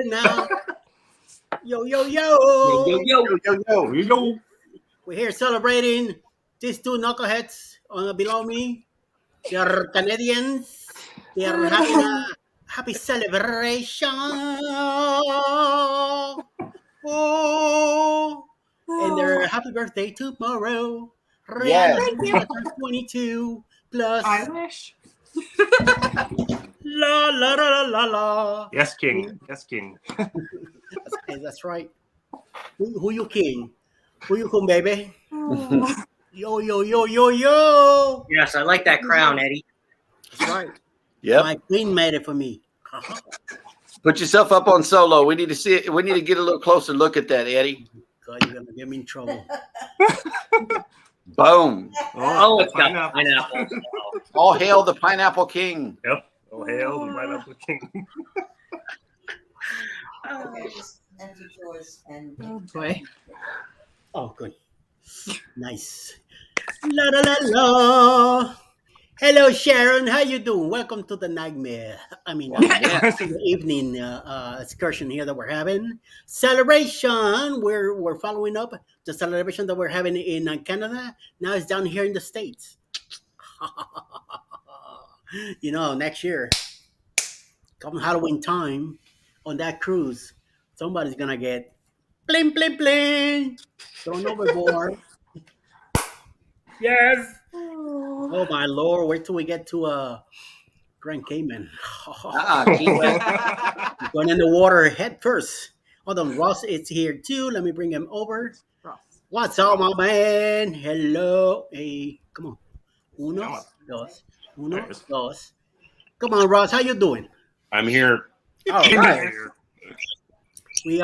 celebrating now. Yo, yo, yo. Yo, yo, yo, yo, yo. We're here celebrating these two knuckleheads below me. They're Canadians. They're having a happy celebration. Oh, and their happy birthday tomorrow. Yes. Rihanna turns 22 plus. Irish. La la la la la. Yes, King. Yes, King. That's right. Who you king? Who you king, baby? Yo, yo, yo, yo, yo. Yes, I like that crown, Eddie. That's right. Yep. My queen made it for me. Put yourself up on solo. We need to see it. We need to get a little closer look at that, Eddie. God, you're gonna get me in trouble. Boom. Oh, it's got pineapple. All hail the Pineapple King. Yep. Oh, hail the Pineapple King. Okay, just empty drawers and. Oh boy. Oh, good. Nice. La la la la. Hello, Sharon. How you doing? Welcome to the nightmare. The evening excursion here that we're having. Celebration. We're following up the celebration that we're having in Canada. Now it's down here in the States. Next year, come Halloween time, on that cruise, somebody's gonna get bling bling bling thrown overboard. Yes. Oh my Lord! Wait till we get to Grand Cayman. Going in the water head first. Hold on, Ross is here too. Let me bring him over. Ross. What's up, my man? Hello. Hey, come on. Uno, dos. Uno, dos. Come on, Ross. How you doing? I'm here. All right. We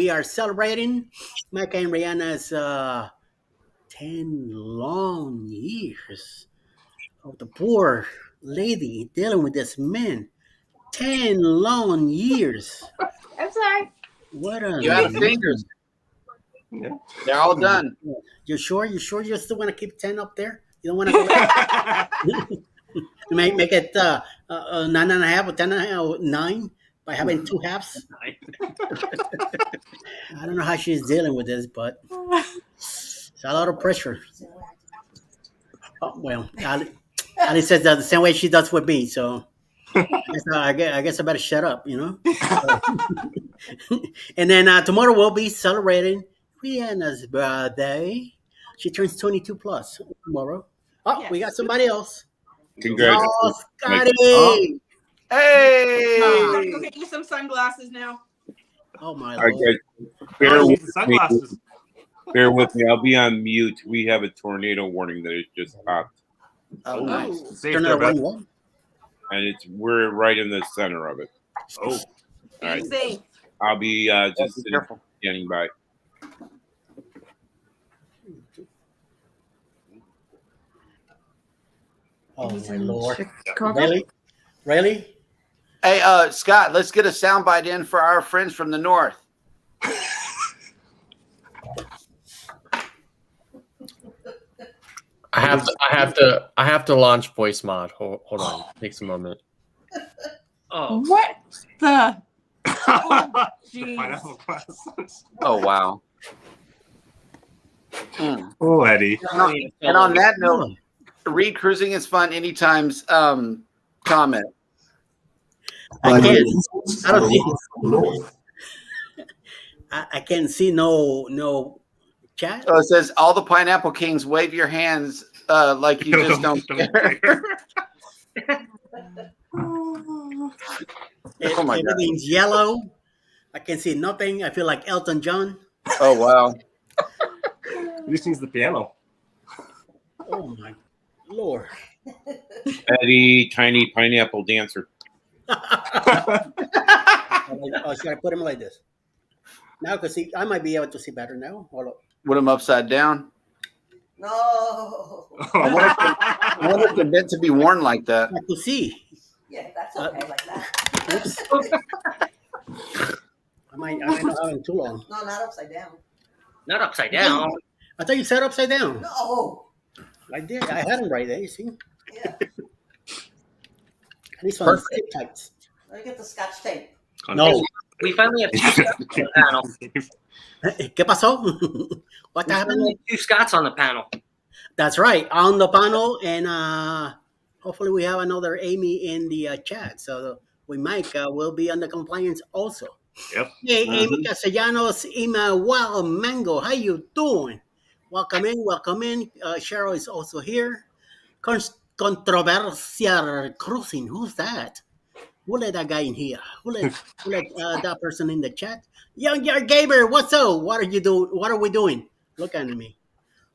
are celebrating Mike and Rihanna's 10 long years of the poor lady dealing with this man. 10 long years. I'm sorry. What a You have fingers. Yeah. They're all done. You sure you still want to keep 10 up there? You don't want to go make it 9.5 or 10.5 or 9 by having two halves. I don't know how she's dealing with this, but it's a lot of pressure. Oh, well, Ali says that the same way she does with me, so I guess I better shut up, And then tomorrow we'll be celebrating Rihanna's birthday. She turns 22 plus tomorrow. Oh, Yes. We got somebody else. Congratulations. Oh, Scotty. Hey. I'm gonna go get you some sunglasses now. Oh, my All right, Lord. guys. Bear Oh, with the sunglasses. me. Bear with me. I'll be on mute. We have a tornado warning that has just popped, Oh, nice. Oh. Safe Turn there, that Beth. one. and we're right in the center of it. Oh, All right. Be safe. I'll be just Be sitting, careful. standing by. Oh, He's my in Lord. Chicago. Really? Really? Hey, Scott, let's get a soundbite in for our friends from the north. I have to launch voice mod. Hold on. Takes a moment. Oh, What the? the jeez. pineapple glasses. Oh, wow. Mm. Oh, Eddie. And on that note, Reed, cruising is fun anytime's comment. I can't. I don't see. I can't see no chat. So it says, all the Pineapple Kings, wave your hands like you just don't care. Oh my God. Everything's yellow. I can see nothing. I feel like Elton John. Oh, wow. He just needs the piano. Oh my Lord. Eddie, tiny pineapple dancer. Oh, should I put him like this? Now, because I might be able to see better now. Hold up. Put them upside down. No. I wonder if they're meant to be worn like that. I could see. Yeah, that's okay like that. Oops. I might not have him too long. No, not upside down. not upside down. I thought you said upside down. No. I did. I had him right there. You see? Yeah. These ones zip tights. Let me get the Scotch tape. No. We finally have two Scots on the panel. ¿Qué pasó? What We happened? finally have two Scots on the panel. That's right, on the panel, and hopefully we have another Amy in the chat. So we might will be on the compliance also. Yep. Hey, Amy Castellanos, Wow Mango, how you doing? Welcome in, welcome in. Cheryl is also here. Controversial Cruising, who's that? Who let that guy in here? Who let that person in the chat? Young Yard Gamer, what's up? What are you doing? What are we doing? Look at me.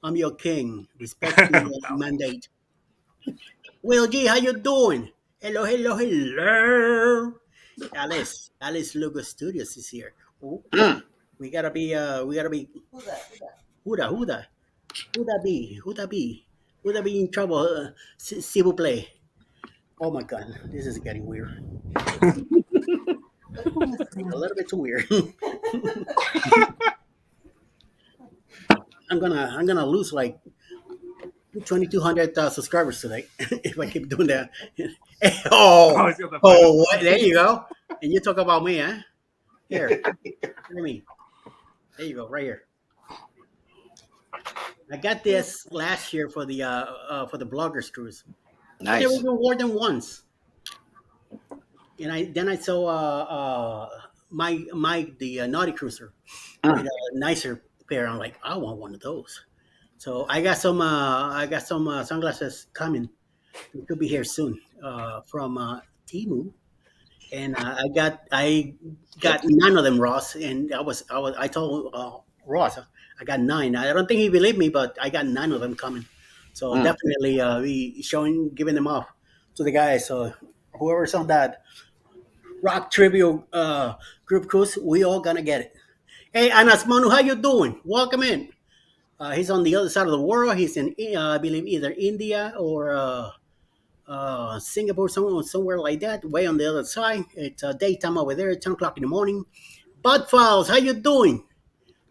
I'm your king. Respect the mandate. Will G, how you doing? Hello, hello, hello. Alice Lugo Studios is here. Ooh, we gotta be. Who's that? Who that be? Who that be in trouble? S'il vous plaît. Oh my God, this is getting weird. A little bit too weird. I'm gonna lose like 2,200 subscribers today if I keep doing that. There you go. And you talk about me, huh? Here, look at me. There you go, right here. I got this last year for the bloggers cruise. Nice. Never been more than once. And I saw Mike the Naughty Cruiser with a nicer pair. I'm like, I want one of those. So I got some sunglasses coming. It could be here soon from Temu, and I got 9 of them, Ross. And I told Ross I got 9. I don't think he believed me, but I got 9 of them coming. So definitely we giving them off to the guys. So whoever's on that rock tribute group cruise, we all gonna get it. Hey, Anas Manu, how you doing? Welcome in. He's on the other side of the world. He's in, I believe, either India or Singapore, somewhere like that, way on the other side. It's daytime over there, 10 o'clock in the morning. Bud Files, how you doing?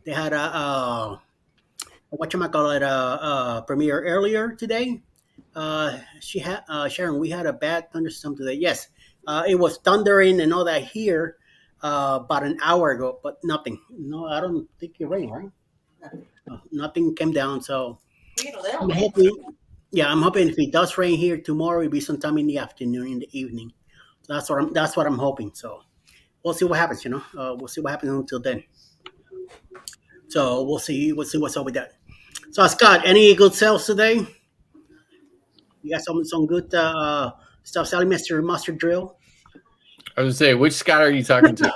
They had a premiere earlier today. Sharon, we had a bad thunderstorm today. Yes, it was thundering and all that here about an hour ago, but nothing. No, I don't think it rained, right? Nothing came down, so I'm hoping. Yeah, I'm hoping if it does rain here tomorrow, it'll be sometime in the afternoon, in the evening. So that's what I'm hoping. So we'll see what happens. We'll see what happens until then. So we'll see what's up with that. So Scott, any good sales today? You got some good stuff selling, Mr. Mustard Drill. I was gonna say, which Scott are you talking to?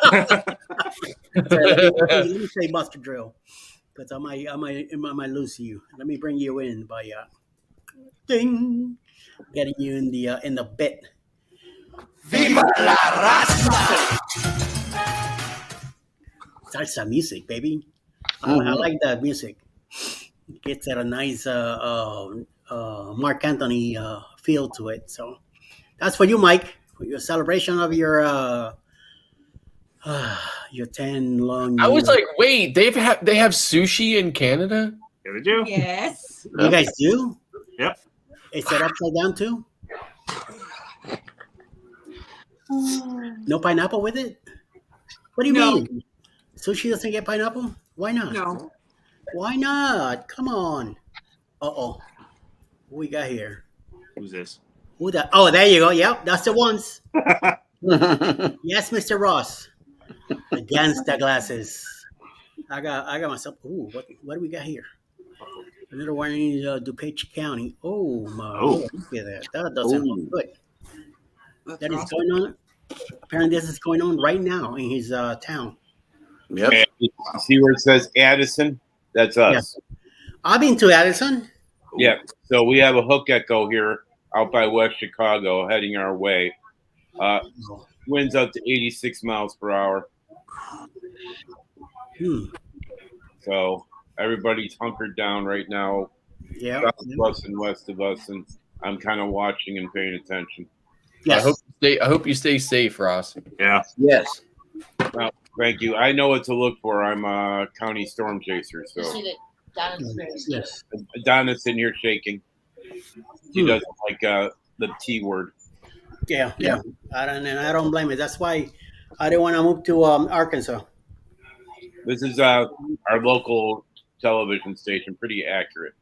Let me say Mustard Drill, because I might lose you. Let me bring you in by ding, getting you in the bit. Viva la raza! Salsa music, baby. I like that music. It gets at a nice Mark Anthony feel to it. So that's for you, Mike, for your celebration of your 10 long years. I was like, wait, they have sushi in Canada? Yeah, they do. Yes. You guys do? Yep. Is that upside down too? No pineapple with it? What do you mean? Sushi doesn't get pineapple? Why not? No. Why not? Come on. Uh-oh. What we got here? Who's this? Who that? Oh, there you go. Yep, that's the ones. Yes, Mr. Ross. Against the glasses. I got myself. Ooh, what do we got here? Another one in DuPage County. Oh my Lord, look at that. That doesn't look good. That is going on. Apparently, this is going on right now in his town. Yep. See where it says Addison? That's us. Yes. I've been to Addison. Yeah. So we have a hook echo here out by West Chicago heading our way. Winds up to 86 miles per hour. So everybody's hunkered down right now. Yeah. South of us and west of us, and I'm kind of watching and paying attention. Yes. I hope you stay safe, Ross. Yeah. Yes. Well, thank you. I know what to look for. I'm a county storm chaser, so Yes. Donna's in here shaking. She doesn't like the T word. Yeah. I don't blame it. That's why I didn't want to move to Arkansas. This is our local television station, pretty accurate.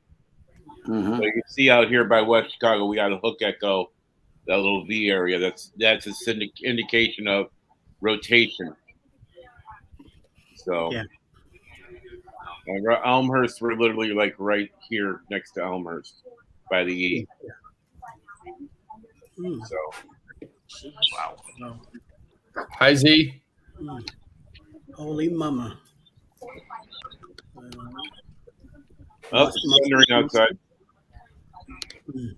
Mhm. So you can see out here by West Chicago, we got a hook echo, that little V area. That's a indication of rotation. So, Yeah. and Elmhurst, we're literally like right here next to Elmhurst by the E. Mm. So, Wow. Wow. Hi Z. Mm. Holy mama. oh, it's thundering outside. Mm.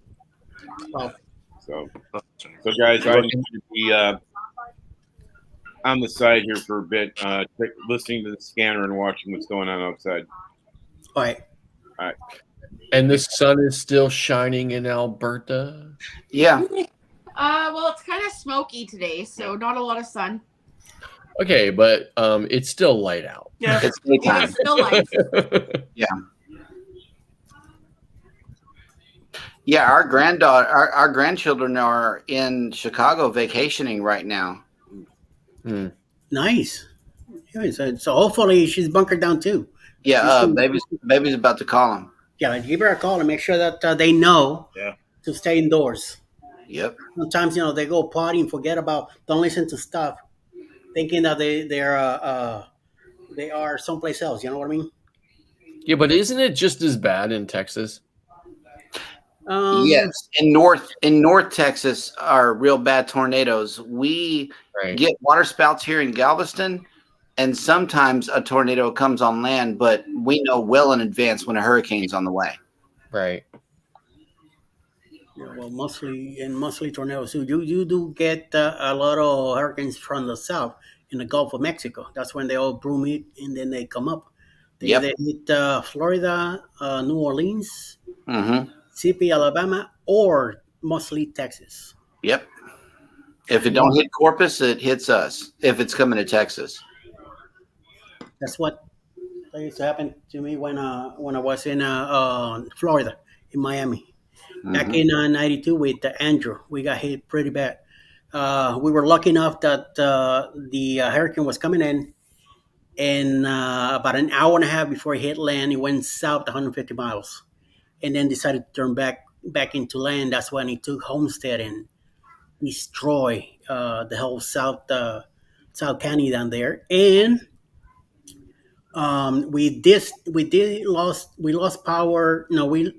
Wow. So guys, I need to be on the side here for a bit, listening to the scanner and watching what's going on outside. All right. And the sun is still shining in Alberta. Yeah. Well, it's kind of smoky today, so not a lot of sun. Okay, but it's still light out. Yeah. It's daytime. It's still light. Yeah, our grandchildren are in Chicago vacationing right now. Nice. Yeah, so hopefully she's bunkered down too. Yeah, baby's about to call them. Yeah, give her a call and make sure that they know Yeah. to stay indoors. Yep. Sometimes they go party and forget about, don't listen to stuff, thinking that they are someplace else. You know what I mean? Yeah, but isn't it just as bad in Texas? Yes, in North Texas are real bad tornadoes. We get water spouts here in Galveston, and sometimes a tornado comes on land, but we know well in advance when a hurricane's on the way. Right. Yeah, well, mostly tornadoes. So you do get a lot of hurricanes from the south in the Gulf of Mexico. That's when they all broom it and then they come up. They hit Florida, New Orleans, Mississippi, Alabama, or mostly Texas. Yep. If it don't hit Corpus, it hits us. If it's coming to Texas, that's what used to happen to me when I was in Florida, in Miami. Back in '92 with Andrew, we got hit pretty bad. We were lucky enough that the hurricane was coming in, and about an hour and a half before it hit land, it went south 150 miles, and then decided to turn back into land. That's when it took Homestead and destroy the whole South County down there, and we lost power. No, we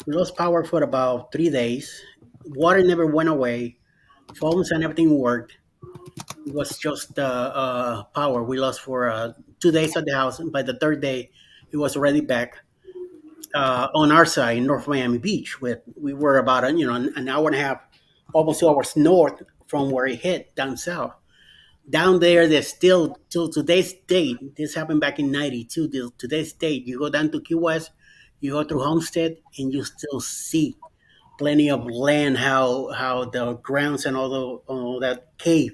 lost power for about 3 days. Water never went away. Phones and everything worked. It was just power. We lost for 2 days at the house, and by the third day, it was already back on our side in North Miami Beach. We were about an hour and a half, almost 2 hours north from where it hit down south. Down there, there's still till today's date. This happened back in '92. Till today's date, you go down to Key West, you go through Homestead, and you still see plenty of land. How the grounds and all that cave,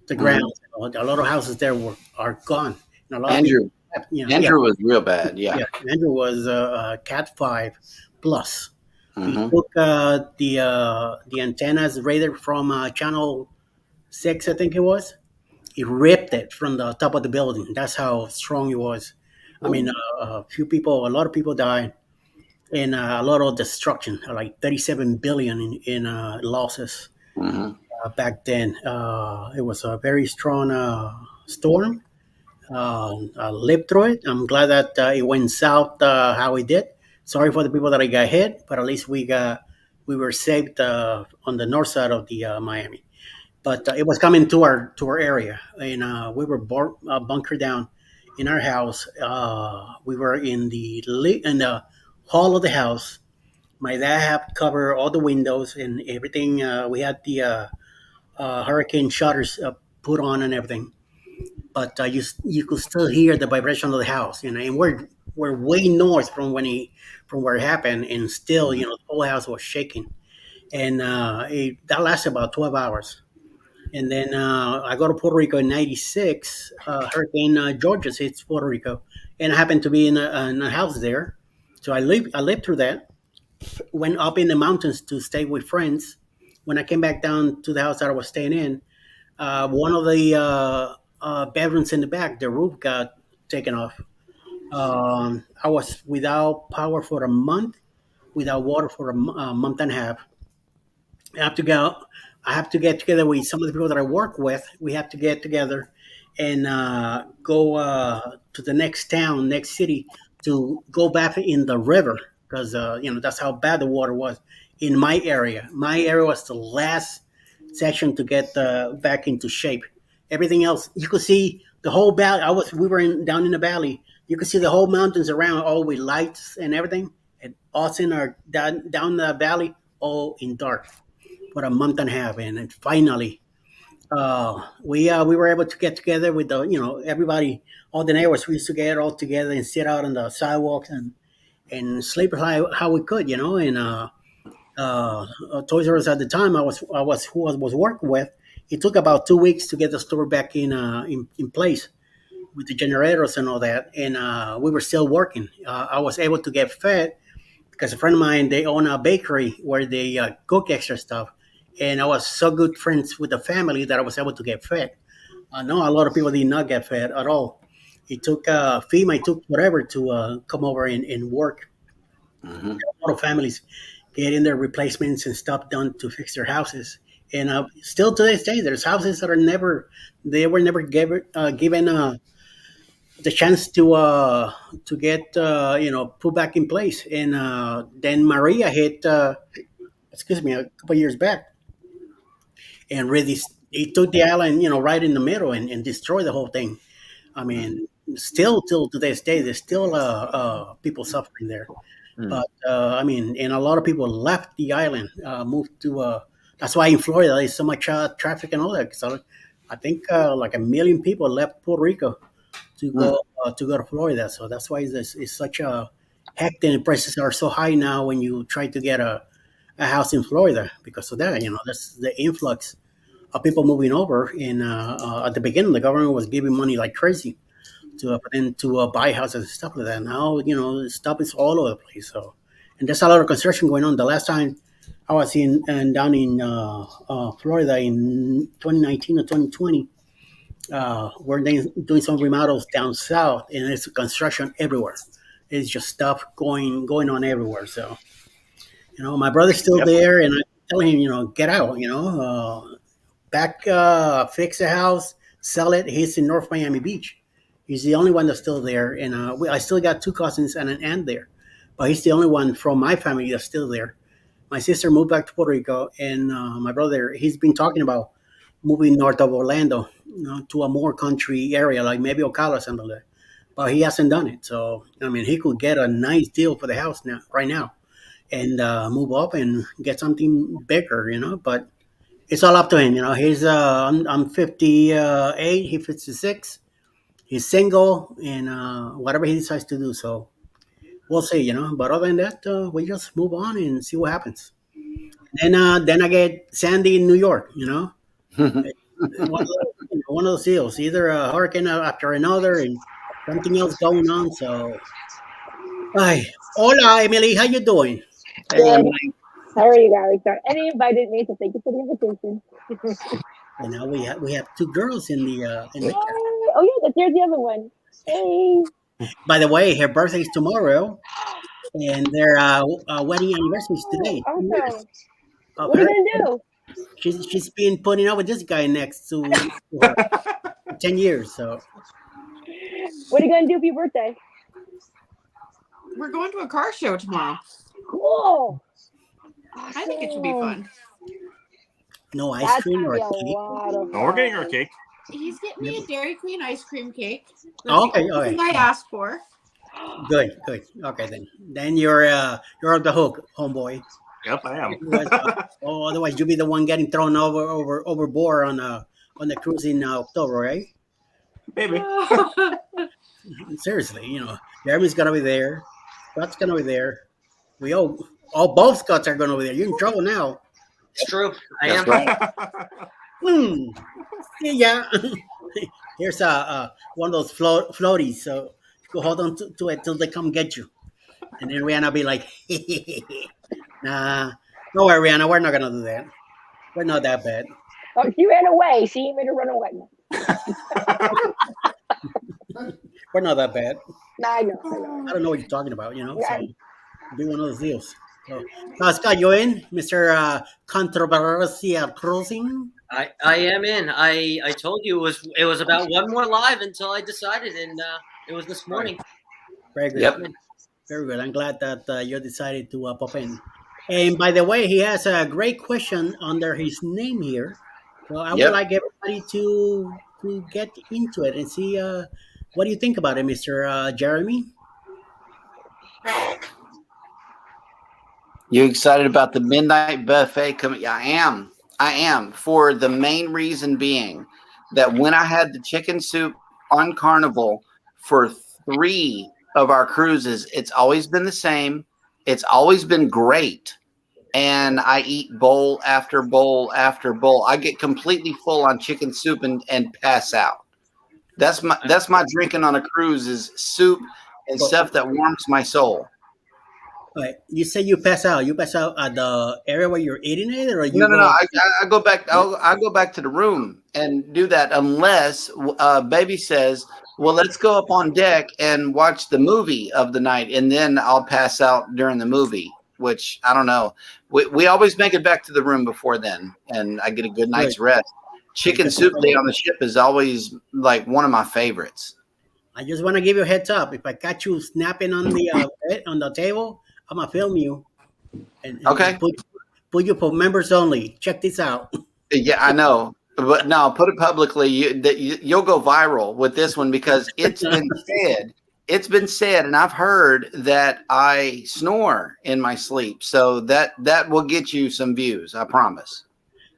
the grounds, a lot of houses there are gone. And a lot Andrew. of people, Andrew was real bad. Yeah. Andrew was Cat 5 plus. He Mhm. took the antennas radar from channel 6, I think it was. He ripped it from the top of the building. That's how strong it was. I mean, a lot of people died, and a lot of destruction, like 37 billion in losses back then. It was a very strong storm. I lived through it. I'm glad that it went south how it did. Sorry for the people that I got hit, but at least we were saved on the north side of the Miami. But it was coming to our area, and we were bunkered down in our house. We were in the hall of the house. My dad had covered all the windows and everything. We had the hurricane shutters put on and everything, but you could still hear the vibration of the house. And we're way north from where it happened, and still the whole house was shaking, and that lasted about 12 hours. And then I go to Puerto Rico in '96. Hurricane Georges hits Puerto Rico, and I happened to be in a house there. So I lived through that. Went up in the mountains to stay with friends. When I came back down to the house that I was staying in, One of the bedrooms in the back, the roof got taken off. I was without power for a month, without water for a month and a half. I have to go. I have to get together with some of the people that I work with. We have to get together and go to the next town, next city, to go back in the river because that's how bad the water was in my area. My area was the last section to get back into shape. Everything else, you could see the whole valley. We were down in the valley. You could see the whole mountains around, all with lights and everything. And us in our down the valley, all in dark for a month and a half, and then finally, we were able to get together with the everybody, all the neighbors. We used to get all together and sit out on the sidewalks and sleep how we could, And Toys R Us at the time, I was working with. It took about 2 weeks to get the store back in place with the generators and all that, and we were still working. I was able to get fed because a friend of mine, they own a bakery where they cook extra stuff, and I was so good friends with the family that I was able to get fed. I know a lot of people did not get fed at all. It took FEMA, it took whatever to come over and work. Mhm. A lot of families getting their replacements and stuff done to fix their houses. And still to this day, there's houses that they were never given the chance to get put back in place. And then Maria hit, excuse me, a couple years back, and really it took the island, right in the middle and destroyed the whole thing. I mean, still till to this day, there's still people suffering there. Hmm. But I mean, and a lot of people left the island, moved to. That's why in Florida there's so much traffic and all that. So I think like 1 million people left Puerto Rico to go to Florida. So that's why it's such a hectic, and prices are so high now when you try to get a house in Florida because of that. That's the influx of people moving over. And at the beginning, the government was giving money like crazy for them to buy houses and stuff like that. Now, stuff is all over the place. So, and there's a lot of construction going on. The last time I was down in Florida in 2019 or 2020, we're doing some remodels down south, and it's construction everywhere. It's just stuff going on everywhere. So, my brother's still Yep. there, and I tell him, get out. Back, fix a house, sell it. He's in North Miami Beach. He's the only one that's still there, and I still got two cousins and an aunt there, but he's the only one from my family that's still there. My sister moved back to Puerto Rico, and my brother, he's been talking about moving north of Orlando, to a more country area, like maybe Ocala or something like that. But he hasn't done it. So I mean, he could get a nice deal for the house now, right now, and move up and get something bigger, But it's all up to him, He's I'm 58, he's 56. He's single, and whatever he decides to do. So we'll see. But other than that, we just move on and see what happens. Then I get Sandy in New York. One of those deals, either a hurricane after another, and something else going on. So, hi, hola, Emily, how you doing? Hey, Good. Emily. How are you guys? And he invited me, so thank you for the invitation. And now we have two girls in the Yay. Oh yeah, there's the other one. Hey. By the way, her birthday's tomorrow, and their wedding anniversary is today. Awesome. Of What are her. you gonna do? She's been putting up with this guy next to her for 10 years. So What are you gonna do for your birthday? We're going to a car show tomorrow. Cool. I think it should be fun. no ice That's cream gonna or be a a cake. lot of No, we're getting our fun. cake. He's getting me a Dairy Queen ice cream cake. That's Oh, okay, the only okay. thing I asked for. Good. Okay, then you're off the hook, homeboy. Yep, I am. Otherwise you'll be the one getting thrown overboard on the cruise in October, right? Baby. Seriously, Jeremy's gonna be there. Scott's gonna be there. We all both Scots are gonna be there. You're in trouble now. It's true. I That's am. right. Yeah. Here's one of those floaties. So you go hold on to it till they come get you. And then Rihanna be like, nah, don't worry, Rihanna, we're not gonna do that. We're not that bad. Oh, she ran away. She made her run away. We're not that bad. No, I know. I don't know what you're talking about, you know. Yeah. So be one of those deals. So, Scott, you in, Mister Controversial Cruising? I am in. I told you it was about one more live until I decided, and it was this morning. Very good. Yep. Very good. I'm glad that you decided to pop in. And by the way, he has a great question under his name here. So I would Yep. like everybody to get into it and see what do you think about it, Mister Jeremy? You excited about the midnight buffet coming? I am. For the main reason being that when I had the chicken soup on Carnival for 3 of our cruises, it's always been the same. It's always been great. And I eat bowl after bowl after bowl. I get completely full on chicken soup and pass out. That's my drinking on a cruise is soup and stuff that warms my soul. All right. You say you pass out. You pass out at the area where you're eating it, or you No. go- I go back. I go back to the room and do that unless baby says, "Well, let's go up on deck and watch the movie of the night," and then I'll pass out during the movie. Which I don't know. We always make it back to the room before then, and I get a good night's rest. Chicken soup day on the ship is always like one of my favorites. I just want to give you a heads up. If I catch you snapping on the bed, on the table, I'm gonna film you and Okay. put you for members only. Check this out. Yeah, I know, but no, put it publicly. You'll go viral with this one because it's been said. It's been said, and I've heard that I snore in my sleep, so that will get you some views. I promise.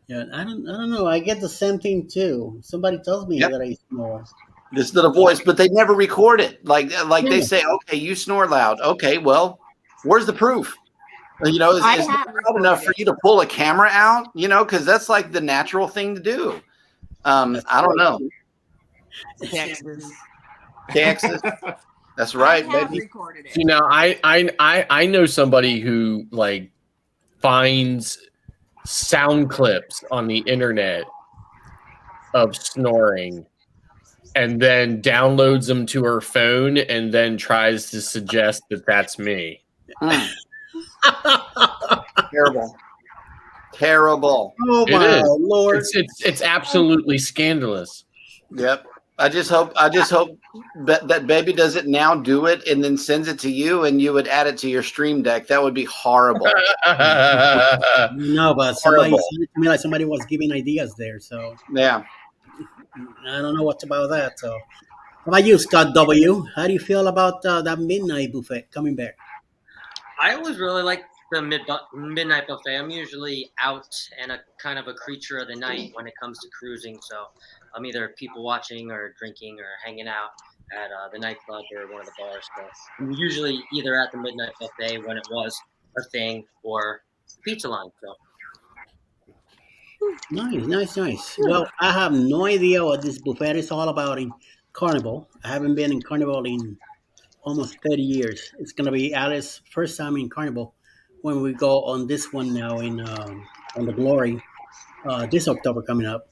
Yeah, I don't know. I get the same thing too. Somebody tells me Yep. that I snore. This little voice, but they never record it. Like they say, okay, you snore loud. Okay, well, where's the proof? You know, is I it have loud enough for you to pull a camera out? You know, because that's like the natural thing to do. I don't know. Texas. Texas. That's right, I have baby. recorded it. You know, I know somebody who like finds sound clips on the internet of snoring and then downloads them to her phone and then tries to suggest that that's me. Mm. Terrible. Oh It my is. lord! It's absolutely scandalous. Yep. I just hope that baby doesn't now do it and then sends it to you and you would add it to your stream deck. That would be horrible. No, but somebody Horrible. sent it to me like somebody was giving ideas there. So Yeah. I don't know what's about that. So, how about you, Scott W? How do you feel about that midnight buffet coming back? I always really like the midnight buffet. I'm usually out and a kind of a creature of the night when it comes to cruising. So I'm either people watching or drinking or hanging out at the nightclub or one of the bars. So I'm usually either at the midnight buffet when it was a thing or pizza line. So Nice. Well, I have no idea what this buffet is all about in Carnival. I haven't been in Carnival in almost 30 years. It's gonna be Alice's first time in Carnival when we go on this one now in on the Glory this October coming up,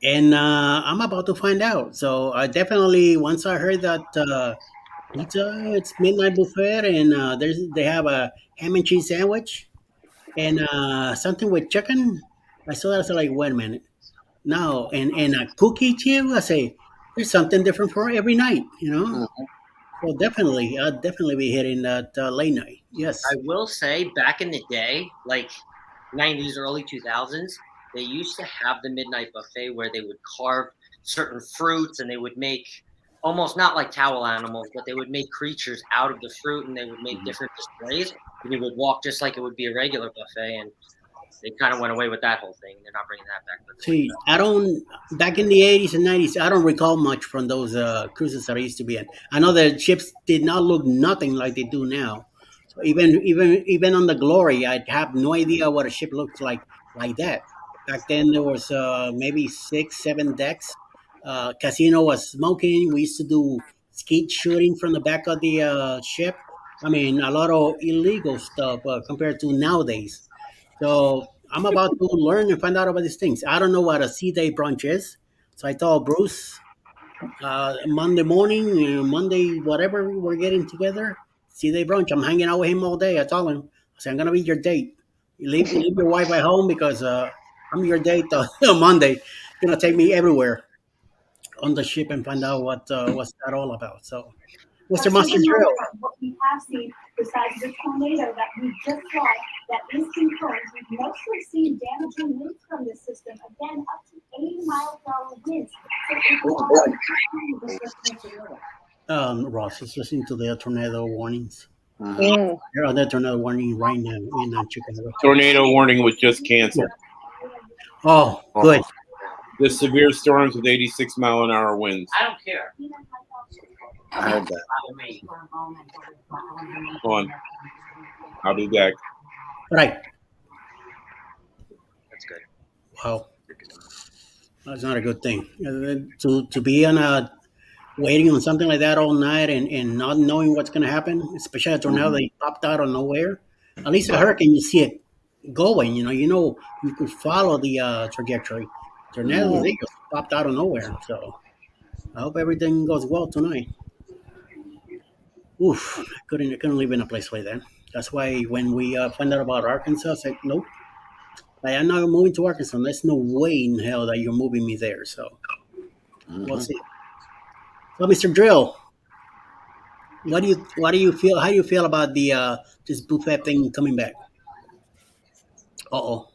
and I'm about to find out. So I definitely once I heard that it's midnight buffet and they have a ham and cheese sandwich and something with chicken. I saw that. I was like, wait a minute. No, and a cookie too. I say there's something different for every night, you know. Mhm. So definitely, I'll definitely be hitting that late night. Yes. I will say back in the day, like 90s, early 2000s, they used to have the midnight buffet where they would carve certain fruits and they would make almost not like towel animals, but they would make creatures out of the fruit and they would make different displays. And you would walk just like it would be a regular buffet. And they kind of went away with that whole thing. They're not bringing that back. See, I don't. Back in the 80s and 90s, I don't recall much from those cruises that I used to be in. I know the ships did not look nothing like they do now. So even on the Glory, I have no idea what a ship looks like that. Back then, there was maybe 6, 7 decks. Casino was smoking. We used to do skeet shooting from the back of the ship. I mean, a lot of illegal stuff compared to nowadays. So I'm about to learn and find out about these things. I don't know what a sea day brunch is, so I told Bruce Monday morning, Monday whatever we're getting together. Sea day brunch. I'm hanging out with him all day. I told him, I said I'm gonna be your date. You leave your wife at home because I'm your date on Monday. You're gonna take me everywhere on the ship and find out what's that all about. So, Mr. Master Drill. What we have seen, besides the tornado that we just saw, that is confirmed, we've mostly seen damaging winds from this system. Again, up to 80 mile per hour winds. Ross is listening to the tornado warnings. Mm. They're on the tornado warning right now in Chicago. Tornado warning was just canceled. Oh, good. The severe storms with 86-mile-an-hour winds. I don't care. I heard that. Go on. I'll be back. Right. That's good. Wow. That's not a good thing. To be on a waiting on something like that all night and not knowing what's going to happen, especially a tornado that popped out of nowhere. At least a hurricane, you see it going. You could follow the trajectory. Tornadoes, they just popped out of nowhere. So I hope everything goes well tonight. Oof, I couldn't live in a place like that. That's why when we found out about Arkansas, I said, nope. I'm not moving to Arkansas. There's no way in hell that you're moving me there. So we'll see. So, Mr. Drill, what do you feel? How do you feel about the this buffet thing coming back? Uh-oh.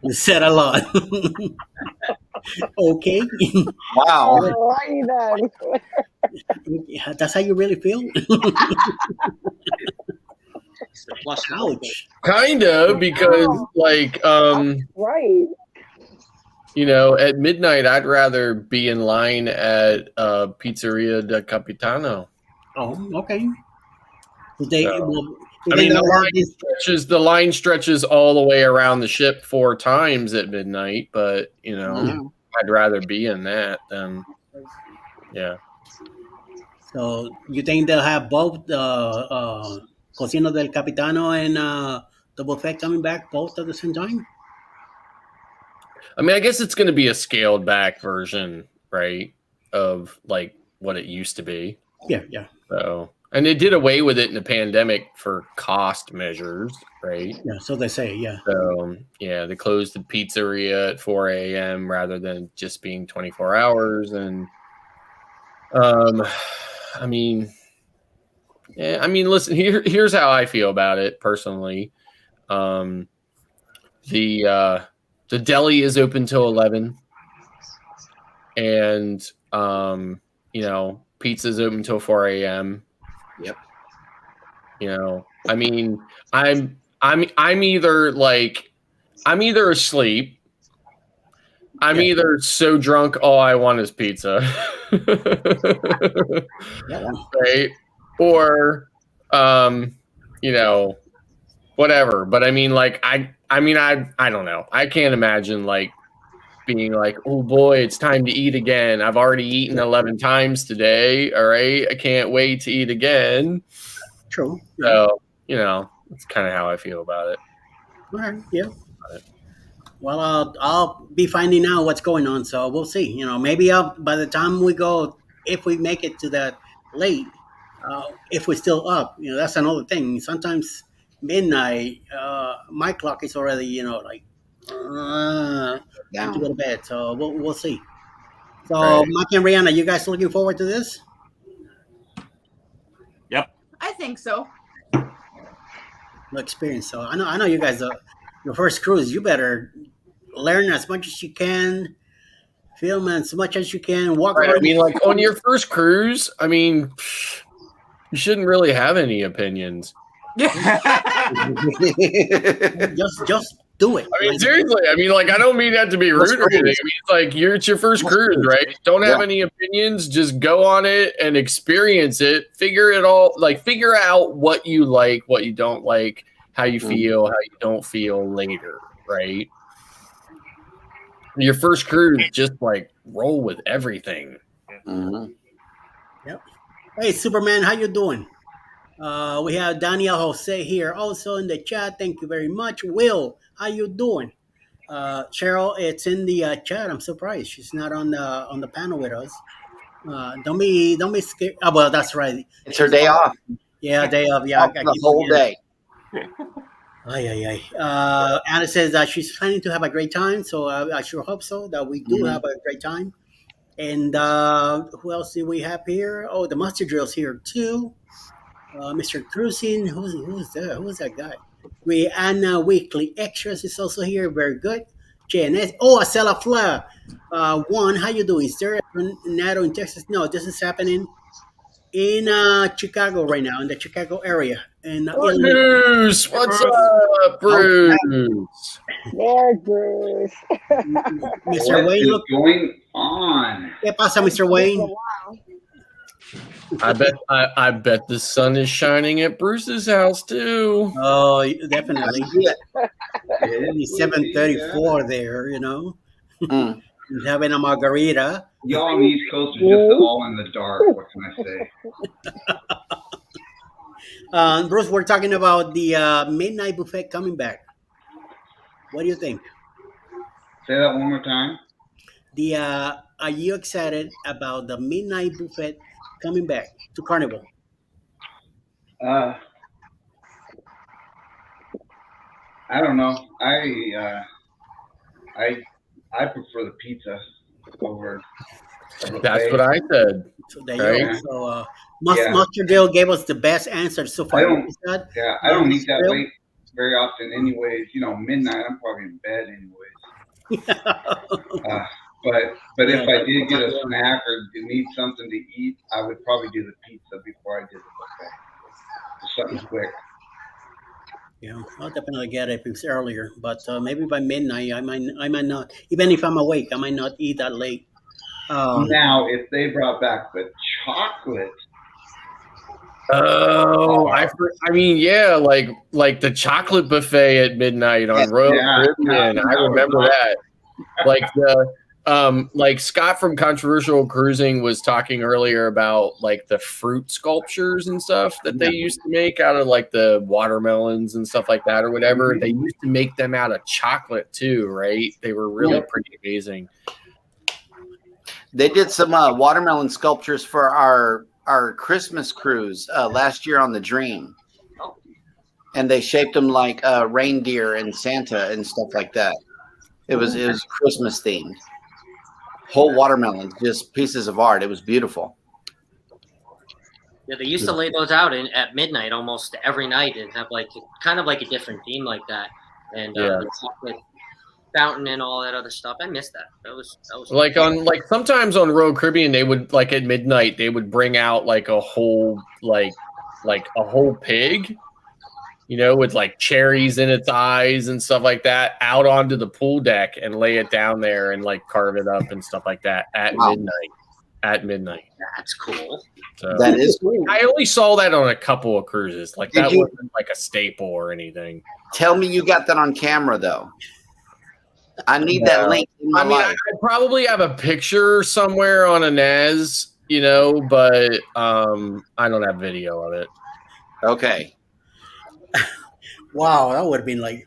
You said a lot. Okay. Wow. Alrighty then. That's how you really feel? Ouch. Kind of, because like Right. at midnight I'd rather be in line at Pizzeria de Capitano. Oh, okay. They, So, well, I mean, the line stretches all the way around the ship 4 times at midnight, but I'd rather be in that than So you think they'll have both Cocina del Capitano and the buffet coming back both at the same time? I mean, I guess it's going to be a scaled back version, right, of like what it used to be. Yeah. So, and they did away with it in the pandemic for cost measures, right? Yeah, so they say, yeah. So, they closed the pizzeria at 4 a.m. rather than just being 24 hours. And, listen, here's how I feel about it personally. The deli is open till 11, and pizza's open till 4 a.m. Yep. I'm either asleep. I'm either so drunk all I want is pizza. Right? Or whatever. But I don't know. I can't imagine like being like, oh boy, it's time to eat again. I've already eaten 11 times today. All right. I can't wait to eat again. True. So, that's kind of how I feel about it. All right. Yeah. Well, I'll be finding out what's going on. So we'll see. Maybe by the time we go, if we make it to that late, if we're still up, that's another thing. Sometimes midnight, my clock is already, time to go to bed. So we'll see. So, Right. Mike and Rihanna, you guys looking forward to this? Yep. I think so. No experience. So I know you guys. Your first cruise, you better learn as much as you can, film as much as you can, walk Right. around. I mean, like on your first cruise, you shouldn't really have any opinions. just do it. Seriously. I don't mean that to be rude or anything. It's like it's your first cruise, right? Don't have any opinions. Just go on it and experience it. Figure out what you like, what you don't like, how you feel, how you don't feel later, right? Your first cruise, just roll with everything. Mm-hmm. Yep. Hey, Superman, how you doing? We have Daniel Jose here also in the chat. Thank you very much. Will, how you doing? Cheryl, it's in the chat. I'm surprised she's not on the panel with us. Don't be scared. Oh, well, that's right. It's her day off. Yeah, day off. Yeah, Off the whole day. Ay, ay, ay. Anna says that she's planning to have a great time, so I sure hope so that we do have a great time. And who else do we have here? Oh, the Master Drill's here too. Mr. Cruising, who's that? Who's that guy? We Anna Weekly Extras is also here. Very good. JNS. Oh, Acela Fla. One, how you doing? Is there a tornado in Texas? No, this is happening in Chicago right now, in the Chicago area. And Bruce, what's up, Bruce? There's Bruce. Mr. What Wayne, is look. going on? ¿Qué pasa, Mr. Wayne? I bet the sun is shining at Bruce's house too. Oh, definitely. It's 7:34 there, you know. He's having a margarita. Y'all on the East Coast are just all in the dark. What can I say? Bruce, we're talking about the midnight buffet coming back. What do you think? Say that one more time. Are you excited about the midnight buffet coming back to Carnival? I don't know. I prefer the pizza over. That's what I said. So there you go. So Mustard Dill gave us the best answer so far. I don't eat that late very often anyways. You know, midnight, I'm probably in bed anyways. But if I did get a snack or need something to eat, I would probably do the pizza before I did the buffet. Just something quick. Yeah, I'll definitely get it if it's earlier, but maybe by midnight I might not. Even if I'm awake, I might not eat that late. Now, if they brought back the chocolate. Oh, I mean, yeah, like the chocolate buffet at midnight on Royal Caribbean. I remember that. Like Scott from Controversial Cruising was talking earlier about like the fruit sculptures and stuff that they used to make out of like the watermelons and stuff like that or whatever. They used to make them out of chocolate too, right? They were really pretty amazing. They did some watermelon sculptures for our Christmas cruise last year on the Dream, and they shaped them like reindeer and Santa and stuff like that. It was Christmas themed. Whole watermelons, just pieces of art. It was beautiful. Yeah, they used to lay those out at midnight almost every night and have like kind of like a different theme like that, and the chocolate fountain and all that other stuff. I missed that. That was like on like sometimes on Royal Caribbean they would like at midnight they would bring out like a whole like a whole pig, you know, with like cherries in its eyes and stuff like that out onto the pool deck and lay it down there and like carve it up and stuff like that at midnight. At midnight. That's cool. So, that is cool. I only saw that on a couple of cruises. Like that wasn't like a staple or anything. Tell me you got that on camera though. I need that link in my life. I probably have a picture somewhere on a NAS, you know, but I don't have video of it. Okay. Wow, that would have been like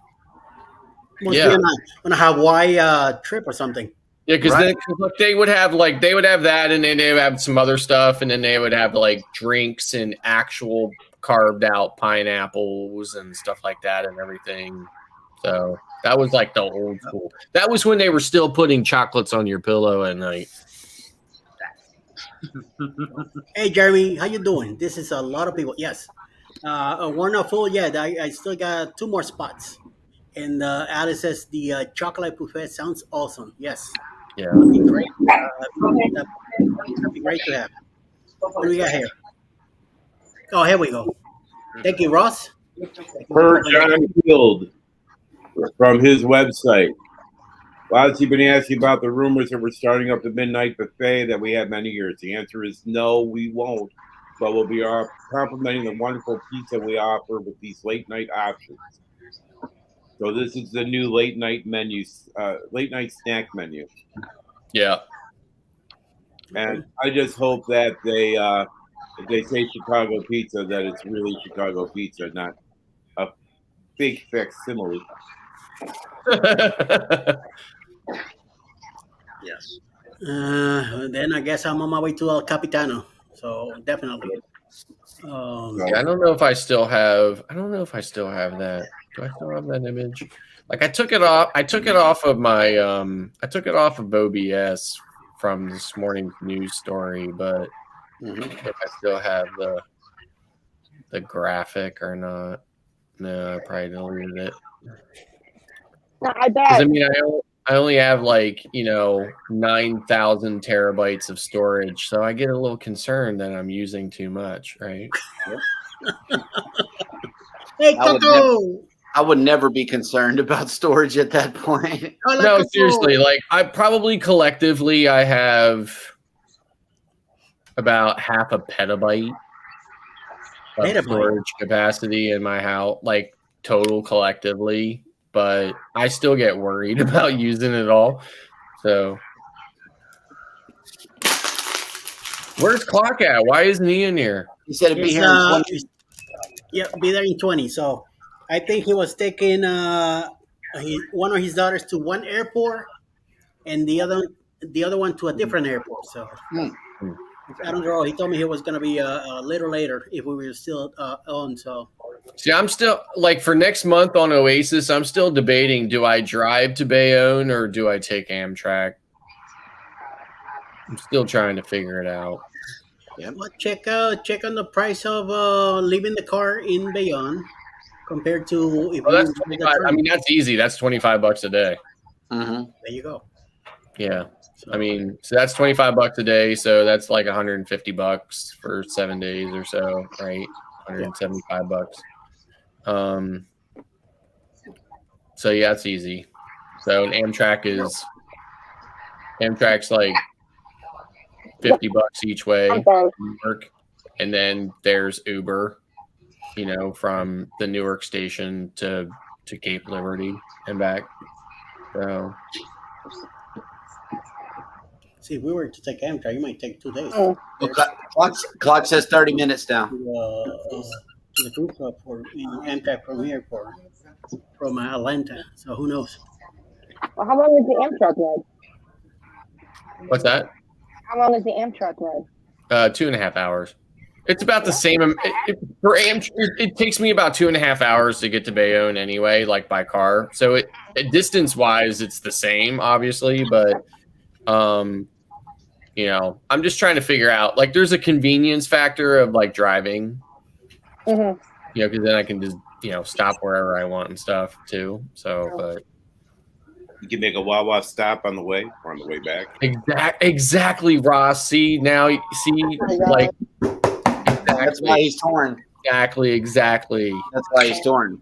on a Hawaii trip or something. Yeah, because then they would have that, and then they would have some other stuff, and then they would have like drinks and actual carved out pineapples and stuff like that and everything. So that was like the old school. That was when they were still putting chocolates on your pillow at night. Hey, Jeremy, how you doing? This is a lot of people. Yes. We're not full yet. I still got 2 more spots. And Alice says the chocolate buffet sounds awesome. Yes. Yeah. That'd be great. That'd be great to have. What do we got here? Oh, here we go. Thank you, Ross. Per John Field from his website. Lots been asking about the rumors that we're starting up the midnight buffet that we had many years. The answer is no, we won't. But we'll be complementing the wonderful pizza we offer with these late night options. So this is the new late night menu, late night snack menu. Yeah. And I just hope that they, if they say Chicago pizza, that it's really Chicago pizza, not a fake facsimile. Yes. Then I guess I'm on my way to El Capitano. So definitely. Yeah, I don't know if I still have. I don't know if I still have that. Do I still have that image? Like I took it off. I took it off of my. I took it off of OBS from this morning's news story, but if I still have the graphic or not. No, I probably deleted it. No, I bet. 'Cause, I mean, I only have like 9,000 terabytes of storage, so I get a little concerned that I'm using too much, right? Hey, I would, Coco! I would never be concerned about storage at that point. No, seriously, like I probably collectively I have about half a petabyte of storage capacity in my house, like total collectively, but I still get worried about using it all. So where's Clock at? Why isn't he in here? He said it'd be here in 20. Yeah, be there in 20. So I think he was taking one of his daughters to one airport and the other one to a different airport. So I don't know. He told me he was going to be a little later if we were still on. So see, I'm still like for next month on Oasis, I'm still debating: do I drive to Bayonne or do I take Amtrak? I'm still trying to figure it out. yeah, but check on the price of leaving the car in Bayonne compared to if that's you 25. I mean, that's easy. That's $25 a day. There you go. Yeah. I mean, so that's $25 a day. So that's like $150 for 7 days or so, right? $175. So yeah, it's easy. So an Amtrak's like $50 each way from Newark, and then there's Uber, from the Newark station to Cape Liberty and back. So. See, if we were to take Amtrak, you might take 2 days. Clock says 30 minutes now. To the group for Amtrak from here from Atlanta. So who knows? Well, how long is the Amtrak ride? What's that? How long is the Amtrak ride? 2.5 hours. It's about the same. For Amtrak, it takes me about 2.5 hours to get to Bayonne anyway, like by car. So distance wise, it's the same, obviously, but. I'm just trying to figure out, like, there's a convenience factor of like driving, because then I can just, stop wherever I want and stuff too. So, but you can make a Wawa stop on the way or on the way back. Exactly, Ross. See, now, like, exactly. That's why he's torn. Exactly. That's why he's torn.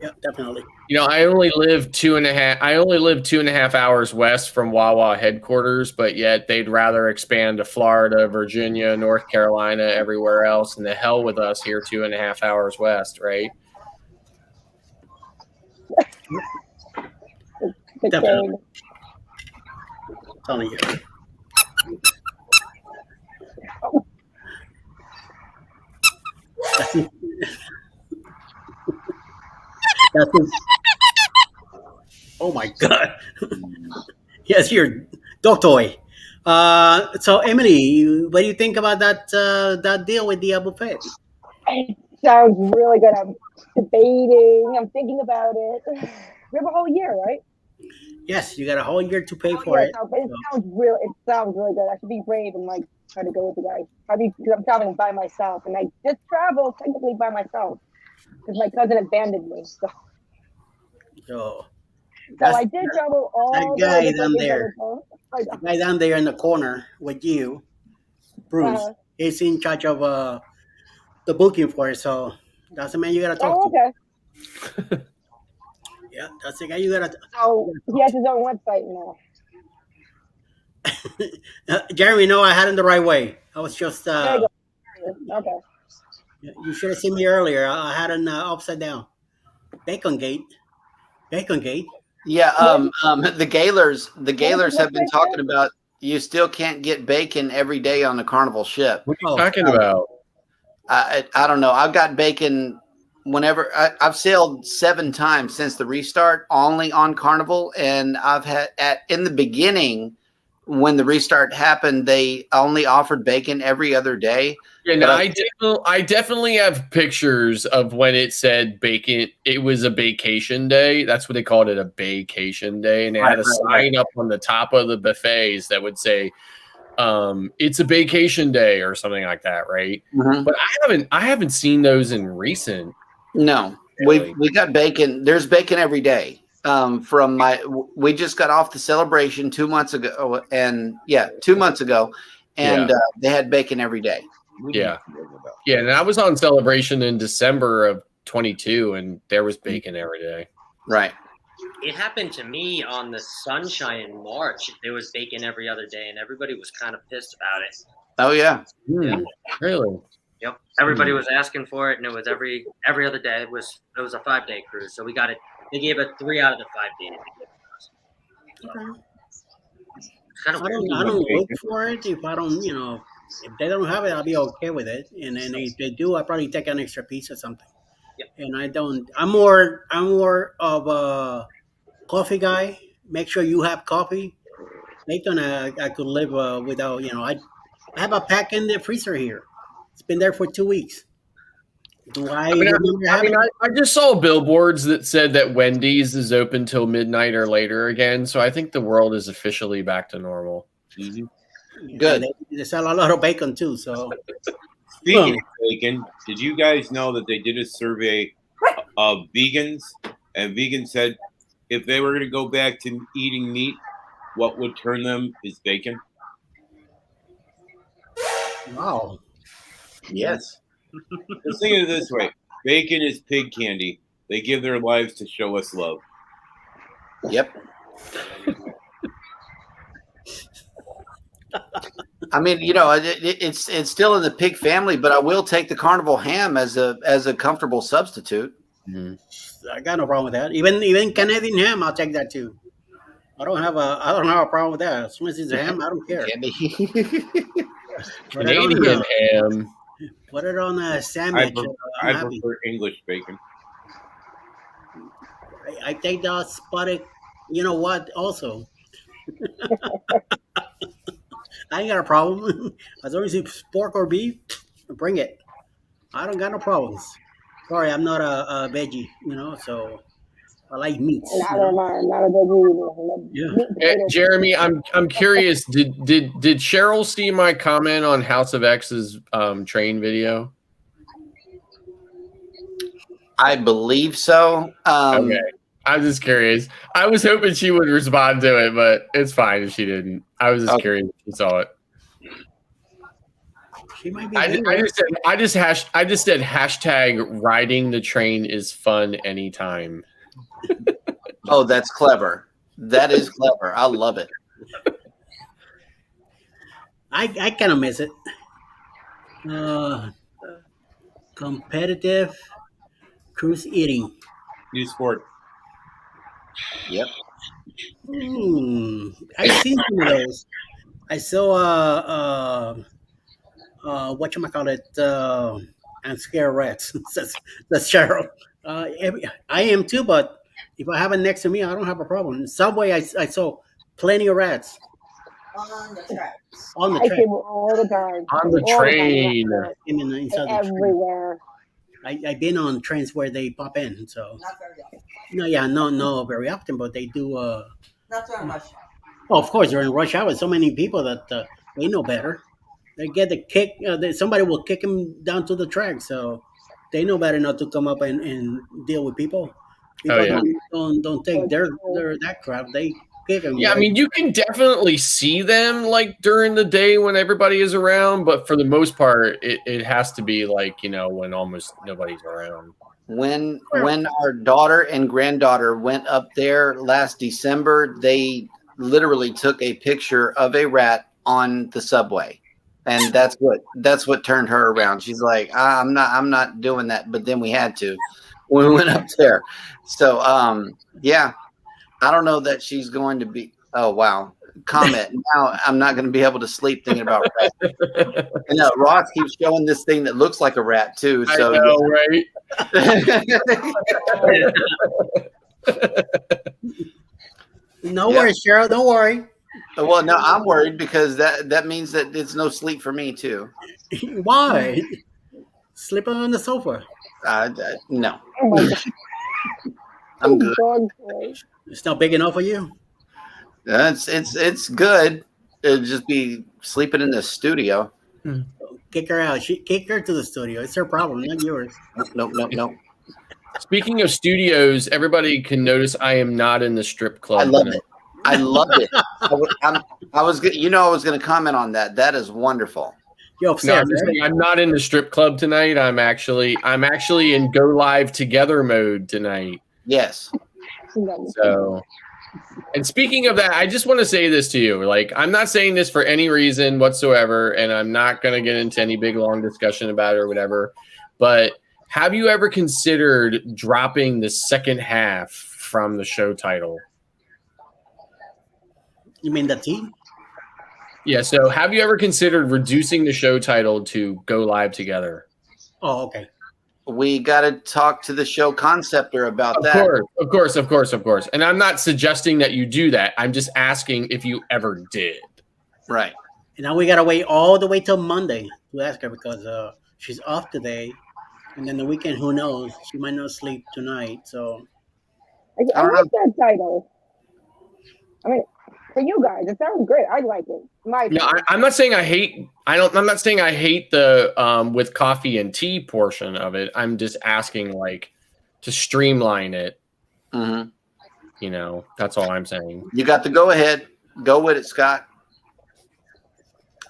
Yeah, definitely. I only live 2.5 hours west from Wawa headquarters, but yet they'd rather expand to Florida, Virginia, North Carolina, everywhere else, and the hell with us here 2.5 hours west, right? Definitely. Telling you. Oh my God. Yes, you're dog toy. So Emily, what do you think about that deal with the buffet? It sounds really good. I'm debating. I'm thinking about it. We have a whole year, right? Yes, you got a whole year to pay for it. It sounds really good. I should be brave and like try to go with the guys. Probably because I'm traveling by myself, and I just travel technically by myself because my cousin abandoned me. So I did travel all that guy down there. The guy down there in the corner with you, Bruce, is in charge of the booking for it. So that's the man you gotta talk to. Okay. Yeah, that's the guy you gotta. So he has his own website now. Jeremy, no, I had it the right way. I was just. Okay. You should have seen me earlier. I had it upside down. Bacon Gate. Yeah, the Gaylors have been talking about you still can't get bacon every day on the Carnival ship. What are you talking about? I don't know. I've got bacon whenever I've sailed 7 times since the restart, only on Carnival, and I've had in the beginning when the restart happened, they only offered bacon every other day. Yeah, no, I definitely have pictures of when it said bacon. It was a vacation day. That's what they called it, a vacation day, and they had a sign up on the top of the buffets that would say, "It's a vacation day" or something like that, right? Mm-hmm. But I haven't seen those in recent. No, we got bacon. There's bacon every day. We just got off the celebration 2 months ago, and 2 months ago, and they had bacon every day. Yeah, and I was on celebration in December of 22, and there was bacon every day. Right. It happened to me on the Sunshine in March. There was bacon every other day, and everybody was kind of pissed about it. Oh yeah. Really? Yep. Everybody was asking for it, and it was every other day. It was a 5-day cruise, so we got it. They gave it 3 out of the 5 days. Okay. Kind of I don't look for it if I don't, if they don't have it, I'll be okay with it. And then if they do, I'll probably take an extra piece or something. Yep. And I don't. I'm more of a coffee guy. Make sure you have coffee. Nathan, I could live without. I have a pack in the freezer here. It's been there for 2 weeks. Do I? I just saw billboards that said that Wendy's is open till midnight or later again. So I think the world is officially back to normal. Mm-hmm. Good. They sell a lot of bacon too. So speaking of bacon, did you guys know that they did a survey of vegans, and vegans said if they were going to go back to eating meat, what would turn them is bacon? Wow. Yes. Just think of it this way: bacon is pig candy. They give their lives to show us love. Yep. I mean, it's still in the pig family, but I will take the Carnival ham as a comfortable substitute. Mm-hmm. I got no problem with that. Even Canadian ham, I'll take that too. I don't have a problem with that. As soon as it's a ham, I don't care. Canadian ham. Put it on a sandwich. I prefer English bacon. I take the spotted. You know what? Also, I ain't got a problem. As long as it's pork or beef, bring it. I don't got no problems. Sorry, I'm not a veggie, so I like meats. Not a veggie either. Yeah. Jeremy, I'm curious. Did Cheryl see my comment on House of X's train video? I believe so. Okay. I'm just curious. I was hoping she would respond to it, but it's fine if she didn't. I was just curious if she saw it. She might be. I just said hashtag riding the train is fun anytime. Oh, that's clever. That is clever. I love it. I kind of miss it. Competitive cruise eating. New sport. Yep. I've seen some of those. I saw whatchamacallit, I'm scared of rats. that's Cheryl. I am too, but if I have it next to me, I don't have a problem. Subway, I saw plenty of rats. On the tracks. On the I track. see them all the time. On the train. Inside the train. Everywhere. I've been on trains where they pop in, so Not very often. no, very often, but they do. Not very much. Well, of course, during rush hour, so many people that they know better. They get the kick. Somebody will kick them down to the track, so they know better not to come up and deal with people. People don't take their that crap. They kick them. Yeah, I mean, you can definitely see them like during the day when everybody is around, but for the most part, it has to be like when almost nobody's around. When our daughter and granddaughter went up there last December, they literally took a picture of a rat on the subway, and that's what turned her around. She's like, I'm not doing that, but then we had to when we went up there. So yeah, I don't know that she's going to be. Oh wow, comment. Now I'm not going to be able to sleep thinking about rats. And Ross keeps showing this thing that looks like a rat too. So I know, right? No worries, Cheryl. Don't worry. Well, no, I'm worried because that means that it's no sleep for me too. Why? Sleep on the sofa. No, Oh my God. I'm good. Dog. It's not big enough for you. It's good. It'd just be sleeping in the studio. Kick her out. Kick her to the studio. It's her problem, not yours. Nope. Speaking of studios, everybody can notice I am not in the strip club. I love tonight. it. I love it. I was going to comment on that. That is wonderful. You're No, upset, I'm, just right? saying, I'm not in the strip club tonight. I'm actually in go live together mode tonight. Yes. So, and speaking of that, I just want to say this to you. Like, I'm not saying this for any reason whatsoever, and I'm not going to get into any big long discussion about it or whatever. But have you ever considered dropping the second half from the show title? You mean the T? Yeah. So, have you ever considered reducing the show title to go live together? Oh, okay. We got to talk to the show conceptor about that. Of course. And I'm not suggesting that you do that. I'm just asking if you ever did. Right. And now we gotta wait all the way till Monday to ask her because she's off today, and then the weekend, who knows? She might not sleep tonight. So I like that title. I mean, for you guys, it sounds great. I like it. I'm not saying I hate. I'm not saying I hate the with coffee and tea portion of it. I'm just asking like to streamline it. Mm-hmm. You know, that's all I'm saying. You got the go ahead. Go with it, Scott.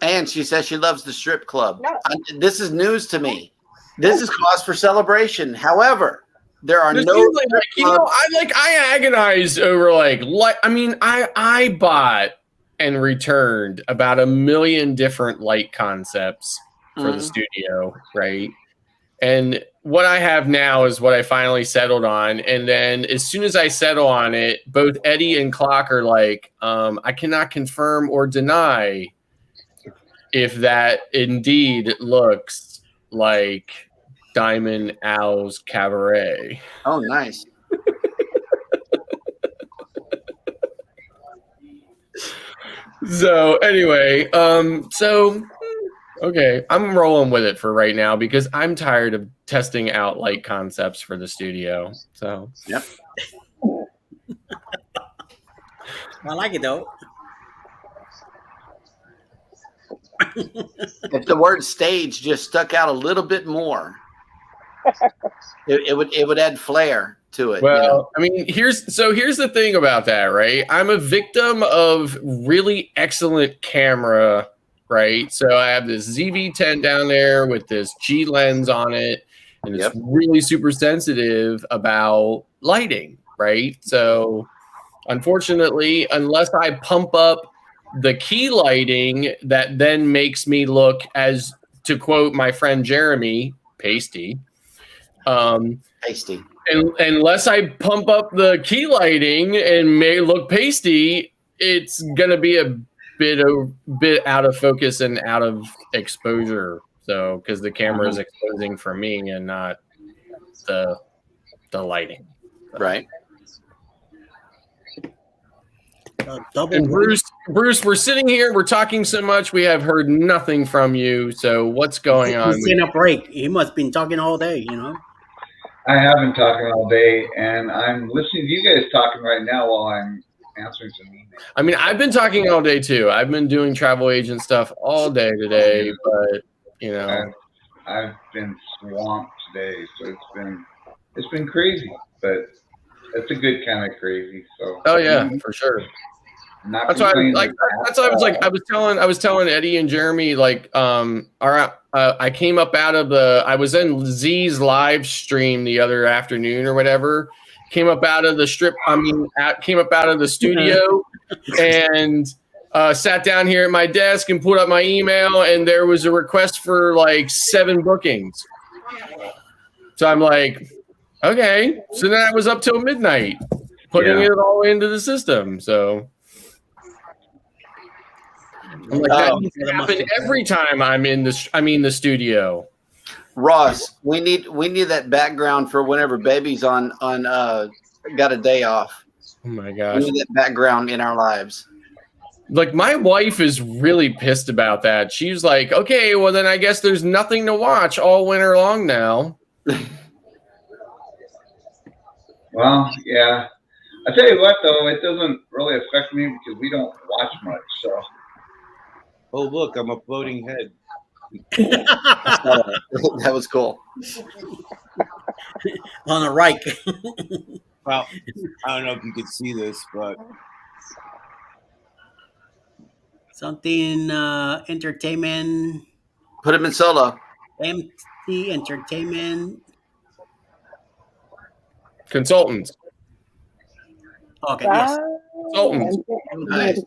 And she says she loves the strip club. No. This is news to me. This is cause for celebration. However, there are There's no. usually, like, you know, I agonize over I mean, I bought and returned about 1 million different light concepts for the studio, right? And what I have now is what I finally settled on. And then as soon as I settle on it, both Eddie and Clock are like, I cannot confirm or deny if that indeed looks like Diamond Owl's Cabaret. Oh, nice. So anyway, okay, I'm rolling with it for right now because I'm tired of testing out light concepts for the studio. So yep. I like it though. If the word stage just stuck out a little bit more, it would add flair to it. Well, you know? I mean, here's the thing about that, right? I'm a victim of really excellent camera, right? So I have this ZV-10 down there with this G lens on it, and it's really super sensitive about lighting, right? So unfortunately, unless I pump up the key lighting, that then makes me look, as to quote my friend Jeremy, pasty. Pasty. And unless I pump up the key lighting and may look pasty, it's gonna be a bit out of focus and out of exposure. So because the camera is exposing for me and not the lighting. Right. And Bruce, we're sitting here, we're talking so much, we have heard nothing from you. So what's going on? He's in a break. He must have been talking all day, you know. I have been talking all day, and I'm listening to you guys talking right now while I'm answering some emails. I mean, I've been talking all day too. I've been doing travel agent stuff all day today, but you know, I've been swamped today, so it's been crazy, but it's a good kind of crazy. So oh yeah, for sure. That's why I was telling Eddie and Jeremy, like, I came up out of I was in Z's live stream the other afternoon or whatever, came up out of the studio and sat down here at my desk and pulled up my email, and there was a request for like 7 bookings. So I'm like, okay. So then I was up till midnight putting it all into the system. So I'm like, that needs to happen every time I'm in the studio. Ross, we need that background for whenever baby's on got a day off. Oh my gosh. We need that background in our lives. Like, my wife is really pissed about that. She's like, okay, well then I guess there's nothing to watch all winter long now. Well, yeah. I tell you what, though, it doesn't really affect me because we don't watch much. So. Oh, look, I'm a floating head. That was cool. On the right. Well, I don't know if you could see this, but Something entertainment. Put him in solo. MC Entertainment. Consultants. Okay, yes. Consultants. Nice.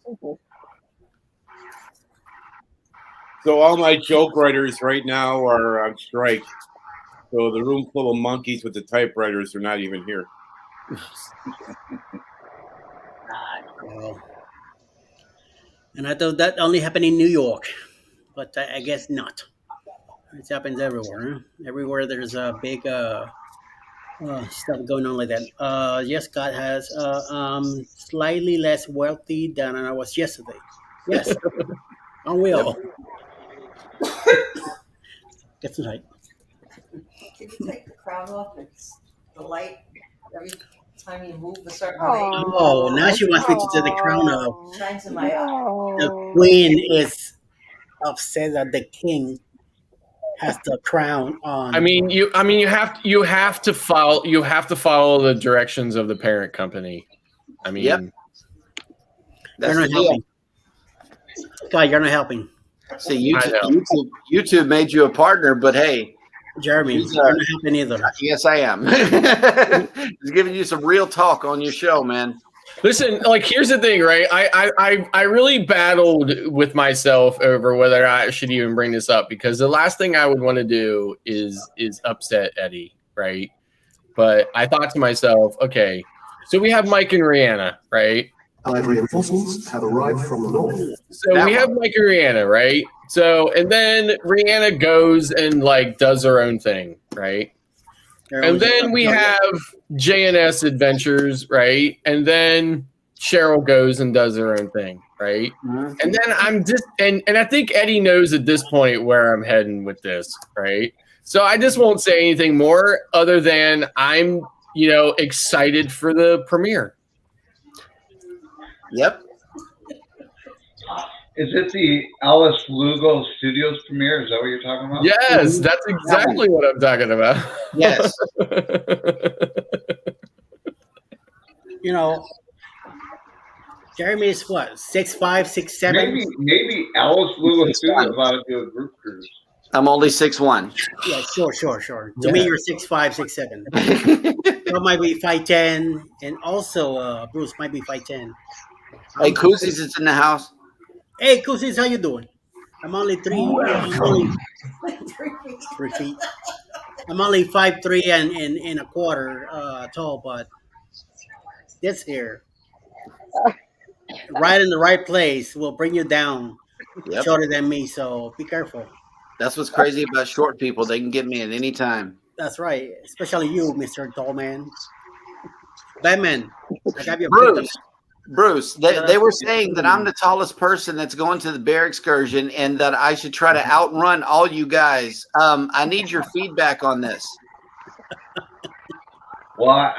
so all my joke writers right now are on strike. So the room full of monkeys with the typewriters are not even here. Well, and I thought that only happened in New York, but I guess not. It happens everywhere. Huh? Everywhere there's a big stuff going on like that. Yes, God has slightly less wealthy than I was yesterday. Yes, I will. That's right. Can you take the crown off? It's the light every time you move a certain way. Oh, now she wants me to take the crown off. Shines in my eye. The queen is upset that the king has the crown on. I mean, you have to follow the directions of the parent company. I mean, Yep. You're not helping. God, you're not helping. See, YouTube made you a partner, but hey, Jeremy, you're not helping either. Yes, I am. He's giving you some real talk on your show, man. listen, like, here's the thing, right? I really battled with myself over whether I should even bring this up, because the last thing I would want to do is upset Eddie, right? But I thought to myself, okay, so we have Mike and Rihanna, right? Allied reinforcements have arrived from the north. So we have Mike and Rihanna, right? So, and then Rihanna goes and like does her own thing, right? And then we have JNS Adventures, right? And then Cheryl goes and does her own thing, right? And then I'm just, and I think Eddie knows at this point where I'm heading with this, right? So I just won't say anything more other than I'm, excited for the premiere. Yep. Is it the Alice Lugo Studios premiere? Is that what you're talking about? Yes, that's exactly what I'm talking about. Yes. Jeremy is what, 6'5", 6'7"? Maybe Alice Lugo Studios ought to do a group cruise. I'm only 6'1". Yeah, sure. To me, you're 6'5", 6'7". Bill might be 5'10", and also Bruce might be 5'10". Hey, Koozies is in the house. Hey, Koozies, how you doing? I'm only 3 feet. I'm only 5'3" and a quarter tall, but this here, right in the right place, will bring you down shorter than me. So be careful. That's what's crazy about short people. They can get me at any time. That's right, especially you, Mr. Tall Man. Batman, I got you. Bruce, they were saying that I'm the tallest person that's going to the bear excursion and that I should try to outrun all you guys. I need your feedback on this. Well,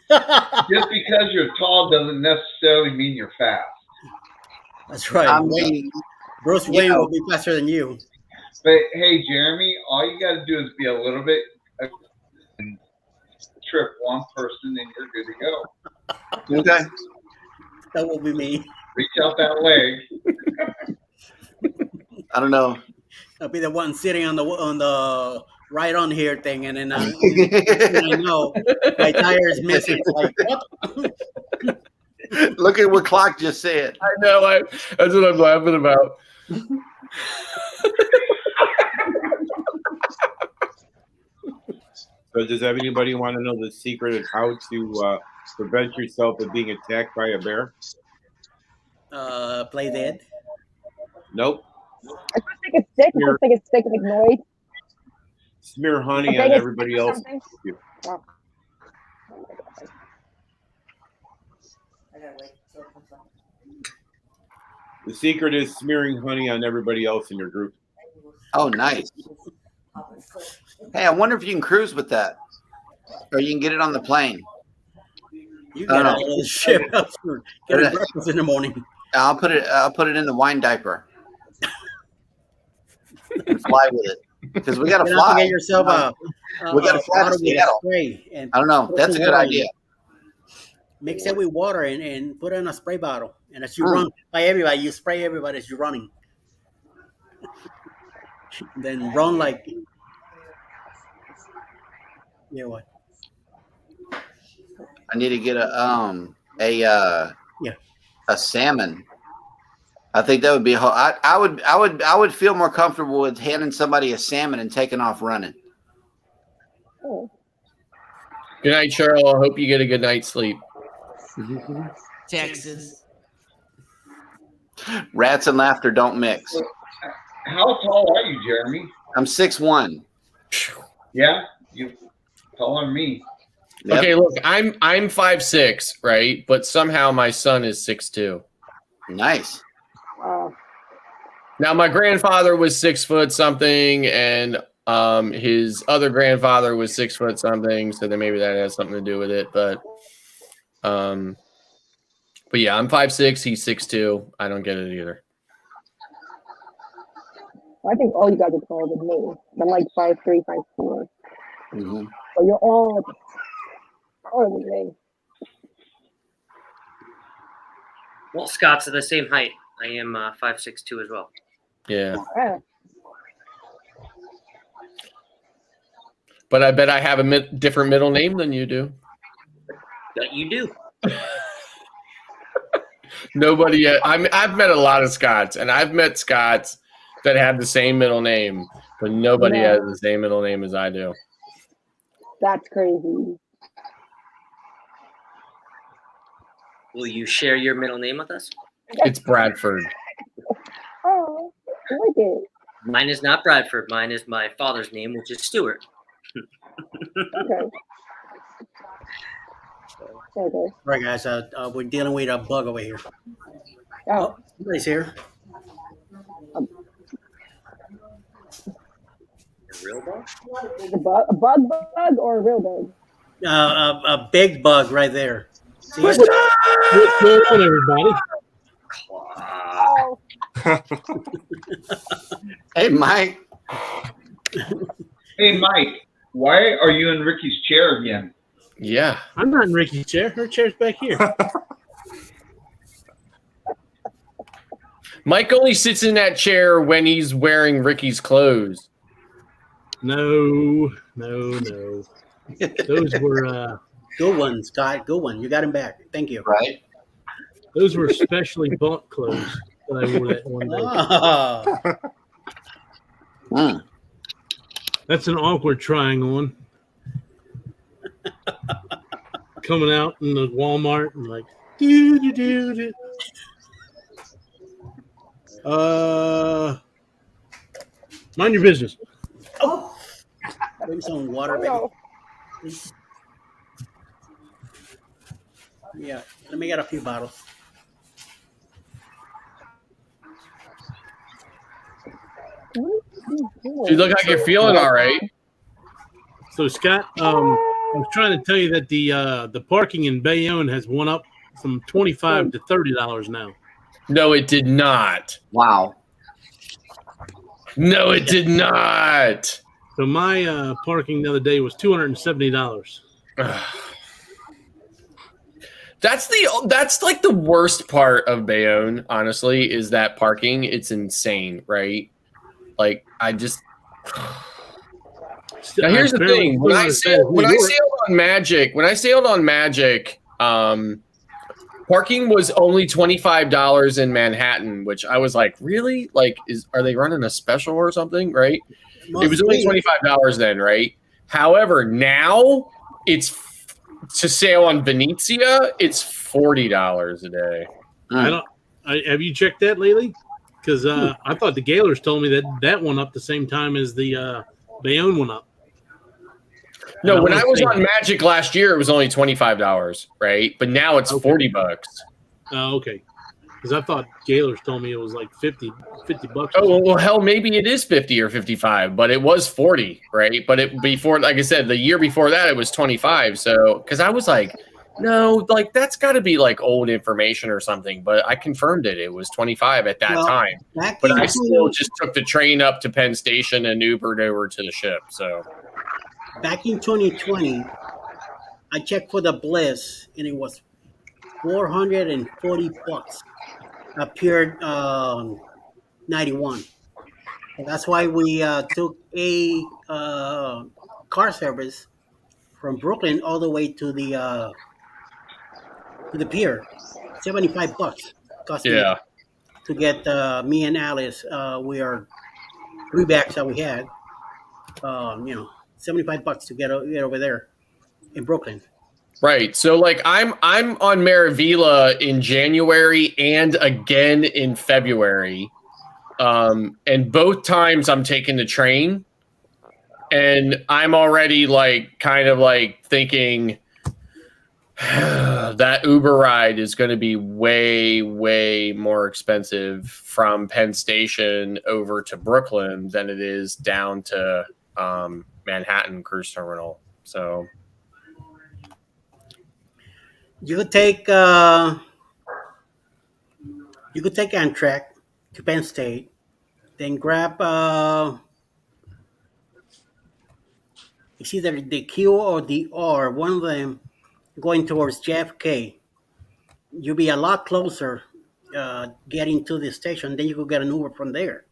just because you're tall doesn't necessarily mean you're fast. That's right. I mean, Bruce Wayne will be faster than you. But hey, Jeremy, all you got to do is be a little bit and trip one person, and you're good to go. Okay. That will be me. Reach out that leg. I don't know. I'll be the one sitting on the right on here thing, and then I know my tire is missing. It's like, what? Look at what Clock just said. I know. That's what I'm laughing about. So does anybody want to know the secret of how to prevent yourself from being attacked by a bear? Play dead. Nope. I just think it's sick. I just think it's sick and ignored. Smear honey I on think it's everybody or else. something. Oh. I gotta wait till it comes up. The secret is smearing honey on everybody else in your group. Oh, nice. Hey, I wonder if you can cruise with that, or you can get it on the plane. You got it on the ship. Get a breakfast in the morning. I'll put it in the wine diaper and fly with it because we got to fly. Get yourself we got to fly to Seattle. And I don't know. That's a good idea. Mix it with water and put it in a spray bottle. And as you run by everybody, you spray everybody as you're running. Then run like what? I need to get a salmon. I think that would be. I would feel more comfortable with handing somebody a salmon and taking off running. Oh. Good night, Cheryl. I hope you get a good night's sleep. Texas. Rats and laughter don't mix. How tall are you, Jeremy? I'm 6'1". Yeah, you taller than me. Yep. Okay, look, I'm 5'6", right? But somehow my son is 6'2". Nice. Now my grandfather was 6 foot something, and his other grandfather was 6 foot something. So then maybe that has something to do with it. But yeah, I'm 5'6", he's 6'2". I don't get it either. I think all you guys are taller than me. I'm like 5'3", 5'4". Mm-hmm. But you're all taller than me. Well, Scott's the same height. I am 5'6" as well. Yeah. Yeah. But I bet I have a different middle name than you do. That you do. Nobody. I've met a lot of Scots, and I've met Scots that have the same middle name, but nobody has the same middle name as I do. That's crazy. Will you share your middle name with us? It's Bradford. Oh, I like it. Mine is not Bradford. Mine is my father's name, which is Stewart. Okay. Okay. All right, guys. We're dealing with a bug over here. Oh, somebody's here. A real bug? Is a bug or a real bug? A big bug right there. See What's going on, everybody? Oh. Hey, Mike. Hey, Mike. Why are you in Ricky's chair again? Yeah. I'm not in Ricky's chair. Her chair's back here. Mike only sits in that chair when he's wearing Ricky's clothes. No. Those were good ones, Scott. Good one. You got him back. Thank you. Right. Those were specially bought clothes that I wore that one day. That's an awkward trying on. Coming out in the Walmart and like, mind your business. Oh, bring some water, baby. Yeah, let me get a few bottles. You look like you're feeling all right. So, Scott, I was trying to tell you that the parking in Bayonne has went up from $25 to $30 now. No, it did not. Wow. No, it did not. So my parking the other day was $270. That's like the worst part of Bayonne, honestly, is that parking. It's insane, right? Like I just. Now here's the thing: when I sailed on Magic, parking was only $25 in Manhattan, which I was like, really? Like, are they running a special or something? Right? It was only $25 then, right? However, now it's to sail on Venezia. It's $40 a day. Have you checked that lately? because I thought the Gaylors told me that went up the same time as the Bayonne went up. No, when I was on Magic last year, it was only $25, right? But now it's $40. Oh, okay. Because I thought Gaylors told me it was like 50 bucks. Oh, well, hell, maybe it is 50 or 55, but it was 40, right? But it before, like I said, the year before that, it was 25. So, because I was like, no, like that's got to be like old information or something. But I confirmed it. It was 25 at that time. But I still just took the train up to Penn Station and Ubered over to the ship. So, back in 2020, I checked for the Bliss, and it was $440. Appeared 91. And that's why we took a car service from Brooklyn all the way to the pier. $75 cost me to get me and Alice. We are 3 bags that we had. $75 to get over there in Brooklyn. right. So like I'm on Maravilla in January and again in February. And both times I'm taking the train, and I'm already like kind of like thinking that Uber ride is going to be way, way more expensive from Penn Station over to Brooklyn than it is down to Manhattan Cruise Terminal. So You could take Amtrak to Penn State, then grab it's either the Q or the R, one of them going towards JFK. You'll be a lot closer getting to the station. Then you could get an Uber from there.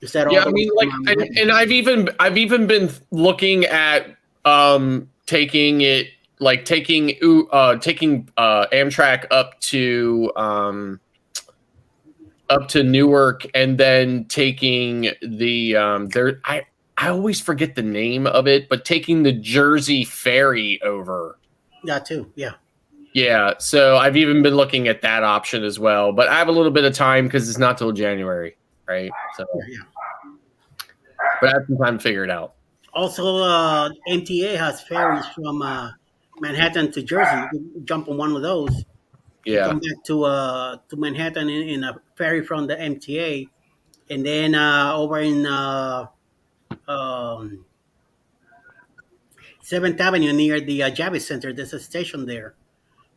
Instead yeah, I mean, like, and I've even been looking at taking it, like taking Amtrak up to Newark, and then taking the I always forget the name of it, but taking the Jersey ferry over. Yeah, too. Yeah. Yeah, so I've even been looking at that option as well, but I have a little bit of time because it's not till January, right? So, but I have some time to figure it out. Also, MTA has ferries from Manhattan to Jersey. You can jump on one of those. Yeah. Come back to Manhattan in a ferry from the MTA, and then over in 7th Avenue near the Javits Center, there's a station there,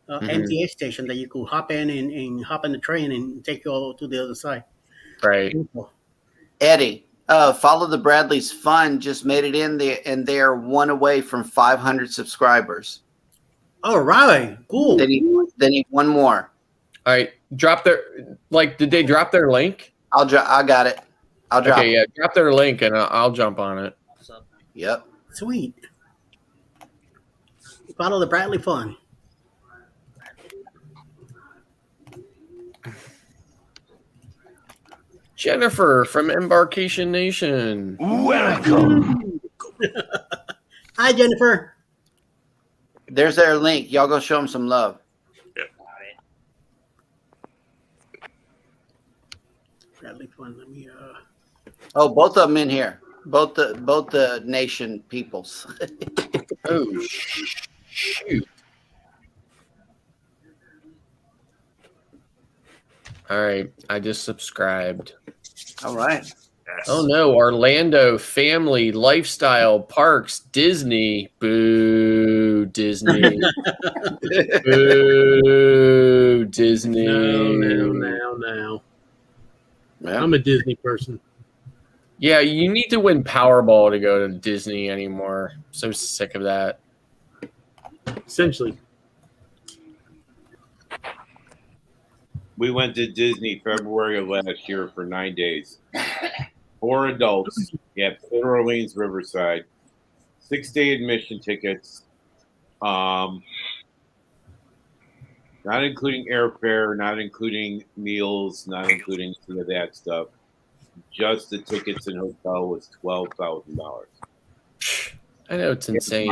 MTA station that you could hop in and hop on the train and take you all to the other side. Right. Eddie, Follow the Bradley's Fun just made it in there, and they are one away from 500 subscribers. All right, cool. They need one more. All right, drop their Did they drop their link? I got it. I'll drop. Okay, yeah, drop their link and I'll jump on it. Yep. Sweet. Follow the Bradley Fun. Jennifer from Embarkation Nation. Welcome. Hi, Jennifer. There's their link. Y'all go show them some love. Bradley Fun. Let me. Oh, both of them in here. Both the nation peoples. Oh shoot! All right, I just subscribed. All right. Oh no, Orlando family lifestyle parks Disney. Boo Disney. Boo Disney. No. Yeah. I'm a Disney person. Yeah, you need to win Powerball to go to Disney anymore. I'm so sick of that. Essentially. We went to Disney February of last year for 9 days. 4 adults. You have Port Orleans, Riverside. 6-day admission tickets. Not including airfare, not including meals, not including some of that stuff. Just the tickets and hotel was $12,000. I know it's insane.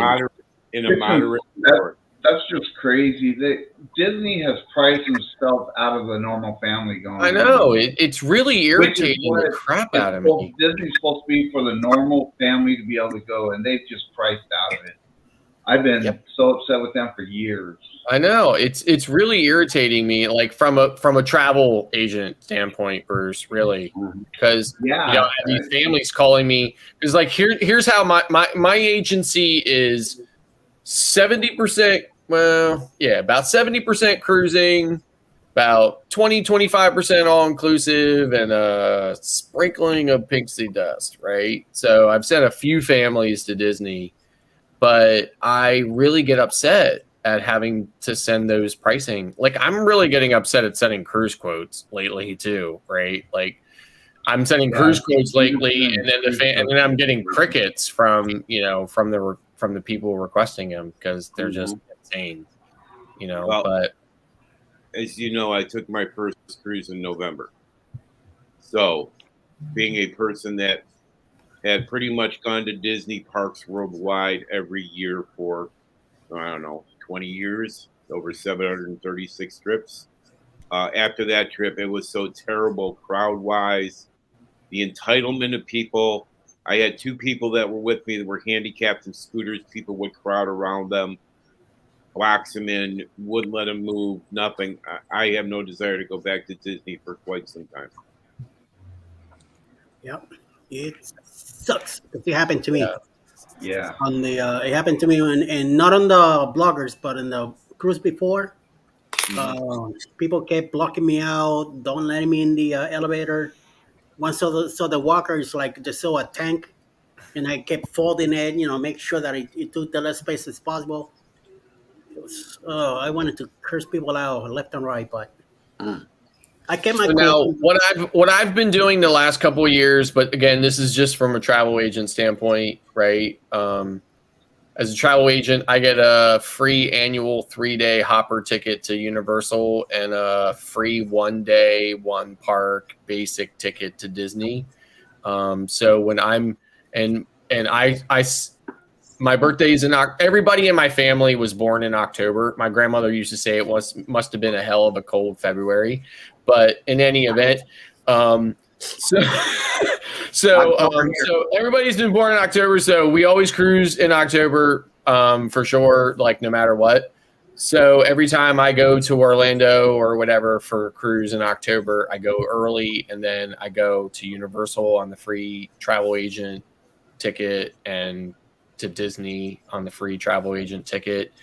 In a moderate resort. That's just crazy. Disney has priced themselves out of the normal family going. I know it's really irritating the crap out of me. Disney's supposed to be for the normal family to be able to go, and they've just priced out of it. I've been so upset with them for years. I know it's really irritating me, like from a travel agent standpoint, Bruce. Really, because I have these families calling me because like here's how my agency is 70%. Well, yeah, about 70% cruising, about 25% all inclusive, and a sprinkling of pixie dust. Right. So I've sent a few families to Disney. But I really get upset at having to send those pricing. Like I'm really getting upset at sending cruise quotes lately too, right? Like I'm sending cruise quotes lately, and then I'm getting crickets from the people requesting them because they're just insane, Well, But as you know, I took my first cruise in November. So, being a person that had pretty much gone to Disney parks worldwide every year for, I don't know, 20 years, over 736 trips. After that trip, it was so terrible crowd-wise. The entitlement of people. I had two people that were with me that were handicapped in scooters. People would crowd around them, box them in, wouldn't let them move, nothing. I have no desire to go back to Disney for quite some time. Yep. It sucks because it happened to me. Yeah. On the it happened to me and not on the bloggers, but in the cruise before. People kept blocking me out, don't let me in the elevator. Once so the walkers like just saw a tank, and I kept folding it, make sure that it took the less space as possible. It was, I wanted to curse people out left and right, but. I kept my now what I've been doing the last couple of years, but again, this is just from a travel agent standpoint, right? As a travel agent, I get a free annual 3-day hopper ticket to Universal and a free 1-day, 1-park basic ticket to Disney. So when I'm my birthday's in October. Everybody in my family was born in October. My grandmother used to say it must have been a hell of a cold February. But in any event, so everybody's been born in October. So we always cruise in October for sure, like no matter what. So every time I go to Orlando or whatever for a cruise in October, I go early and then I go to Universal on the free travel agent ticket and to Disney on the free travel agent ticket.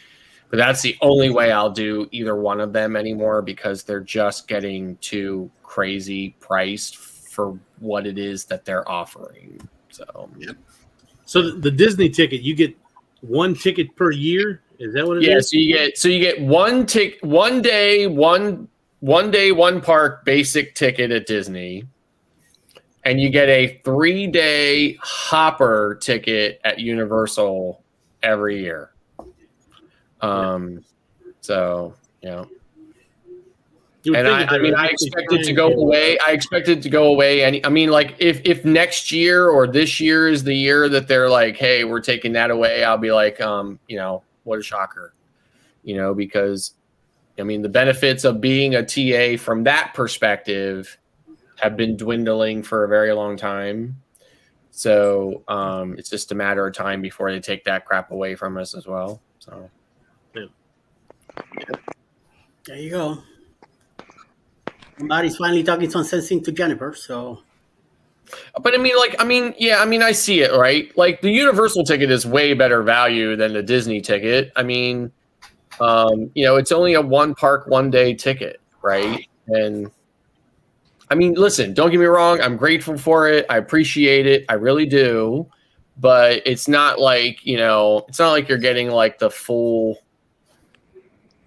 But that's the only way I'll do either one of them anymore because they're just getting too crazy priced for what it is that they're offering. So, So the Disney ticket, you get one ticket per year. Is that what it is? Yeah. So you get one day, one park basic ticket at Disney, and you get a 3-day hopper ticket at Universal every year. So, and I expect it to go away. I expect it to go away. And I mean, like if next year or this year is the year that they're like, hey, we're taking that away, I'll be like, what a shocker, because I mean, the benefits of being a TA from that perspective have been dwindling for a very long time. So it's just a matter of time before they take that crap away from us as well. So. There you go. Somebody's finally talking some sense into Jennifer, so. But I see it, right? Like the Universal ticket is way better value than the Disney ticket. I mean, it's only a 1-park, 1-day ticket, right? And I mean, listen, don't get me wrong. I'm grateful for it. I appreciate it. I really do. But it's not like, it's not like you're getting like the full,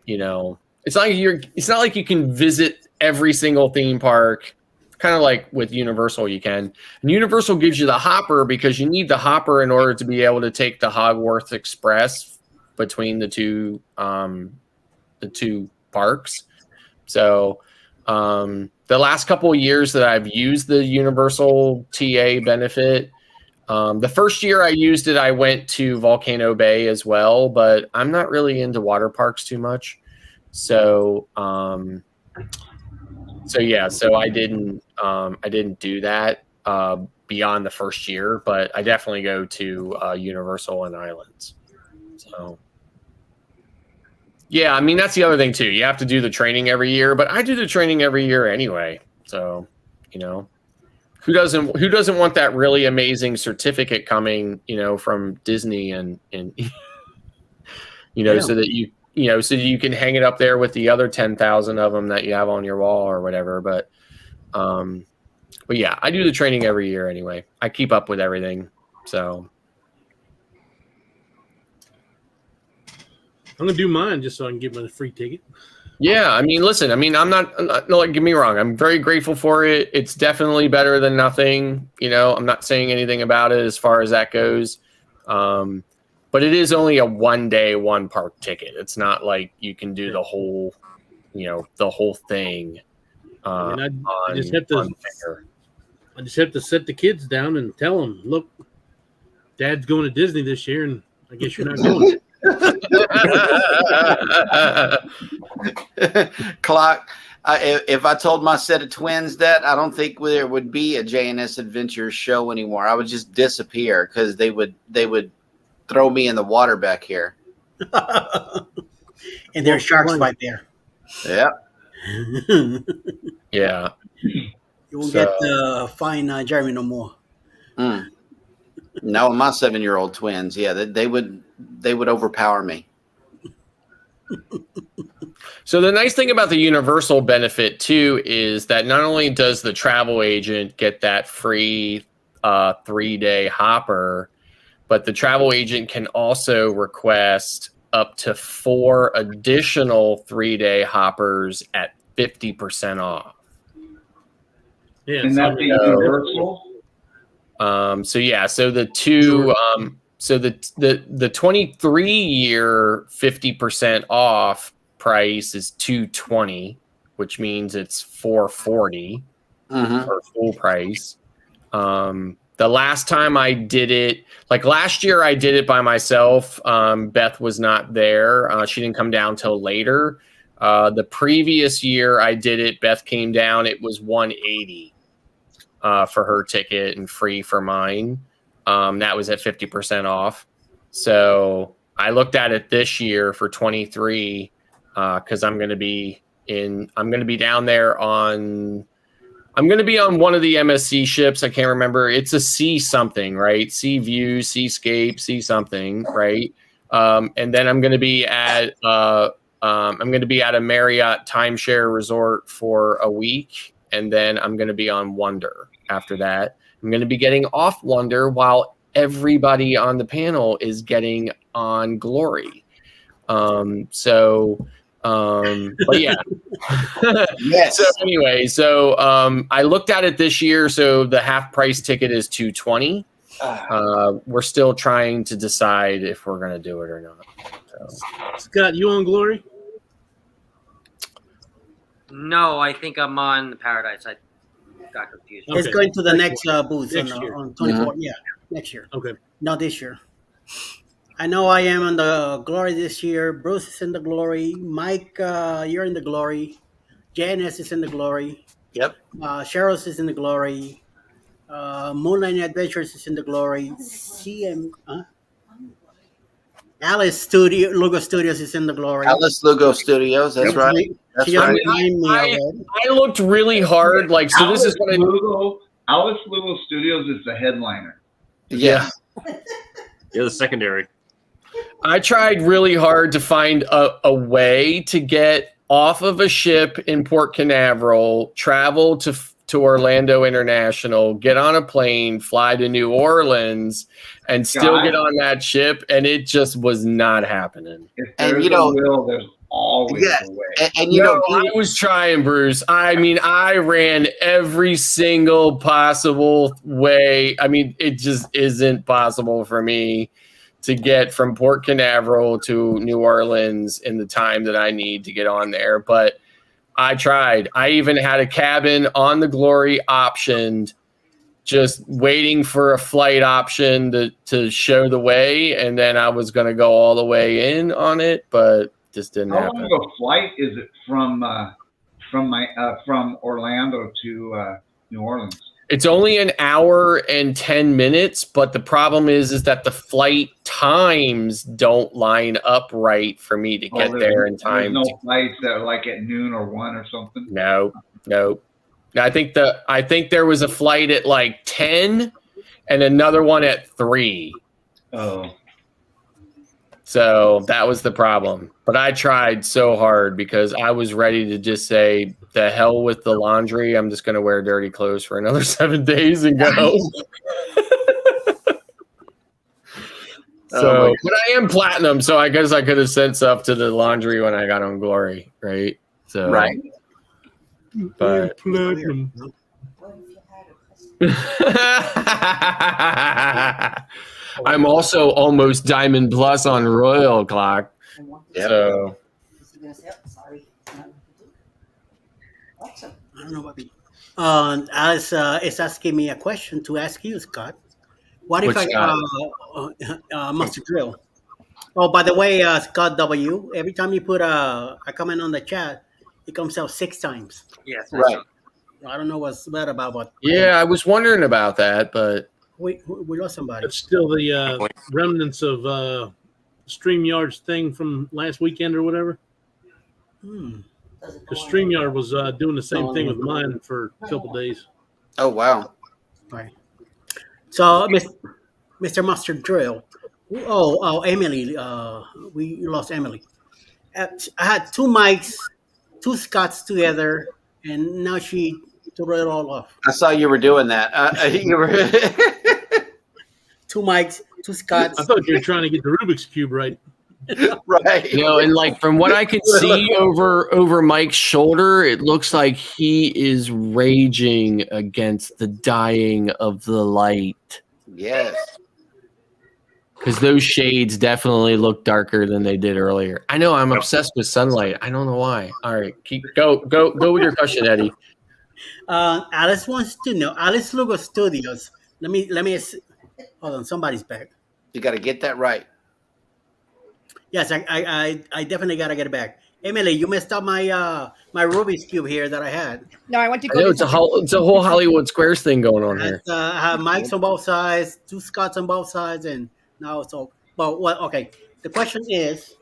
it's not like you can visit every single theme park, kind of like with Universal you can. And Universal gives you the hopper because you need the hopper in order to be able to take the Hogwarts Express between the two parks. So the last couple of years that I've used the Universal TA benefit, The first year I used it, I went to Volcano Bay as well, but I'm not really into water parks too much. So, so I didn't do that beyond the first year, but I definitely go to Universal and Islands. So, yeah, I mean that's the other thing too. You have to do the training every year, but I do the training every year anyway. So, you know, who doesn't want that really amazing certificate coming, you know, from Disney and you know, so that so you can hang it up there with the other 10,000 of them that you have on your wall or whatever. But yeah, I do the training every year anyway. I keep up with everything. So I'm gonna do mine just so I can get my free ticket. yeah, I mean, listen, I mean, I'm not no, like, get me wrong. I'm very grateful for it. It's definitely better than nothing. You know, I'm not saying anything about it as far as that goes. But it is only a 1 day, 1 park ticket. It's not like you can do the whole, you know, the whole thing. I just have to set the kids down and tell them, look, Dad's going to Disney this year, and I guess you're not going. Clock. If I told my set of twins that, I don't think there would be a JNS Adventures show anymore. I would just disappear because they would throw me in the water back here. And there's sharks right there. Yep. Yeah. You won't get fine Jeremy no more. No, my 7-year-old twins. Yeah, they would overpower me. So the nice thing about the Universal benefit too is that not only does the travel agent get that free 3-day hopper, but the travel agent can also request up to 4 additional 3-day hoppers at 50% off. Yeah, and that's Universal. So the two, so the 23-year 50% off price is $220, which means it's $440 for full price. The last time I did it, like last year, I did it by myself. Beth was not there. She didn't come down till later. The previous year I did it, Beth came down. It was $180 for her ticket and free for mine. That was at 50% off. So I looked at it this year for 23 because I'm going to be down there on. I'm going to be on one of the MSC ships. I can't remember. It's a Sea something, right? Sea View, Seascape, Sea something, right? And then I'm going to be at a Marriott timeshare resort for a week, and then I'm going to be on Wonder after that. I'm going to be getting off Wonder while everybody on the panel is getting on Glory. But yeah. Yes. So anyway, I looked at it this year. So the half price ticket is $220. We're still trying to decide if we're going to do it or not. So. Scott, you on Glory? No, I think I'm on the Paradise. I got confused. It's going to the next booth Next on, year. on 24. Yeah, next year. Okay. Not this year. I know I am in the Glory this year. Bruce is in the Glory. Mike, you're in the Glory. Janice is in the Glory. Yep. Cheryl's is in the Glory. Moonlight Adventures is in the Glory. Alice Lugo Studios is in the Glory. Alice Lugo Studios. That's right. That's right. I looked really hard. Like, so Alice this is what Alice Lugo Studios is the headliner. Yeah. You're the secondary. I tried really hard to find a way to get off of a ship in Port Canaveral, travel to Orlando International, get on a plane, fly to New Orleans, and still get on that ship, and it just was not happening. If there's a will, there's always a way. And you know, I was trying, Bruce. I mean, I ran every single possible way. I mean, it just isn't possible for me to get from Port Canaveral to New Orleans in the time that I need to get on there. But I tried. I even had a cabin on the Glory optioned just waiting for a flight option to show the way, and then I was going to go all the way in on it, but just didn't How happen. long of a flight is it from Orlando to New Orleans? It's only an hour and 10 minutes, but the problem is that the flight times don't line up right for me to get there in time. There's no flights that are like at noon or 1 or something. No. I think there was a flight at like 10 and another one at 3. Oh. So that was the problem. But I tried so hard because I was ready to just say, the hell with the laundry. I'm just going to wear dirty clothes for another 7 days and go. So, but I am platinum, so I guess I could have sent stuff to the laundry when I got on Glory, right? So, right. But platinum. I'm also almost Diamond Plus on Royal Clock. So I don't know what Alice is asking me a question to ask you, Scott. What if Master Drill? Oh, by the way, Scott W, every time you put a comment on the chat, it comes out 6 times. Yes. Right. I don't know what's that about, but yeah, I was wondering about that, but we lost somebody. It's still the remnants of StreamYard's thing from last weekend or whatever. Because StreamYard was doing the same thing with mine for a couple days. Oh, wow. Right. So, Mr. Master Drill. Oh, Emily. We lost Emily. I had 2 mics, 2 Scots together, and now she threw it all off. I saw you were doing that. You were 2 mics, 2 Scots. I thought you were trying to get the Rubik's Cube right. Right. You know, and like from what I could see over Mike's shoulder, it looks like he is raging against the dying of the light. Yes. Because those shades definitely look darker than they did earlier. I know I'm obsessed with sunlight. I don't know why. All right, go with your question, Eddie. Alice wants to know. Alice Lugo Studios. Let me. Hold on, somebody's back. You got to get that right. Yes, I definitely gotta get it back. Emily, you messed up my my Rubik's Cube here that I had. No, I want to go. It's a whole Hollywood Squares thing going on here. I have mics on both sides, 2 Scots on both sides, and now it's all. Well, what? Okay. The question is,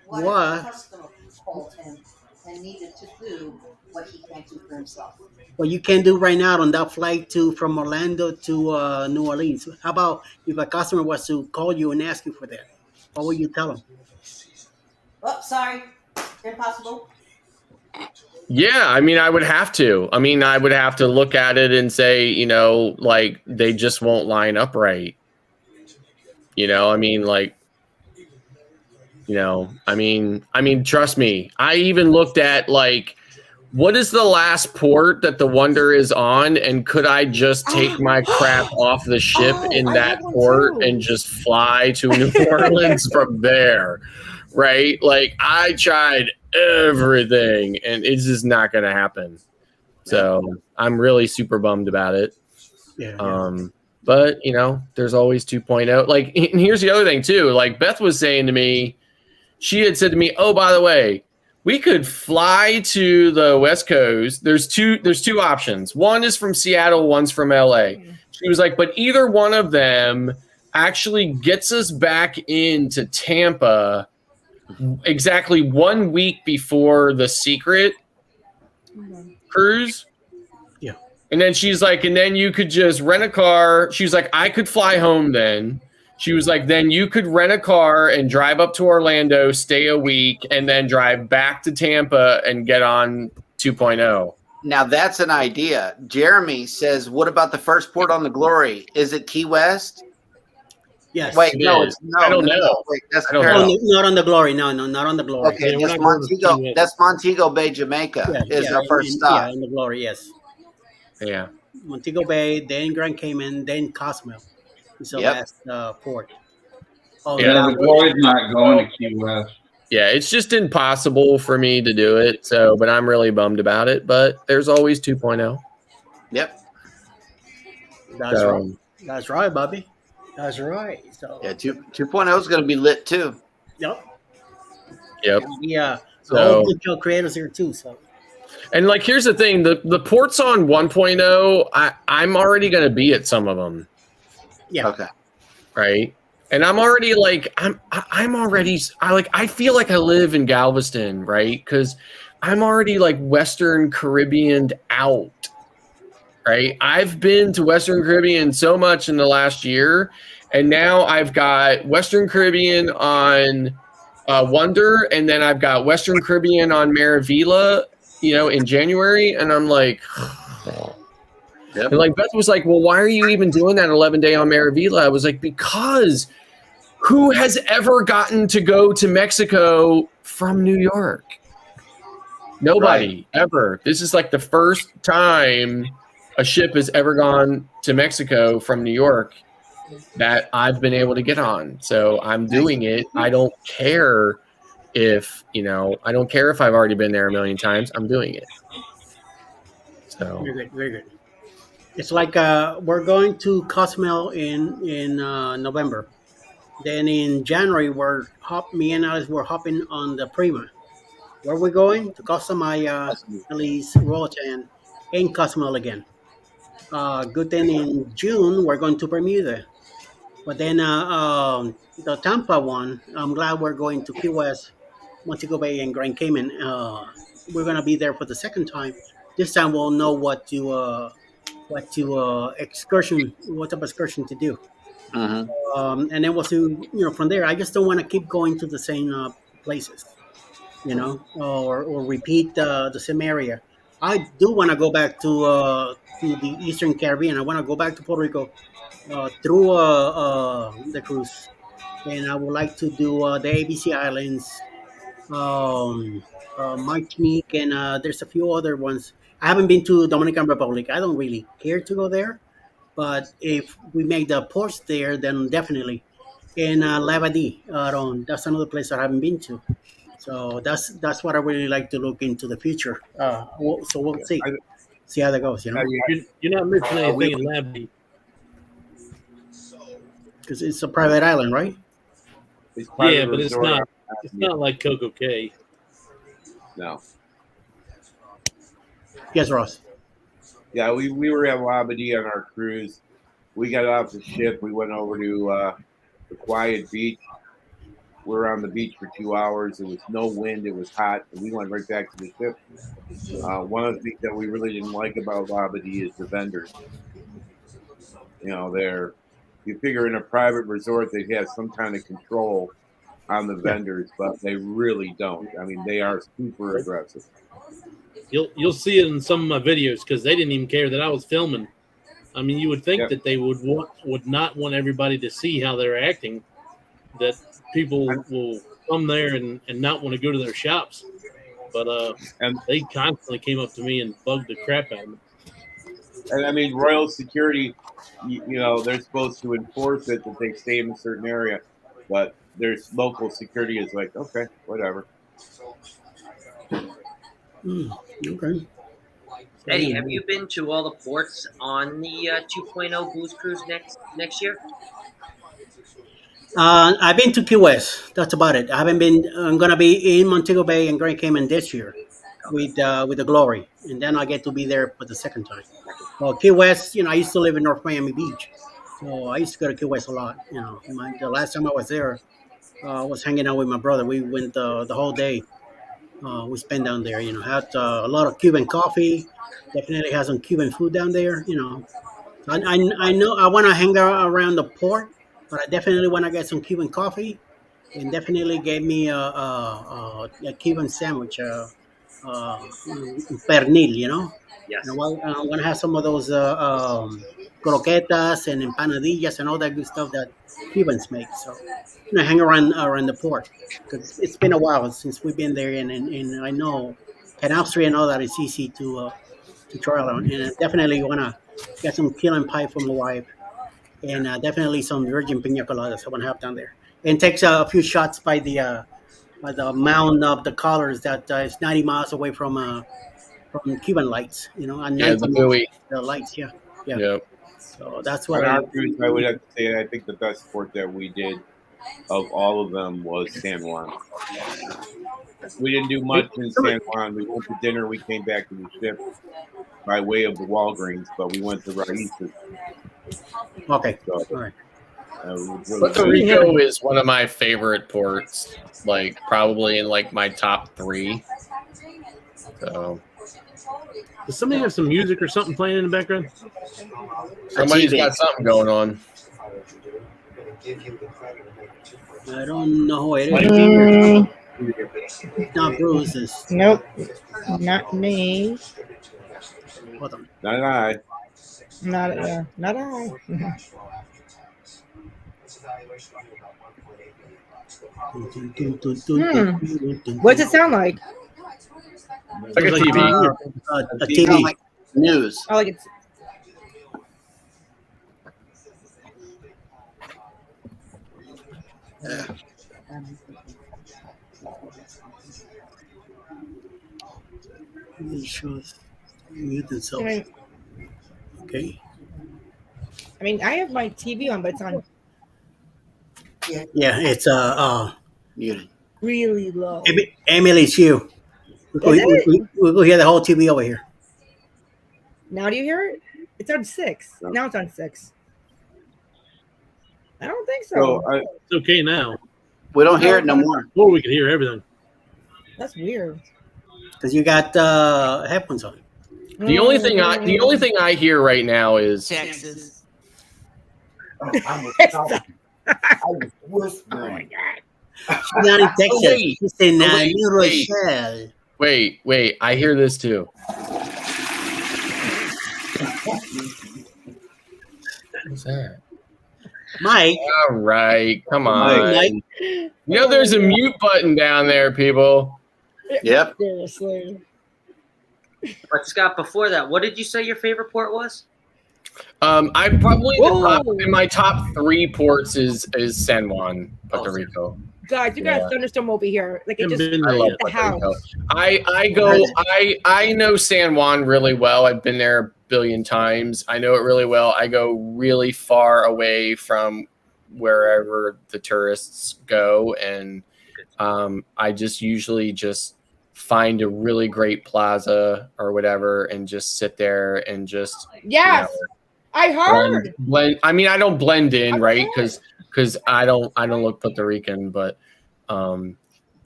What if a customer called him and needed to do what he can't do for himself? what you can do right now on that flight from Orlando to New Orleans? How about if a customer was to call you and ask you for that? What would you tell them? Oh, sorry. Impossible. Yeah, I mean, I would have to. I mean, I would have to look at it and say, you know, like they just won't line up right. You know, I mean, like, you know, I mean, trust me. I even looked at like, what is the last port that the Wonder is on, and could I just take my crap off the ship in that port and just fly to New Orleans from there? Right? Like, I tried everything, and it's just not going to happen. So I'm really super bummed about it. Yeah. But you know, there's always 2.0. Like, and here's the other thing too. Like Beth was saying to me, she had said to me, "Oh, by the way, we could fly to the West Coast. There's two options. One is from Seattle, one's from LA." She was like, "But either one of them actually gets us back into Tampa exactly 1 week before the Secret cruise." Yeah. And then she's like, and then you could just rent a car. She was like, I could fly home then. She was like, then you could rent a car and drive up to Orlando, stay a week, and then drive back to Tampa and get on 2.0. Now that's an idea. Jeremy says, what about the first port on the Glory? Is it Key West? Yes. Wait, It no, is. it's no. I don't no, know. no, wait, that's I don't Carol. know. Not on the Glory. No, not on the Glory. Okay, Yeah, we're that's not going to Montego. Key West. That's Montego Bay, Jamaica. Is our first stop. Yeah, on the Glory. Yes. Yeah. Montego Bay, then Grand Cayman, then Cozumel. It's the Yep. last port. Oh, Yeah, Yeah, the Glory's not going to Key West. Yeah, it's just impossible for me to do it. So, but I'm really bummed about it. But there's always 2.0. Yep. That's right. That's right, Bobby. That's right. So yeah, 2.0 is going to be lit too. Yep. Yep. Yeah. So, a whole bunch of creators here too. So. And like, here's the thing: the ports on 1.0, I'm already going to be at some of them. Yeah. Okay. Right. And I'm already like, I feel like I live in Galveston, right? Because I'm already like Western Caribbean out. Right. I've been to Western Caribbean so much in the last year, and now I've got Western Caribbean on Wonder, and then I've got Western Caribbean on Maravilla, in January, and I'm like, Yep. and like Beth was like, well, why are you even doing that 11-day on Maravilla? I was like, because who has ever gotten to go to Mexico from New York? Nobody ever. This is like the first time a ship has ever gone to Mexico from New York that I've been able to get on. So I'm doing it. I don't care if I've already been there a million times. I'm doing it. So very good, very good. It's like we're going to Cozumel in November. Then in January me and Alice were hopping on the Prima. Where are we going? To Costa Maya, Alice, Roatan, and Cozumel again. Good thing in June we're going to Bermuda. But then the Tampa one, I'm glad we're going to Key West, Montego Bay, and Grand Cayman. We're gonna be there for the second time. This time we'll know what type of excursion to do. And then we'll see. From there, I just don't want to keep going to the same places, or repeat the same area. I do want to go back to the Eastern Caribbean. I want to go back to Puerto Rico through the cruise, and I would like to do the ABC Islands, Martinique, and there's a few other ones. I haven't been to Dominican Republic. I don't really care to go there, but if we make the ports there, then definitely. And Labadee, that's another place that I haven't been to. So that's what I really like to look into the future. So we'll see how that goes. You're not missing anything in Labadee because it's a private island, right? Yeah, but it's not. It's not like Coco Cay. No. Yes, Ross. Yeah, we were at Labadee on our cruise. We got off the ship. We went over to the quiet beach. We were on the beach for 2 hours. There was no wind. It was hot. And we went right back to the ship. One of the things that we really didn't like about Labadee is the vendors. You figure in a private resort they'd have some kind of control on the vendors, but they really don't. I mean, they are super aggressive. You'll see it in some of my videos because they didn't even care that I was filming. I mean, you would think that they would not want everybody to see how they're acting. That people will come there and not want to go to their shops, but they constantly came up to me and bugged the crap out of me. And I mean, Royal Security, they're supposed to enforce it that they stay in a certain area, but there's local security is like, okay, whatever. Okay. Eddie, have you been to all the ports on the 2.0 Booze Cruise next year? I've been to Key West. That's about it. I haven't been. I'm gonna be in Montego Bay and Grand Cayman this year with the Glory, and then I get to be there for the second time. Well, Key West, I used to live in North Miami Beach, so I used to go to Key West a lot. The last time I was there, I was hanging out with my brother. We went the whole day. We spent down there. Had a lot of Cuban coffee. Definitely had some Cuban food down there. I know I want to hang out around the port, but I definitely want to get some Cuban coffee, and definitely get me a Cuban sandwich, pernil. Yes. And I want to have some of those croquetas and empanadillas and all that good stuff that Cubans make. So, hang around the port because it's been a while since we've been there, and I know Canal and all that is easy to try on, and I definitely want to get some key lime pie from the wife, and definitely some virgin pina coladas I want to have down there, and takes a few shots by the mound of the colors that is 90 miles away from Cuban lights. At night, the buoy. the lights, yeah. Yep. So that's On what our cruise, I would have to say I think the best sport that we did of all of them was San Juan. We didn't do much in San Juan. We went to dinner. We came back to the ship by way of the Walgreens, but we went to Raíces. Okay. So, All right. Puerto Rico is one of my favorite ports, like probably in like my top 3. So Does somebody have some music or something playing in the background? somebody's got something going on. I don't know who it is. Not Bruce's. Nope, not me. Hold on. Not I. Not I. What's it sound like? It's like a TV. A TV. Like news. Oh, like it's. It shows mute themselves. Okay. I mean, I have my TV on, but it's on Yeah, it's muted. really low. Emily, it's you. We'll go hear the whole TV over here. Now do you hear it? It's on 6. Now it's on 6. I don't think so. It's okay now. We don't hear it no more. Before we could hear everything. That's weird. Because you got headphones on. The only thing I hear right now is Texas. I was whispering. Oh my god. She's not in Texas. wait. She's in wait, New wait. Rochelle. Wait, I hear this too. What's that? Mike. All right, come on. Mike. You know there's a mute button down there, people. Yep. Seriously. But Scott, before that, what did you say your favorite port was? I probably in my top 3 ports is San Juan, Puerto Rico. Guys, you got a thunderstorm over here. Like it just I love hit the house. I know San Juan really well. I've been there a billion times. I know it really well. I go really far away from wherever the tourists go, and I just usually just find a really great plaza or whatever and just sit there and just Yes, I heard. blend. I mean, I don't blend in, right? Because I don't look Puerto Rican, but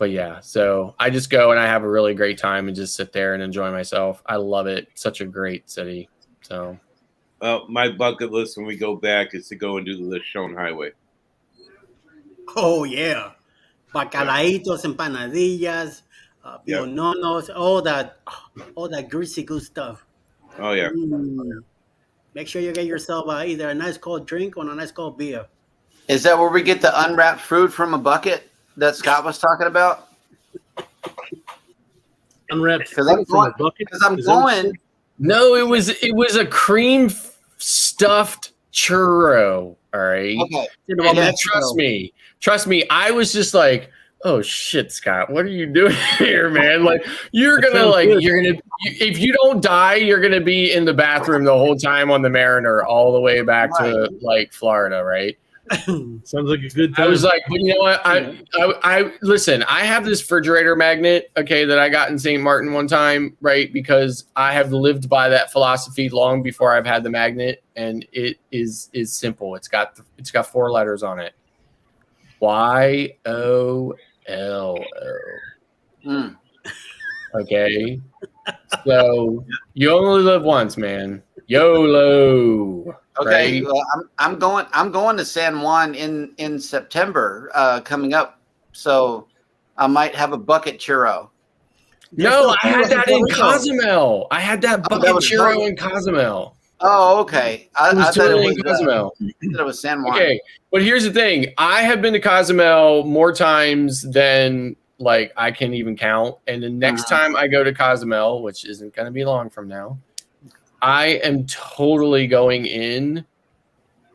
yeah. So I just go and I have a really great time and just sit there and enjoy myself. I love it. Such a great city. So, my bucket list when we go back is to go and do the Lechon Highway. Oh, yeah. Bacalaitos, empanadillas, piononos, all that greasy good stuff. Oh, yeah. Make sure you get yourself either a nice cold drink or a nice cold beer. Is that where we get the unwrapped fruit from a bucket that Scott was talking about? Unwrapped Because I'm going. Because I'm going. No, it was a cream stuffed churro. All right. Okay. And trust me. I was just like, oh shit, Scott, what are you doing here, man? Like you're gonna if you don't die, you're gonna be in the bathroom the whole time on the Mariner all the way back to like Florida, right? Sounds like a good time. I was like, but you know what? I listen. I have this refrigerator magnet, okay, that I got in St. Martin one time, right? Because I have lived by that philosophy long before I've had the magnet, and it is simple. It's got 4 letters on it. YOLO. Okay. So you only live once, man. YOLO. Okay, Right? well, I'm going to San Juan in September coming up, so I might have a bucket churro. No, I had that in Cozumel. I had that bucket churro in Cozumel. Oh, okay. I thought totally it in Cozumel. was San Juan. Okay, but here's the thing. I have been to Cozumel more times than like I can even count. And the next time I go to Cozumel, which isn't going to be long from now, I am totally going in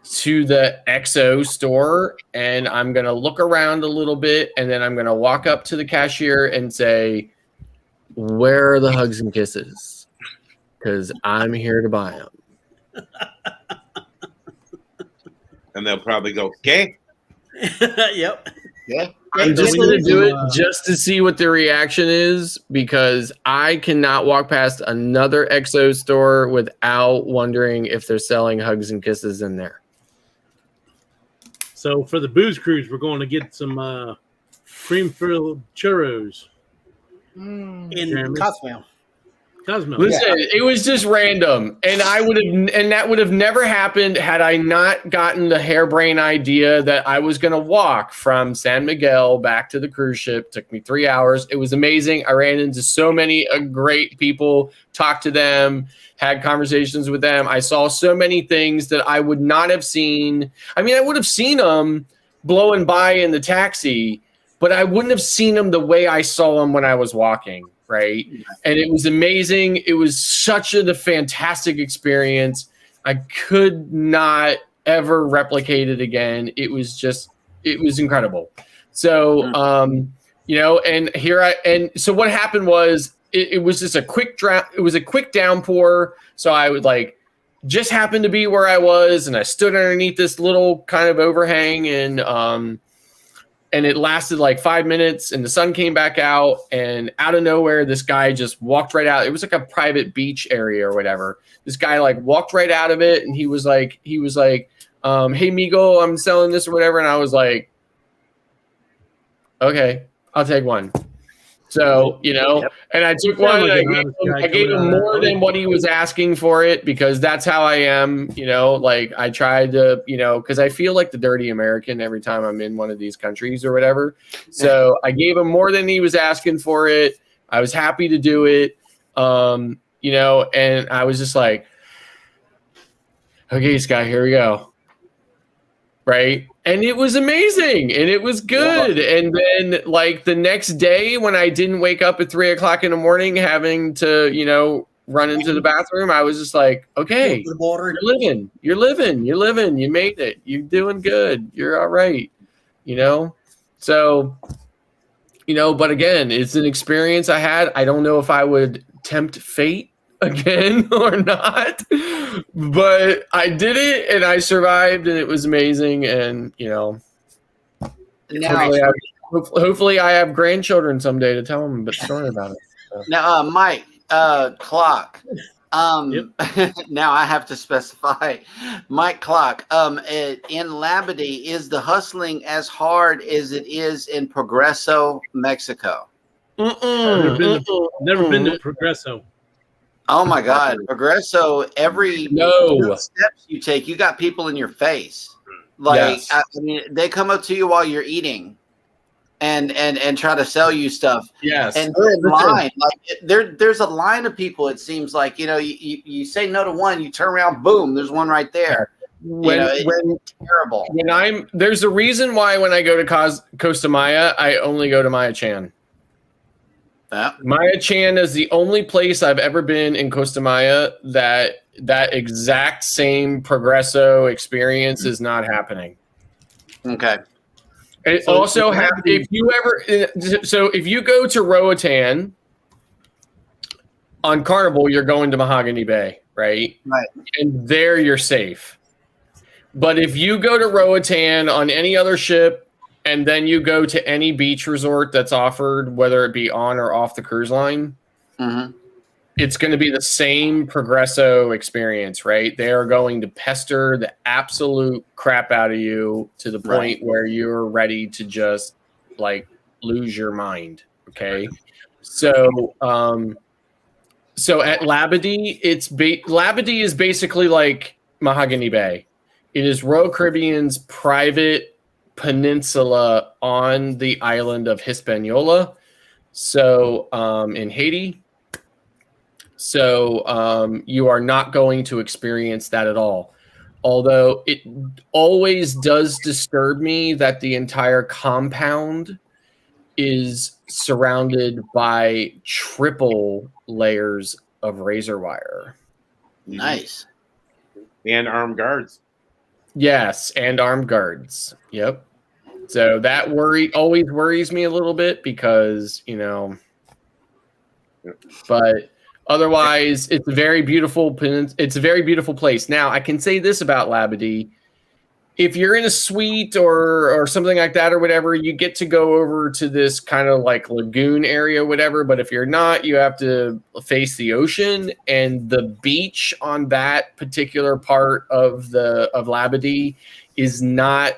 to the XO store and I'm going to look around a little bit and then I'm going to walk up to the cashier and say, where are the hugs and kisses? Because I'm here to buy them. and they'll probably go, "Okay." Yep. Yeah. I'm just going to do it just to see what the reaction is, because I cannot walk past another Exo store without wondering if they're selling hugs and kisses in there. So for the booze cruise, we're going to get some cream-filled churros. In Cozumel. Listen, it was just random, and that would have never happened had I not gotten the harebrained idea that I was going to walk from San Miguel back to the cruise ship. It took me 3 hours. It was amazing. I ran into so many great people, talked to them, had conversations with them. I saw so many things that I would not have seen. I mean, I would have seen them blowing by in the taxi, but I wouldn't have seen them the way I saw them when I was walking. Right. And it was amazing. It was such a fantastic experience. I could not ever replicate it again. It was incredible. So, and so what happened was it was just a quick downpour. So I would just happened to be where I was, and I stood underneath this little kind of overhang, and it lasted 5 minutes, and the sun came back out, and out of nowhere, this guy just walked right out. It was like a private beach area or whatever. This guy walked right out of it, and he was like, "Hey, Migo, I'm selling this or whatever." And I was like, "Okay, I'll take one." So, and I took one, and I gave him more than what he was asking for it, because that's how I am, I tried to, because I feel like the dirty American every time I'm in one of these countries or whatever. So I gave him more than he was asking for it. I was happy to do it, and I was just like, "Okay, Scott, here we go." Right. And it was amazing, and it was good. Yeah. And then the next day, when I didn't wake up at 3 o'clock in the morning, having to, run into the bathroom, I was just like, "Okay, you're living, you made it. You're doing good. You're all right." So, but again, it's an experience I had. I don't know if I would tempt fate again or not, but I did it, and I survived, and it was amazing. And hopefully I have grandchildren someday to tell them a story about it. So. Now, Mike Clock. Now I have to specify, Mike Clock. In Labadee, is the hustling as hard as it is in Progreso, Mexico? Never been to Progreso. Oh my God, Progreso! Every steps you take, you got people in your face. Yes. I mean, they come up to you while you're eating, and try to sell you stuff. Yes, and they're in line. There's a line of people. It seems like you say no to one, you turn around, boom, there's one right there. It's terrible. There's a reason why when I go to Costa Maya, I only go to Maya Chan. Maya Chan is the only place I've ever been in Costa Maya that exact same Progreso experience is not happening. Okay. It also happens if you go to Roatan on Carnival, you're going to Mahogany Bay, right? Right. And there you're safe. But if you go to Roatan on any other ship, and then you go to any beach resort that's offered, whether it be on or off the cruise line, it's going to be the same Progreso experience, right? They are going to pester the absolute crap out of you to the point where you're ready to just lose your mind. Okay. So at Labadee, Labadee is basically like Mahogany Bay. It is Royal Caribbean's private peninsula on the island of Hispaniola, so in Haiti. So you are not going to experience that at all. Although it always does disturb me that the entire compound is surrounded by triple layers of razor wire. Nice. And armed guards. Yes, and armed guards. Yep. So that always worries me a little bit because, but otherwise it's a very beautiful place. Now, I can say this about Labadee. if you're in a suite or something like that or whatever, you get to go over to this kind of like lagoon area, whatever. But if you're not, you have to face the ocean, and the beach on that particular part of Labadee is not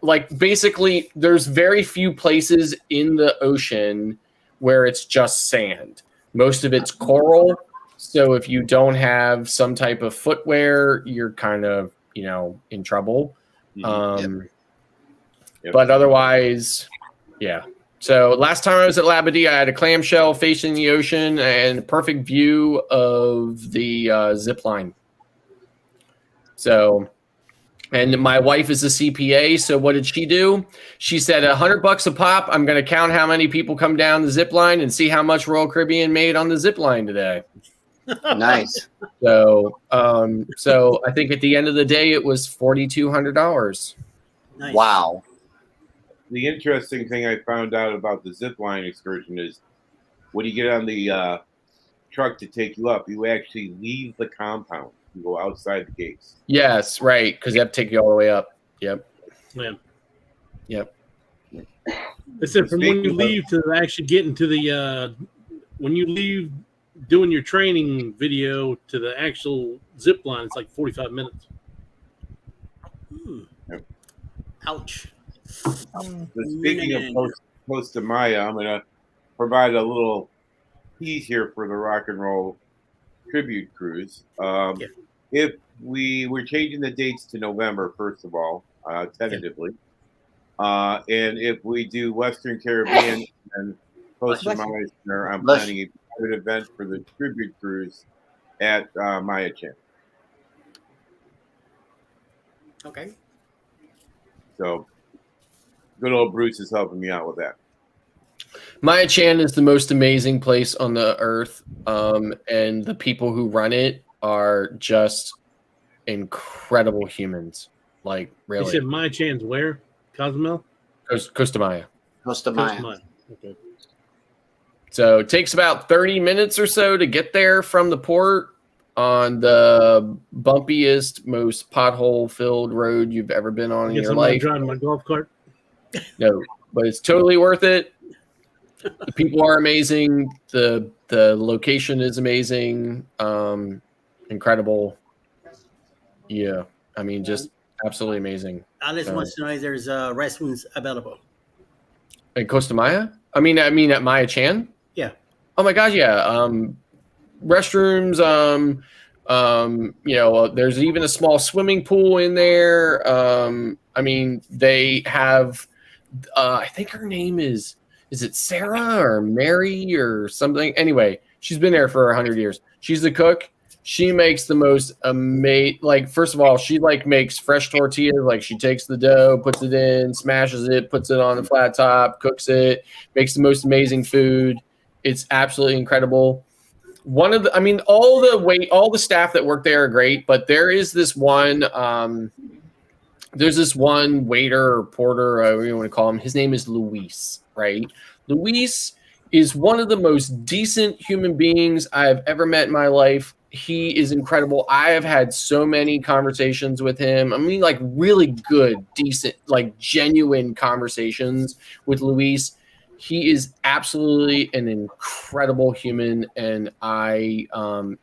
like, basically there's very few places in the ocean where it's just sand. Most of it's coral. So if you don't have some type of footwear, you're kind of, in trouble. But otherwise, yeah. So last time I was at Labadee, I had a clamshell facing the ocean and a perfect view of the zip line. So, and my wife is a CPA. So what did she do? She said $100 a pop. I'm going to count how many people come down the zip line and see how much Royal Caribbean made on the zip line today. Nice. So I think at the end of the day, it was $4,200. Nice. Wow. The interesting thing I found out about the zip line excursion is when you get on the truck to take you up, you actually leave the compound. You go outside the gates. Yes, right, because they have to take you all the way up. Yep. Yeah. Yep. They said from when you leave to actually getting to the when you leave doing your training video to the actual zip line, it's like 45 minutes. Yep. Ouch. So speaking of Costa Maya, I'm going to provide a little tease here for the rock and roll tribute cruise. If we're changing the dates to November, first of all, tentatively, and if we do Western Caribbean and Costa Maya, I'm planning a private event for the tribute cruise at Maya Chan. Okay. So good old Bruce is helping me out with that. Maya Chan is the most amazing place on the earth, and the people who run it are just incredible humans. Like, really. You said Maya Chan's where? Cozumel? Costa Maya. Costa Maya. Okay. So it takes about 30 minutes or so to get there from the port on the bumpiest, most pothole-filled road you've ever been on in your life. I'm driving my golf cart. No, but it's totally worth it. The people are amazing. The location is amazing. Incredible. Yeah, I mean, just absolutely amazing. Alice wants to know if there's restrooms available. In Costa Maya? I mean at Maya Chan? Yeah. Oh my gosh, yeah. Restrooms, there's even a small swimming pool in there. I mean, they have I think her name is it Sarah or Mary or something? Anyway, she's been there for 100 years. She's the cook. She makes the most amazing, like, first of all, she like makes fresh tortillas. Like, she takes the dough, puts it in, smashes it, puts it on the flat top, cooks it, makes the most amazing food. It's absolutely incredible. All the staff that work there are great, but there is this one, waiter or porter, whatever you want to call him. His name is Luis, right? Luis is one of the most decent human beings I've ever met in my life. He is incredible. I have had so many conversations with him. I mean, like, really good, decent, like, genuine conversations with Luis. He is absolutely an incredible human, and I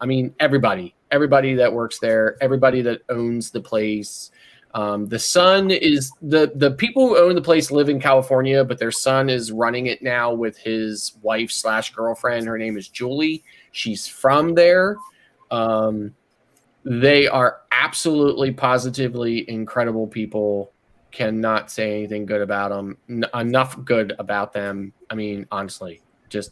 mean, everybody that works there, everybody that owns the place. The son is the people who own the place live in California, but their son is running it now with his wife / girlfriend. Her name is Julie. She's from there. They are absolutely, positively incredible people. Cannot say anything good about them. Enough good about them. I mean, honestly, just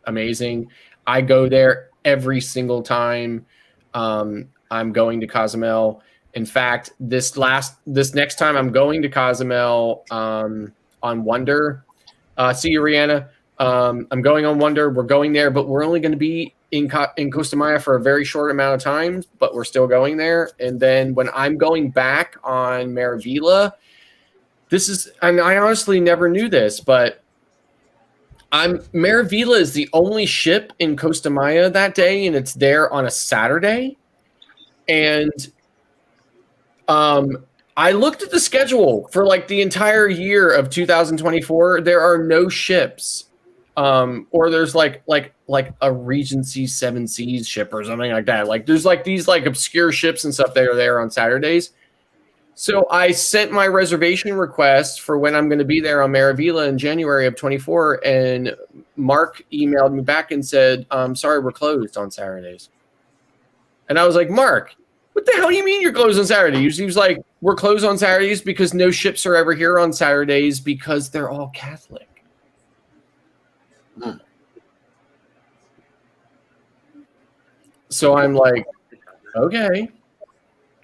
amazing. I go there every single time I'm going to Cozumel. In fact, this next time I'm going to Cozumel on Wonder. See you, Rihanna. I'm going on Wonder. We're going there, but we're only going to be in Costa Maya for a very short amount of time, but we're still going there. And then when I'm going back on Maravilla, and I honestly never knew this, but Maravilla is the only ship in Costa Maya that day, and it's there on a Saturday. And I looked at the schedule for like the entire year of 2024. There are no ships, or there's like a Regency Seven Seas ship or something like that. Like there's like these like obscure ships and stuff that are there on Saturdays. So I sent my reservation request for when I'm going to be there on Maravilla in January of 24, and Mark emailed me back and said, "Sorry, we're closed on Saturdays." And I was like, "Mark, what the hell do you mean you're closed on Saturdays?" He was like, "We're closed on Saturdays because no ships are ever here on Saturdays because they're all Catholic." So I'm like, okay.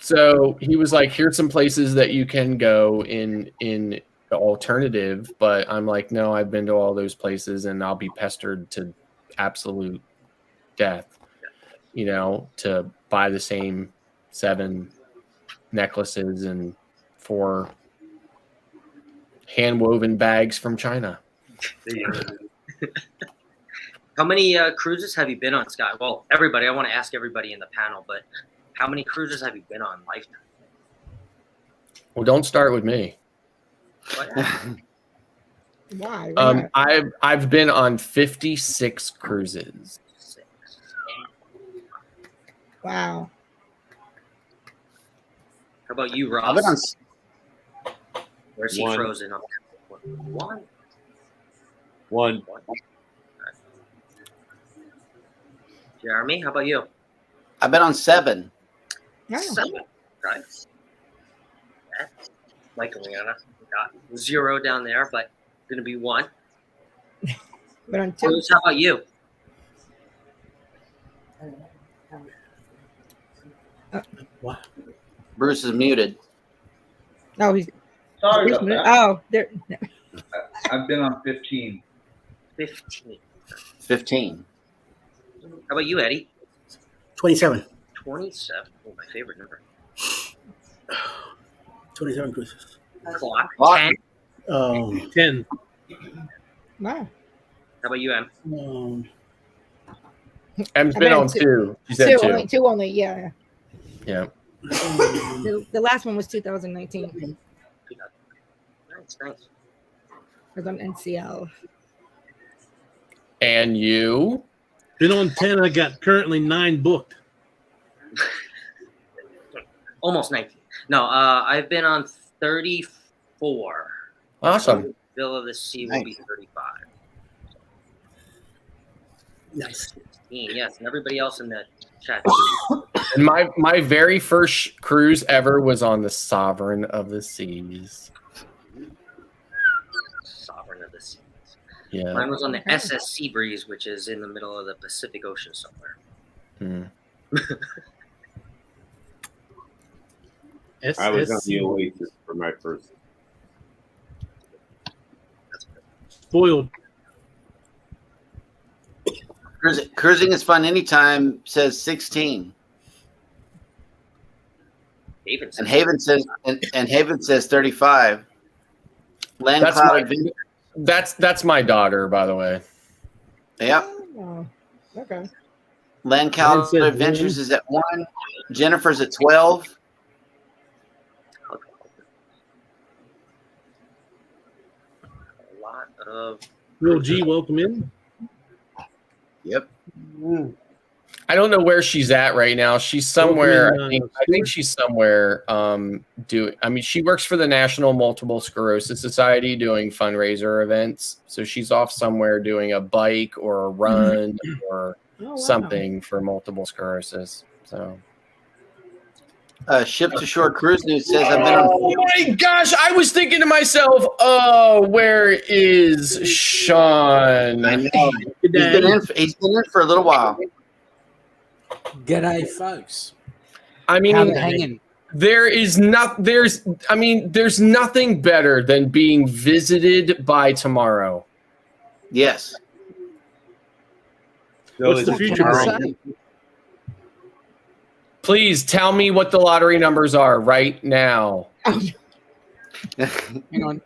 So he was like, "Here's some places that you can go in the alternative," but I'm like, "No, I've been to all those places, and I'll be pestered to absolute death, to buy the same 7 necklaces and 4 hand-woven bags from China." How many cruises have you been on, Scott? Well, everybody, I want to ask everybody in the panel, but how many cruises have you been on lifetime? Well, don't start with me. Why? I've been on 56 cruises. Wow. How about you, Ross? I've been on Where's he One. frozen? One. Jeremy, how about you? I've been on 7. 7, right? Mike and Leanna got 0 down there, but going to be 1. But on 2. Bruce, how about you? Wow. Bruce is muted. Oh, he's. Sorry about that. Oh, there. I've been on 15. 15. 15. How about you, Eddie? 27. 27. Oh, my favorite number. 27 cruises. Clock. Clock. 10. 10. Wow. How about you, Em? Em's I've been been on on 2. She said 2. Two only, yeah. Yeah. The last one was 2019. Nice, nice. I was on NCL. And you? Been on 10. I got currently 9 booked. Almost 19. No, I've been on 34. Awesome. Bill of the Sea will be 35. Nice. 16, yes, and everybody else in the chat. And my very first cruise ever was on the Sovereign of the Seas. Sovereign of the Seas. Yeah. Mine was on the SS Seabreeze, which is in the middle of the Pacific Ocean somewhere. I was on the Oasis for my first. Spoiled. Cruising is fun anytime says 16. And Haven says 35. Land Cloud Adventure. That's my daughter, by the way. Yep. Oh, okay. Land Cloud Adventures is at 1. Jennifer's at 12. A lot of. Real G, welcome in. Yep. I don't know where she's at right now. She's somewhere. I think she's somewhere. She works for the National Multiple Sclerosis Society doing fundraiser events. So she's off somewhere doing a bike or a run or something for multiple sclerosis. So. Ship to Shore Cruise News says I've been on. Oh my gosh! I was thinking to myself, "Oh, where is Sean?" I know. He's been in for a little while. G'day, folks. I mean, How they hanging? there's nothing better than being visited by tomorrow. Yes. What's the future? Please tell me what the lottery numbers are right now. Hang on.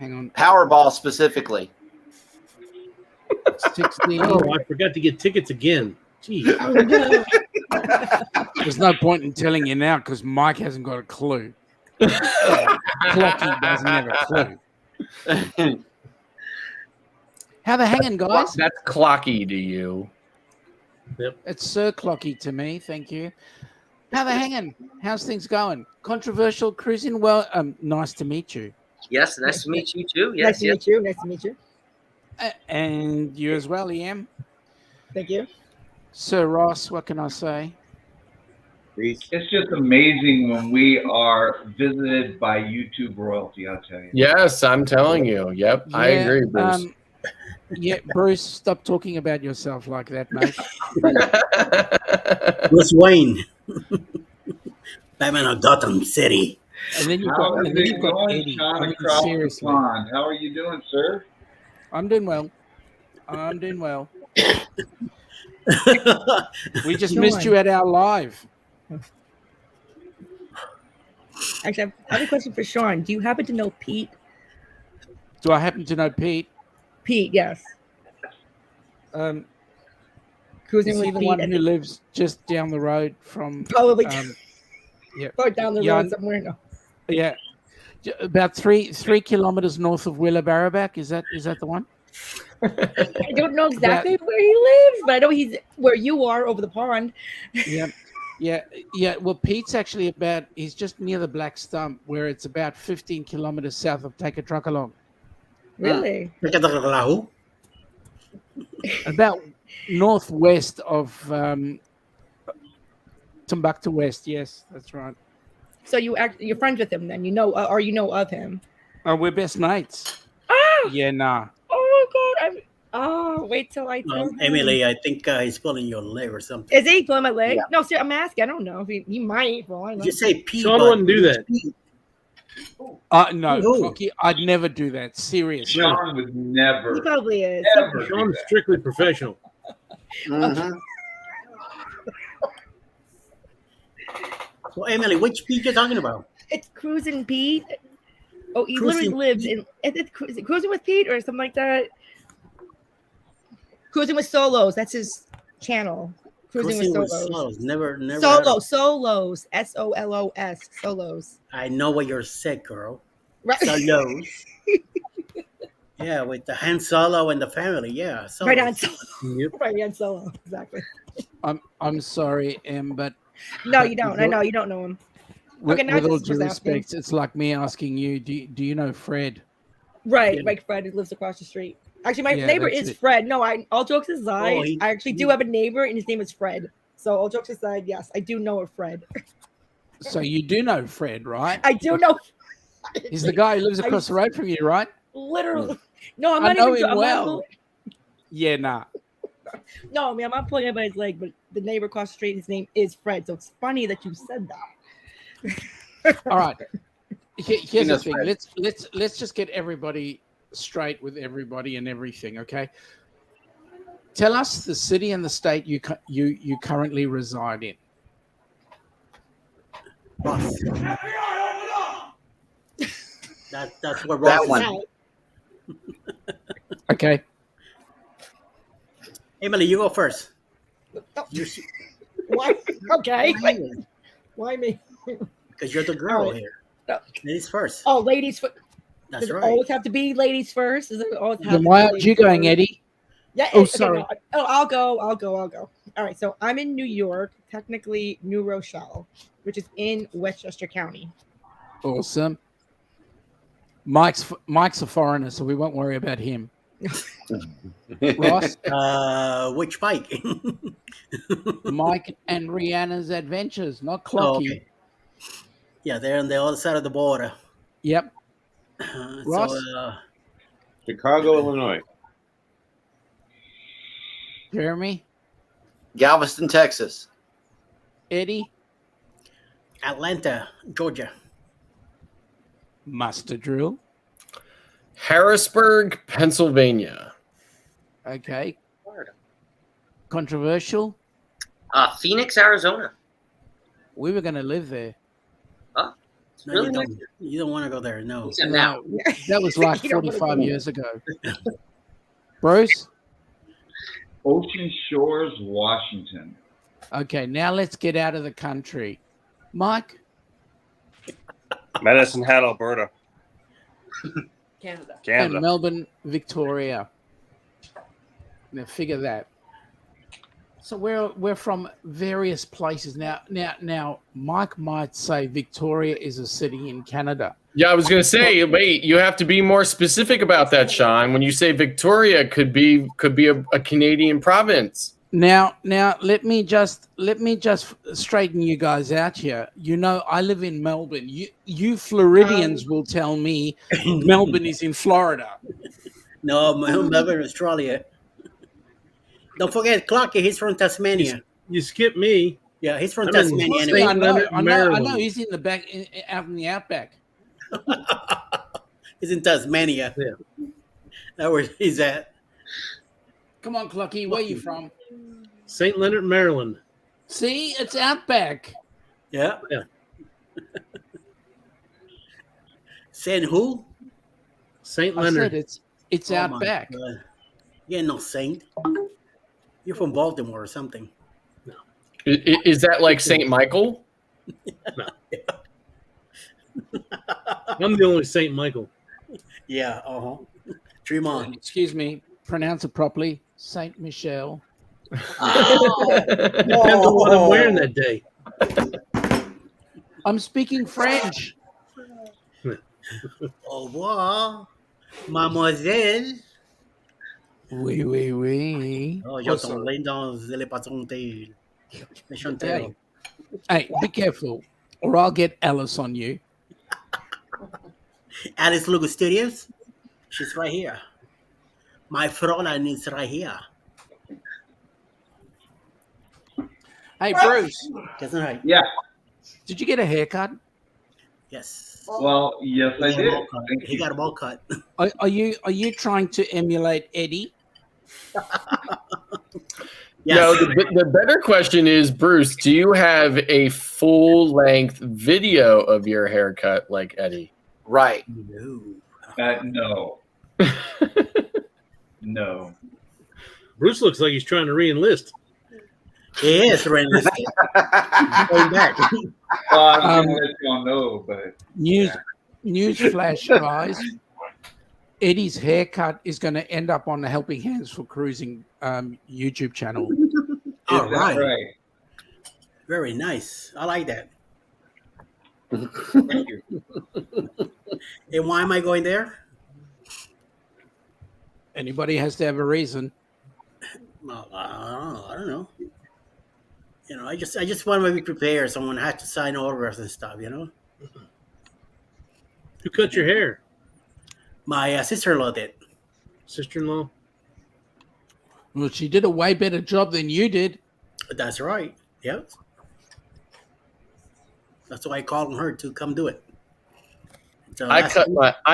Powerball specifically. 16. Oh, I forgot to get tickets again. Gee. Oh, no. There's no point in telling you now because Mike hasn't got a clue. Clocky doesn't have a clue. How the hanging, guys? That's clocky to you. Yep. It's Sir Clocky to me. Thank you. How the hanging? How's things going? Controversial cruising? Well, nice to meet you. Yes, nice to meet you too. Nice Yes, to yes. meet you. Nice to meet you. And you as well, Liam. Thank you. Sir Ross, what can I say? It's just amazing when we are visited by YouTube royalty, I'll tell you. Yes, I'm telling you. Yep, I agree, Bruce. Yeah, Bruce, stop talking about yourself like that, mate. Bruce Wayne. Batman of Gotham City. And then you've How got, is and then it you've got going, Eddie. Sean, I mean, across the seriously. pond? How are you doing, sir? I'm doing well. I'm doing well. We just missed you at our live. Actually, I have a question for Sean. Do you happen to know Pete? Do I happen to know Pete? Pete, yes. Cruising Is he with the Pete one at who lives just down the road from? Probably. Yeah. Or down the road somewhere. No. Yeah. About 3 kilometers north of Wheelabarrow. Is that the one? I don't know exactly where he lives, but I know he's where you are over the pond. Yeah. Well, Pete's actually he's just near the Black Stump, where it's about 15 kilometers south of Take a Truck Along. Really? About northwest of Timbuktu West. Yes, that's right. So you're friends with him then? You know, or you know of him? We're best mates. Ah! Yeah, nah. Oh God! Wait till I tell him. Emily, I think he's pulling your leg or something. Is he pulling my leg? Yeah. No, sir, I'm asking. I don't know. He might. Well, I know. You say Pete. Sean wouldn't do that. No, Clocky, I'd never do that. Seriously. Sean would never. He probably is. Ever. Sean's strictly professional. Mm-hmm. So, Emily, which Pete you talking about? It's Cruising Pete. Oh, he Cruising literally lives in. Is it Cruising with Pete or something like that? Cruising with Solos. That's his channel. Cruising with Solos. Never. Solos. SOLOS. Solos. I know what you're sick, girl. Right. Solos. Yeah, with the Han Solo and the family. Yeah. Solos. Right on Solo. Right on Solo. Exactly. I'm sorry, but no, you don't. I know you don't know him. With, Okay, now with all just due asking. respect, it's like me asking you, do you know Fred? Right, Yeah. like Fred who lives across the street. Actually, my Yeah, neighbor that's is it. Fred. No, all jokes aside, Oh, I actually do have a neighbor, and his name is Fred. So all jokes aside, yes, I do know a Fred. So you do know Fred, right? I do know. He's the guy who lives across the road from you, right? Literally. No, I'm I not know even. him I'm well. not, Yeah, nah. no, I mean, I'm not pulling anybody's leg, but the neighbor across the street, his name is Fred. So it's funny that you said that. All right. Here's the knows thing. Fred. Let's just get everybody straight with everybody and everything, okay? Tell us the city and the state you currently reside in. Ross. That's what That Ross one. is. Okay. Emily, you go first. Why? Okay. Why me? Because you're the girl All right. here. No. Ladies first. Oh, ladies first. That's Does it right. always have to be ladies first? Does it always have Then to why be aren't you ladies going, first? Eddie? Yeah. Oh, okay, sorry. no, I'll go. All right. So I'm in New York, technically New Rochelle, which is in Westchester County. Awesome. Mike's a foreigner, so we won't worry about him. Ross? Which Mike? Mike and Rihanna's Adventures, not Clocky. Oh, okay. Yeah, they're on the other side of the border. Yep. Ross? So, Chicago, Illinois. Jeremy? Galveston, Texas. Eddie? Atlanta, Georgia. Mustard Drill. Harrisburg, Pennsylvania. Okay. Controversial. Phoenix, Arizona. We were going to live there. Huh? No, Really? you don't. You don't want to go there. No. Except now. That was like You don't wanna 45 go. years ago. Bruce? Ocean Shores, Washington. Okay, now let's get out of the country. Mike? Medicine Hat, Alberta. Canada. And Melbourne, Victoria. Now figure that. So we're from various places now. Now, Mike might say Victoria is a city in Canada. Yeah, I was going to say, wait, you have to be more specific about that, Sean. When you say Victoria, could be a Canadian province. Now, let me just straighten you guys out here. You know, I live in Melbourne. You Floridians will tell me Melbourne is in Florida. No, Melbourne, Australia. Don't forget, Clarky, he's from Tasmania. You skip me. Yeah, he's from I'm in Tasmania. St. Anyway. Leonard, I know. Maryland. He's in the back, out in the outback. He's in Tasmania. Yeah. That's where he's at. Come on, Clucky, where you from? St. Leonard, Maryland. See, it's outback. Yeah. Yeah. Saying who? St. I Leonard. said it's Oh, my outback. God. You ain't no saint. You're from Baltimore or something. Is that like St. Michael? No. I'm the only St. Michael. Yeah, Tremont. Excuse me, pronounce it properly. Saint Michel. Depends on what I'm wearing that day. I'm speaking French. Au revoir, mademoiselle. Oui, oui, oui. Oh, yo tombé dans les patrontés. Chantel. Hey, be careful, or I'll get Alice on you. Alice Lugo Studios. She's right here. My Fräulein is right here. Hey, Bruce. That's right. Yeah. Did you get a haircut? Yes. Well, yes, I did. Thank He you. got a ball cut. Are you trying to emulate Eddie? Yes. No, the better question is, Bruce, do you have a full-length video of your haircut like Eddie? Right. No. No. Bruce looks like he's trying to re-enlist. He is right. Going back. Well, I'm gonna let y'all know, but News flash, guys. Eddie's haircut is going to end up on the Helping Hands for Cruising YouTube channel. All right. right. Very nice. I like that. Thank you. And why am I going there? Anybody has to have a reason. Well, I don't know. You know, I just want to be prepared. Someone has to sign autographs and stuff. You know. Who cut your hair? My sister-in-law did. Sister-in-law? Well, she did a way better job than you did. That's right. Yep. That's why I called on her to come do it. So I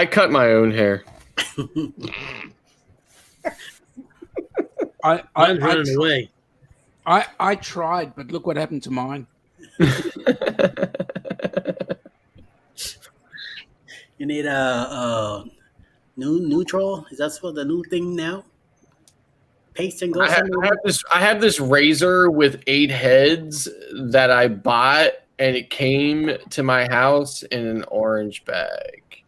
cut my own hair. Mine's running away. I tried, but look what happened to mine. You need a neutral. Is that what the new thing now? Paste and go. I have this razor with 8 heads that I bought, and it came to my house in an orange bag.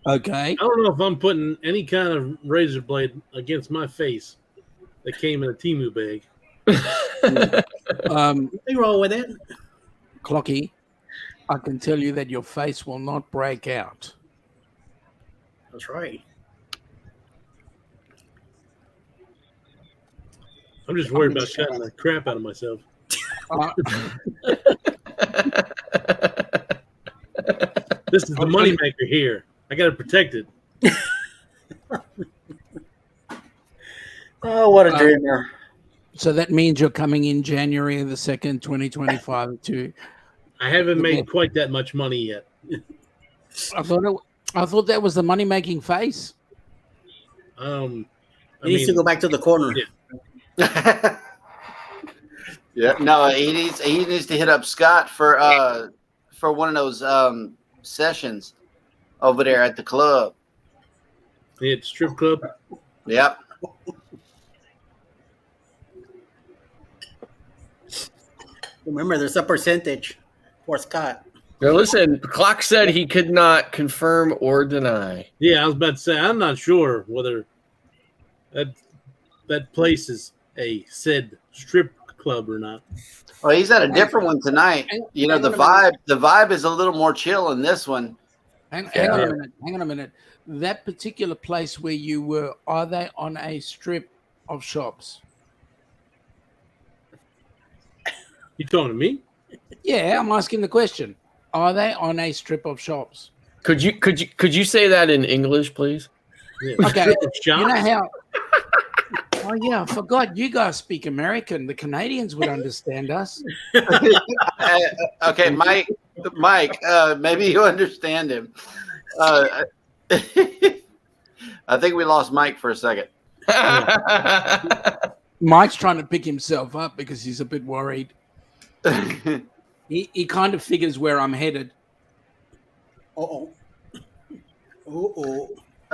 Okay. I don't know if I'm putting any kind of razor blade against my face that came in a Temu bag. Nothing wrong with it. Clocky, I can tell you that your face will not break out. That's right. I'm just worried about cutting the crap out of myself. This is the moneymaker here. I got to protect it. Oh, what a dreamer. So that means you're coming in January the 2nd, 2025 to... I haven't made quite that much money yet. I thought that was the money-making face. He needs to go back to the corner. Yeah. Yeah. No, he needs to hit up Scott for one of those sessions over there at the club. Yeah, strip club. Remember, there's a percentage for Scott. Now listen, Clock said he could not confirm or deny. Yeah, I was about to say I'm not sure whether that place is a said strip club or not. Well, he's at a different one tonight. You know, the vibe is a little more chill in this one. Hang on a minute. That particular place where you were, are they on a strip of shops? You talking to me? Yeah, I'm asking the question. Are they on a strip of shops? Could you say that in English, please? Yeah. Okay. You know how? Oh yeah, I forgot. You guys speak American. The Canadians would understand us. Okay, Mike. Maybe you understand him. I think we lost Mike for a second. Mike's trying to pick himself up because he's a bit worried. He kind of figures where I'm headed. A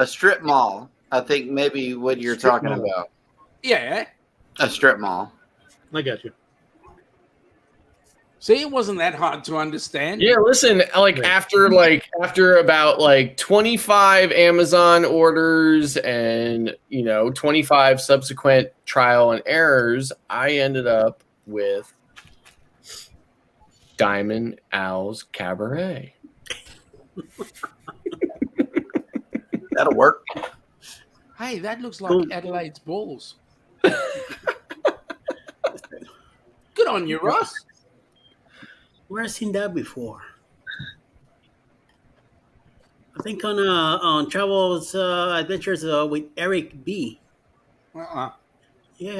strip mall. I think maybe what you're talking about. Yeah. A strip mall. I got you. See, it wasn't that hard to understand. Yeah, listen, after about 25 Amazon orders and 25 subsequent trial and errors, I ended up with Diamond Owl's Cabaret. That'll work. Hey, that looks like Adelaide's balls. Good on you, Ross. Where have I seen that before? I think on Travels Adventures with Eric B. Yeah,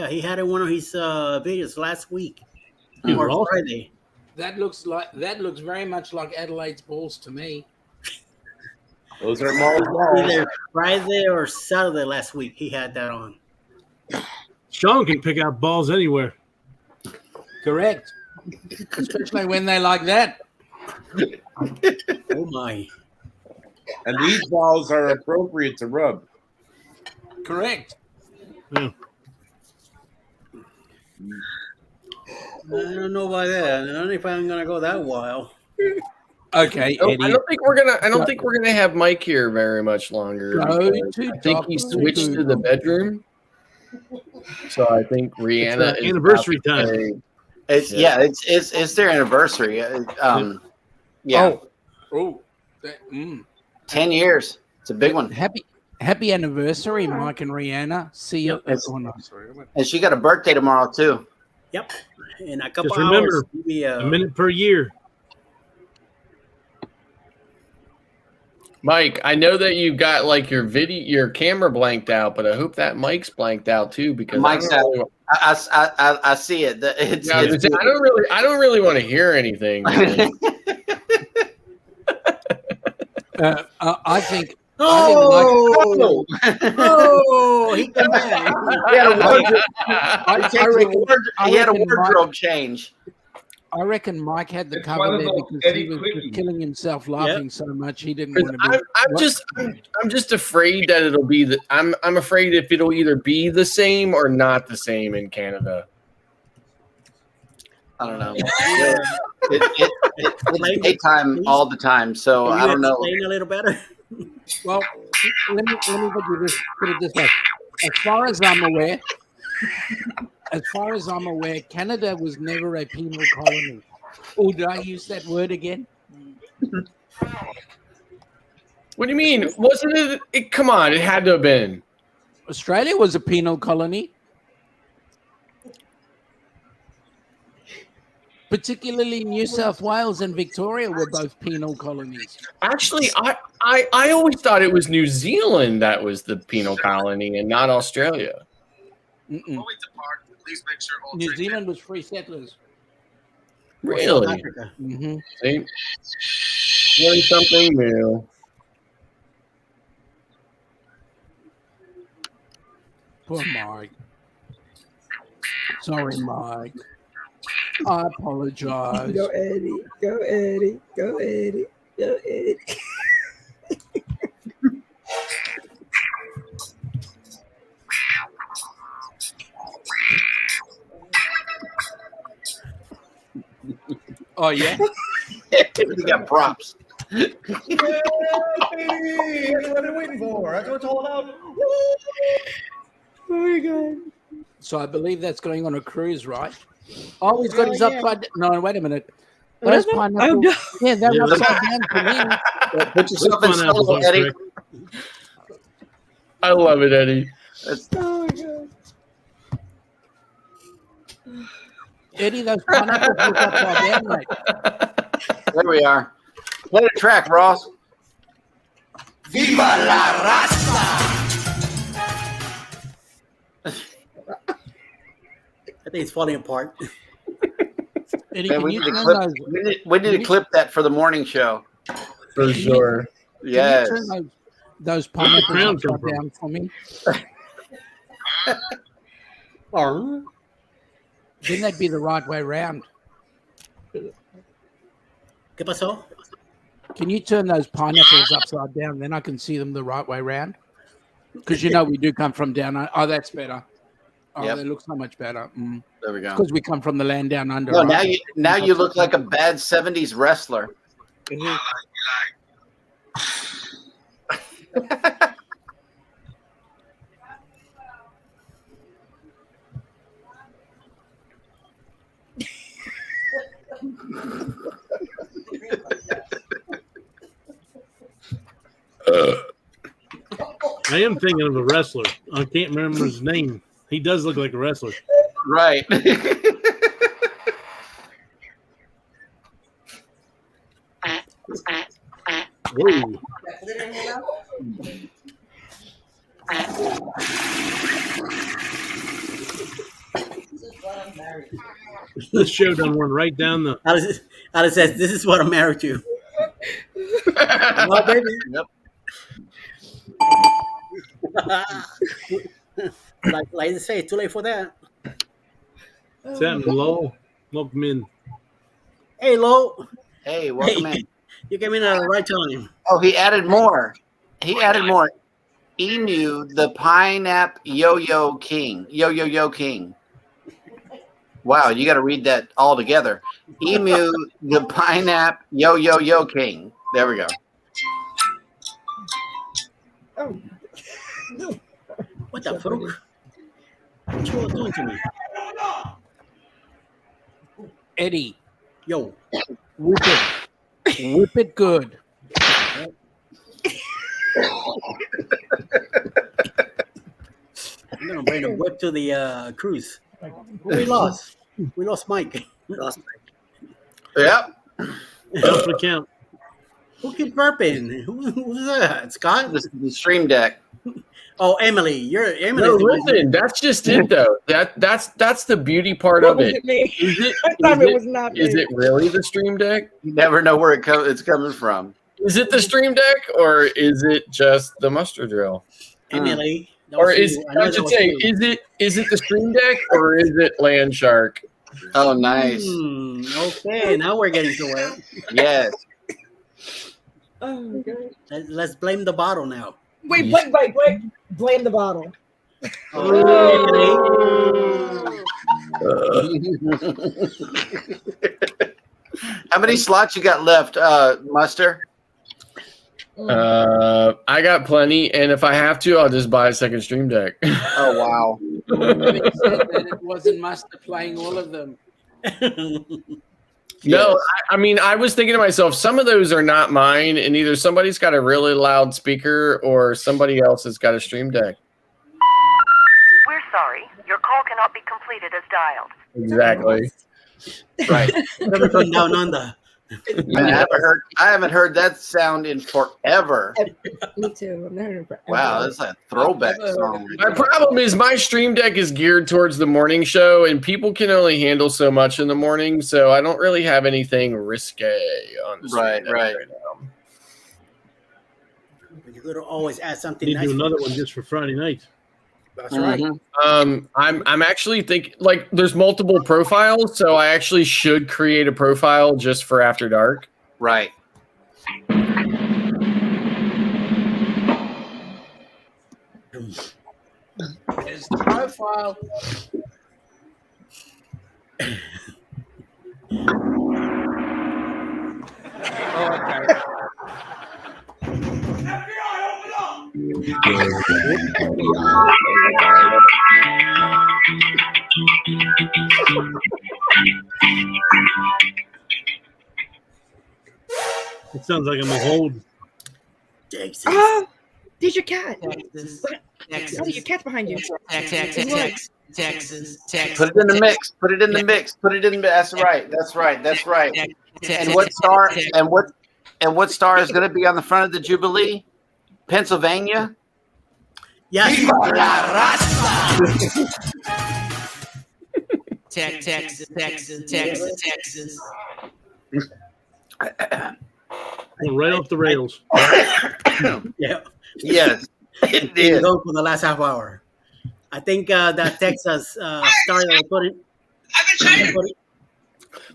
he had it in one of his videos last week or Friday. That looks very much like Adelaide's balls to me. Those are balls. Either Friday or Saturday last week. He had that on. Sean can pick out balls anywhere. Correct. Especially when they like that. Oh my. And these balls are appropriate to rub. Correct. Yeah. I don't know about that. I don't know if I'm gonna go that wild. Okay, Eddie. I don't think we're gonna have Mike here very much longer. I think he switched to the bedroom. So I think Rihanna is anniversary time. It's their anniversary. Yeah. Oh. 10 years. It's a big one. Happy anniversary, Mike and Rihanna. See you. And she got a birthday tomorrow too. Yep. In a couple Just remember, hours. a minute per year. Mike, I know that you've got your camera blanked out, but I hope that mic's blanked out too because Mike's out. I see it. I don't really want to hear anything. I think. Oh, he came back. He had a wardrobe change. I reckon Mike had the cover there because he was just killing himself laughing so much he didn't want to be. I'm just afraid that it'll be I'm afraid if it'll either be the same or not the same in Canada. I don't know. It's daytime all the time, so I don't know. Explain a little better. Well, let me put it this way. As far as I'm aware, Canada was never a penal colony. Oh, did I use that word again? What do you mean? Wasn't it? Come on, it had to have been. Australia was a penal colony. Particularly New South Wales and Victoria were both penal colonies. Actually, I always thought it was New Zealand that was the penal colony and not Australia. New Zealand was free settlers. Really? Mm-hmm. See? Learn something new. Poor Mike. Sorry, Mike. I apologize. Go Eddie. Go Eddie. Go Eddie. Go Eddie. Oh yeah. We got props. Yeah, baby. That's what I'm waiting for. That's what it's all about. Oh my god. So I believe that's going on a cruise, right? Oh, he's got his upside. No, wait a minute. What Those is it? pineapples. Oh, no. Yeah, they're Yeah, upside down for me. Put yourself in Pineapples solo, on Eddie. Rick. I love it, Eddie. Oh my god. Eddie, those pineapples look upside down, mate. There we are. Play the track, Ross. Viva la raza! I think it's falling apart. Eddie, Man, can we you need to turn clip. those? We need to clip that for the morning show. For sure. Yes. Can you turn those pineapples crown upside come from? down for me? Or Then that'd be the right way round. ¿Qué pasó? Can you turn those pineapples upside down? Then I can see them the right way round. Because you know we do come from down. Oh, that's better. Oh, Yep. they look so much better. There we go. Because we come from the land down under. No, right? now you look like a bad '70s wrestler. I am thinking of a wrestler. I can't remember his name. He does look like a wrestler. Right. Whoa. This show done run right down the. Alice says, "This is what I'm married to." No, baby. Yep. like they say, too late for that. What's happening, Lowell? Welcome in. Hey, Lo. Hey, welcome in. You came in at the right time. Oh, he added more. He added more. Emu, the pineapple yo-yo king. Yo-yo-yo king. Wow, you got to read that all together. Emu, the pineapple yo-yo-yo king. There we go. Oh. What the fuck? What you all doing to me? Eddie, Yo. whip it. Whip it good. I'm gonna bring the whip to the cruise. We lost. We lost Mike. Yep. Jump the count. Who keeps burping? Who's that? Scott? The stream deck. Oh, Emily. You're Emily. No, listen, that's just it though. That's the beauty part What of was it. it me? Is it, I thought is it was not is me. it really the stream deck? You never know where it's coming from. Is it the stream deck or is it just the muster drill? Emily. that Or was is you. I know I that should was say, you. is it the stream deck or is it Land Shark? Oh, nice. Okay, now we're getting to it. Yes. Oh my god. Let's blame the bottle now. Wait. Blame the bottle. How many slots you got left, Muster? I got plenty, and if I have to, I'll just buy a second stream deck. Oh wow! Having said that, it wasn't Master playing all of them. No, I mean, I was thinking to myself, some of those are not mine, and either somebody's got a really loud speaker or somebody else has got a stream deck. We're sorry. Your call cannot be completed as dialed. Exactly. Right. Coming from down under. I haven't heard that sound in forever. Me too. I've never heard of it. Wow, that's a throwback song. My problem is my stream deck is geared towards the morning show, and people can only handle so much in the morning, so I don't really have anything risque on the stream deck right now. You could always add something Need nice. to do another one just for Friday night. That's right. I'm actually thinking, like, there's multiple profiles, so I actually should create a profile just for After Dark. Right. There's the profile. It sounds like I'm a hold. Texas. Oh, there's your cat. Texas. Texas. Oh, your cat's behind you. Texas. Texas. Put it in the mix. Put it in the mix. Put it in. That's right. That's right. That's right. And what star? And what star is going to be on the front of the Jubilee? Pennsylvania. Yes. Viva la raza! Texas. Texas. Went right off the rails. Yeah. Yes. It Been did. going for the last half hour. I think that Texas started putting.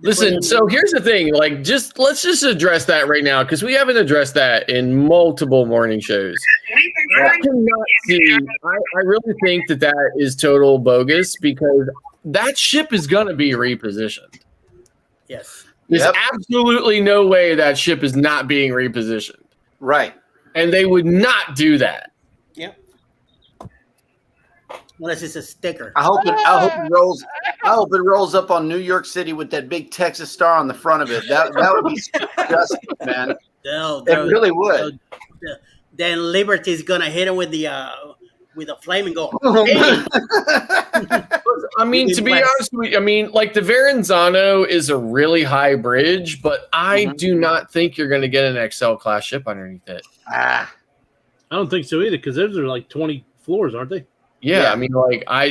Listen, so here's the thing. Like, let's just address that right now because we haven't addressed that in multiple morning shows. I cannot see. I really think that is total bogus because that ship is going to be repositioned. Yes. There's absolutely no way that ship is not being repositioned. Right. And they would not do that. Yep. Unless it's a sticker. I hope it rolls up on New York City with that big Texas star on the front of it. That would be disgusting, man. It really would. Then Liberty's gonna hit him with the flame and go. I mean, to be honest with you, I mean, like the Verrazano is a really high bridge, but I do not think you're going to get an XL class ship underneath it. I don't think so either because those are like 20 floors, aren't they? Yeah, I mean, like I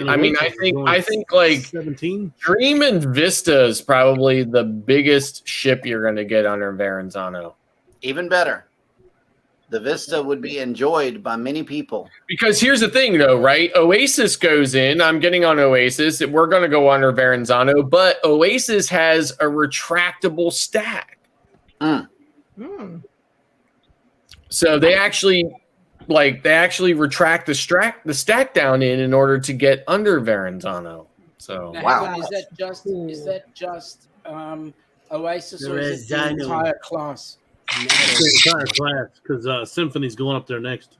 think like 17. Dream and Vista is probably the biggest ship you're going to get under Verrazano. Even better. The Vista would be enjoyed by many people. Because here's the thing, though, right? Oasis goes in. I'm getting on Oasis. We're going to go under Verrazano, but Oasis has a retractable stack. So they actually retract the stack down in order to get under Verrazano. So now, is that just Oasis or is it the entire class? The entire class because Symphony's going up there next.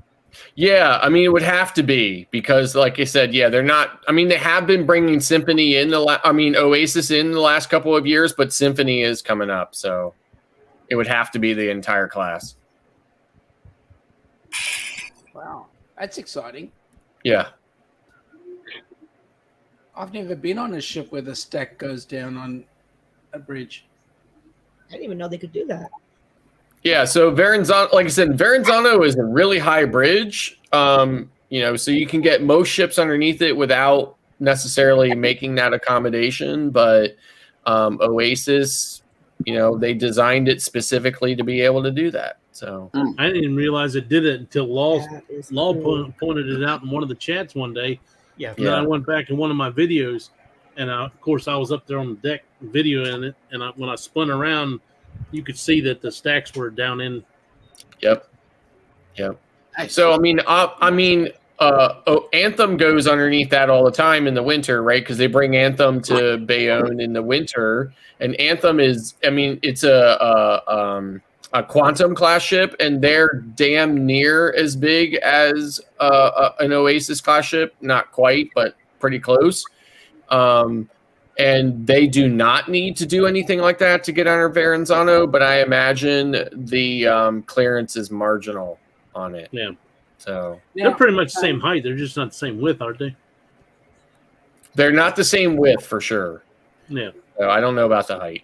Yeah, I mean it would have to be because, like I said, yeah, they're not. I mean, they have been bringing Symphony in Oasis in the last couple of years, but Symphony is coming up, so it would have to be the entire class. Wow, that's exciting. Yeah, I've never been on a ship where the stack goes down on a bridge. I didn't even know they could do that. yeah. So Verrazano, like I said, Verrazano is a really high bridge. So you can get most ships underneath it without necessarily making that accommodation. But Oasis, they designed it specifically to be able to do that. So I didn't even realize it did it until Law pointed it out in one of the chats one day. Yeah. And then I went back in one of my videos, and of course I was up there on the deck videoing it, and when I spun around, you could see that the stacks were down in. Yep. So Anthem goes underneath that all the time in the winter, right? Because they bring Anthem to Bayonne in the winter, and Anthem is, it's a Quantum class ship, and they're damn near as big as an Oasis class ship. Not quite, but pretty close. And they do not need to do anything like that to get under Verrazano, but I imagine the clearance is marginal on it. Yeah. So they're pretty much the same height. They're just not the same width, aren't they? They're not the same width for sure. Yeah. So I don't know about the height.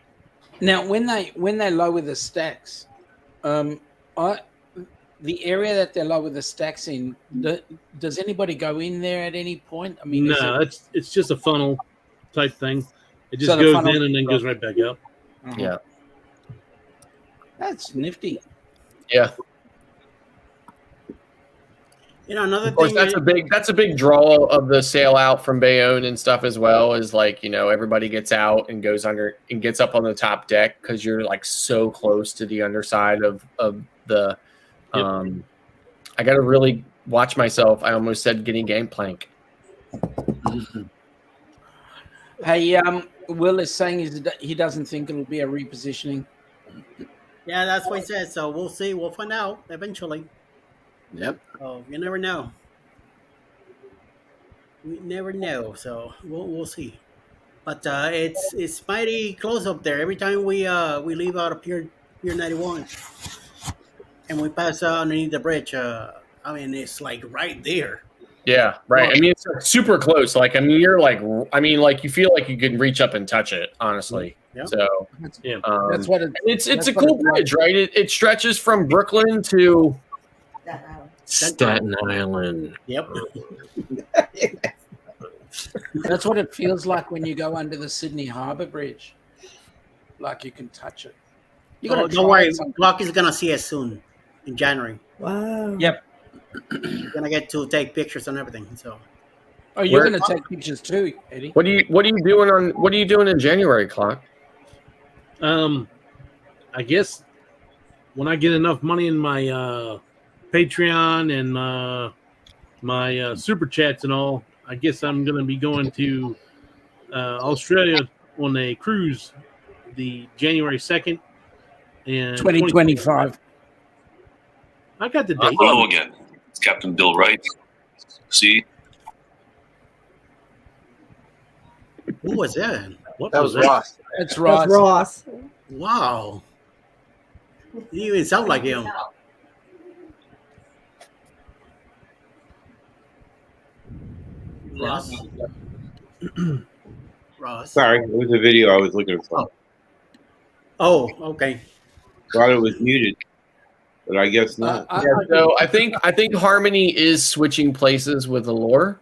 Now, when they lower the stacks, the area that they lower the stacks in, does anybody go in there at any point? I mean, no, it's just a funnel type thing. It just goes in and then goes right back up. Yeah. That's nifty. Yeah. Another of course, thing. that's a big draw of the sail out from Bayonne and stuff as well. Is like everybody gets out and goes under and gets up on the top deck because you're like so close to the underside of the. I got to really watch myself. I almost said getting gangplank. Hey, Will is saying he doesn't think it'll be a repositioning. Yeah, that's what he said. So we'll see. We'll find out eventually. Yep. Oh, you never know. We never know. So we'll see. But it's mighty close up there. Every time we leave out of Pier 91 and we pass underneath the bridge, I mean it's like right there. Yeah, right. I mean, it's like super close. Like, I mean, you're like, I mean, like you feel like you can reach up and touch it. Honestly, Yeah. so Yeah, That's what it's that's a what cool it's like. bridge, right? It stretches from Brooklyn to That island. Staten Island. Yep. That's what it feels like when you go under the Sydney Harbour Bridge. Like you can touch it. You gotta Oh, try don't worry, it sometime. Glock is gonna see us soon in January. Wow. Yep. We're gonna get to take pictures and everything. So Oh, you're Where- gonna take pictures too, Eddie. What are you doing in January, Clock? I guess when I get enough money in my Patreon and my super chats and all, I guess I'm going to be going to Australia on a cruise the January 2nd and 2025. I got the date. Hello again. It's Captain Bill Wright. See? who was that? What That was Ross. That's Ross. That's Ross. Wow. He didn't even sound like him. Ross. Ross. Sorry, it was a video I was looking for. Oh, okay. Thought it was muted, but I guess not. Yeah, so I think Harmony is switching places with Allure.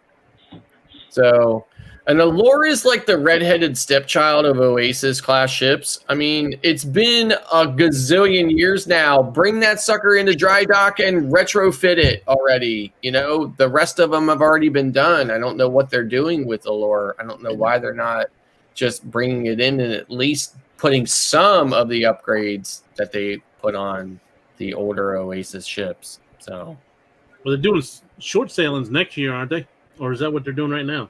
So, and Allure is like the redheaded stepchild of Oasis class ships. I mean, it's been a gazillion years now. Bring that sucker into dry dock and retrofit it already. You know, the rest of them have already been done. I don't know what they're doing with Allure. I don't know why they're not just bringing it in and at least putting some of the upgrades that they put on the older Oasis ships. So, Well, they're doing short sailings next year, aren't they? Or is that what they're doing right now?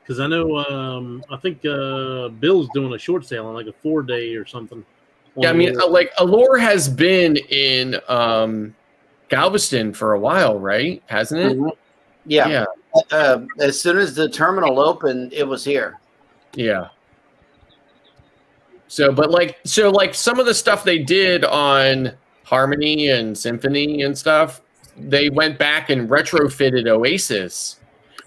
Because I know, I think Bill's doing a short sailing, like a 4-day or something. yeah, I mean, like Allure has been in Galveston for a while, right? Hasn't it? Mhm. Yeah. As soon as the terminal opened, it was here. Yeah. So, but like some of the stuff they did on Harmony and Symphony and stuff, they went back and retrofitted Oasis,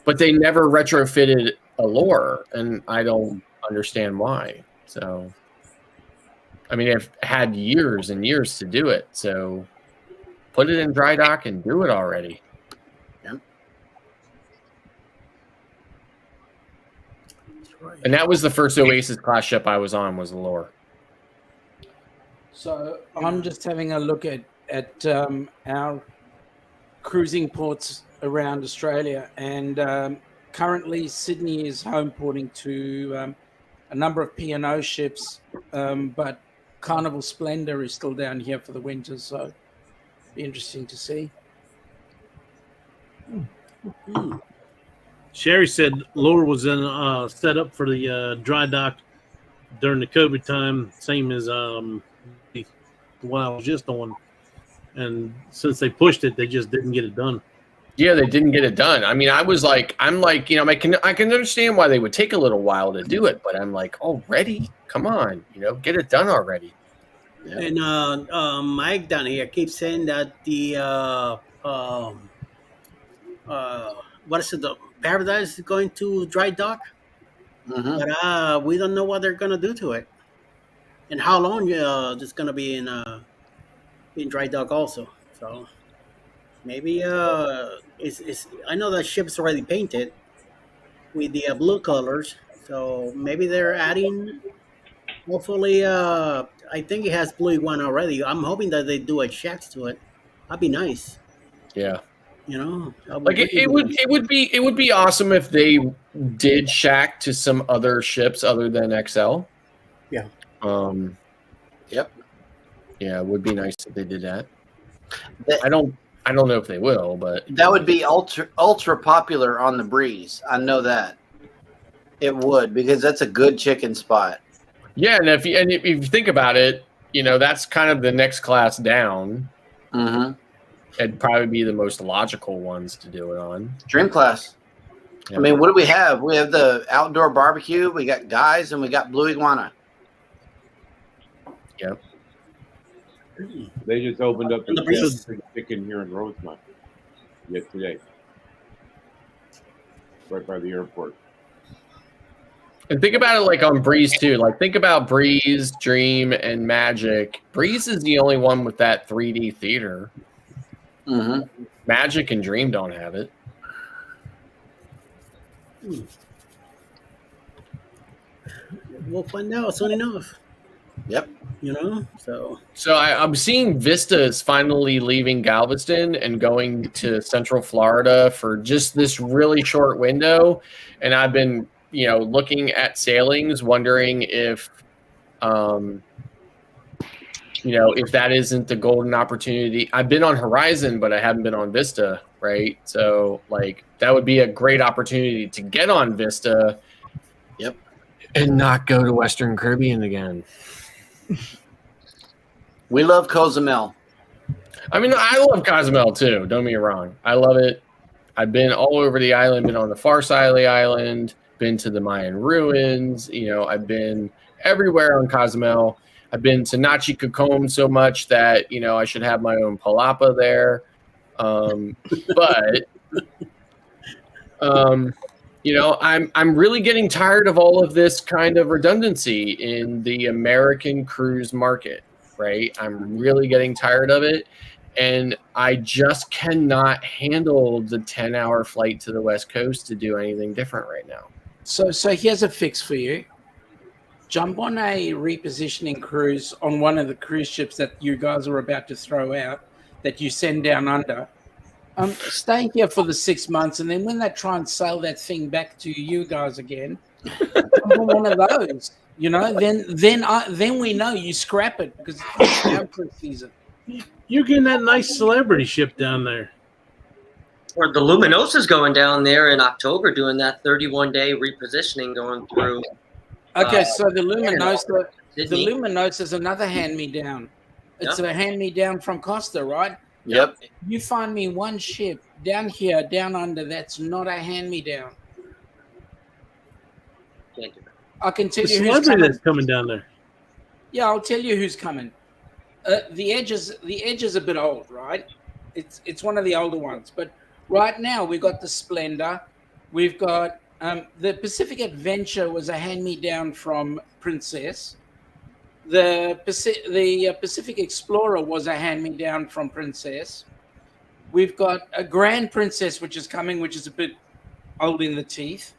but they never retrofitted Allure, and I don't understand why. So, I mean, they've had years and years to do it. So, put it in dry dock and do it already. Yep. And that was the first Oasis class ship I was on, was Allure. So I'm just having a look at our cruising ports around Australia, and currently Sydney is home porting to a number of P&O ships, but Carnival Splendor is still down here for the winter, so be interesting to see. Sherry said Laura was in set up for the dry dock during the COVID time, same as the one I was just on. And since they pushed it, they just didn't get it done. Yeah, they didn't get it done. I mean, I'm like, you know, I can understand why they would take a little while to do it, but I'm like, already? Come on, you know, get it done already. Yeah. And Mike down here keeps saying that the what is it? The Paradise is going to dry dock, but we don't know what they're gonna do to it, and how long it's gonna be in dry dock also. So maybe it's I know that ship's already painted with the blue colors, so maybe they're adding. Hopefully, I think it has blue one already. I'm hoping that they do a shacks to it. That'd be nice. Yeah. You know, Like it would be awesome if they did shack to some other ships other than XL. Yeah. Yep. Yeah, it would be nice if they did that. I don't know if they will, but that would be ultra popular on the breeze. I know that it would, because that's a good chicken spot. Yeah, and if you think about it, you know, that's kind of the next class down. Mm-hmm. it'd probably be the most logical ones to do it on. Dream Class. Yeah. I mean, what do we have? We have the outdoor barbecue. We got Guys, and we got Blue Iguana. Yep. They just opened up And the the breeze. chicken here in Rosemont yesterday, right by the airport. And think about it like on Breeze too. Like think about Breeze, Dream, and Magic. Breeze is the only one with that 3D theater. Mm-hmm. Magic and Dream don't have it. We'll find out soon enough. Yep. You know, So I'm seeing Vista is finally leaving Galveston and going to Central Florida for just this really short window. And I've been, looking at sailings, wondering if, if that isn't the golden opportunity. I've been on Horizon, but I haven't been on Vista, right? So like that would be a great opportunity to get on Vista. Yep. And not go to Western Caribbean again. We love Cozumel. I mean, I love Cozumel too. Don't get me wrong. I love it. I've been all over the island, been on the far side of the island, been to the Mayan ruins. I've been everywhere on Cozumel. I've been to Nachi Cacom so much that, I should have my own palapa there. I'm really getting tired of all of this kind of redundancy in the American cruise market, right? I'm really getting tired of it. And I just cannot handle the 10-hour flight to the West Coast to do anything different right now. So here's a fix for you. Jump on a repositioning cruise on one of the cruise ships that you guys are about to throw out that you send down under. Stay here for the 6 months, and then when they try and sail that thing back to you guys again, one of those, then we know you scrap it because it's down for a season. You're getting that nice celebrity ship down there. Or the Luminosa's going down there in October doing that 31-day repositioning going through. Okay, so the Luminosa is another hand-me-down. It's a hand-me-down from Costa, right? Yep. You find me one ship down here, down under, that's not a hand-me-down. I can tell you who's coming. That's coming down there. Yeah, I'll tell you who's coming. The edge is a bit old, right? It's one of the older ones. But right now we've got the Splendor. We've got the Pacific Adventure was a hand-me-down from Princess. The Pacific Explorer was a hand-me-down from Princess. We've got a Grand Princess, which is coming, which is a bit old in the teeth.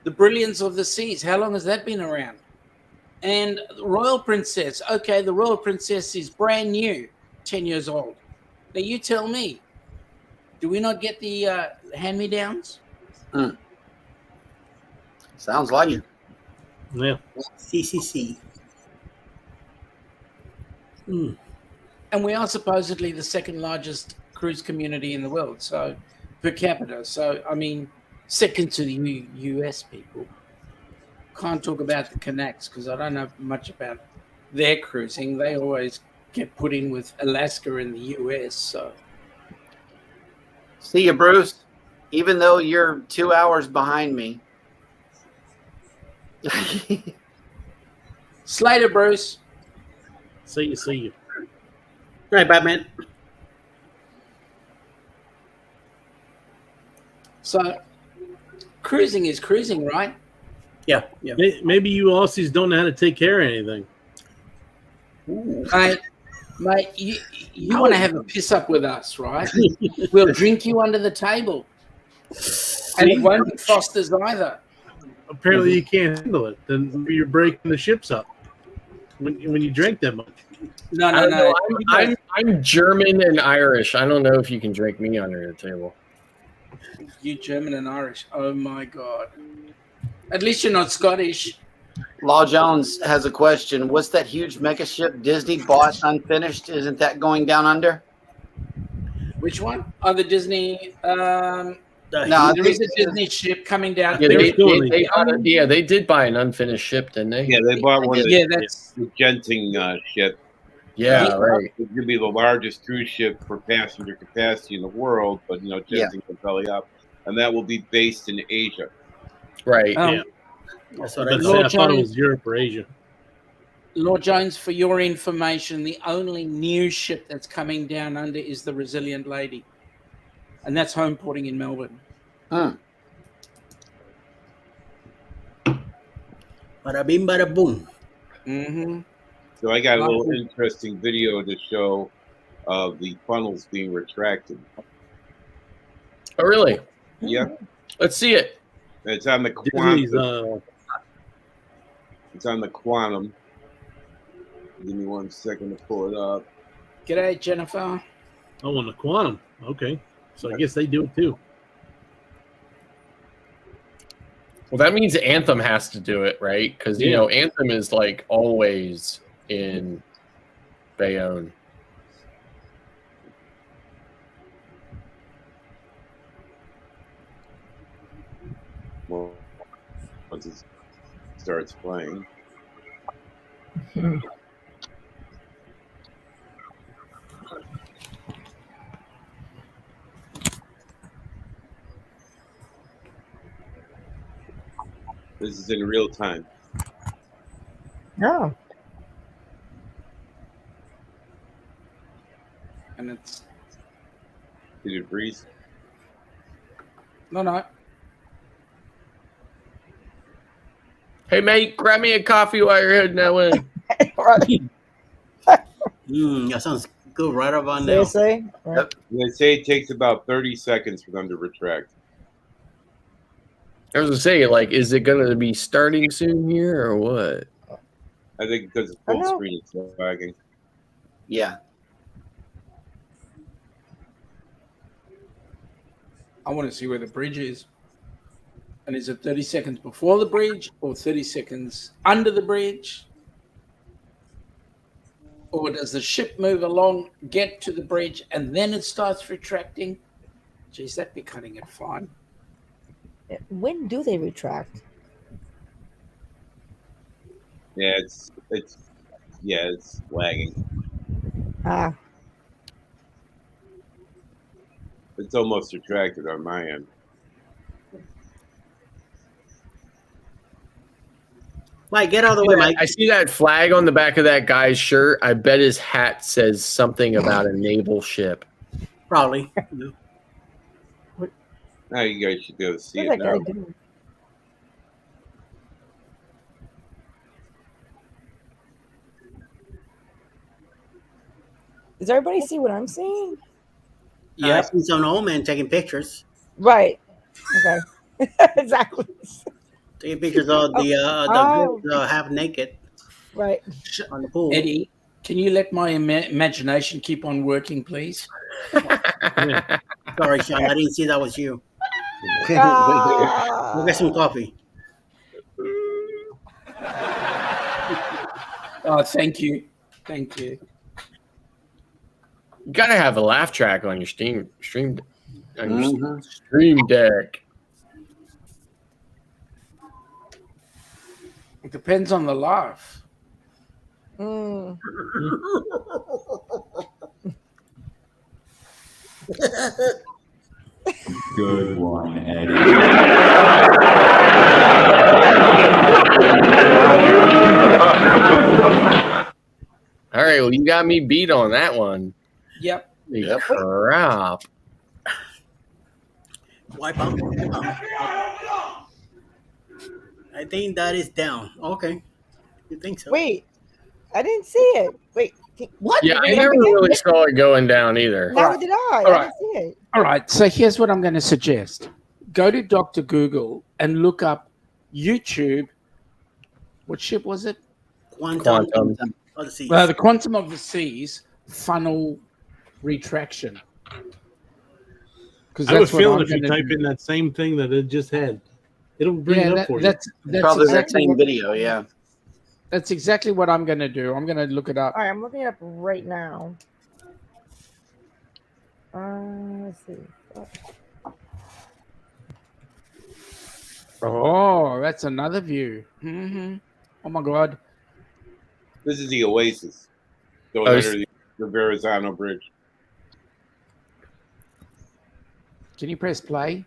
The Brilliance of the Seas, how long has that been around? And Royal Princess, okay, the Royal Princess is brand new, 10 years old. Now you tell me, do we not get the hand-me-downs? Sounds like it. Yeah. CCC. And we are supposedly the second largest cruise community in the world, so per capita. So, I mean, second to the US people. Can't talk about the Kanaks because I don't know much about their cruising. They always get put in with Alaska in the US. So, see you, Bruce. Even though you're 2 hours behind me. Slater, Bruce. See you. Right, Batman. So, cruising is cruising, right? Yeah. Maybe you Aussies don't know how to take care of anything. Mate, you want to have a piss up with us, right? We'll drink you under the table. And it won't be Foster's either. Apparently you can't handle it. Then you're breaking the ships up when you drink that much. No. I'm German and Irish. I don't know if you can drink me under the table. You German and Irish. Oh my God. At least you're not Scottish. Law Jones has a question. What's that huge mecha ship Disney bought unfinished? Isn't that going down under? Which one? Oh, the Disney. No, there is a Disney ship coming down. Yeah, they did buy an unfinished ship, didn't they? Yeah, they bought one of Yeah, the Genting ship. Yeah, right. It's going to be the largest cruise ship for passenger capacity in the world, but Jensen can belly up, and that will be based in Asia. Right. Yeah. That's I what was I about to say, know. I thought it was Europe or Asia. Lord Jones, for your information, the only new ship that's coming down under is the Resilient Lady, and that's home porting in Melbourne. Bada bing, bada boom. Mm-hmm. So I got a little interesting video to show of the funnels being retracted. Oh, really? Yep. Let's see it. It's on the Disney's, quantum. It's on the quantum. Give me 1 second to pull it up. G'day, Jennifer. Oh, on the quantum. Okay. So I guess they do it too. Well, that means Anthem has to do it, right? Because Yeah. Anthem is like always in Bayonne. Well, once it starts playing. This is in real time. No. And it's Did it freeze? no. Hey, mate, grab me a coffee while you're heading that way. That sounds good right about now. Seriously? Yep. They say it takes about 30 seconds for them to retract. I was gonna say, like, is it gonna be starting soon here or what? I think because the full screen is lagging. Yeah. I want to see where the bridge is. And is it 30 seconds before the bridge or 30 seconds under the bridge? Or does the ship move along, get to the bridge, and then it starts retracting? Geez, that'd be cutting it fine. When do they retract? Yeah, it's lagging. Ah. It's almost retracted on my end. Mike, get out of the way, Mike. I see that flag on the back of that guy's shirt. I bet his hat says something about a naval ship. Probably. Now you guys should be able to see What's it that guy now. doing? Does everybody see what I'm seeing? Yeah, I see some old man taking pictures. Right. Okay. Exactly. Taking pictures of Oh. the girls half naked Right. on the pool. Eddie, can you let my imagination keep on working, please? Sorry, Sean, I didn't see that was you. Ah. Go get some coffee. Oh, thank you. Thank you. You gotta have a laugh track on your stream deck. It depends on the laugh. Mm. Good one, Eddie. All right, well, you got me beat on that one. Yep. Crap. Wipe out. I think that is down. Okay. You think so? Wait. I didn't see it. Wait. What? Yeah, I never really saw it going down either. Neither did I. All I right. didn't see it. All right. So here's what I'm going to suggest. Go to Dr. Google and look up YouTube. What ship was it? Quantum. Of the seas. The Quantum of the Seas funnel retraction. Because I was feeling if you type in that same thing that it just had, it'll bring it up for you. That's Probably exactly that same what- video, yeah. That's exactly what I'm going to do. I'm going to look it up. All right, I'm looking it up right now. Let's see. Oh, that's another view. Mm-hmm. Oh my God. This is the Oasis. Going under the Verrazano Bridge. Can you press play,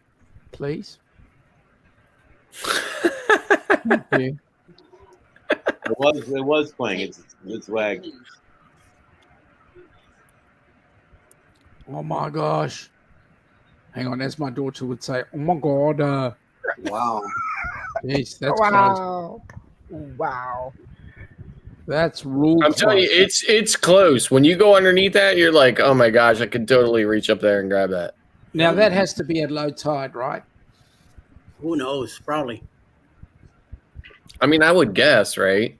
please? Thank you. It was playing. It's lag. Oh my gosh. Hang on, as my daughter would say, oh my God. Wow. Jeez, that's close. Wow. Wow. That's real I'm telling you, it's close. When you go underneath that, you're like, oh my gosh, I could totally reach up there and grab that. Now that has to be at low tide, right? Who knows? Probably. I mean, I would guess, right?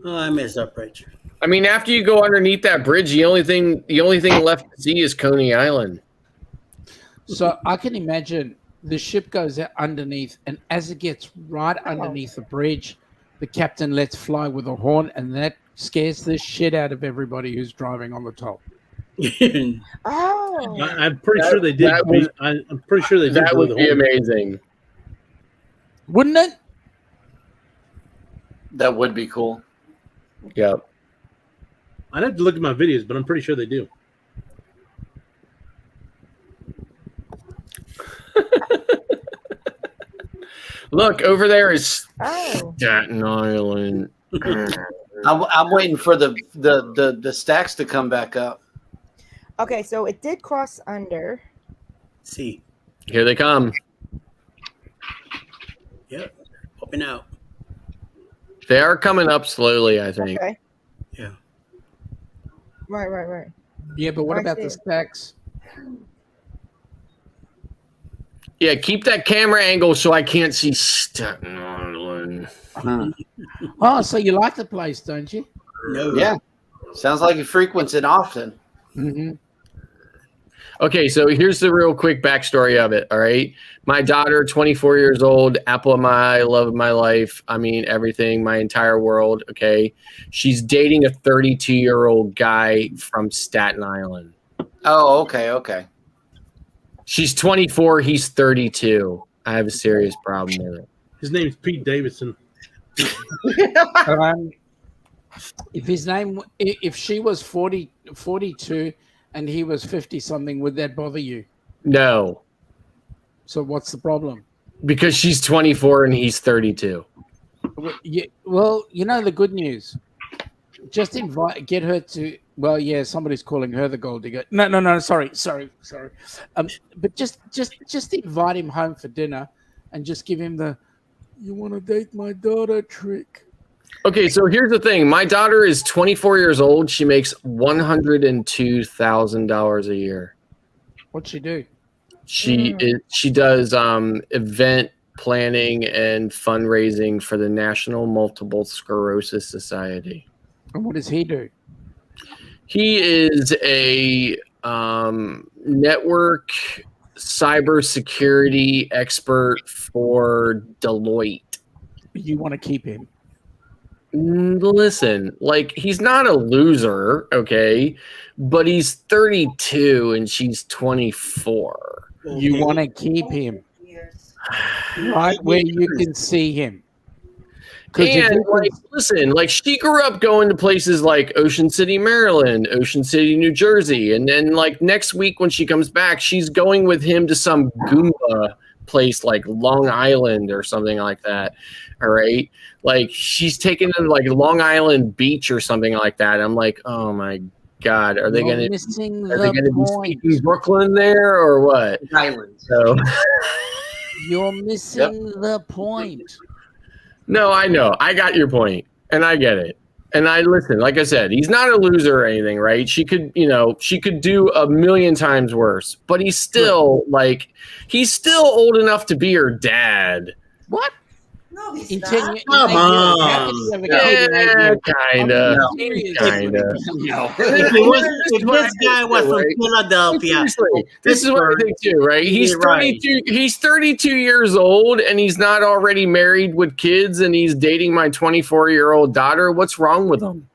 Oh, I messed up, Rich. I mean, after you go underneath that bridge, the only thing left to see is Coney Island. So I can imagine the ship goes out underneath, and as it gets right underneath the bridge, the captain lets fly with a horn, and that scares the shit out of everybody who's driving on the top. Oh, I'm pretty sure they did. I'm pretty sure they did. That would be amazing. Wouldn't it? That would be cool. Yep. I'd have to look at my videos, but I'm pretty sure they do. Look, over there is Oh. Staten Island. I'm waiting for the stacks to come back up. Okay, so it did cross under. See. Here they come. Yep. Popping out. They are coming up slowly, I think. Okay. Yeah. Right. Yeah, but what I about see. the stacks? Yeah, keep that camera angle so I can't see Staten Island. Oh, so you like the place, don't you? No. Yeah. Sounds like you frequent it often. Mm-hmm. Okay, so here's the real quick backstory of it. All right. My daughter, 24 years old, apple of my eye, love of my life. I mean, everything, my entire world. Okay. She's dating a 32-year-old guy from Staten Island. Oh, okay. She's 24. He's 32. I have a serious problem with it. His name's Pete Davidson. If she was 42 and he was 50 something, would that bother you? No, So what's the problem? because she's 24 and he's 32. Well, you know the good news. Just get her to. Well, yeah, somebody's calling her the gold digger. No. Sorry. But just invite him home for dinner, and just give him the "you want to date my daughter" trick. Okay, so here's the thing. My daughter is 24 years old. She makes $102,000 a year. What'd she do? She does event planning and fundraising for the National Multiple Sclerosis Society. And what does he do? He is a network cybersecurity expert for Deloitte. You want to keep him? Listen, like, he's not a loser, okay, but he's 32 and she's 24. You want to keep him right where you can see him. And like, listen, like, she grew up going to places like Ocean City, Maryland, Ocean City, New Jersey, and then like next week when she comes back, she's going with him to some Goomba place like Long Island or something like that. All right, like she's taking them like Long Island Beach or something like that. I'm like, oh my God, are they going to be speaking Brooklyn there or what? Island. So you're missing the point. No, I know. I got your point, and I get it. And I listen, like I said, he's not a loser or anything, right? She could do a million times worse, but he's still he's still old enough to be her dad. What? No, he's In not. 10 years, Come on. Yeah, kind of. No. If this guy was from Philadelphia, Seriously, this is what I think too, right? He's You're right. 32. He's 32 years old, and he's not already married with kids, and he's dating my 24-year-old daughter. What's wrong with him?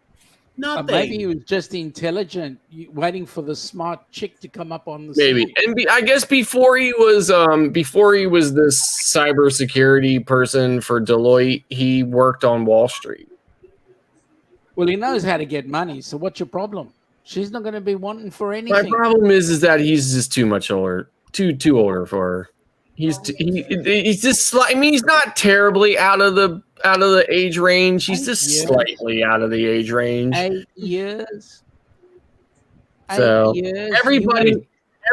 Nothing. Maybe he was just intelligent, waiting for the smart chick to come up on the Maybe, scene. and I guess before he was this cybersecurity person for Deloitte, he worked on Wall Street. Well, he knows how to get money. So what's your problem? She's not going to be wanting for My anything. problem is that he's just too much older, too older for her. He's just I mean, he's not terribly out of the age range. He's just slightly out of the age range. 8 years. So 8 years.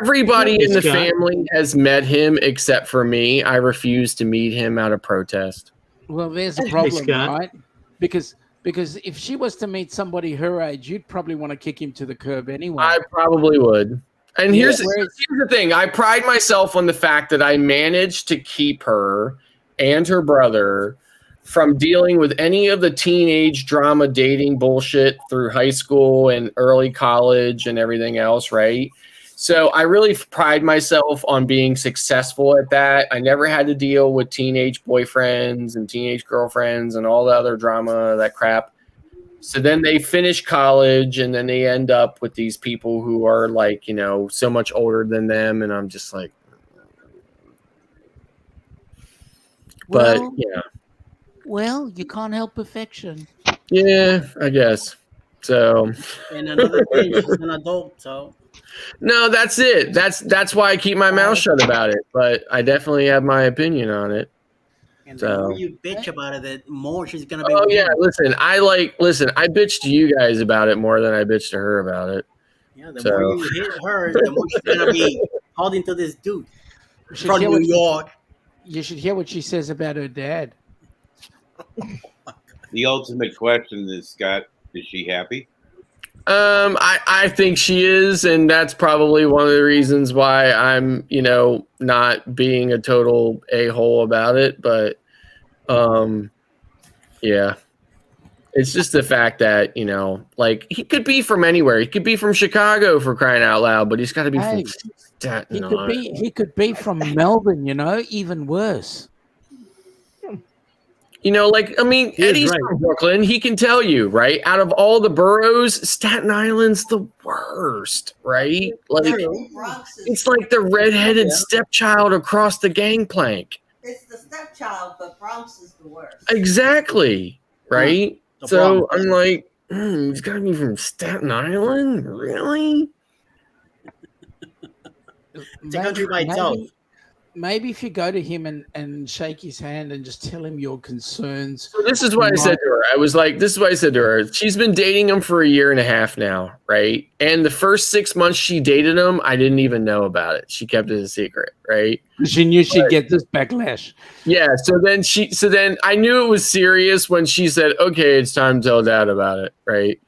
everybody in the Scott. family has met him except for me. I refuse to meet him out of protest. Well, there's a Hey, problem, Scott. right? Because if she was to meet somebody her age, you'd probably want to kick him to the curb anyway. I probably would. And here's Yeah. the thing. I pride myself on the fact that I managed to keep her and her brother from dealing with any of the teenage drama dating bullshit through high school and early college and everything else, right? So I really pride myself on being successful at that. I never had to deal with teenage boyfriends and teenage girlfriends and all the other drama, that crap. So then they finish college and then they end up with these people who are like, so much older than them. And I'm just like, but Well, yeah. Well, you can't help perfection. Yeah, I guess. So And another thing, she's an adult, so. no, that's it. That's why I keep my mouth shut about it. But I definitely have my opinion on it. And the more you bitch about it, the more she's gonna be. Oh yeah, listen, I bitch to you guys about it more than I bitch to her about it. Yeah, the more you hit her, the more she's gonna be holding to this dude You should from hear New what she- York. You should hear what she says about her dad. The ultimate question is, Scott, is she happy? I think she is, and that's probably one of the reasons why I'm, not being a total a-hole about it. But, yeah, it's just the fact that, he could be from anywhere. He could be from Chicago, for crying out loud, but he's got to be Hey, from Staten He could Island. be from Melbourne, even worse. Eddie's right. from Brooklyn. He can tell you, right? Out of all the boroughs, Staten Island's the worst, right? Like, Bronx is, it's like the redheaded stepchild across the gangplank. it's the stepchild, but Bronx is the worst. Exactly, right? The So Bronx. I'm like, he's got to be from Staten Island? Really? It's a country by itself. Maybe if you go to him and shake his hand and just tell him your concerns. So this is what I said to her. I was like, this is what I said to her. She's been dating him for 1.5 years now, right? And the first 6 months she dated him, I didn't even know about it. She kept it a secret, right? She knew she'd get this backlash. Yeah. So then I knew it was serious when she said, okay, it's time to tell dad about it, right?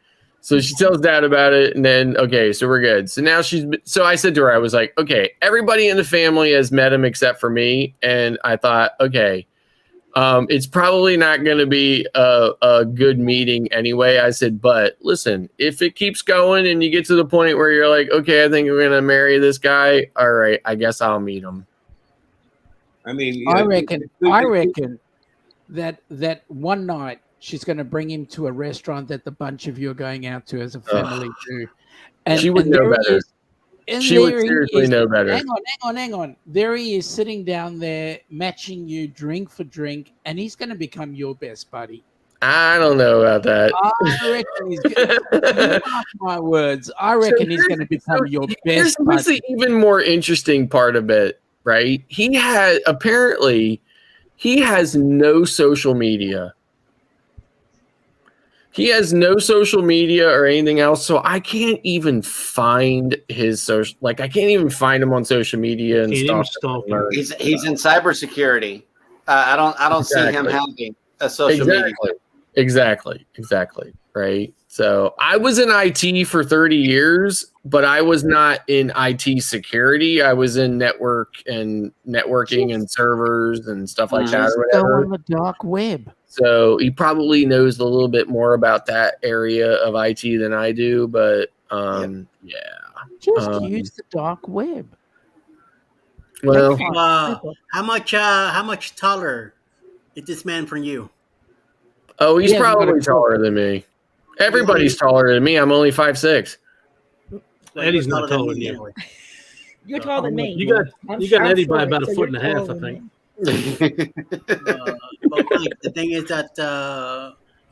So she tells dad about it, and then, okay, so we're good. So now so I said to her, I was like, okay, everybody in the family has met him except for me. And I thought, okay, it's probably not going to be a good meeting anyway. I said, but listen, if it keeps going and you get to the point where you're like, okay, I think we're going to marry this guy. All right, I guess I'll meet him. I mean, I reckon that one night she's going to bring him to a restaurant that the bunch of you are going out to as a family too. And She would know better. She would seriously know better. Hang on. There he is sitting down there matching you drink for drink, and he's going to become your best buddy. I don't know about that. I reckon he's going mark my words. I reckon he's going to become your best Here's buddy. the even more interesting part of it, right? He has no social media. He has no social media or anything else, so I can't even find his social. Like, I can't even find him on social media and stuff. He's in cybersecurity. I don't see him having a social media. Exactly. Right. So I was in IT for 30 years, but I was not in IT security. I was in networking and servers and stuff like that or Go whatever. on the dark web. So he probably knows a little bit more about that area of IT than I do, but yeah. Just use the dark web. Well, How much taller is this man from you? oh, he's Yeah, probably but- taller than me. Everybody's taller than me. I'm only 5'6". Eddie's not taller than you. You're taller than me. You got I'm Eddie by short, about a so foot you're and a half, I taller than think. But like, the thing is that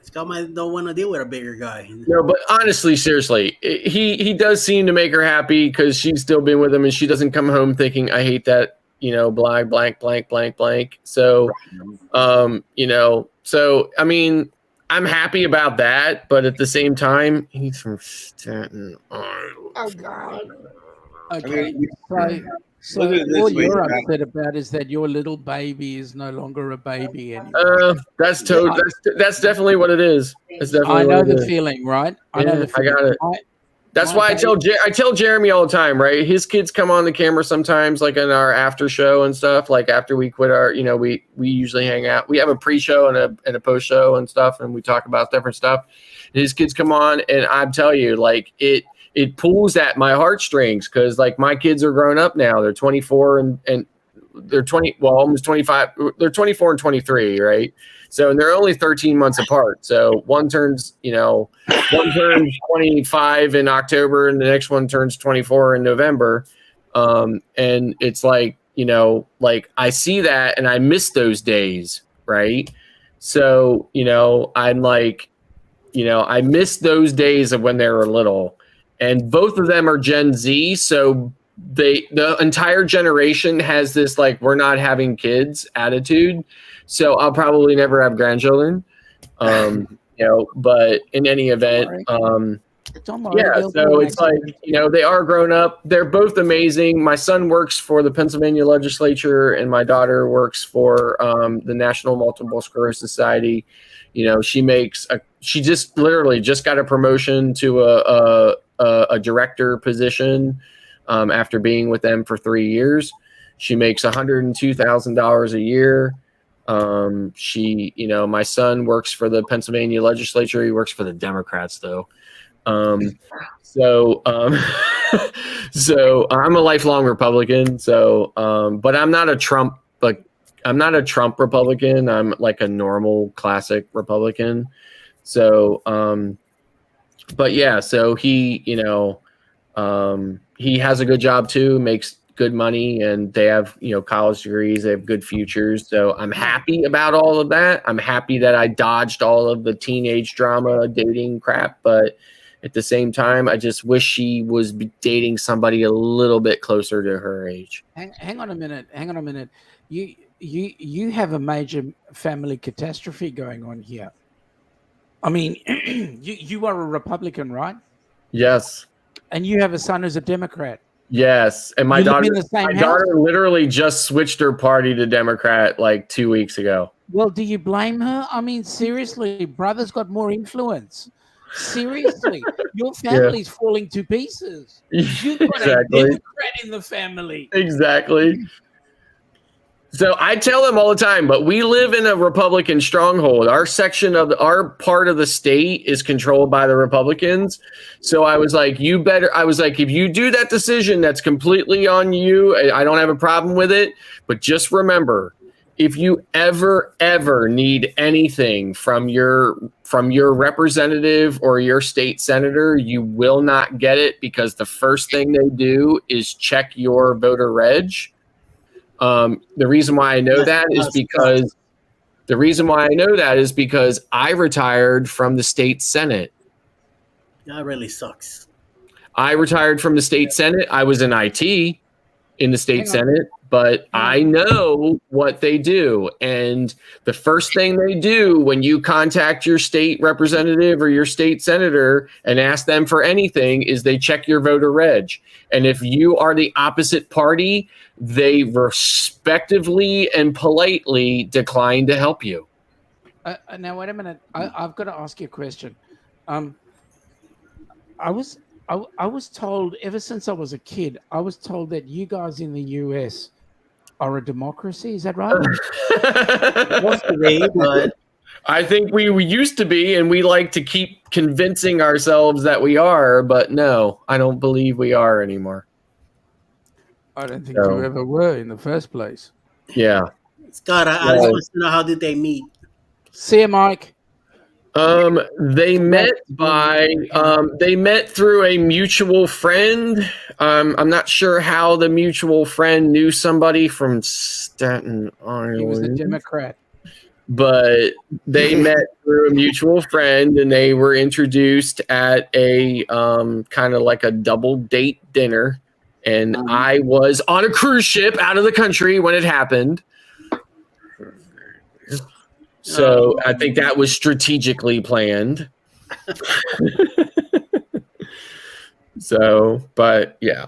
Scott might don't want to deal with a bigger guy. No, but honestly, seriously, he does seem to make her happy because she's still been with him and she doesn't come home thinking, I hate that, blank, blank, blank, blank, blank. So, so, I mean, I'm happy about that, but at the same time, he's from Staten Island. Oh, God. Okay, so Look at it this all way, you're Scott. upset about is that your little baby is no longer a baby anymore. That's definitely what it is. That's definitely I know what it the is. feeling, right? I know Yeah, the feeling. I got it. That's why I tell Jeremy all the time, right? His kids come on the camera sometimes, like in our after show and stuff. Like after we quit our, we usually hang out. We have a pre-show and a post show and stuff, and we talk about different stuff. And his kids come on, and I tell you, like it pulls at my heartstrings because like my kids are grown up now. They're 24 and they're 20, well, almost 25. They're 24 and 23, right? So, and they're only 13 months apart. So one turns 25 in October and the next one turns 24 in November. And it's like, like I see that and I miss those days. Right. So, I'm like, I miss those days of when they were little, and both of them are Gen Z. So the entire generation has this, like, we're not having kids attitude. So I'll probably never have grandchildren. But in any event, yeah, so it's like, they are grown up. They're both amazing. My son works for the Pennsylvania legislature and my daughter works for the National Multiple Sclerosis Society. She just literally just got a promotion to a director position after being with them for 3 years. She makes $102,000 a year. My son works for the Pennsylvania legislature. He works for the Democrats though. So I'm a lifelong Republican. So, but I'm not a Trump, Republican. I'm like a normal classic Republican. So, but yeah, so he has a good job too, makes good money, and they have, college degrees, they have good futures. So I'm happy about all of that. I'm happy that I dodged all of the teenage drama, dating crap, but at the same time, I just wish she was dating somebody a little bit closer to her age. Hang on a minute. You have a major family catastrophe going on here. I mean, you are a Republican, right? Yes. And you have a son who's a Democrat. Yes, and my You live daughter, in the same house? literally just switched her party to Democrat like 2 weeks ago. Well, do you blame her? I mean, seriously, brother's got more influence. Seriously, your family's falling to pieces. You've got a Democrat in the family. Exactly. So I tell them all the time, but we live in a Republican stronghold. Our section of our part of the state is controlled by the Republicans. So I was like, if you do that decision, that's completely on you. I don't have a problem with it. But just remember, if you ever need anything from your representative or your state senator, you will not get it, because the first thing they do is check your voter reg. The reason why I know that is because I retired from the state Senate. That really sucks. I retired from the state Senate. I was in IT in the state Senate, but I know what they do. And the first thing they do when you contact your state representative or your state senator and ask them for anything is they check your voter reg. And if you are the opposite party, they respectively and politely decline to help you. Now, wait a minute. I've got to ask you a question. I was told ever since I was a kid, I was told that you guys in the US are a democracy. Is that right? Supposed to be, but I think we used to be, and we like to keep convincing ourselves that we are, but no, I don't believe we are anymore. I don't think you ever were in the first place. Yeah. Scott, I just want to know, how did they meet? See you, Mike. They met through a mutual friend. I'm not sure how the mutual friend knew somebody from Staten Island. He was a Democrat. But they met through a mutual friend, and they were introduced at a kind of like a double date dinner. And I was on a cruise ship out of the country when it happened. So I think that was strategically planned. But yeah.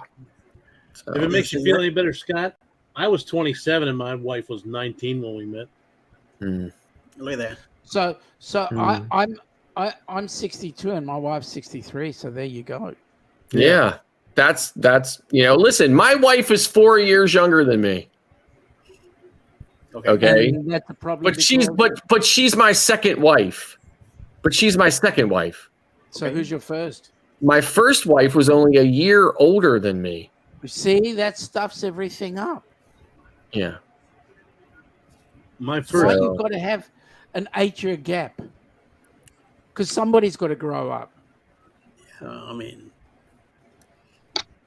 So, if it makes you feel any better, Scott, I was 27 and my wife was 19 when we met. Look at that. So I'm 62 and my wife's 63. So there you go. Yeah, that's listen, my wife is 4 years younger than me. Okay. And that's probably but she's my second wife. So who's your first? My first wife was only a year older than me. See, that stuffs everything up. Yeah. My That's why you've got to have an 8-year gap. Because somebody's got to grow up. I mean,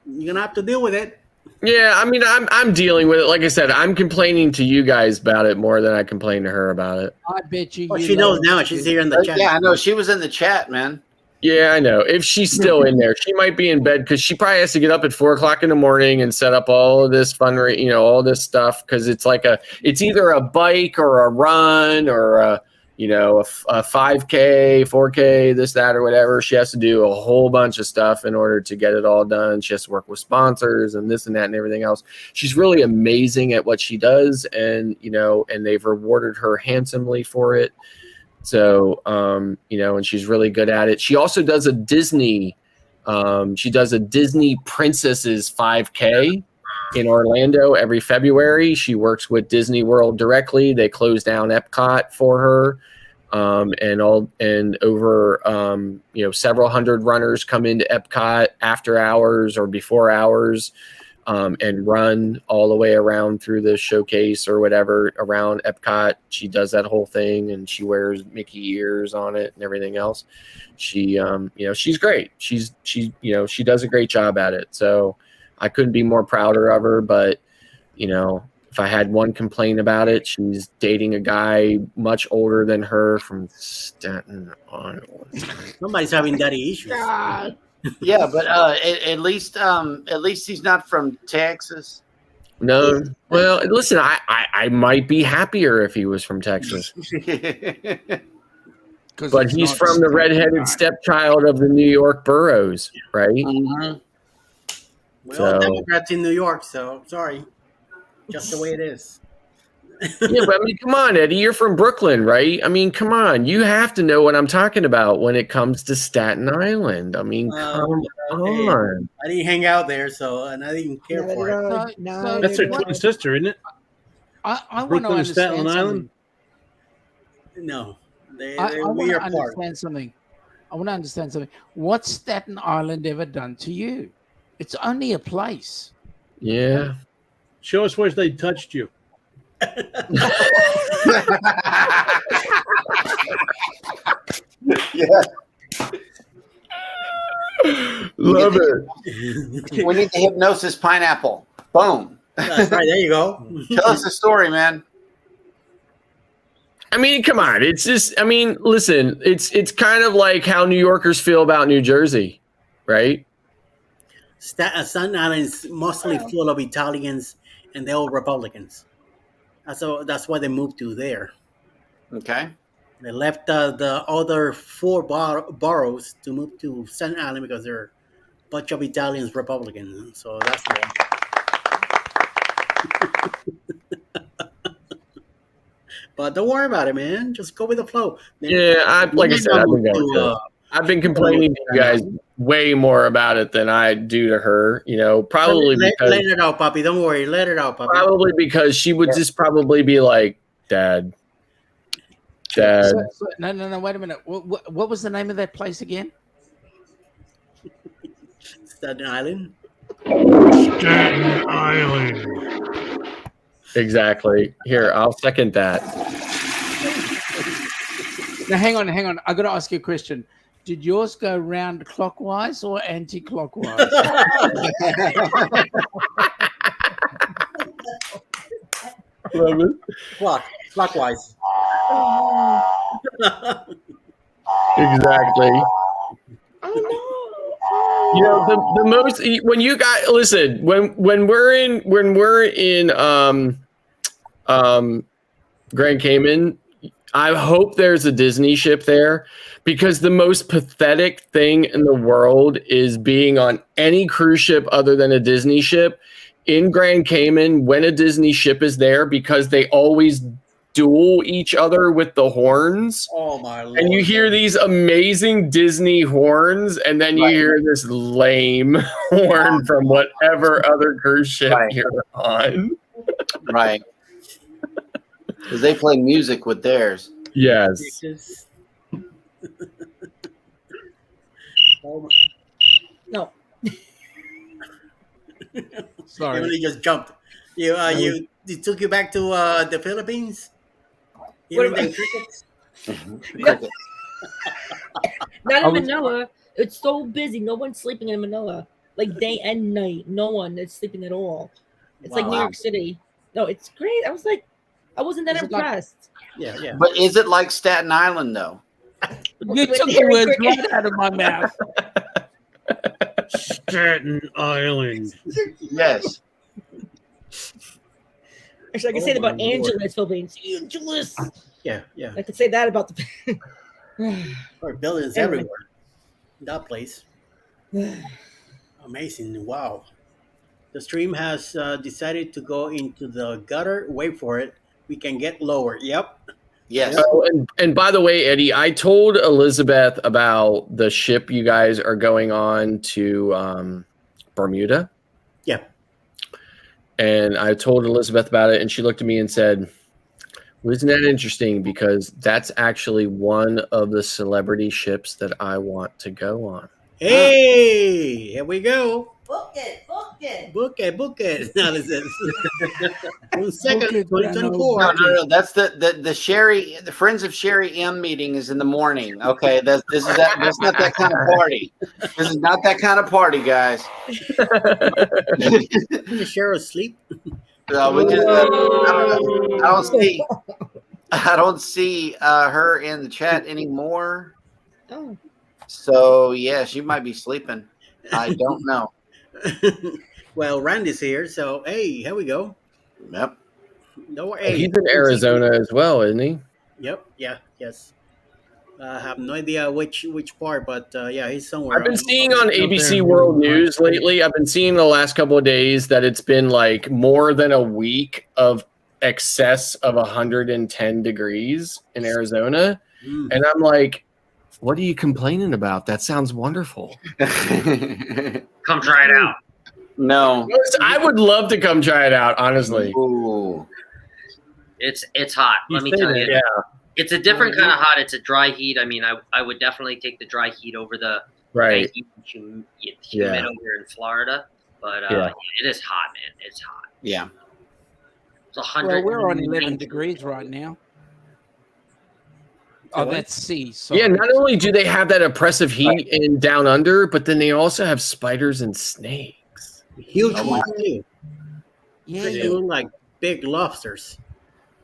you're gonna have to deal with it. Yeah, I mean, I'm dealing with it. Like I said, I'm complaining to you guys about it more than I complain to her about it. I bet you. Well, she knows now. She's here in the chat. Yeah, I know. She was in the chat, man. Yeah, I know. If she's still in there, she might be in bed because she probably has to get up at 4 o'clock in the morning and set up all of this all this stuff because it's either a bike or a run or a 5K, 4K, this, that, or whatever. She has to do a whole bunch of stuff in order to get it all done. She has to work with sponsors and this and that and everything else. She's really amazing at what she does, and they've rewarded her handsomely for it. So, and she's really good at it. She also does a Disney Princesses 5K in Orlando every February. She works with Disney World directly. They close down Epcot for her. And over several hundred runners come into Epcot after hours or before hours. And run all the way around through the showcase or whatever around Epcot. She does that whole thing, and she wears Mickey ears on it and everything else. She, she's great. She does a great job at it. So I couldn't be more prouder of her. But if I had one complaint about it, she's dating a guy much older than her from Staten Island. Somebody's having daddy issues. Yeah, but at least he's not from Texas. No, well, listen, I might be happier if he was from Texas, but he's from the redheaded stepchild of the New York boroughs, right? Mm-hmm. Well, Democrats in New York, so sorry, just the way it is. Yeah, but I mean, come on, Eddie, you're from Brooklyn, right? I mean, come on, you have to know what I'm talking about when it comes to Staten Island. I mean, come on. I didn't hang out there, and I didn't care for it. That's her twin sister, isn't it? I want to Brooklyn and understand Staten Island. No, I want to understand something. I want to understand something. What's Staten Island ever done to you? It's only a place. Yeah. Show us where they touched you. Yeah. Love it. We need the hypnosis pineapple. Boom. That's right. There you go. Tell us the story, man. I mean, come on. It's just, I mean, listen, it's kind of like how New Yorkers feel about New Jersey, right? Staten Island is mostly full of Italians, and they're all Republicans. So that's why they moved to there. Okay. They left the other 4 boroughs to move to Staten Island because they're a bunch of Italians Republicans. So that's why. But don't worry about it, man. Just go with the flow. Yeah, like I said, I've been complaining to you guys way more about it than I do to her. Probably because let it out, Poppy. Don't worry, let it out, Poppy. Probably because she would just probably be like, Dad. No, wait a minute. What was the name of that place again? Staten Island. Staten Island. Exactly. Here, I'll second that. Now, hang on. I got to ask you a question. Did yours go round clockwise or anti-clockwise? Clockwise. Exactly. You know, the most when you guys listen when we're in Grand Cayman, I hope there's a Disney ship there, because the most pathetic thing in the world is being on any cruise ship other than a Disney ship in Grand Cayman when a Disney ship is there, because they always duel each other with the horns. Oh my lord! And you hear these amazing Disney horns, and then you hear this lame horn from whatever other cruise ship you're on. Right. Because they play music with theirs. Yes. No. Sorry. Emily just jumped. You took you back to the Philippines. What Hearing about- the crickets? Not in Manila. It's so busy. No one's sleeping in Manila. Like day and night. No one is sleeping at all. It's like New Wow. York City. No, it's great. I wasn't that Is it like- impressed. Yeah. But is it like Staten Island, though? You took the words right out of my mouth. Staten Island. Yes. Actually, I can say that about Angeles, Philippines. Angeles. Yeah. I could say that about the. Or buildings Anyway. everywhere. That place. Amazing. Wow. The stream has decided to go into the gutter. Wait for it. We can get lower. Yep. Yes. Oh, and by the way, Eddie, I told Elizabeth about the ship you guys are going on to Bermuda. Yeah. And I told Elizabeth about it, and she looked at me and said, well, isn't that interesting? Because that's actually one of the celebrity ships that I want to go on. Hey, here we go. Book it. Book it. Now this is 1 second, Book it, 2024. No. That's the Sherry, the Friends of Sherry M meeting is in the morning. Okay, that's not that kind of party. This is not that kind of party, guys. Is Cheryl asleep? No, we just, I don't see her in the chat anymore. Oh. So yeah, she might be sleeping. I don't know. Well, Randy's here, so hey, here we go. Yep. No, hey, He's in Arizona as well, isn't he? Yep. Yeah. Yes. I have no idea which part, but yeah, he's somewhere. I've been seeing on ABC World News lately. I've been seeing the last couple of days that it's been like more than a week of excess of 110 degrees in Arizona. And I'm like, what are you complaining about? That sounds wonderful. Come try it out. No. I would love to come try it out, honestly. Ooh. It's hot. Let me tell you. Yeah. It's a different kind of hot. It's a dry heat. I mean, I would definitely take the dry heat over the Right. humid Yeah. over here in Florida. But Yeah. it is hot, man. It's hot. Yeah. It's 100. Well, we're on 11 degrees right now. Oh, that's sea. Yeah, not only do they have that oppressive heat in down under, but then they also have spiders and snakes. Huge ones too. Yeah, They look like big lobsters.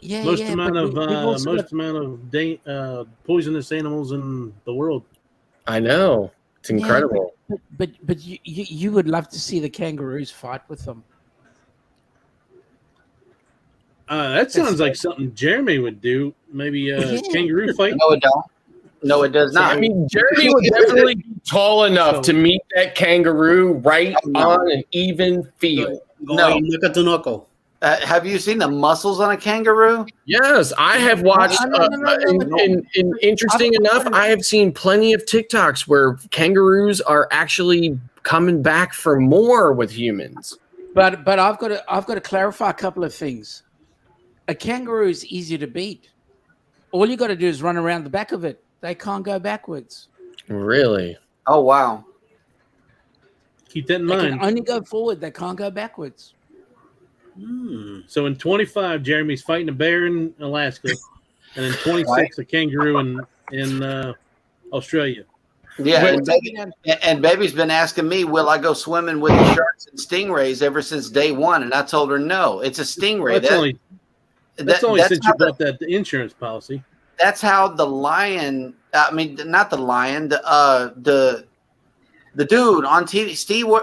Yeah, Most yeah, amount but of we've also got- poisonous animals in the world. I know. It's Yeah, incredible. but you would love to see the kangaroos fight with them. That sounds like something Jeremy would do. Maybe kangaroo fight. No, it don't. No, it does not. I mean, Jeremy would definitely be tall enough to meet that kangaroo right on an even field. No. Knuckle to knuckle. Have you seen the muscles on a kangaroo? Yes, I have watched. And interesting enough, I have seen plenty of TikToks where kangaroos are actually coming back for more with humans. But I've got to clarify a couple of things. A kangaroo is easy to beat. All you got to do is run around the back of it. They can't go backwards. Really? Oh wow! Keep that in They mind. can only go forward. They can't go backwards. So in 25, Jeremy's fighting a bear in Alaska, and in 26, a kangaroo in in Australia. Yeah, and baby's been asking me, will I go swimming with the sharks and stingrays ever since day one? And I told her no. It's a stingray. That's only since you bought that insurance policy. That's how the lion. I mean, not the lion. The dude on TV,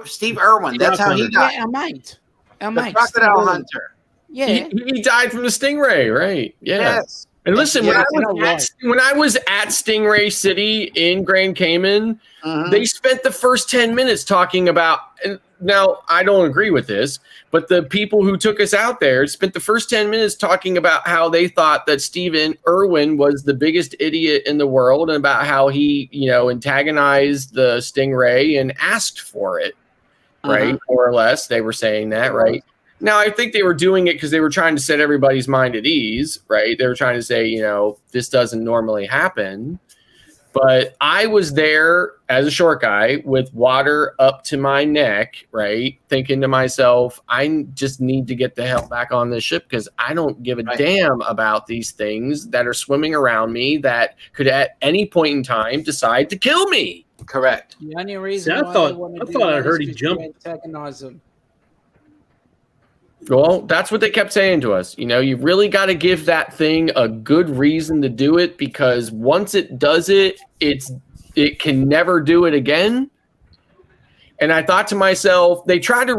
Steve Irwin. That's how he died. Yeah, our mate. The crocodile hunter. Yeah, he died from the stingray, right? Yeah. Yes. And listen, when I was at Stingray City in Grand Cayman, they spent the first 10 minutes talking about. And now I don't agree with this, but the people who took us out there spent the first 10 minutes talking about how they thought that Steven Irwin was the biggest idiot in the world, and about how he, antagonized the stingray and asked for it, right? More or less, they were saying that, right? Now, I think they were doing it because they were trying to set everybody's mind at ease, right? They were trying to say, this doesn't normally happen. But I was there as a short guy with water up to my neck, right? Thinking to myself, I just need to get the hell back on this ship because I don't give a damn about these things that are swimming around me that could at any point in time decide to kill me. Correct. The only reason I thought I heard he jumped. Antagonize them. Well, that's what they kept saying to us. You really got to give that thing a good reason to do it, because once it does it, it can never do it again. And I thought to myself, they tried to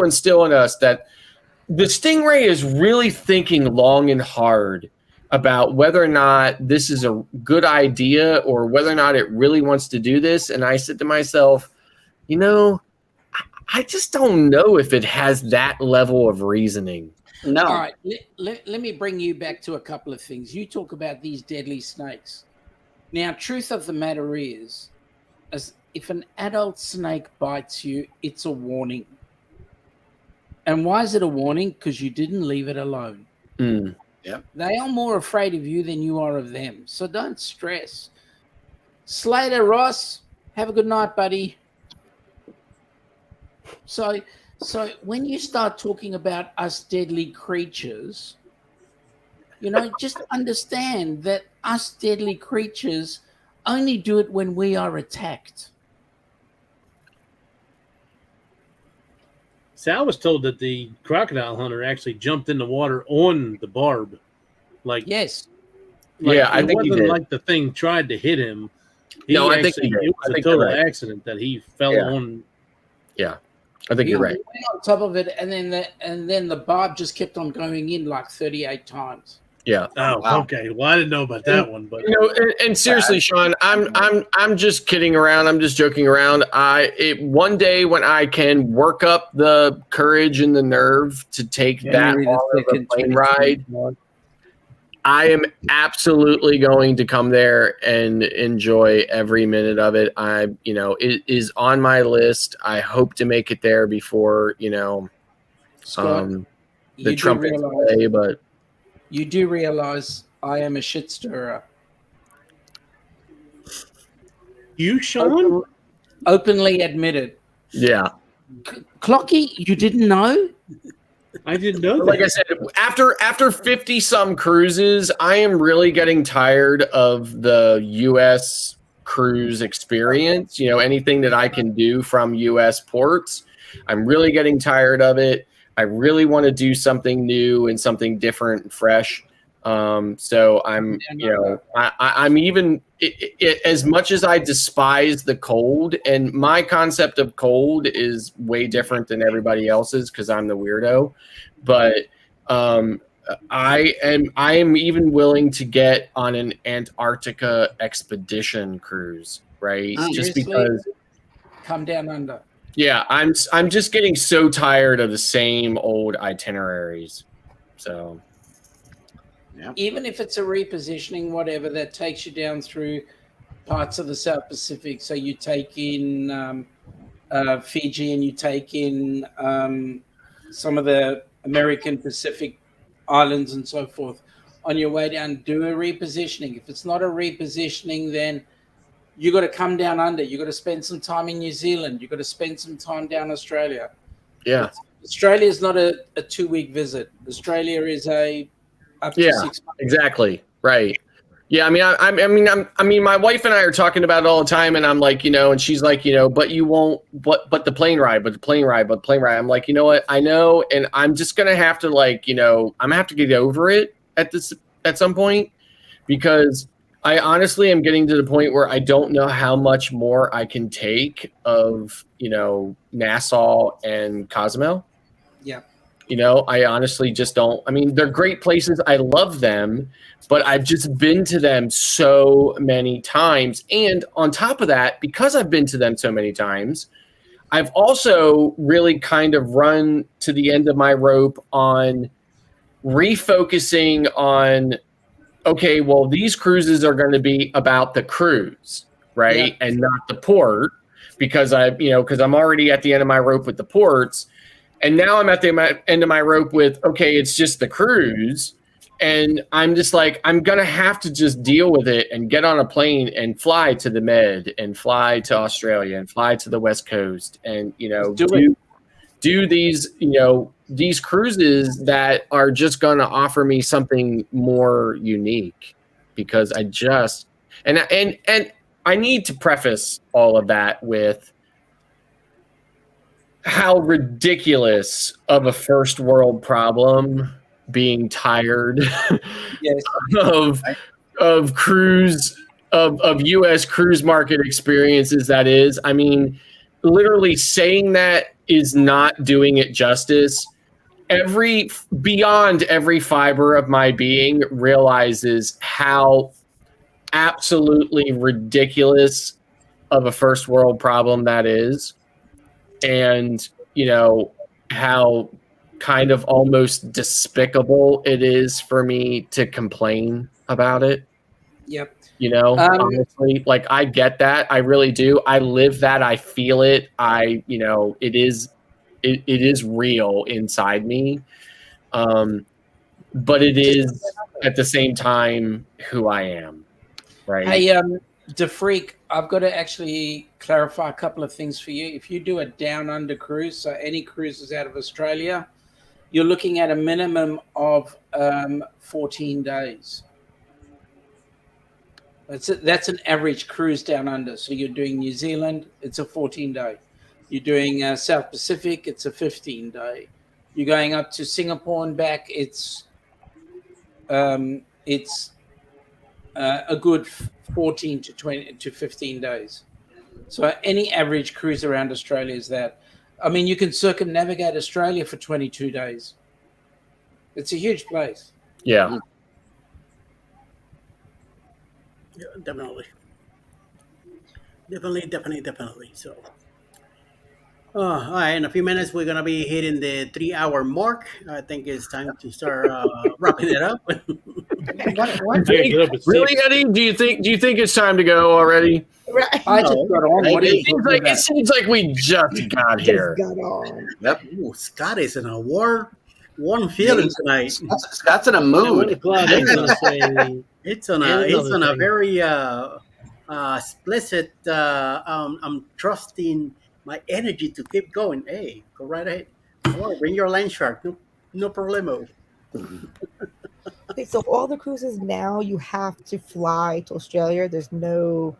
instill in us that the stingray is really thinking long and hard about whether or not this is a good idea or whether or not it really wants to do this. And I said to myself, I just don't know if it has that level of reasoning. No. All right. Let me bring you back to a couple of things. You talk about these deadly snakes. Now, truth of the matter is, as if an adult snake bites you, it's a warning. And why is it a warning? Because you didn't leave it alone. Yep. They are more afraid of you than you are of them. So don't stress. Slater, Ross, have a good night, buddy. So when you start talking about us deadly creatures, just understand that us deadly creatures only do it when we are attacked. See, I was told that the crocodile hunter actually jumped in the water on the barb. Yes. I think he did. Like the thing tried to hit him. I think he did. It was a total accident that he fell on. Yeah. I think you're right. Went on top of it, and then the barb just kept on going in like 38 times. Yeah. Oh, wow. Okay. Well, I didn't know about that one, but and seriously, Sean, I'm just kidding around. I'm just joking around. One day when I can work up the courage and the nerve to take that long of a plane ride, I am absolutely going to come there and enjoy every minute of it. It is on my list. I hope to make it there before, Scott, the trumpets play, but you do realize I am a shit stirrer. You, Sean? Openly admitted. Yeah. Clocky, you didn't know? I didn't know that. Like I said, after 50 some cruises, I am really getting tired of the U.S. cruise experience. Anything that I can do from U.S. ports, I'm really getting tired of it. I really want to do something new and something different and fresh. So I'm, I'm even as much as I despise the cold, and my concept of cold is way different than everybody else's because I'm the weirdo. But I am even willing to get on an Antarctica expedition cruise, right? Just because. Come down under. Yeah, I'm just getting so tired of the same old itineraries. So. Yeah. Even if it's a repositioning, whatever, that takes you down through parts of the South Pacific. So you take in Fiji and you take in some of the American Pacific islands and so forth. On your way down, do a repositioning. If it's not a repositioning, then you got to come down under. You got to spend some time in New Zealand. You got to spend some time down Australia. Yeah. Australia is not a 2-week visit. Australia is up to 6 months. Exactly. Right. Yeah, I mean, my wife and I are talking about it all the time, and I'm like, and she's like, but you won't, but the plane ride, but the plane ride, but the plane ride. I'm like, you know what? I know, and I'm just gonna have to I'm gonna have to get over it at some point, because I honestly am getting to the point where I don't know how much more I can take of Nassau and Cozumel. Yeah. I honestly just don't. I mean, they're great places. I love them, but I've just been to them so many times. And on top of that, because I've been to them so many times, I've also really kind of run to the end of my rope on refocusing on, okay, well, these cruises are going to be about the cruise, right? Yeah. And not the port, because because I'm already at the end of my rope with the ports. And now I'm at the end of my rope with, okay, it's just the cruise. And I'm just like, I'm going to have to just deal with it and get on a plane and fly to the Med and fly to Australia and fly to the West Coast and, do these, these cruises that are just going to offer me something more unique, because I just, and I need to preface all of that with how ridiculous of a first world problem being tired of cruise of US cruise market experiences that is. I mean, literally saying that is not doing it justice. Beyond every fiber of my being realizes how absolutely ridiculous of a first world problem that is. And, how kind of almost despicable it is for me to complain about it. Yep. Honestly, like, I get that. I really do. I live that. I feel it. It is real inside me. But it is at the same time who I am. Right. Hey, DeFreak, I've got to actually clarify a couple of things for you. If you do a down under cruise, so any cruises out of Australia, you're looking at a minimum of 14 days. That's an average cruise down under. So you're doing New Zealand, it's a 14-day. You're doing South Pacific, it's a 15-day. You're going up to Singapore and back, it's a good 14 to 20 to 15 days. So any average cruise around Australia is that. I mean, you can circumnavigate Australia for 22 days. It's a huge place. Yeah. Yeah, definitely. So, all right, in a few minutes, we're going to be hitting the 3-hour mark. I think it's time to start wrapping it up. Really, Eddie? Do you think it's time to go already? Right. I just got on. It seems like we just got here. Got on. Yep. Ooh, Scott is in a warm feeling tonight. Scott's in a mood. It's on a very explicit. I'm trusting my energy to keep going. Hey, go right ahead. Come on, bring your land shark. No problemo. Okay, so all the cruises now you have to fly to Australia. There's no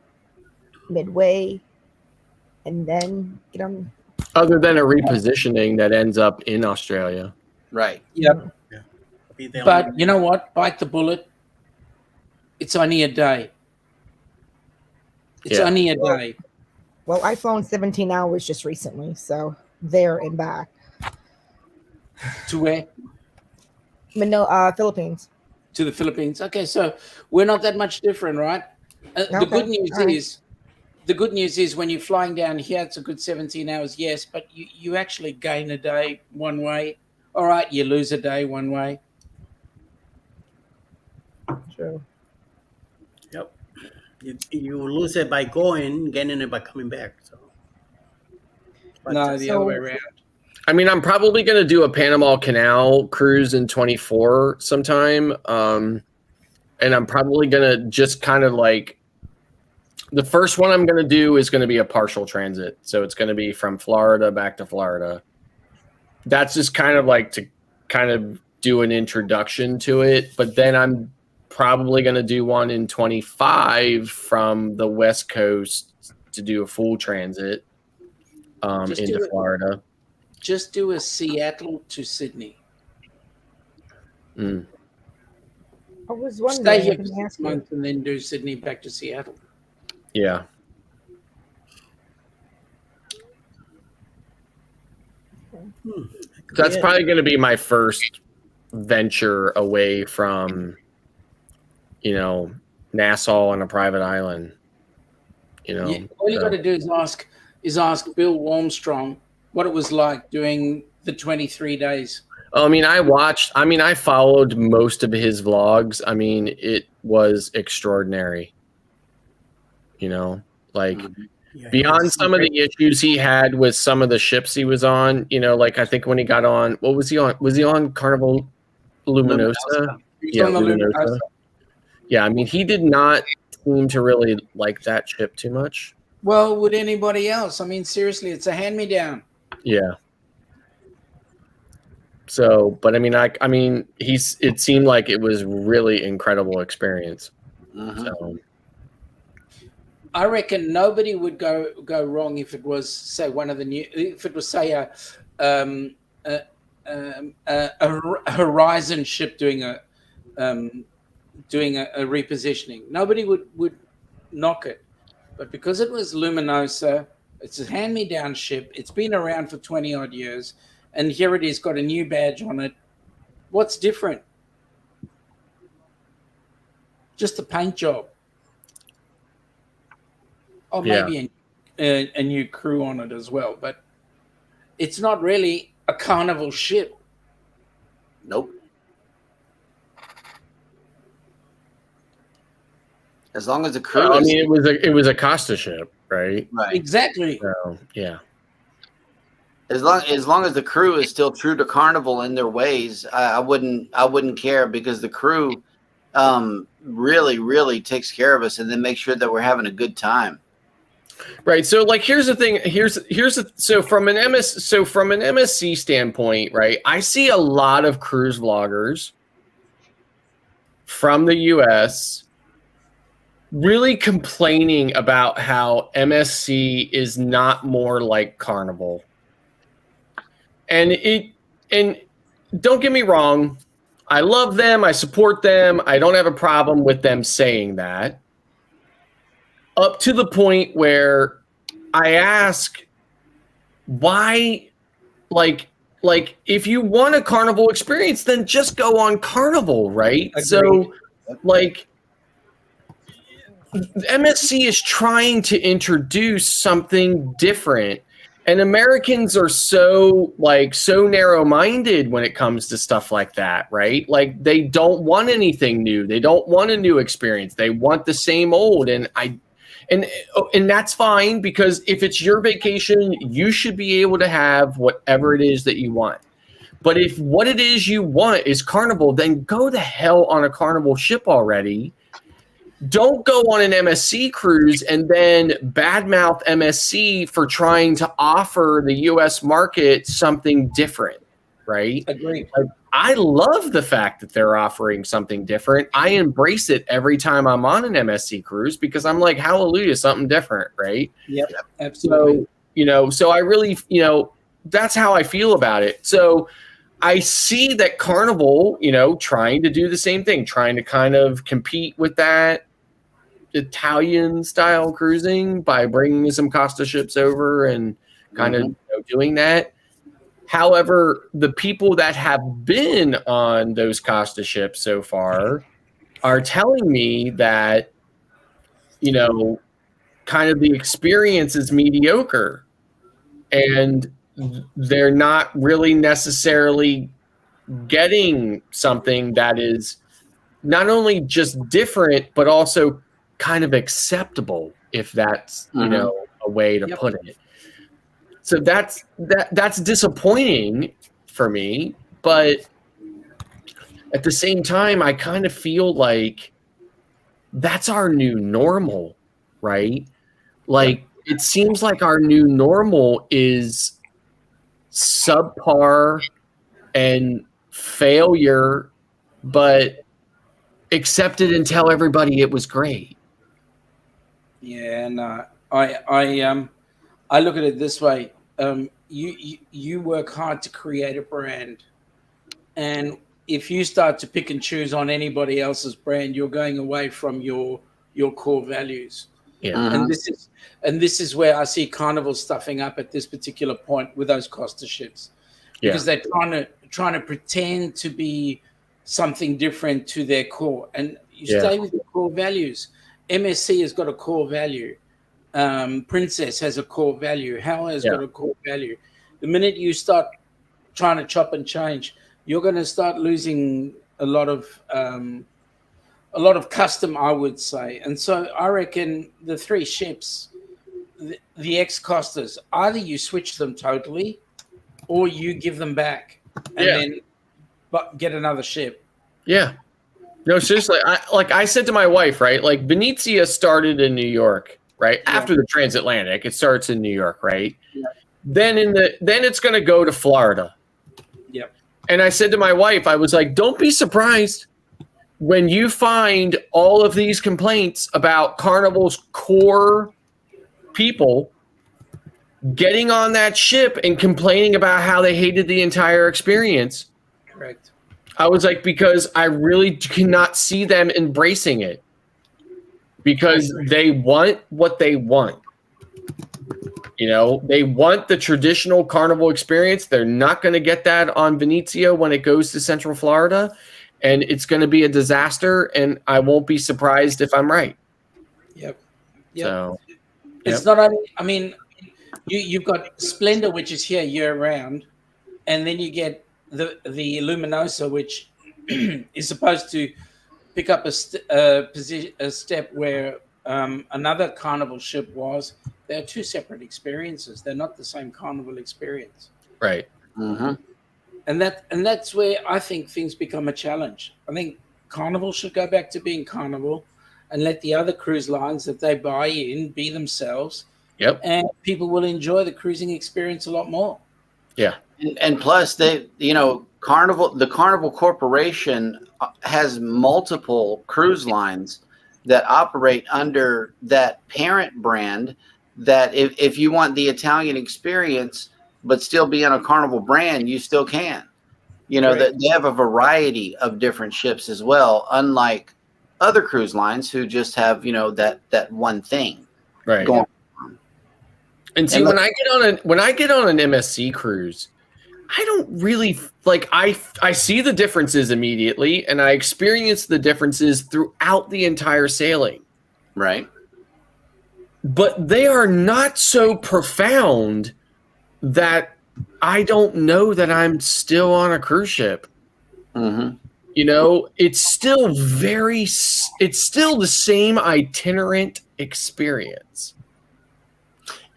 midway, and then get on. Other than a repositioning that ends up in Australia. Right. Yep. But you know what? Bite the bullet. It's only a day. It's only a day. Well, I flown 17 hours just recently, so there and back. To where? Manila, Philippines. To the Philippines. Okay, so we're not that much different, right? The good news is when you're flying down here, it's a good 17 hours, yes, but you actually gain a day one way. All right, you lose a day one way. True. Yep. You lose it by going, gaining it by coming back. So. No, the other way around. I mean, I'm probably going to do a Panama Canal cruise in 24 sometime. And I'm probably going to just kind of like, the first one I'm going to do is going to be a partial transit. So it's going to be from Florida back to Florida. That's just kind of like to kind of do an introduction to it. But then I'm probably going to do one in 25 from the West Coast to do a full transit into Florida. Just do a Seattle to Sydney. Mm. I was Stay wondering. here for 6 months and then do Sydney back to Seattle. Yeah. That's probably going to be my first venture away from, Nassau on a private island. All you got to do is ask Bill Warmstrong what it was like doing the 23 days. I followed most of his vlogs. It was extraordinary. Beyond some of the issues he had with some of the ships he was on, I think when he got on, what was he on? Was he on Carnival Luminosa? Yeah, Luminosa. Yeah, he did not seem to really like that ship too much. Well, would anybody else? Seriously, it's a hand-me-down. Yeah. So, but it seemed like it was really incredible experience. So. I reckon nobody would go wrong if it was, say, a Horizon ship doing a repositioning. Nobody would knock it, but because it was Luminosa, it's a hand-me-down ship. It's been around for 20 odd years, and here it is, got a new badge on it. What's different? Just the paint job. Or maybe a new crew on it as well, but it's not really a Carnival ship. Nope. As long as the crew. It was a Costa ship, right? Right. Exactly. So, yeah. As long as the crew is still true to Carnival in their ways, I wouldn't care, because the crew really, really takes care of us and then make sure that we're having a good time. Right. So here's the thing. So from an MSC standpoint, right? I see a lot of cruise vloggers from the US really complaining about how MSC is not more like Carnival. And don't get me wrong, I love them, I support them, I don't have a problem with them saying that. Up to the point where I ask, why, if you want a Carnival experience, then just go on Carnival, right? Agreed. So, MSC is trying to introduce something different, and Americans are so narrow-minded when it comes to stuff like that, right? They don't want anything new. They don't want a new experience. They want the same old, and that's fine, because if it's your vacation, you should be able to have whatever it is that you want. But if what it is you want is Carnival, then go the hell on a Carnival ship already. Don't go on an MSC cruise and then badmouth MSC for trying to offer the U.S. market something different, right? Agreed. I love the fact that they're offering something different. I embrace it every time I'm on an MSC cruise, because I'm like, hallelujah, something different, right? Yep, absolutely. So I really, that's how I feel about it. So I see that Carnival, trying to do the same thing, trying to kind of compete with that Italian style cruising by bringing some Costa ships over and kind of doing that. However, the people that have been on those Costa ships so far are telling me that, kind of the experience is mediocre, and they're not really necessarily getting something that is not only just different, but also kind of acceptable, if that's, a way to put it. So that's disappointing for me, but at the same time, I kind of feel like that's our new normal, right? It seems like our new normal is subpar and failure, but accepted and tell everybody it was great. Yeah, no, I look at it this way. You work hard to create a brand, and if you start to pick and choose on anybody else's brand, you're going away from your core values. Yeah. And this is where I see Carnival stuffing up at this particular point with those Costa ships, because they're trying to pretend to be something different to their core, and you stay with your core values. MSC has got a core value. Princess has a core value. Hal has got a core value. The minute you start trying to chop and change, you're going to start losing a lot of custom, I would say. And so I reckon the 3 ships, the ex-Costas, either you switch them totally, or you give them back and then get another ship. Yeah. No, seriously. I said to my wife, right? Like Venezia started in New York, right? After the transatlantic, it starts in New York, right? Yeah. Then it's going to go to Florida. Yep. And I said to my wife, I was like, don't be surprised when you find all of these complaints about Carnival's core people getting on that ship and complaining about how they hated the entire experience. Correct. I was like, because I really cannot see them embracing it, because they want what they want. You know, they want the traditional Carnival experience. They're not going to get that on Venezia when it goes to Central Florida, and it's going to be a disaster, and I won't be surprised if I'm right. Yep. So, it's not only, I mean, you've got Splendor, which is here year round, and then you get the Luminosa, which is supposed to pick up a step where another Carnival ship was. They're 2 separate experiences. They're not the same Carnival experience. Right. Mm-hmm. And that's where I think things become a challenge. I think Carnival should go back to being Carnival and let the other cruise lines that they buy in be themselves. Yep. And people will enjoy the cruising experience a lot more. Yeah. And plus, the Carnival Corporation has multiple cruise lines that operate under that parent brand. That if you want the Italian experience, but still be on a Carnival brand, you still can. You know, that they have a variety of different ships as well, unlike other cruise lines who just have, you know, that one thing. Right. Going and see, when I get on an MSC cruise, I don't really like, I see the differences immediately, and I experience the differences throughout the entire sailing. Right. But they are not so profound that I don't know that I'm still on a cruise ship. Mm-hmm. You know, it's still the same itinerant experience.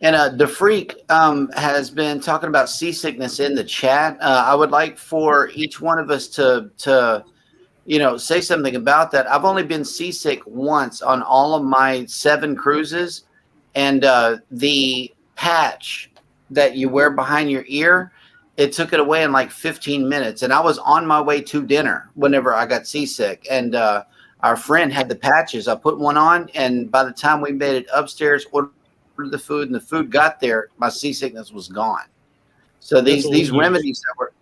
And the Freak has been talking about seasickness in the chat. I would like for each one of us to you know, say something about that. I've only been seasick once on all of my 7 cruises, and the patch that you wear behind your ear, it took it away in like 15 minutes. And I was on my way to dinner whenever I got seasick. And our friend had the patches. I put one on, and by the time we made it upstairs, ordered the food, and the food got there, my seasickness was gone. So these remedies that were,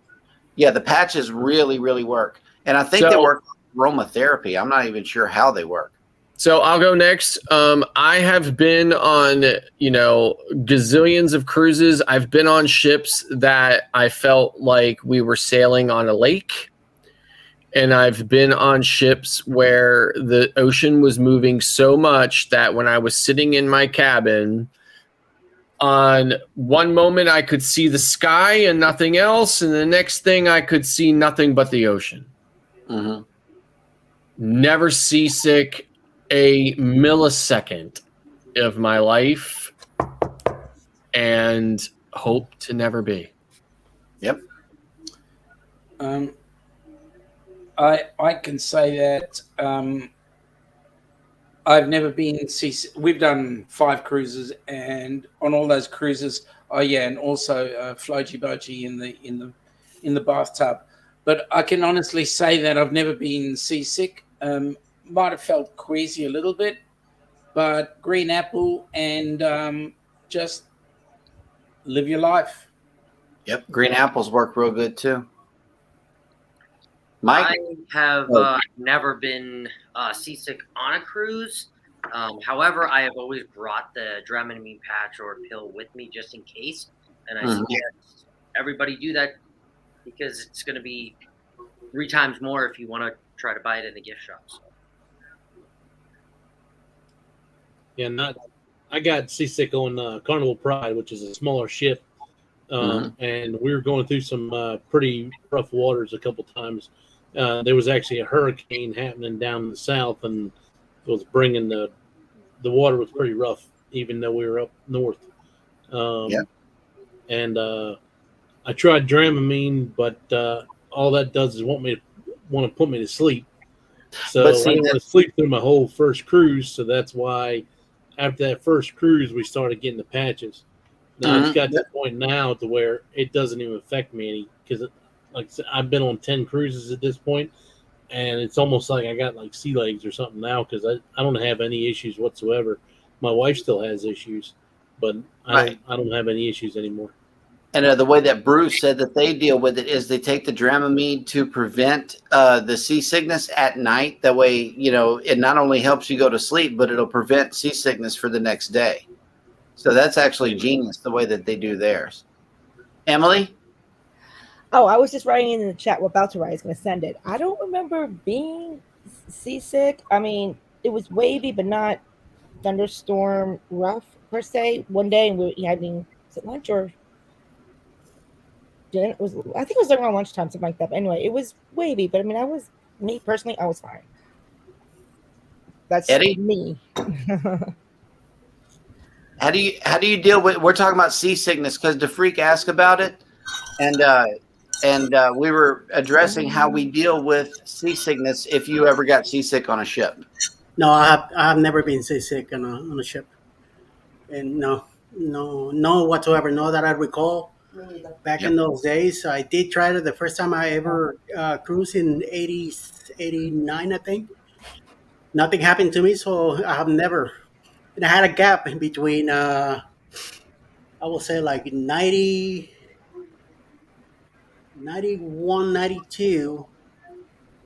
the patches really, really work. And I think they work aromatherapy. I'm not even sure how they work. So I'll go next. I have been on, you know, gazillions of cruises. I've been on ships that I felt like we were sailing on a lake. And I've been on ships where the ocean was moving so much that when I was sitting in my cabin, on one moment I could see the sky and nothing else. And the next thing I could see nothing but the ocean. Mm-hmm. Never seasick a millisecond of my life, and hope to never be. Yep. I can say that I've never been seasick. We've done 5 cruises, and on all those cruises, and also floaty boaty in the bathtub. But I can honestly say that I've never been seasick. might have felt queasy a little bit, but green apple and just live your life. Yep, green apples work real good too. Mike? I have never been seasick on a cruise. However, I have always brought the Dramamine patch or pill with me just in case, and I suggest everybody do that because it's going to be 3 times more if you want to try to buy it in the gift shop. So. Yeah, I got seasick on Carnival Pride, which is a smaller ship, and we were going through some pretty rough waters a couple times. There was actually a hurricane happening down in the south, and it was bringing the water was pretty rough, even though we were up north. And I tried Dramamine, but all that does is want to put me to sleep. So I didn't want to sleep through my whole first cruise. So that's why after that first cruise, we started getting the patches. Now it's got to the point now to where it doesn't even affect me any because, like I said, I've been on 10 cruises at this point, and it's almost like I got like sea legs or something now because I don't have any issues whatsoever. My wife still has issues, but I don't have any issues anymore. And the way that Bruce said that they deal with it is they take the Dramamine to prevent the seasickness at night. That way, it not only helps you go to sleep, but it'll prevent seasickness for the next day. So that's actually genius the way that they do theirs. Emily? Oh, I was just writing in the chat. We're about to write. It's going to send it. I don't remember being seasick. I mean, it was wavy, but not thunderstorm rough per se. One day, and we were having lunch or dinner. I think it was around lunchtime, something like that. But anyway, it was wavy, but I mean, me personally, I was fine. That's Eddie? me. How do you deal with? We're talking about seasickness because DeFreak asked about it, and we were addressing how we deal with seasickness if you ever got seasick on a ship. No, I have never been seasick on a ship, and no whatsoever. No that I recall. Back in those days, I did try it the first time I ever cruised in 89, I think. Nothing happened to me, so I have never. And I had a gap in between, I will say like 90, 91, 92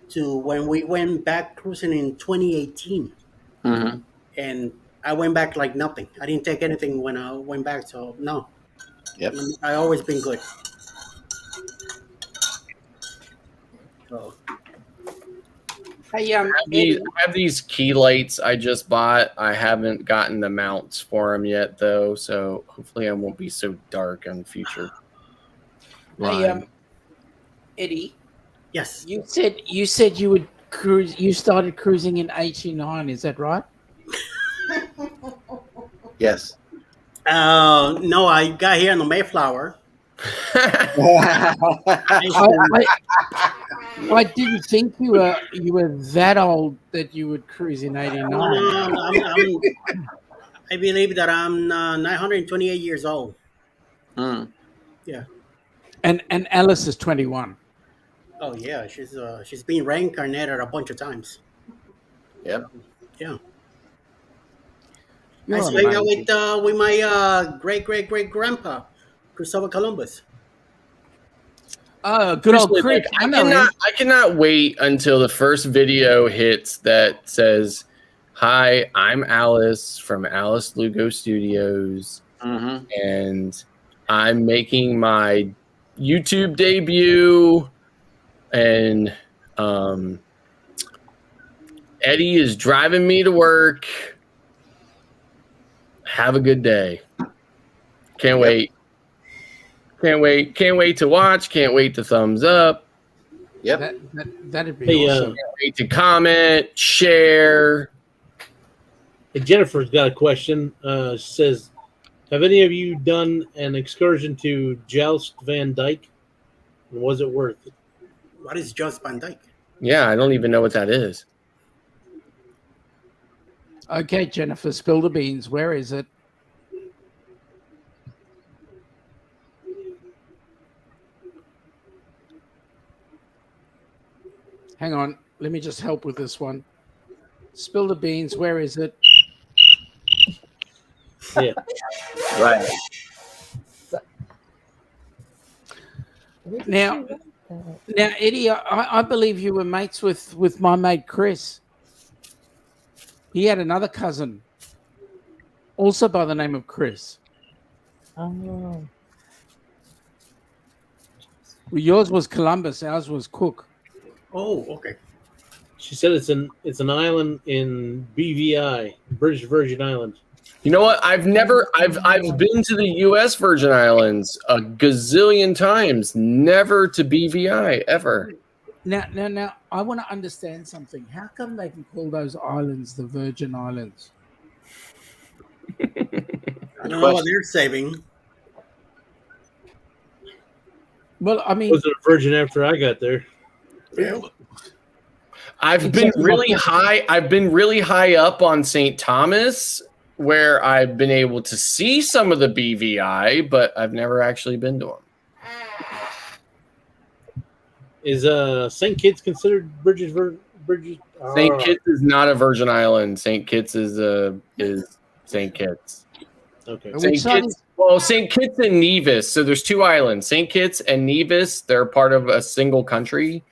to when we went back cruising in 2018. And I went back like nothing. I didn't take anything when I went back, so no. Yep. I always been good. So. I have these key lights I just bought. I haven't gotten the mounts for them yet, though, so hopefully I won't be so dark on future. Hey, Eddie. Yes. You said you would cruise. You started cruising in '89. Is that right? Yes. No, I got here in the Mayflower. I didn't think you were that old that you would cruise in '89. I believe that I'm 928 years old. Yeah. And Alice is 21. Oh yeah, she's been reincarnated a bunch of times. Yep. Yeah. You're I hang out amazing. with my great grandpa, Christopher Columbus. Good old Seriously, Crick. like, I know him. I cannot wait until the first video hits that says, "Hi, I'm Alice from Alice Lugo Studios, and I'm making my YouTube debut, and Eddie is driving me to work. Have a good day. Can't wait. Can't wait. Can't wait to watch. Can't wait to thumbs up. Yep. That'd be awesome. Can't wait to comment, share." Hey, Jennifer's got a question. She says, have any of you done an excursion to Joust Van Dyke? And was it worth it? What is Joust Van Dyke? Yeah, I don't even know what that is. Okay, Jennifer, spill the beans. Where is it? Hang on. Let me just help with this one. Spill the beans. Where is it? Yeah. Right. Now, Eddie, I believe you were mates with my mate Chris. He had another cousin, also by the name of Chris. Oh. Well, yours was Columbus. Ours was Cook. Oh, okay. She said it's an island in BVI, British Virgin Islands. You know what? I've been to the U.S. Virgin Islands a gazillion times, never to BVI ever. Now, I want to understand something. How come they can call those islands the Virgin Islands? I don't know what they're saving. Well, I mean, I wasn't a virgin after I got there. Yeah. I've been really high up on St. Thomas, where I've been able to see some of the BVI, but I've never actually been to them. Is St. Kitts considered British? St. Kitts is not a Virgin Island. St. Kitts is St. Kitts. Okay. St. Kitts and Nevis. So there's two islands, St. Kitts and Nevis. They're part of a single country.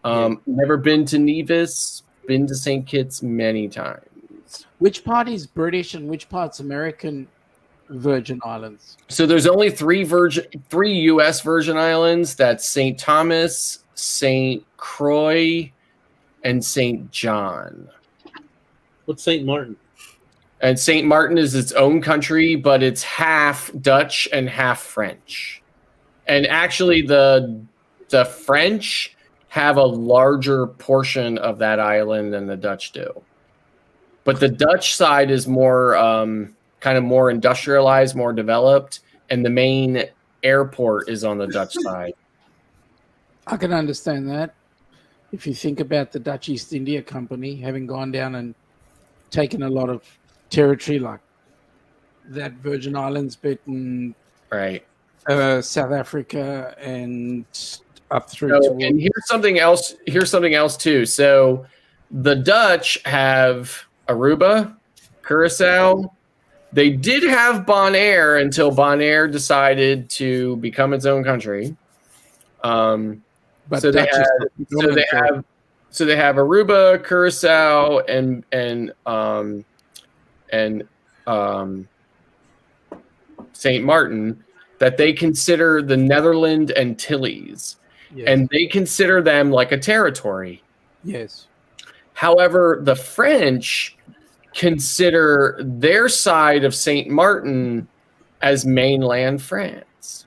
Never been to Nevis. Been to St. Kitts many times. Which part is British and which part's American Virgin Islands? So there's only three U.S. Virgin Islands. That's St. Thomas, St. Croix, and St. John. What's St. Martin? And St. Martin is its own country, but it's half Dutch and half French. And actually, the French have a larger portion of that island than the Dutch do. But the Dutch side is more kind of more industrialized, more developed, and the main airport is on the Dutch side. I can understand that. If you think about the Dutch East India Company having gone down and taken a lot of territory, like that Virgin Islands bit and right, South Africa and up through. And here's something else. Here's something else too. So the Dutch have Aruba, Curacao. They did have Bonaire until Bonaire decided to become its own country. But so they have Aruba, Curacao, and St. Martin that they consider the Netherlands Antilles, and they consider them like a territory. Yes. However, the French consider their side of St. Martin as mainland France.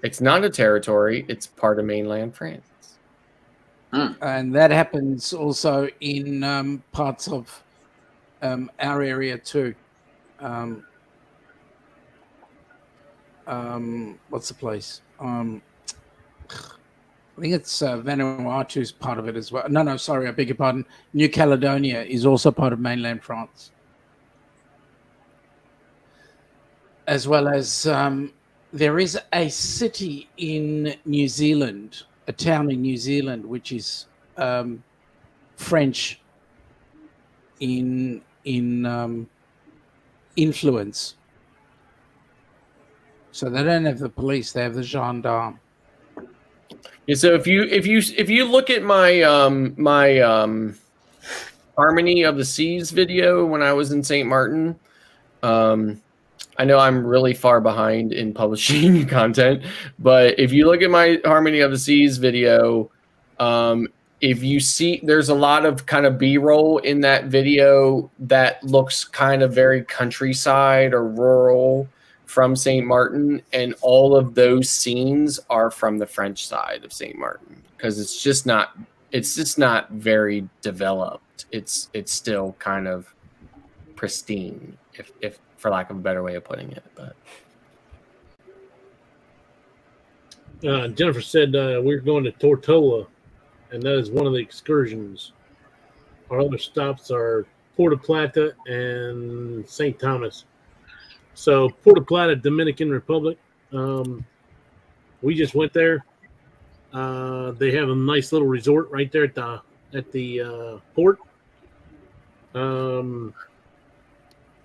It's not a territory, it's part of mainland France. And that happens also in parts of our area too. What's the place? I think it's Vanuatu's part of it as well. No, sorry, I beg your pardon. New Caledonia is also part of mainland France. As well as there is a city in New Zealand, a town in New Zealand, which is French in influence. So they don't have the police; they have the gendarme. Yeah, so if you look at my my Harmony of the Seas video when I was in St. Martin, I know I'm really far behind in publishing content, but if you look at my Harmony of the Seas video, if you see, there's a lot of kind of B-roll in that video that looks kind of very countryside or rural from St. Martin, and all of those scenes are from the French side of St. Martin because it's just not very developed. It's still kind of pristine, if for lack of a better way of putting it. But Jennifer said we're going to Tortola, and that is one of the excursions. Our other stops are Puerto Plata and St. Thomas. So Puerto Plata, Dominican Republic. We just went there. They have a nice little resort right there at the port.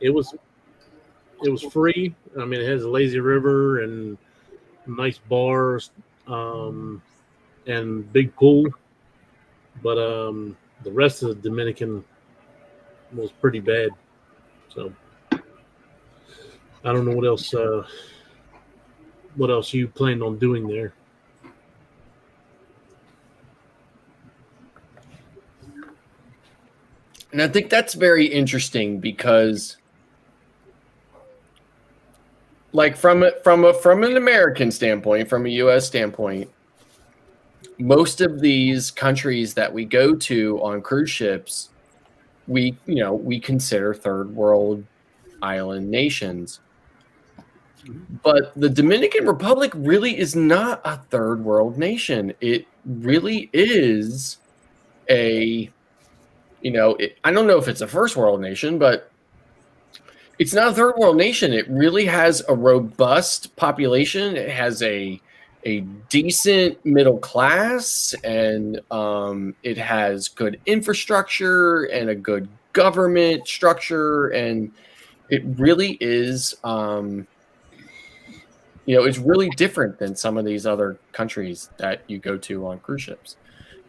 It was free. I mean, it has a lazy river and nice bars, and big pool. But the rest of the Dominican was pretty bad. So I don't know what else. What else you planned on doing there? And I think that's very interesting because, like, from an American standpoint, from a U.S. standpoint, most of these countries that we go to on cruise ships, we consider third world island nations. But the Dominican Republic really is not a third world nation. It really is I don't know if it's a first world nation, but it's not a third world nation. It really has a robust population. It has a decent middle class, and it has good infrastructure and a good government structure, and it really is it's really different than some of these other countries that you go to on cruise ships,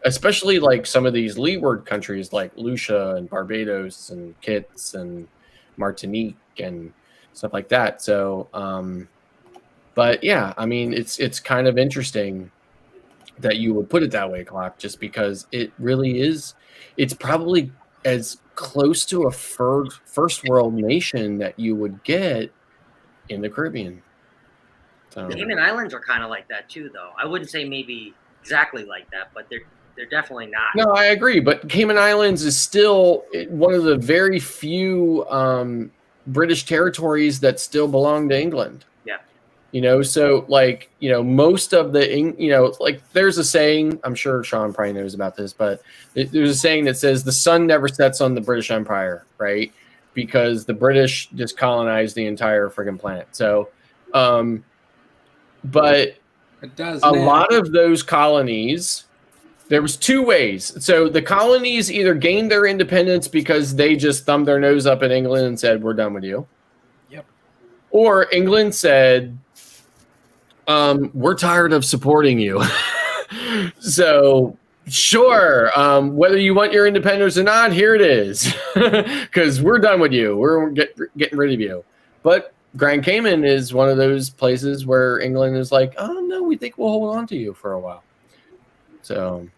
especially like some of these leeward countries like Lucia and Barbados and Kitts and Martinique and stuff like that. So, but yeah, I mean, it's kind of interesting that you would put it that way, Clap, just because it really is. It's probably as close to a first world nation that you would get in the Caribbean. So. The Cayman Islands are kind of like that too, though. I wouldn't say maybe exactly like that, but they're definitely not. No, I agree. But Cayman Islands is still one of the very few British territories that still belong to England. Yeah. So like, most of the, like there's a saying, I'm sure Sean probably knows about this, but there's a saying that says the sun never sets on the British Empire, right? Because the British just colonized the entire friggin' planet. So, but it does a lot of those colonies, there was two ways. So the colonies either gained their independence because they just thumbed their nose up at England and said, we're done with you. Yep. Or England said, we're tired of supporting you. So sure, whether you want your independence or not, here it is. Because we're done with you. We're getting rid of you. But Grand Cayman is one of those places where England is like, oh, no, we think we'll hold on to you for a while. So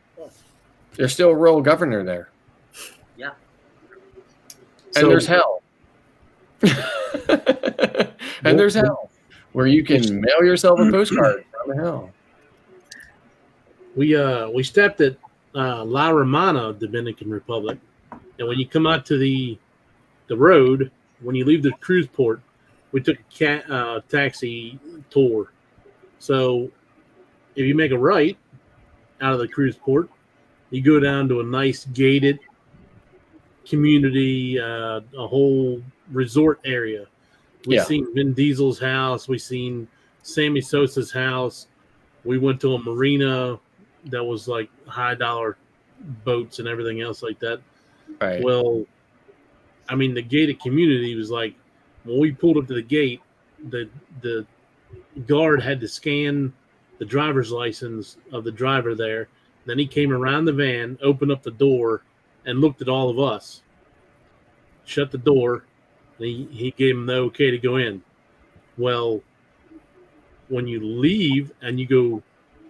there's still a royal governor there. Yeah. And there's hell. And there's hell, where you can mail yourself a postcard from hell. We stopped at La Romana, Dominican Republic, and when you come out to the road, when you leave the cruise port, we took a taxi tour. So if you make a right out of the cruise port, you go down to a nice gated community, a whole resort area. We've seen Vin Diesel's house. We've seen Sammy Sosa's house. We went to a marina that was like high dollar boats and everything else like that. Right. Well, I mean, the gated community was like, when we pulled up to the gate, the guard had to scan the driver's license of the driver there. Then he came around the van, opened up the door, and looked at all of us. Shut the door. And he gave him the okay to go in. Well, when you leave and you go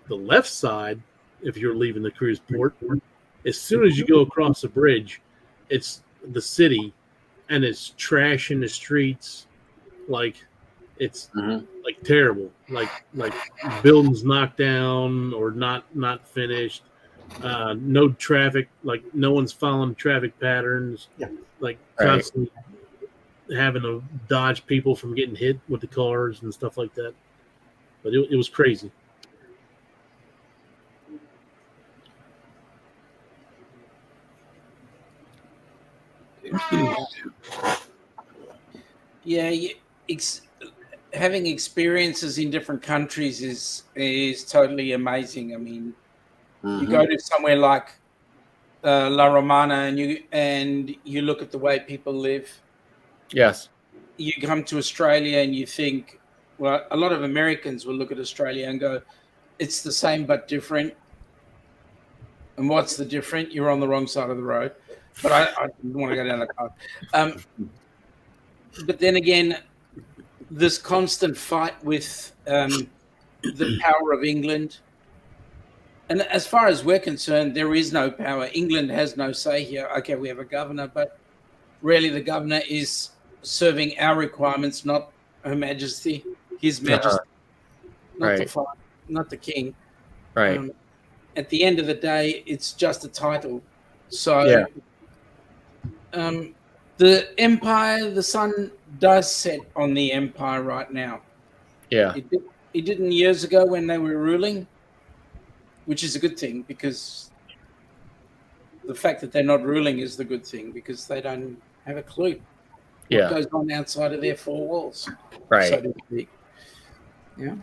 the left side, if you're leaving the cruise port, as soon as you go across the bridge, it's the city, and it's trash in the streets, like it's like terrible, like buildings knocked down or not finished, no traffic, like no one's following traffic patterns, like constantly having to dodge people from getting hit with the cars and stuff like that. But it was crazy. Yeah, having experiences in different countries is totally amazing. I mean, You go to somewhere like La Romana, and you look at the way people live. Yes. You come to Australia and you think, well, a lot of Americans will look at Australia and go, it's the same but different. And what's the different? You're on the wrong side of the road. But I didn't want to go down that path. But then again, this constant fight with the power of England. And as far as we're concerned, there is no power. England has no say here. Okay, we have a governor, but really the governor is serving our requirements, not Her Majesty, His Majesty, not the King. Right. At the end of the day, it's just a title. So the empire, the sun does set on the empire right now. Yeah. It didn't years ago when they were ruling, which is a good thing, because the fact that they're not ruling is the good thing, because they don't have a clue what goes on outside of their four walls. Right. So to speak. Yeah.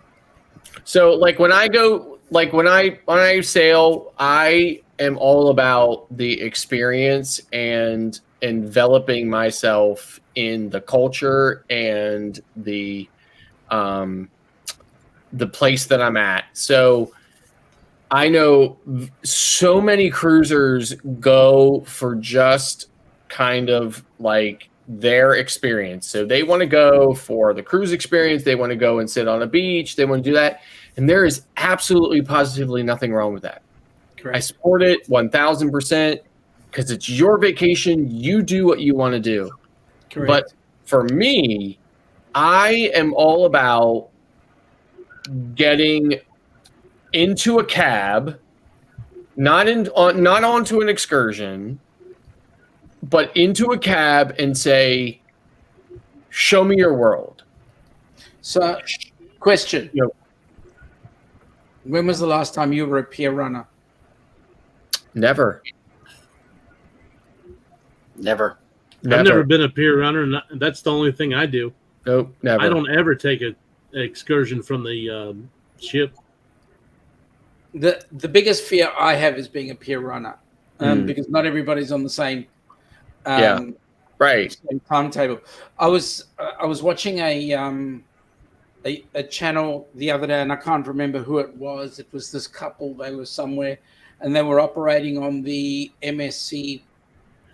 So like when I sail, I am all about the experience and enveloping myself in the culture and the place that I'm at. So I know so many cruisers go for just kind of like their experience. So they want to go for the cruise experience. They want to go and sit on a beach. They want to do that. And there is absolutely positively nothing wrong with that. Correct. I support it 1000% because it's your vacation. You do what you want to do. Correct. But for me, I am all about getting into a cab, not onto an excursion, but into a cab and say, show me your world. So, question. When was the last time you were a pier runner? Never. I've never been a pier runner, and that's the only thing I do. Nope, never. I don't ever take an excursion from the ship. The biggest fear I have is being a pier runner, because not everybody's on the same same timetable. I was watching a channel the other day, and I can't remember who it was. It was this couple. They were somewhere, and they were operating on the MSC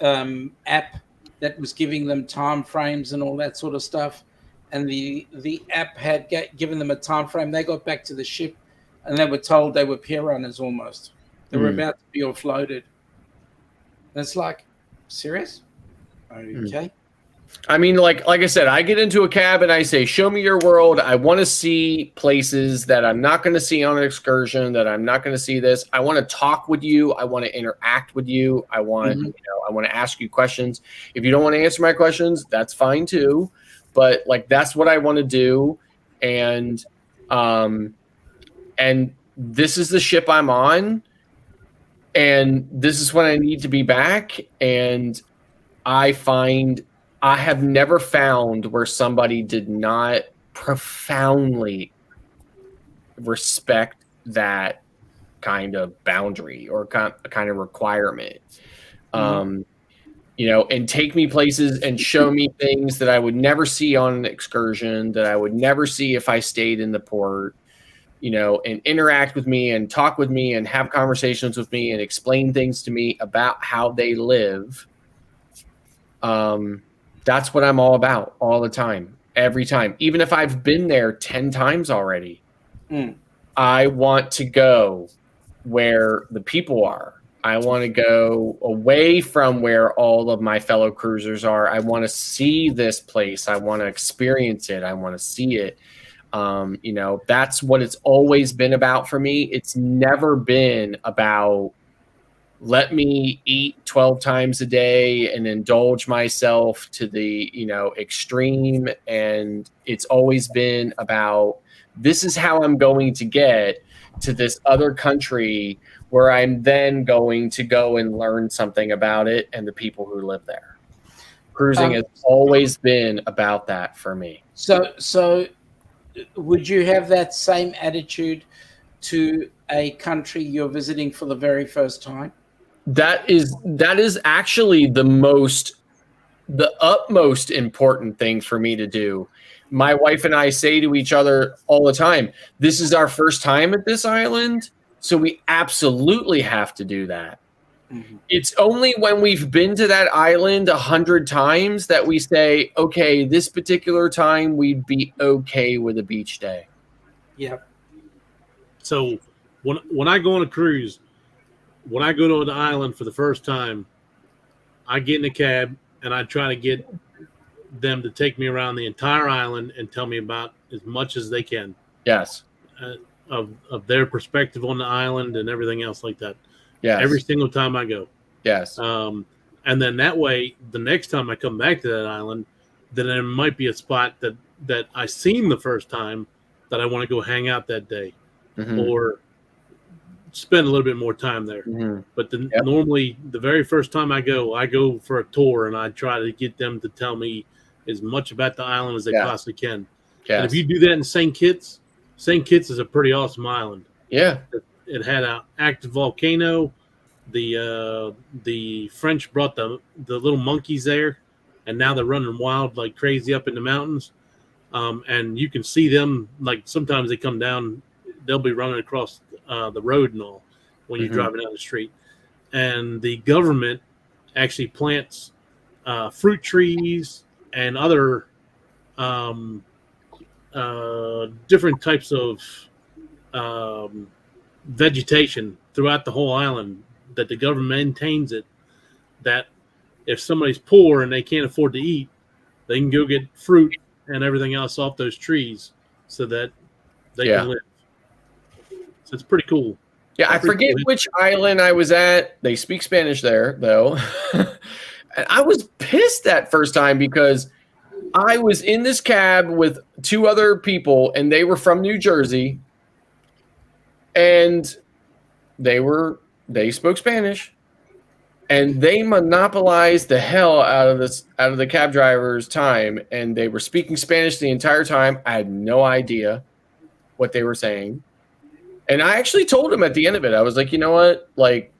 app that was giving them time frames and all that sort of stuff. And the app had given them a time frame. They got back to the ship, and they were told they were pier runners almost. They were about to be offloaded. And it's like, serious? Okay. I mean, like I said, I get into a cab and I say, show me your world. I want to see places that I'm not going to see on an excursion, that I'm not going to see this. I want to talk with you. I want to interact with you. I want, I want to ask you questions. If you don't want to answer my questions, that's fine too. But like, that's what I want to do. And this is the ship I'm on, and this is when I need to be back. And I have never found where somebody did not profoundly respect that kind of boundary or kind of requirement. And take me places and show me things that I would never see on an excursion, that I would never see if I stayed in the port, and interact with me and talk with me and have conversations with me and explain things to me about how they live. That's what I'm all about all the time, every time. Even if I've been there 10 times already, I want to go where the people are. I want to go away from where all of my fellow cruisers are. I want to see this place. I want to experience it. I want to see it. That's what it's always been about for me. It's never been about, let me eat 12 times a day and indulge myself to the, extreme. And it's always been about, this is how I'm going to get to this other country where I'm then going to go and learn something about it and the people who live there. Cruising has always been about that for me. So would you have that same attitude to a country you're visiting for the very first time? That is actually the utmost important thing for me to do. My wife and I say to each other all the time, this is our first time at this island, so we absolutely have to do that. It's only when we've been to that island 100 times that we say, okay, this particular time we'd be okay with a beach day. Yep. So when I go on a cruise, when I go to an island for the first time, I get in a cab and I try to get them to take me around the entire island and tell me about as much as they can. Yes. Of their perspective on the island and everything else like that. Yes. Every single time I go. Yes. And then that way, the next time I come back to that island, then there might be a spot that I seen the first time that I want to go hang out that day, or spend a little bit more time there. But normally, the very first time I go for a tour, and I try to get them to tell me as much about the island as they possibly can. Yes. And if you do that in St. Kitts is a pretty awesome island. Yeah. It had an active volcano. The French brought the little monkeys there, and now they're running wild like crazy up in the mountains. And you can see them, like sometimes they come down, they'll be running across the road and all when you're driving down the street. And the government actually plants fruit trees and other different types of vegetation throughout the whole island, that the government maintains it, that if somebody's poor and they can't afford to eat, they can go get fruit and everything else off those trees so that they can live. So it's pretty cool. Yeah, I forget which island I was at. They speak Spanish there, though. And I was pissed that first time because I was in this cab with two other people, and they were from New Jersey, and they spoke Spanish, and they monopolized the hell out of the cab driver's time, and they were speaking Spanish the entire time. I had no idea what they were saying. And I actually told him at the end of it, I was like, you know what? Like,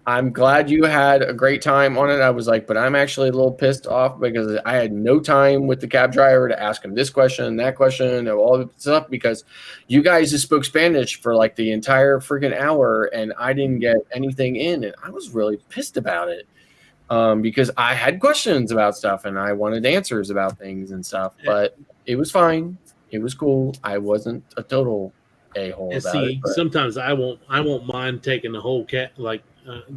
I'm glad you had a great time on it. I was like, but I'm actually a little pissed off because I had no time with the cab driver to ask him this question and that question and all the stuff, because you guys just spoke Spanish for like the entire freaking hour and I didn't get anything in. And I was really pissed about it because I had questions about stuff and I wanted answers about things and stuff, but it was fine. It was cool. I wasn't a total a-hole And about see, it. sometimes I won't mind taking the whole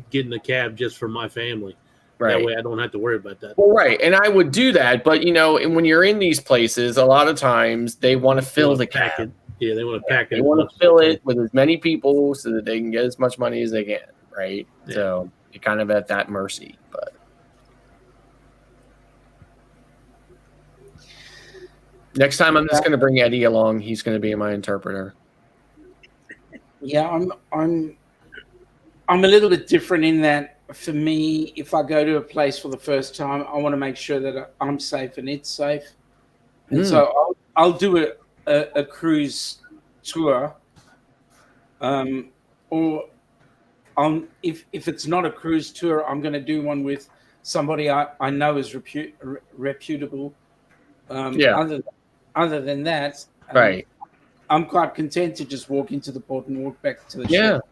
getting a cab just for my family. Right. That way I don't have to worry about that. Well, right. And I would do that. But, you know, and when you're in these places, a lot of times they want to fill the cab. Yeah, they want to pack it. They want to fill it with as many people so that they can get as much money as they can. Right. Yeah. So you're kind of at that mercy. But next time I'm just going to bring Eddie along. He's going to be my interpreter. Yeah, I'm a little bit different in that for me, if I go to a place for the first time, I want to make sure that I'm safe and it's safe. And so I'll do a cruise tour, or if it's not a cruise tour, I'm going to do one with somebody I know is reputable. Other than that, right. I'm quite content to just walk into the port and walk back to the ship.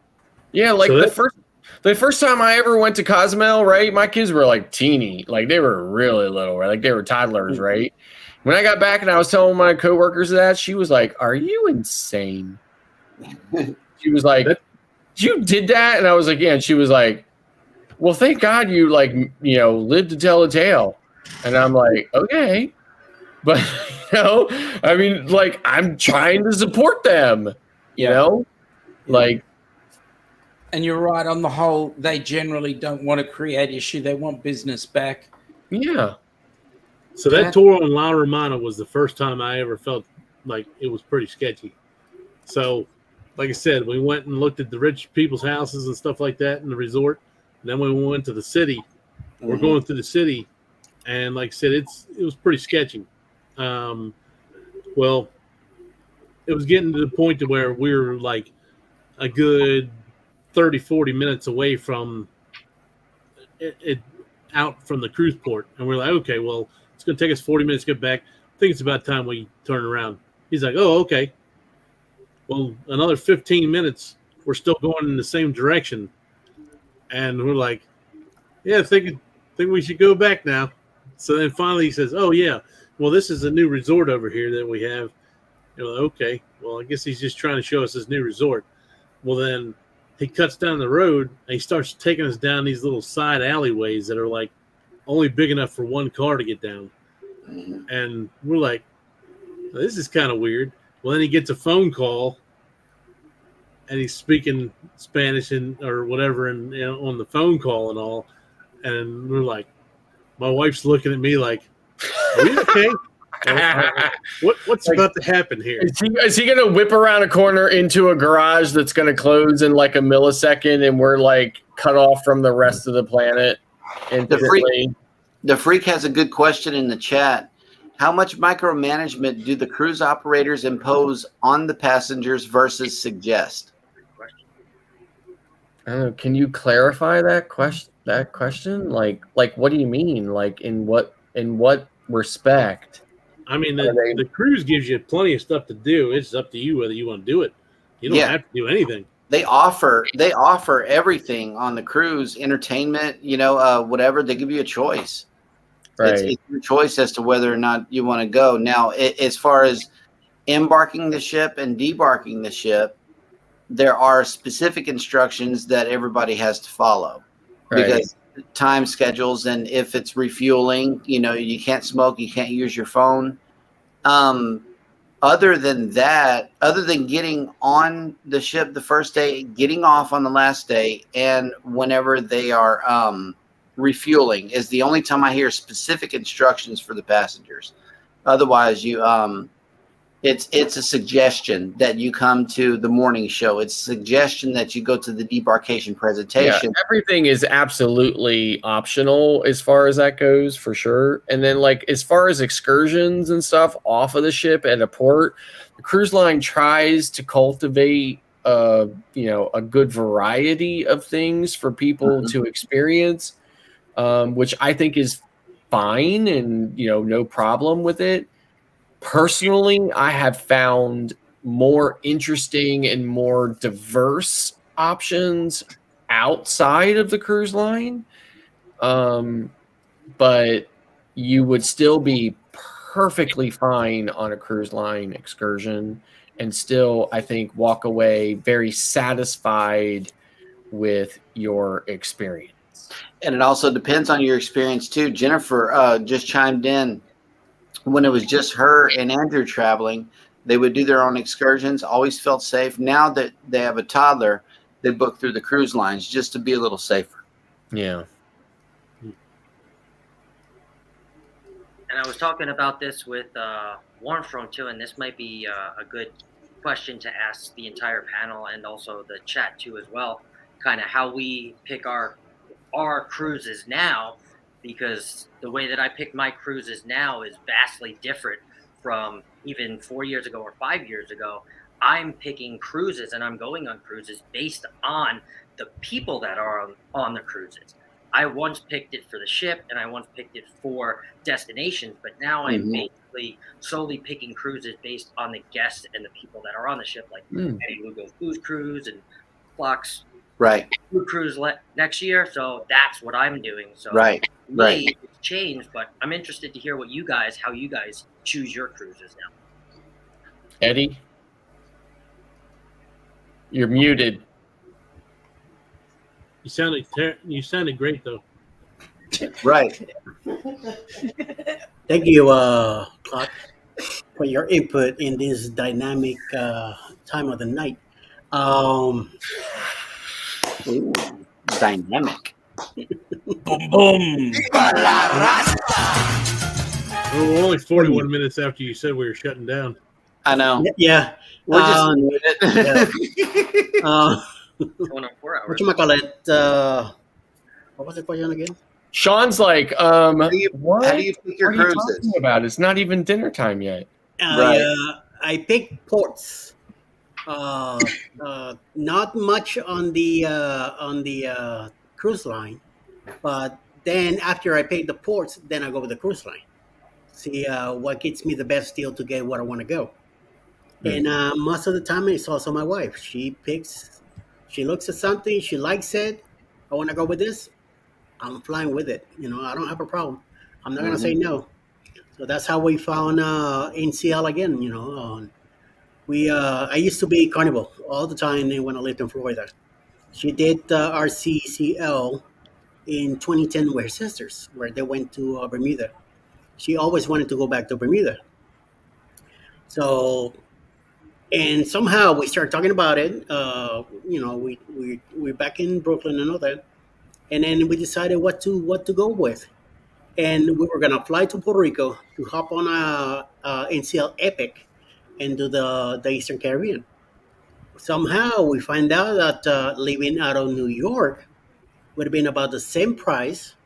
Yeah, like the first time I ever went to Cozumel, right? My kids were like teeny, like they were really little, right? Like they were toddlers, right? When I got back and I was telling my coworkers that, she was like, "Are you insane?" She was like, "You did that?" And I was like, "Yeah." And she was like, "Well, thank God you lived to tell a tale." And I'm like, "Okay." But, I mean, like, I'm trying to support them, you know? Like. And you're right. On the whole, they generally don't want to create issue. They want business back. Yeah. So that tour on La Romana was the first time I ever felt like it was pretty sketchy. So, like I said, we went and looked at the rich people's houses and stuff like that in the resort. And then we went to the city. We're going through the city. And like I said, it was pretty sketchy. Well, it was getting to the point to where we were like a good 30, 40 minutes away from it out from the cruise port. And we're like, okay, well, it's going to take us 40 minutes to get back. I think it's about time we turn around. He's like, oh, okay. Well, another 15 minutes, we're still going in the same direction. And we're like, yeah, I think we should go back now. So then finally he says, oh, yeah, well, this is a new resort over here that we have. And we're like, okay, well, I guess he's just trying to show us this new resort. Well, then he cuts down the road and he starts taking us down these little side alleyways that are like only big enough for one car to get down. And we're like, this is kind of weird. Well, then he gets a phone call and he's speaking Spanish or whatever on the phone call and all. And we're like, my wife's looking at me like, are you okay? What's about to happen here? Is he going to whip around a corner into a garage that's going to close in like a millisecond and we're like cut off from the rest of the planet? The Freak has a good question in the chat. How much micromanagement do the cruise operators impose on the passengers versus suggest? Can you clarify that question? Like what do you mean? Like in what respect? I mean, the cruise gives you plenty of stuff to do. It's up to you whether you want to do it. You don't have to do anything. They offer everything on the cruise, entertainment, whatever. They give you a choice. Right. It's your choice as to whether or not you want to go. Now, as far as embarking the ship and debarking the ship, there are specific instructions that everybody has to follow. Right. Because time schedules, and if it's refueling, you can't smoke, you can't use your phone. Other than that, other than getting on the ship the first day, getting off on the last day, and whenever they are refueling is the only time I hear specific instructions for the passengers. Otherwise, it's a suggestion that you come to the morning show. It's a suggestion that you go to the debarkation presentation. Yeah, everything is absolutely optional as far as that goes, for sure. And then, like, as far as excursions and stuff off of the ship at a port, the cruise line tries to cultivate a good variety of things for people to experience, which I think is fine and, no problem with it. Personally, I have found more interesting and more diverse options outside of the cruise line. But you would still be perfectly fine on a cruise line excursion and still, I think, walk away very satisfied with your experience. And it also depends on your experience too. Jennifer just chimed in. When it was just her and Andrew traveling, they would do their own excursions, always felt safe. Now that they have a toddler, they book through the cruise lines just to be a little safer. Yeah. And I was talking about this with Warren Front too, and this might be a good question to ask the entire panel and also the chat too as well, kind of how we pick our cruises now. Because the way that I pick my cruises now is vastly different from even 4 years ago or 5 years ago. I'm picking cruises and I'm going on cruises based on the people that are on the cruises. I once picked it for the ship and I once picked it for destinations, but now I'm basically solely picking cruises based on the guests and the people that are on the ship, like Eddie Lugo's Booze Cruise and Flock's cruise next year. So that's what I'm doing. So it's changed, but I'm interested to hear how you guys choose your cruises now. Eddie, you're muted. You sounded great though. Right. Thank you, Clark, for your input in this dynamic time of the night. Ooh, dynamic. Boom, boom. We're only 41 minutes after you said we were shutting down. I know. Yeah. We're just Going on 4 hours. What was the question again? Sean's like, what? How do you pick your what are you cruises? talking about? It's not even dinner time yet. I I picked ports. Not much on the cruise line, but then after I paid the ports, then I go with the cruise line. See what gets me the best deal to get where I want to go. And most of the time, it's also my wife. She picks, she looks at something, she likes it. I want to go with this. I'm flying with it. You know, I don't have a problem. I'm not gonna say no. So that's how we found NCL again. You know, I used to be Carnival all the time when I lived in Florida. She did RCCL in 2010 with her sisters, where they went to Bermuda. She always wanted to go back to Bermuda. So, and somehow we started talking about it. You know, we're back in Brooklyn and all that, and then we decided what to go with. And we were gonna fly to Puerto Rico to hop on a NCL Epic and do the Eastern Caribbean. Somehow we find out that leaving out of New York would have been about the same price.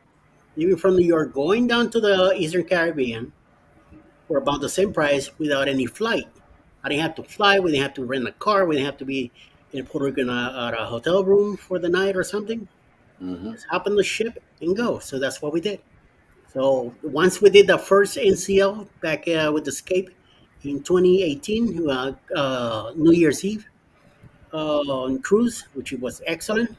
Leaving from New York, going down to the Eastern Caribbean, for about the same price without any flight. I didn't have to fly. We didn't have to rent a car. We didn't have to be in Puerto Rico at a hotel room for the night or something. Just hop on the ship and go. So that's what we did. So once we did the first NCL back with Escape in 2018, New Year's Eve on cruise, which was excellent.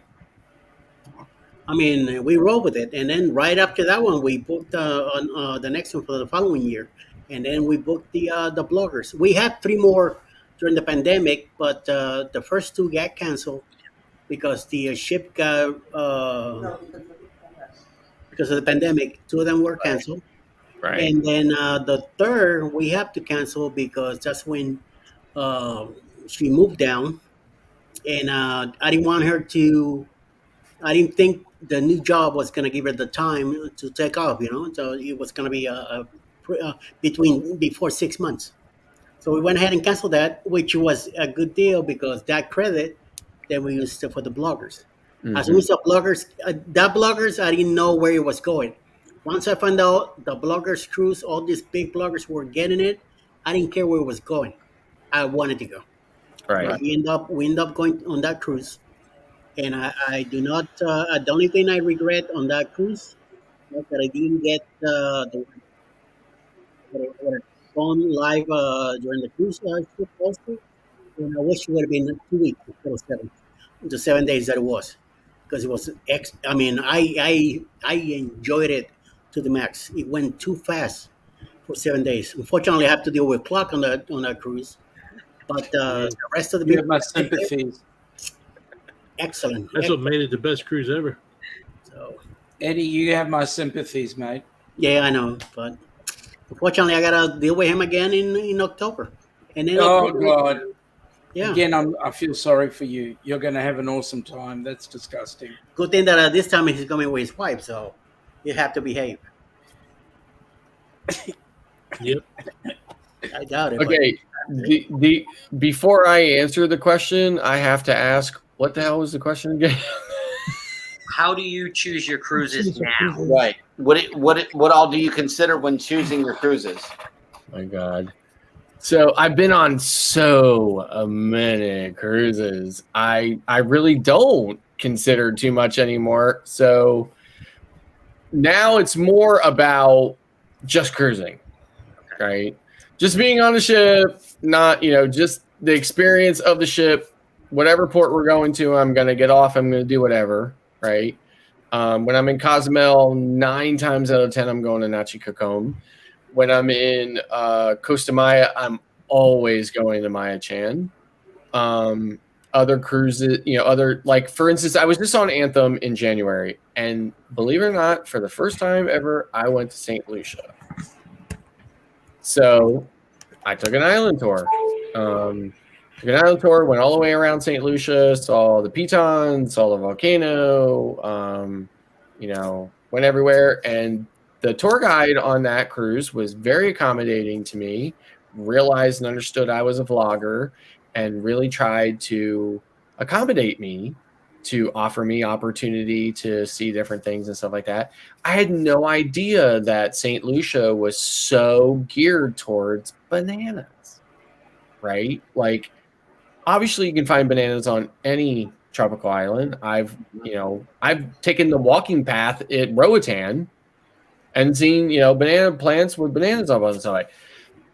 I mean, we rolled with it, and then right after that one, we booked on the next one for the following year, and then we booked the bloggers. We had three more during the pandemic, but the first two got canceled because the ship got because of the pandemic. Two of them were canceled, Right. and then the third we have to cancel because that's when uh, she moved down, and I didn't want her to. I didn't think the new job was going to give her the time to take off, you know. So it was going to be before 6 months. So we went ahead and canceled that, which was a good deal because that credit that we used for the bloggers. As we saw bloggers, that bloggers, I didn't know where it was going. Once I found out the bloggers cruise, all these big bloggers were getting it, I didn't care where it was going. I wanted to go. Right. So we end up going on that cruise, and I do not. The only thing I regret on that cruise was that I didn't get the phone live during the cruise trip also. And I wish it would have been 2 weeks instead of the 7 days that it was, because it was I mean, I enjoyed it to the max. It went too fast for 7 days. Unfortunately, I have to deal with clock on that cruise, but the rest of the You have people, my sympathies. excellent. That's what made it the best cruise ever. So, Eddie, you have my sympathies, mate. yeah, I know, but unfortunately, I gotta deal with him again in October, and then Oh God! yeah. Again, I feel sorry for you. You're going to have an awesome time. That's disgusting. Good thing that this time he's coming with his wife, so you have to behave. Yep. I doubt it. Okay. The before I answer the question, I have to ask, what the hell was the question again? How do you choose your cruises now? Right. What all do you consider when choosing your cruises? My God. So I've been on so many cruises. I really don't consider too much anymore. So now it's more about just cruising, right? Just being on the ship, not, just the experience of the ship. Whatever port we're going to, I'm going to get off. I'm going to do whatever, right? When I'm in Cozumel, 9 times out of 10, I'm going to Nachi Kokom. When I'm in Costa Maya, I'm always going to Maya Chan. Other cruises, like, for instance, I was just on Anthem in January, and believe it or not, for the first time ever, I went to St. Lucia. So I took an island tour. Went all the way around St. Lucia, saw the Pitons, saw the volcano, went everywhere. And the tour guide on that cruise was very accommodating to me, realized and understood I was a vlogger, and really tried to accommodate me, to offer me opportunity to see different things and stuff like that. I had no idea that St. Lucia was so geared towards bananas. right? Like, obviously, you can find bananas on any tropical island. I've taken the walking path at Roatan and seen, banana plants with bananas up on the side.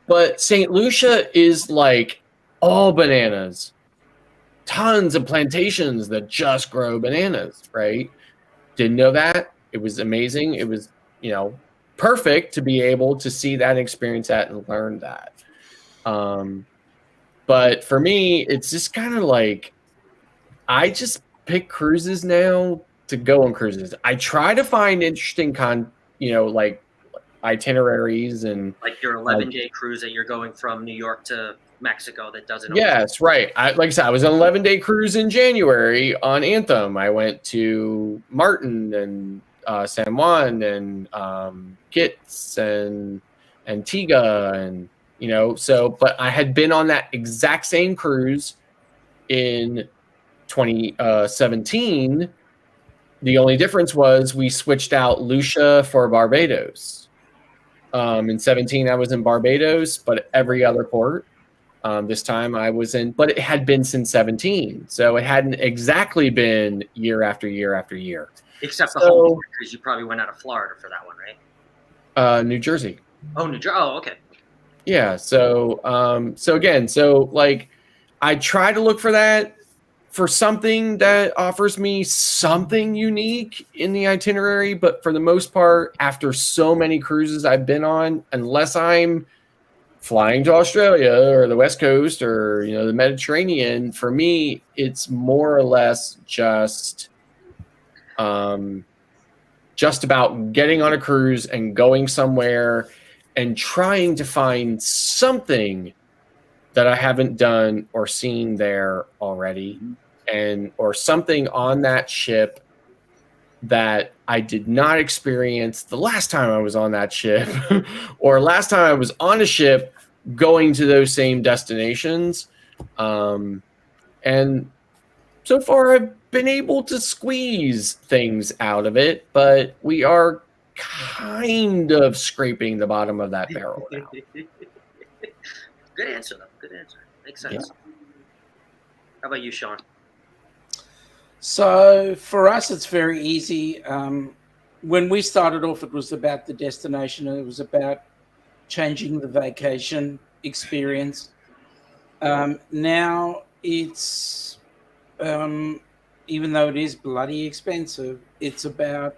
But St. Lucia is like all bananas, tons of plantations that just grow bananas, right? Didn't know that. It was amazing. It was, perfect to be able to see that, experience that, and learn that. But for me, it's just kind of like, I just pick cruises now to go on cruises. I try to find interesting like itineraries and Like your 11-day cruise that you're going from New York to Mexico that doesn't. Yes, right. Like I said, I was on an 11-day cruise in January on Anthem. I went to Martin and San Juan and Kitts and Antigua and but I had been on that exact same cruise in 2017. The only difference was we switched out Lucia for Barbados. In 17, I was in Barbados, but every other port. This time I was in, but it had been since 17. So it hadn't exactly been year after year after year. Except the whole because you probably went out of Florida for that one, right? New Jersey. Oh, New Jersey. Oh, okay. Yeah. So like I try to look for that, for something that offers me something unique in the itinerary. But for the most part, after so many cruises I've been on, unless I'm flying to Australia or the West Coast or the Mediterranean, for me it's more or less just about getting on a cruise and going somewhere and trying to find something that I haven't done or seen there already, or something on that ship that I did not experience the last time I was on that ship or last time I was on a ship going to those same destinations. And so far I've been able to squeeze things out of it, but we are kind of scraping the bottom of that barrel now. Good answer, though. Good answer. Makes sense. Yeah. How about you, Sean? So for us, it's very easy. When we started off, it was about the destination. It was about changing the vacation experience. Now it's, even though it is bloody expensive, it's about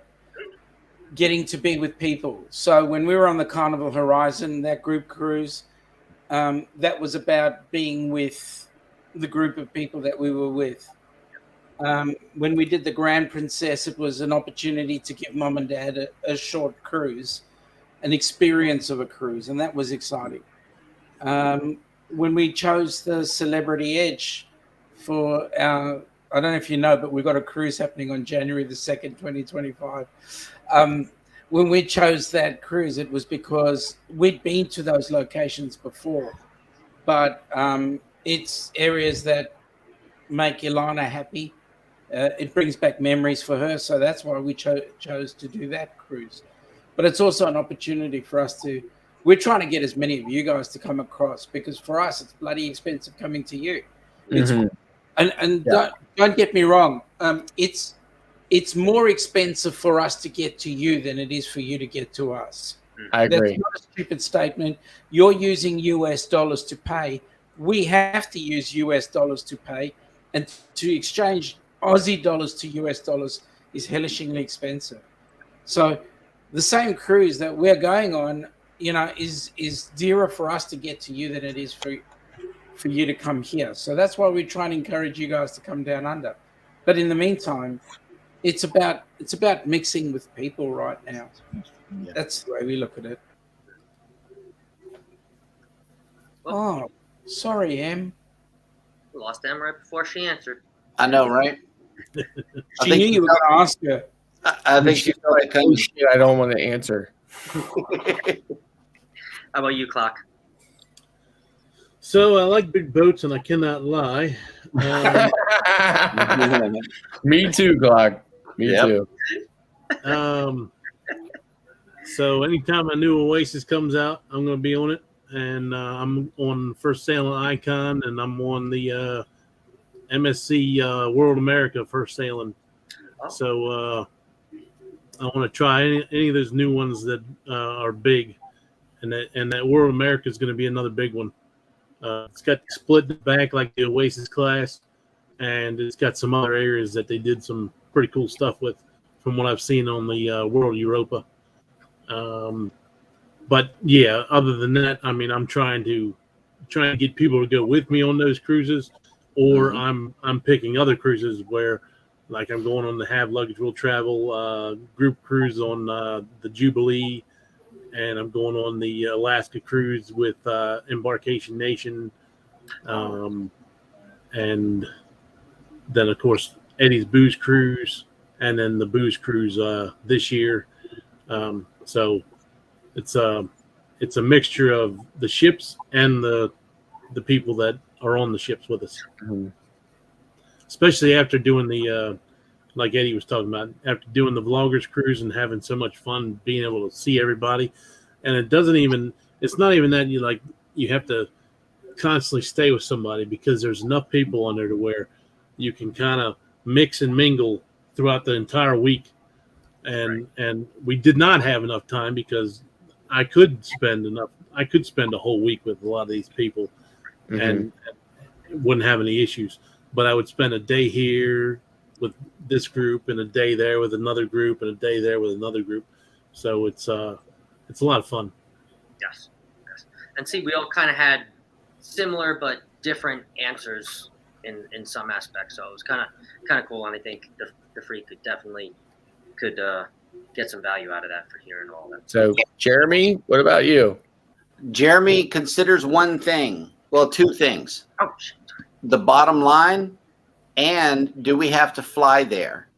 getting to be with people. So when we were on the Carnival Horizon, that group cruise, that was about being with the group of people that we were with. When we did the Grand Princess, it was an opportunity to give mom and dad a short cruise, an experience of a cruise, and that was exciting. When we chose the Celebrity Edge for our, I don't know if you know, but we've got a cruise happening on January the 2nd, 2025. When we chose that cruise, it was because we'd been to those locations before, but it's areas that make Ilana happy. It brings back memories for her, so that's why we chose to do that cruise. But it's also an opportunity for us to, we're trying to get as many of you guys to come across, because for us, it's bloody expensive coming to you. Mm-hmm. And yeah. Don't get me wrong. It's more expensive for us to get to you than it is for you to get to us. I agree. That's not a stupid statement. You're using US dollars to pay. We have to use US dollars to pay, and to exchange Aussie dollars to US dollars is hellishingly expensive. So the same cruise that we're going on, is dearer for us to get to you than it is for you to come here. So that's why we try and encourage you guys to come down under. But in the meantime, it's about mixing with people right now. Yeah. That's the way we look at it. Oh, sorry, Em. We lost Em right before she answered. I know, right? She knew you were going to ask her. I think she felt like, oh shit, I don't want to answer. How about you, Clock? So I like big boats, and I cannot lie. Me too, Clock. Me too. So anytime a new Oasis comes out, I'm going to be on it. and I'm on First Sailing Icon, and I'm on the MSC World America First Sailing. So I want to try any of those new ones that are big, and that World America is going to be another big one. It's got split in the back like the Oasis class, and it's got some other areas that they did some pretty cool stuff with, from what I've seen on the World Europa. But yeah, other than that, I mean, I'm trying to get people to go with me on those cruises, or I'm picking other cruises where, like, I'm going on the Have Luggage Will Travel group cruise on the Jubilee, and I'm going on the Alaska cruise with Embarkation Nation, and then of course Eddie's Booze Cruise, and then the Booze Cruise this year. So it's a mixture of the ships and the people that are on the ships with us. Especially after doing the like Eddie was talking about, after doing the Vloggers cruise and having so much fun being able to see everybody. And it's not even that you have to constantly stay with somebody, because there's enough people on there to where you can kind of mix and mingle throughout the entire week. And we did not have enough time, because I could spend a whole week with a lot of these people and wouldn't have any issues. But I would spend a day here with this group and a day there with another group and a day there with another group. So it's a lot of fun. Yes. And see, we all kind of had similar but different answers in some aspects. So it was kind of cool, and I think the freak could definitely get some value out of that for hearing all that. So, Jeremy, what about you? Jeremy considers one thing. Well, two things. Oh, shit. The bottom line, and do we have to fly there?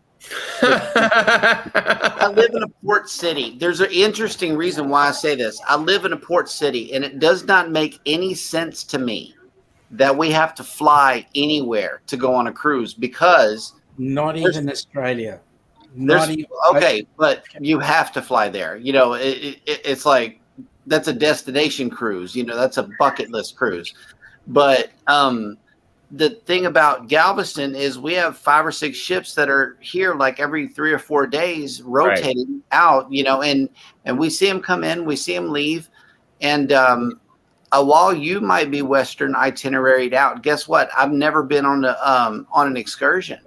I live in a port city. There's an interesting reason why I say this. I live in a port city, and it does not make any sense to me that we have to fly anywhere to go on a cruise, because not even Australia. Okay, but you have to fly there. You know, it's like that's a destination cruise. You know, that's a bucket list cruise. But the thing about Galveston is we have 5 or 6 ships that are here like every 3 or 4 days, rotating out. You know, and we see them come in, we see them leave, and while you might be Western itineraried out, guess what? I've never been on an excursion.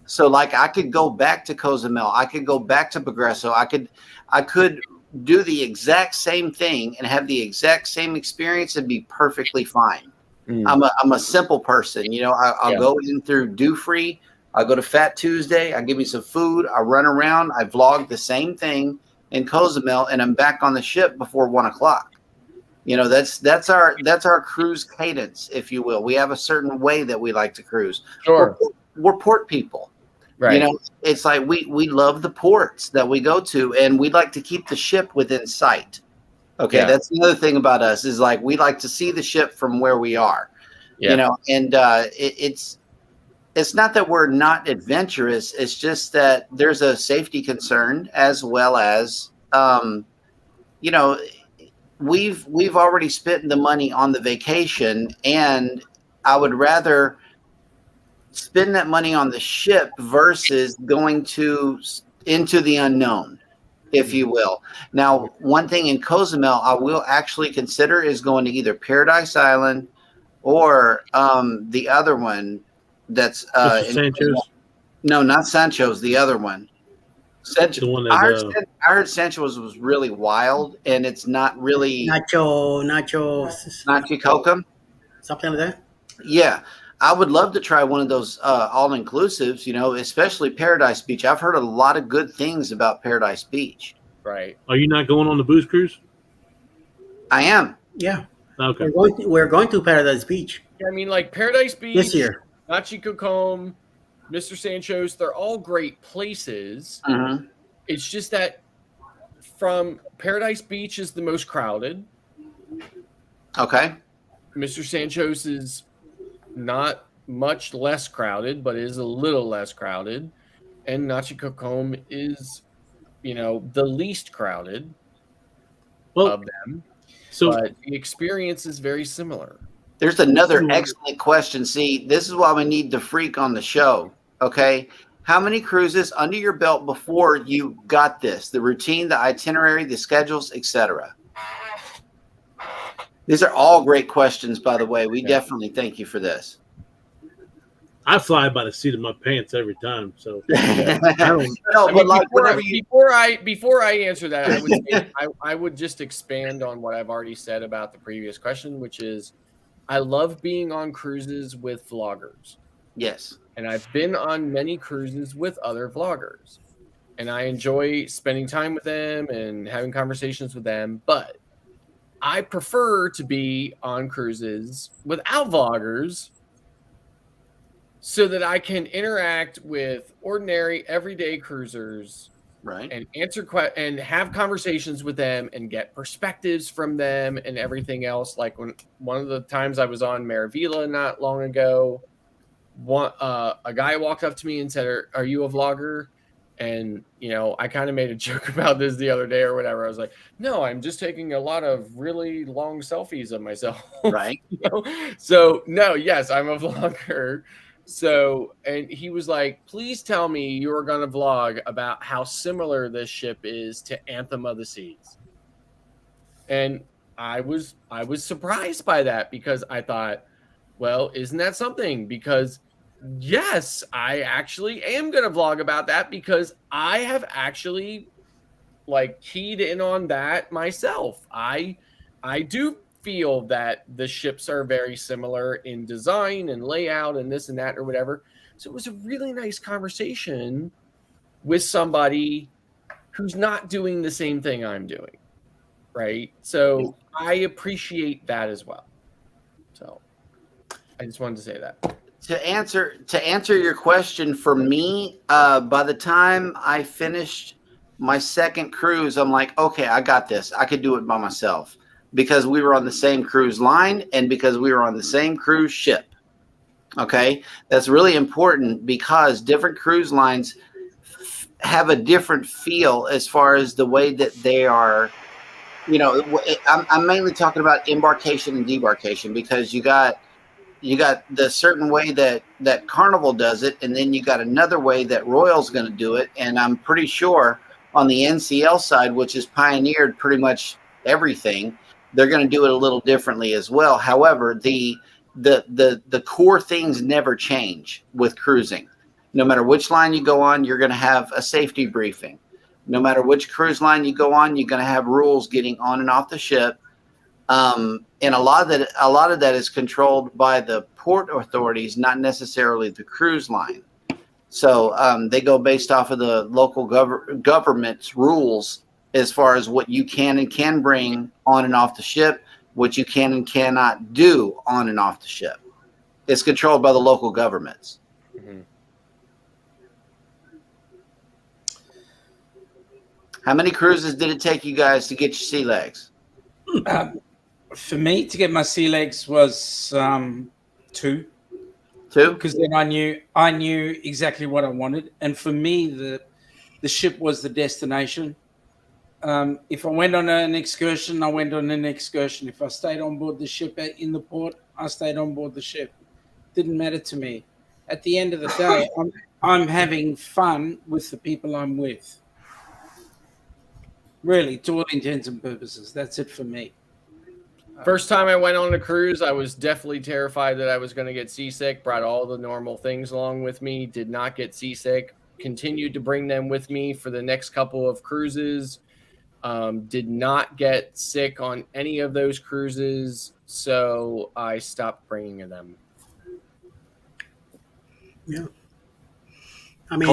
So like I could go back to Cozumel, I could go back to Progreso, I could do the exact same thing and have the exact same experience and be perfectly fine. I'm a simple person, you know. I'll go in through Dew Free, I'll go to Fat Tuesday, I give me some food, I run around, I vlog the same thing in Cozumel, and I'm back on the ship before 1 o'clock. You know, that's our cruise cadence, if you will. We have a certain way that we like to cruise. Sure. We're port people. Right. You know, it's like we love the ports that we go to, and we'd like to keep the ship within sight. Okay, that's the other thing about us, is like we like to see the ship from where we are. You know, and it's not that we're not adventurous. It's just that there's a safety concern, as well as you know, we've already spent the money on the vacation, and I would rather spend that money on the ship versus going into the unknown, if you will. Now, one thing in Cozumel I will actually consider is going to either Paradise Island or the other one that's Sancho's. No, not Sancho's, the other one. The one that, I heard Sancho's was really wild, and it's not really Nacho Coca, something like that. Yeah, I would love to try one of those all-inclusives, you know, especially Paradise Beach. I've heard a lot of good things about Paradise Beach. Right. Are you not going on the booze cruise? I am. Yeah. Okay. We're going to Paradise Beach. I mean, like Paradise Beach, this year. Nachicocombe, Mr. Sancho's, they're all great places. It's just that from Paradise Beach is the most crowded. Okay. Mr. Sancho's is not much less crowded, but is a little less crowded. And Nachicocombe is, you know, the least crowded of them. but the experience is very similar. There's another excellent question. See, this is why we need the freak on the show. Okay. How many cruises under your belt before you got this? The routine, the itinerary, the schedules, etc. These are all great questions, by the way. We definitely thank you for this. I fly by the seat of my pants every time. So before I answer that, I would say, I would just expand on what I've already said about the previous question, which is I love being on cruises with vloggers. Yes. And I've been on many cruises with other vloggers. And I enjoy spending time with them and having conversations with them. But I prefer to be on cruises without vloggers so that I can interact with ordinary, everyday cruisers, right, and answer and have conversations with them and get perspectives from them and everything else. Like when one of the times I was on Maravilla not long ago, a guy walked up to me and said, "Are you a vlogger?" And, you know, I kind of made a joke about this the other day or whatever. I was like, no, I'm just taking a lot of really long selfies of myself. Right. You know? So, no, yes, I'm a vlogger. So, and he was like, please tell me you're going to vlog about how similar this ship is to Anthem of the Seas. And I was surprised by that because I thought, well, isn't that something? Because yes, I actually am going to vlog about that because I have actually like keyed in on that myself. I do feel that the ships are very similar in design and layout and this and that or whatever. So it was a really nice conversation with somebody who's not doing the same thing I'm doing. Right. So I appreciate that as well. So I just wanted to say that. To answer your question, for me, by the time I finished my second cruise, I'm like, okay, I got this. I could do it by myself because we were on the same cruise line and because we were on the same cruise ship. Okay, that's really important because different cruise lines have a different feel as far as the way that they are. You know, I'm mainly talking about embarkation and debarkation because you got the certain way that Carnival does it, and then you got another way that Royal's going to do it. And I'm pretty sure on the NCL side, which has pioneered pretty much everything, they're going to do it a little differently as well. However, the core things never change with cruising. No matter which line you go on, you're going to have a safety briefing. No matter which cruise line you go on, you're going to have rules getting on and off the ship. And a lot of that is controlled by the port authorities, not necessarily the cruise line. So they go based off of the local government's rules as far as what you can and can bring on and off the ship, what you can and cannot do on and off the ship. It's controlled by the local governments. Mm-hmm. How many cruises did it take you guys to get your sea legs? For me to get my sea legs was two. Because then I knew exactly what I wanted, and for me the ship was the destination. If I went on an excursion, I went on an excursion. If I stayed on board the ship in the port, I stayed on board the ship. Didn't matter to me. At the end of the day, I'm having fun with the people I'm with. Really, to all intents and purposes, that's it for me. First time I went on a cruise, I was definitely terrified that I was going to get seasick. Brought all the normal things along with me. Did not get seasick. Continued to bring them with me for the next couple of cruises. Did not get sick on any of those cruises, so I stopped bringing them. Yeah. I mean,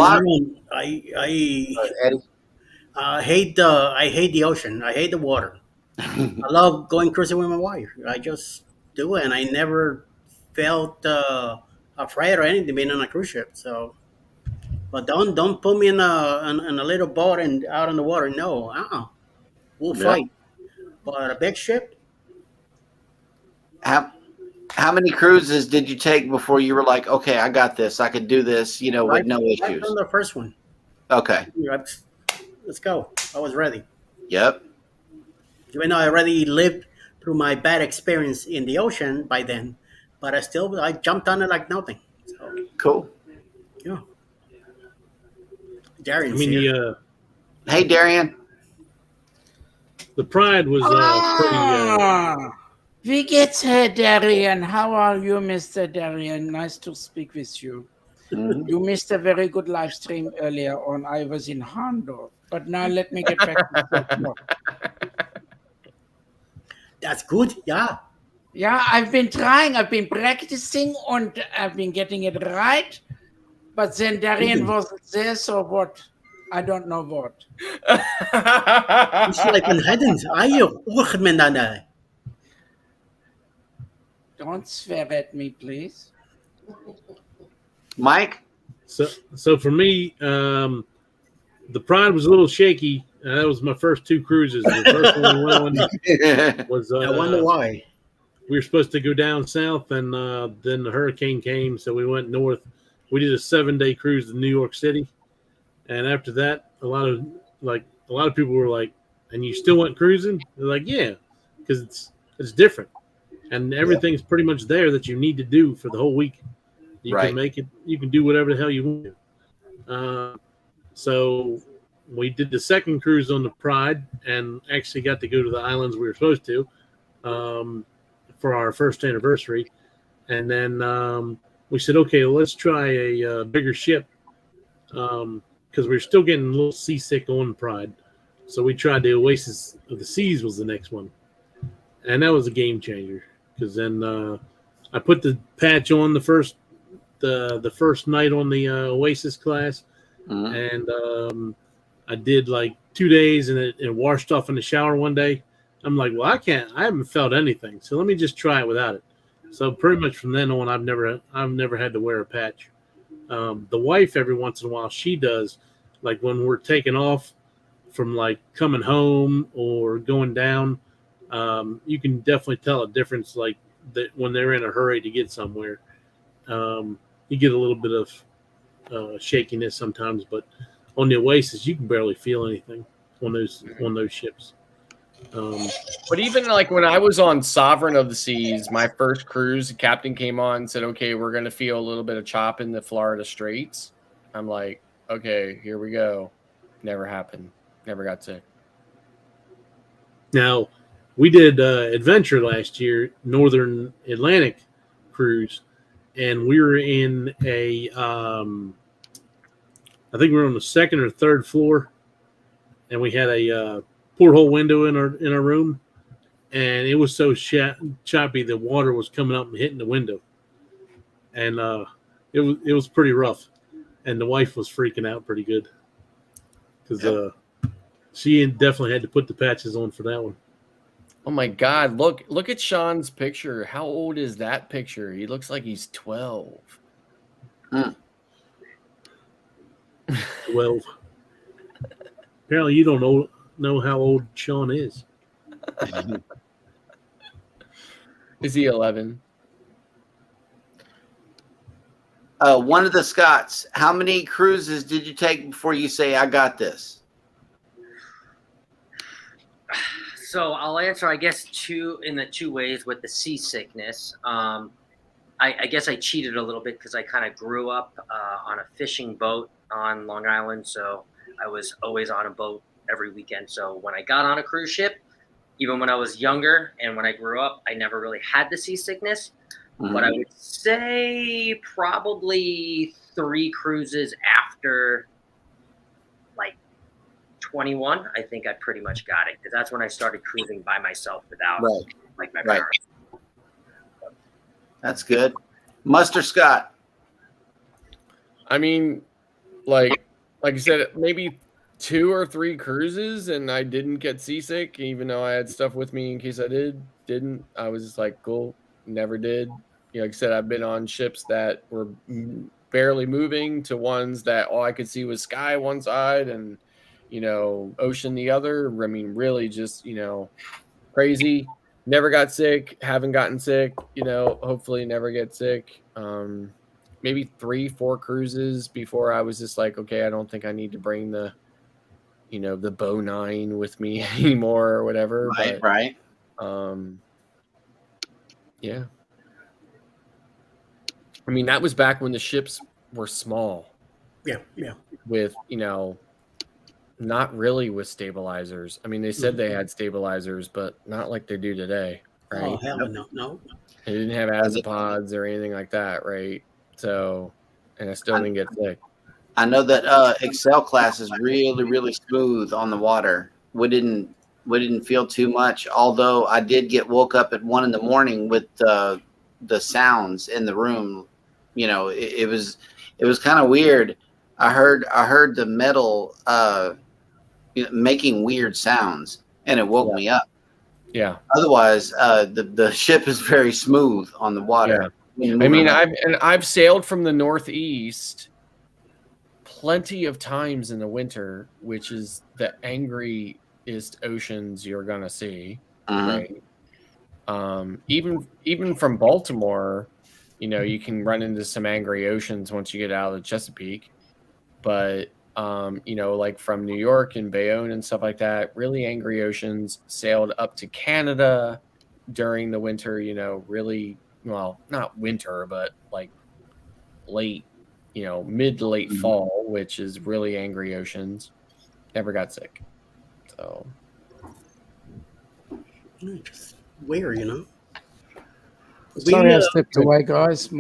I hate the ocean. I hate the water. I love going cruising with my wife. I just do it, and I never felt afraid or anything being on a cruise ship. So, but don't put me in a little boat and out on the water. No, we'll fight. But a big ship. How many cruises did you take before you were like, okay, I got this. I could do this, with no issues? Right from the first one. Okay. Let's go. I was ready. Yep. Even though I already lived through my bad experience in the ocean by then, but I jumped on it like nothing. So Cool. yeah, I Darian's mean, here. Hey, Darian. The Pride was pretty. Wie geht's, Herr Darian? How are you, Mr. Darian? Nice to speak with you. You missed a very good live stream earlier on. I was in Handorf, but now let me get back to football. That's good. Yeah. Yeah, I've been trying. I've been practicing, and I've been getting it right. But then Darian wasn't there, so what? I don't know what. It's like when hadden. Ayo, urgen men dan. Don't swear at me, please. Mike? So for me, the Pride was a little shaky. That was my first two cruises. The first one we went on was. I wonder why. We were supposed to go down south, and then the hurricane came, so we went north. We did a 7-day cruise to New York City, and after that, a lot of people were like, "And you still went cruising?" They're like, "Yeah," because it's different, and everything's pretty much there that you need to do for the whole week. You can make it. You can do whatever the hell you want to. So we did the second cruise on the Pride, and actually got to go to the islands we were supposed to. For our first anniversary, and then we said, okay, well, let's try a bigger ship because we were still getting a little seasick on Pride. So we tried the Oasis of the Seas was the next one, and that was a game changer because then I put the patch on the first night on the Oasis class, and I did like 2 days, and it washed off in the shower one day. I'm like, well, I haven't felt anything, so let me just try it without it. So pretty much from then on, I've never had to wear a patch. The wife, every once in a while, she does, like when we're taking off from like coming home or going down, you can definitely tell a difference, like that when they're in a hurry to get somewhere. You get a little bit of shakiness sometimes, but on the Oasis, you can barely feel anything on those ships. But even like when I was on Sovereign of the Seas, my first cruise, the captain came on and said, okay, we're going to feel a little bit of chop in the Florida Straits. I'm like, okay, here we go. Never happened. Never got sick. Now, we did Adventure last year, Northern Atlantic cruise, and we were in I think we were on the second or third floor, and we had a porthole window in our room, and it was so choppy the water was coming up and hitting the window, and it was pretty rough, and the wife was freaking out pretty good because she definitely had to put the patches on for that one. Oh my God! Look at Sean's picture. How old is that picture? He looks like he's 12. 12. Apparently, you don't know how old Sean is. Is he 11? One of the Scots, how many cruises did you take before you say, I got this? So I'll answer, I guess, two ways with the seasickness. I guess I cheated a little bit because I kind of grew up on a fishing boat on Long Island, so I was always on a boat every weekend. So when I got on a cruise ship, even when I was younger and when I grew up, I never really had the seasickness. But I would say probably 3 cruises after like 21, I think I pretty much got it, because that's when I started cruising by myself without like my parents. That's good. Muster Scott. I mean, like I said, maybe 2 or 3 cruises, and I didn't get seasick, even though I had stuff with me in case I didn't. I was just like, cool, never did. You know, like I said, I've been on ships that were barely moving to ones that all I could see was sky one side and, you know, ocean the other. I mean, really just, you know, crazy. Never got sick, haven't gotten sick, you know, hopefully never get sick. Maybe 3-4 cruises before I was just like, okay, I don't think I need to bring the the Bow 9 with me anymore or whatever. Right. Yeah. I mean, that was back when the ships were small. Yeah. With, not really with stabilizers. I mean, they said they had stabilizers, but not like they do today, right? Oh, hell no. They didn't have azipods or anything like that, right? So, and I still didn't get sick. I know that Excel class is really, really smooth on the water. We didn't feel too much, although I did get woke up at 1 a.m. with the sounds in the room. It was kind of weird. I heard the metal making weird sounds, and it woke me up. Yeah. Otherwise, the ship is very smooth on the water. Yeah. I mean, I've sailed from the Northeast plenty of times in the winter, which is the angriest oceans you're gonna see, right? Even from Baltimore, you can run into some angry oceans once you get out of the Chesapeake, but like from New York and Bayonne and stuff like that, really angry oceans. Sailed up to Canada during the winter, really, well, not winter, but like late, mid to late fall, which is really angry oceans. Never got sick. So just weird, Sorry, I stepped away, guys.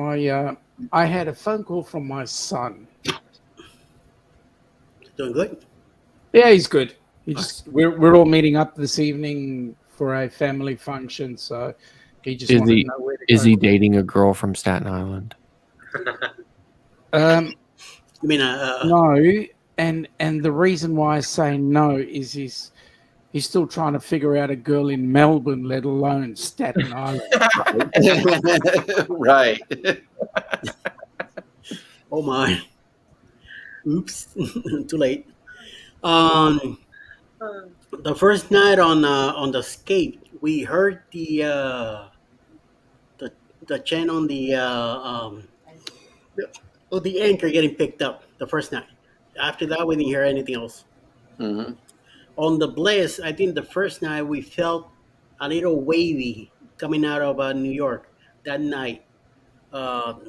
I had a phone call from my son. Doing good? Yeah, he's good. We're all meeting up this evening for a family function, so he just wanted to know where to is go. he dating a girl from Staten Island? You mean no, and the reason why I say no is he's still trying to figure out a girl in Melbourne, let alone Staten Island. Right. Oh my. Oops. Too late. The first night on the skate, we heard the chain on the anchor getting picked up the first night. After that, we didn't hear anything else. Mm-hmm. On the Bliss, I think the first night we felt a little wavy coming out of New York that night.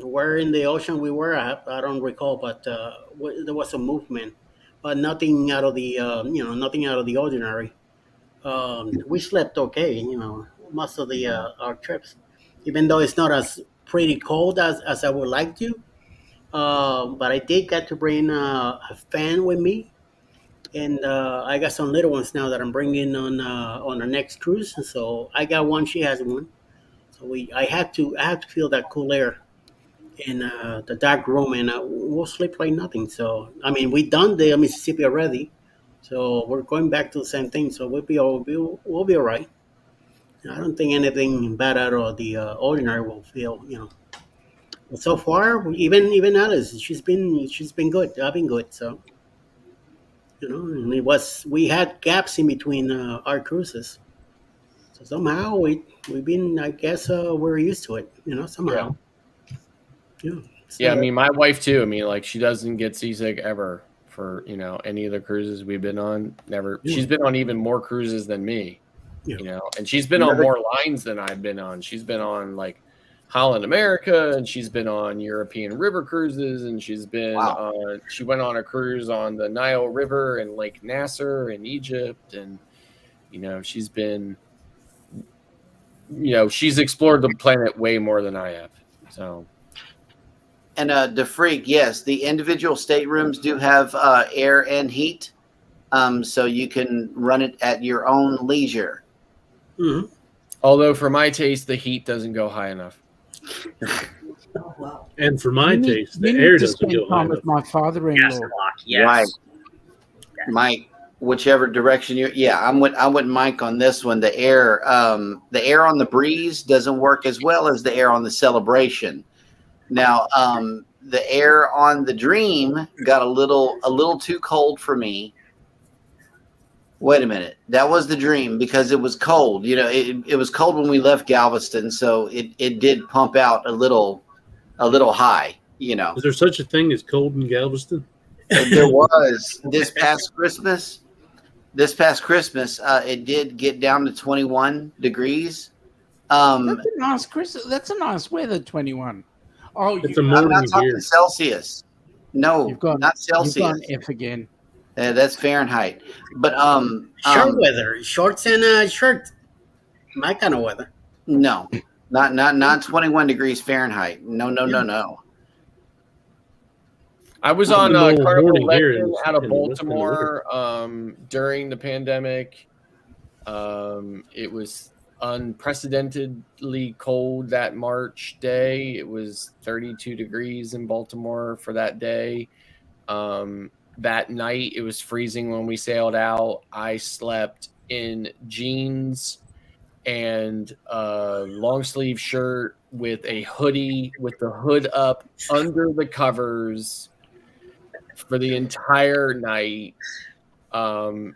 Where in the ocean we were, I don't recall, but there was a movement, but nothing out of the nothing out of the ordinary. We slept okay, most of the our trips, even though it's not as pretty cold as I would like to. But I did get to bring a fan with me, and I got some little ones now that I'm bringing on the next cruise. So I got one, she has one. So I had to feel that cool air in the dark room, and we'll sleep like nothing. So I mean, we done the Mississippi already, so we're going back to the same thing. So we'll be all right. I don't think anything bad out of the ordinary will feel. But so far, even Alice, she's been good. I've been good. So and we had gaps in between our cruises. So somehow we've been, I guess, we're used to it. Somehow. Yeah. Yeah, I mean, my wife too. I mean, like, she doesn't get seasick ever for any of the cruises we've been on. Never. Yeah. She's been on even more cruises than me. Yeah. And she's been on more lines than I've been on. She's been on like Holland America, and she's been on European river cruises, and she's been she went on a cruise on the Nile River and Lake Nasser in Egypt, and she's been she's explored the planet way more than I have. So. And the freak, yes, the individual staterooms do have air and heat, so you can run it at your own leisure. Mm-hmm. Although, for my taste, the heat doesn't go high enough. And for my taste, the you air need to doesn't spend go high time with enough. my father-in-law. Yes. Right, Mike. Whichever direction I'm with Mike on this one. The air on the Breeze doesn't work as well as the air on the Celebration. Now, the air on the Dream got a little too cold for me. Wait a minute, that was the Dream because it was cold. It was cold when we left Galveston, so it did pump out a little high. Is there such a thing as cold in Galveston? There was this past Christmas. this past Christmas, it did get down to 21 degrees. That's a nice Christmas. That's a nice weather. 21. Oh, It's a I'm not morning talking here. Celsius. No, you've gone. not You've gone Celsius. F again. That's Fahrenheit. But Short weather, shorts and a shirt. My kind of weather. no, not 21 degrees Fahrenheit. No. I was It's a on normal Carnival morning here Legend out of in the Western Baltimore during the pandemic. It was unprecedentedly cold that March day. It was 32 degrees in Baltimore for that day. That night, it was freezing when we sailed out. I slept in jeans and a long sleeve shirt with a hoodie with the hood up under the covers for the entire night. Now,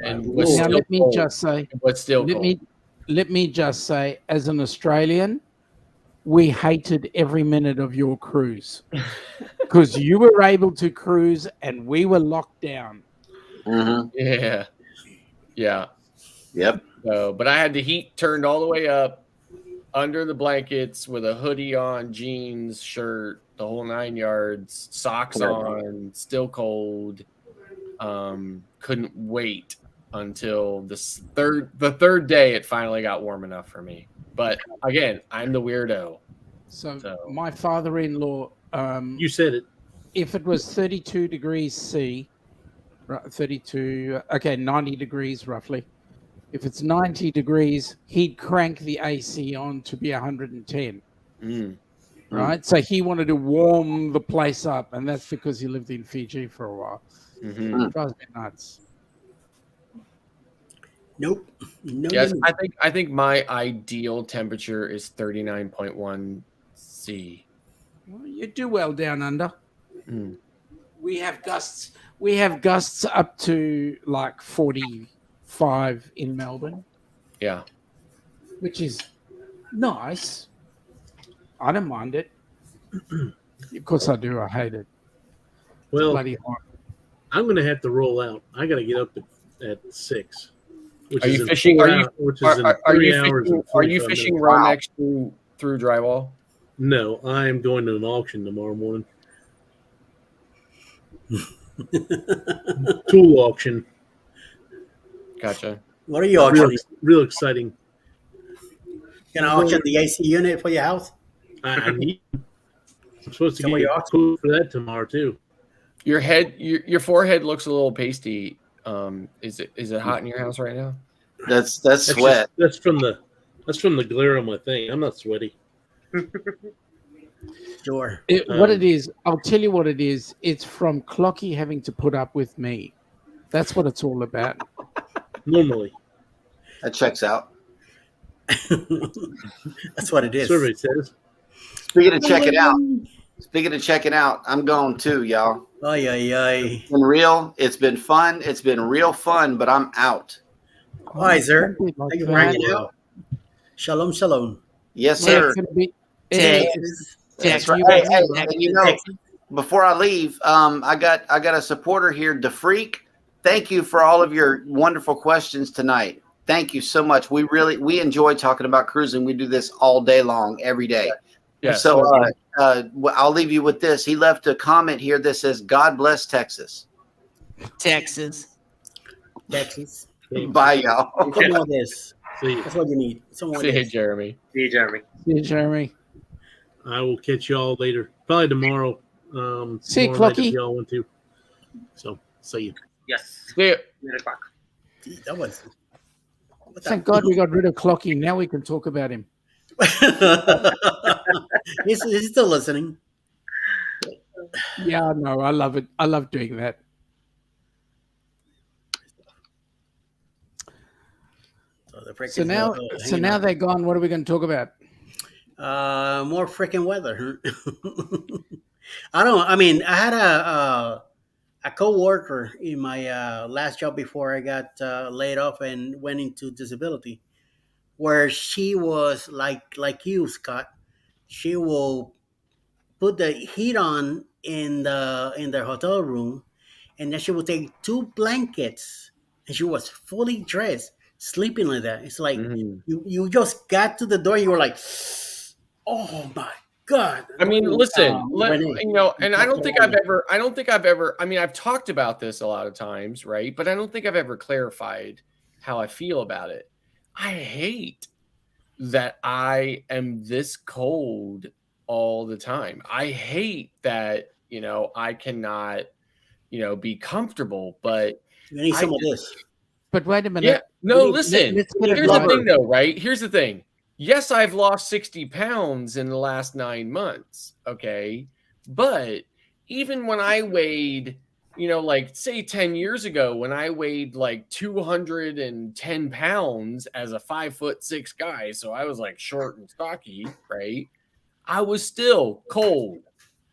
and let me just say, cold. Let me just say, as an Australian, we hated every minute of your cruise because you were able to cruise and we were locked down. Yeah. Yep. But I had the heat turned all the way up under the blankets with a hoodie on, jeans, shirt, the whole 9 yards, socks on, still cold. Couldn't wait until the third day it finally got warm enough for me. But again, I'm the weirdo. So my father-in-law, you said it. If it was 32 degrees C, 90 degrees roughly. If it's 90 degrees, he'd crank the AC on to be 110. Right? So he wanted to warm the place up, and that's because he lived in Fiji for a while. It drives me nuts. Nope. No, Yes, no. I think my ideal temperature is 39.1 C. Well, you do well down under. We have gusts. We have gusts up to like 45 in Melbourne. Yeah, which is nice. I don't mind it. Of course I do. I hate it. Well, bloody hot. I'm going to have to roll out. I got to get up at 6. Which Are is you in fishing? 4 Are you hours, which is in are 3 you hours fishing? and Are you 45 fishing minutes. row next to through drywall? No, I am going to an auction tomorrow morning. Tool auction. Gotcha. What are you auctioning? Real exciting. Gonna auction the AC unit for your house? I need. I'm supposed to So get what you you a quote for that tomorrow too. Your forehead looks a little pasty. Is it hot in your house right now? That's sweat. That's from the glare on my thing. I'm not sweaty. Sure. What it is, I'll tell you what it is. It's from Clocky having to put up with me. That's what it's all about. Normally. That checks out. That's what it is. Survey says. Speaking of checking out, I'm going too, y'all. It's been real. It's been fun. It's been real fun, but I'm out. All right, sir. Thank you for hanging out. Shalom, shalom. Yes, sir. That's right. Hey, and you know, before I leave, I got a supporter here, DeFreak. Thank you for all of your wonderful questions tonight. Thank you so much. We enjoy talking about cruising. We do this all day long, every day. Yes. So I'll leave you with this. He left a comment here that says, "God bless Texas." Texas. Bye, y'all. Some more of this. That's what you need. Some more of See you, this. Jeremy. See you, Jeremy. See you, Jeremy. I will catch y'all later. Probably tomorrow. See you, tomorrow night if Clocky. y'all want to. So, see you. Yes. See you. 8 o'clock. That was. Thank God we got rid of Clocky. Now we can talk about him. He's still listening. Yeah, no, I love it. I love doing that. So now they're gone. What are we going to talk about? More freaking weather. I had a co-worker in my last job before I got laid off and went into disability, where she was like you, Scott. She will put the heat on in the hotel room, and then she will take 2 blankets and she was fully dressed, sleeping like that. It's like you just got to the door, and you were like, oh my god. I mean, listen, Renee, you know, and I don't think I've ever, I mean, I've talked about this a lot of times, right? But I don't think I've ever clarified how I feel about it. I hate that I am this cold all the time. I hate that, you know, I cannot, you know, be comfortable, but you need some of this. But wait a minute. Yeah, no, listen. let's get it Here's the right. thing, though, right? Here's the thing. Yes, I've lost 60 pounds in the last 9 months. Okay. But even when I weighed, you know, like say 10 years ago, when I weighed like 210 pounds as a 5'6" guy, so I was like short and stocky, right? I was still cold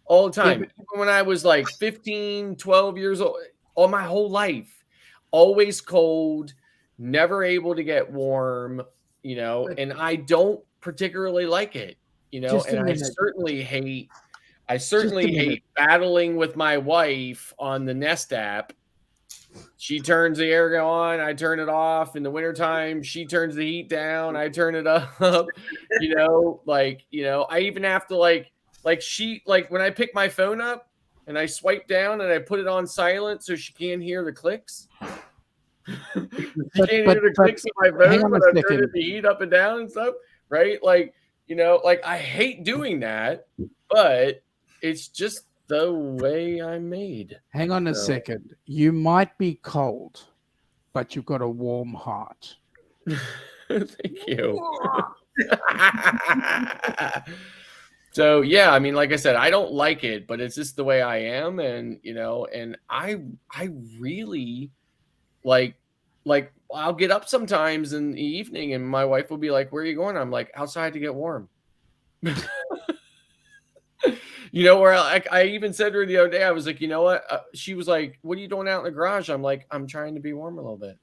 all the time. Even when I was like 15, 12 years old, all my whole life, always cold, never able to get warm, you know, and I don't particularly like it, you know, and I certainly hate battling with my wife on the Nest app. She turns the air on, I turn it off. In the wintertime, she turns the heat down, I turn it up. You know, like, you know, I even have to like when I pick my phone up and I swipe down and I put it on silent so she can't hear the clicks. You can't hear the clicks of my phone when I turn the heat up and down and stuff, right? Like, you know, like I hate doing that, but it's just the way I'm made. Hang on a second. You might be cold, but you've got a warm heart. Thank you. So yeah, I mean, like I said, I don't like it, but it's just the way I am, and you know, and I really like I'll get up sometimes in the evening and my wife will be like, where are you going? I'm like, outside to get warm. You know, where I even said to her the other day, I was like, you know what? She was like, what are you doing out in the garage? I'm like, I'm trying to be warm a little bit.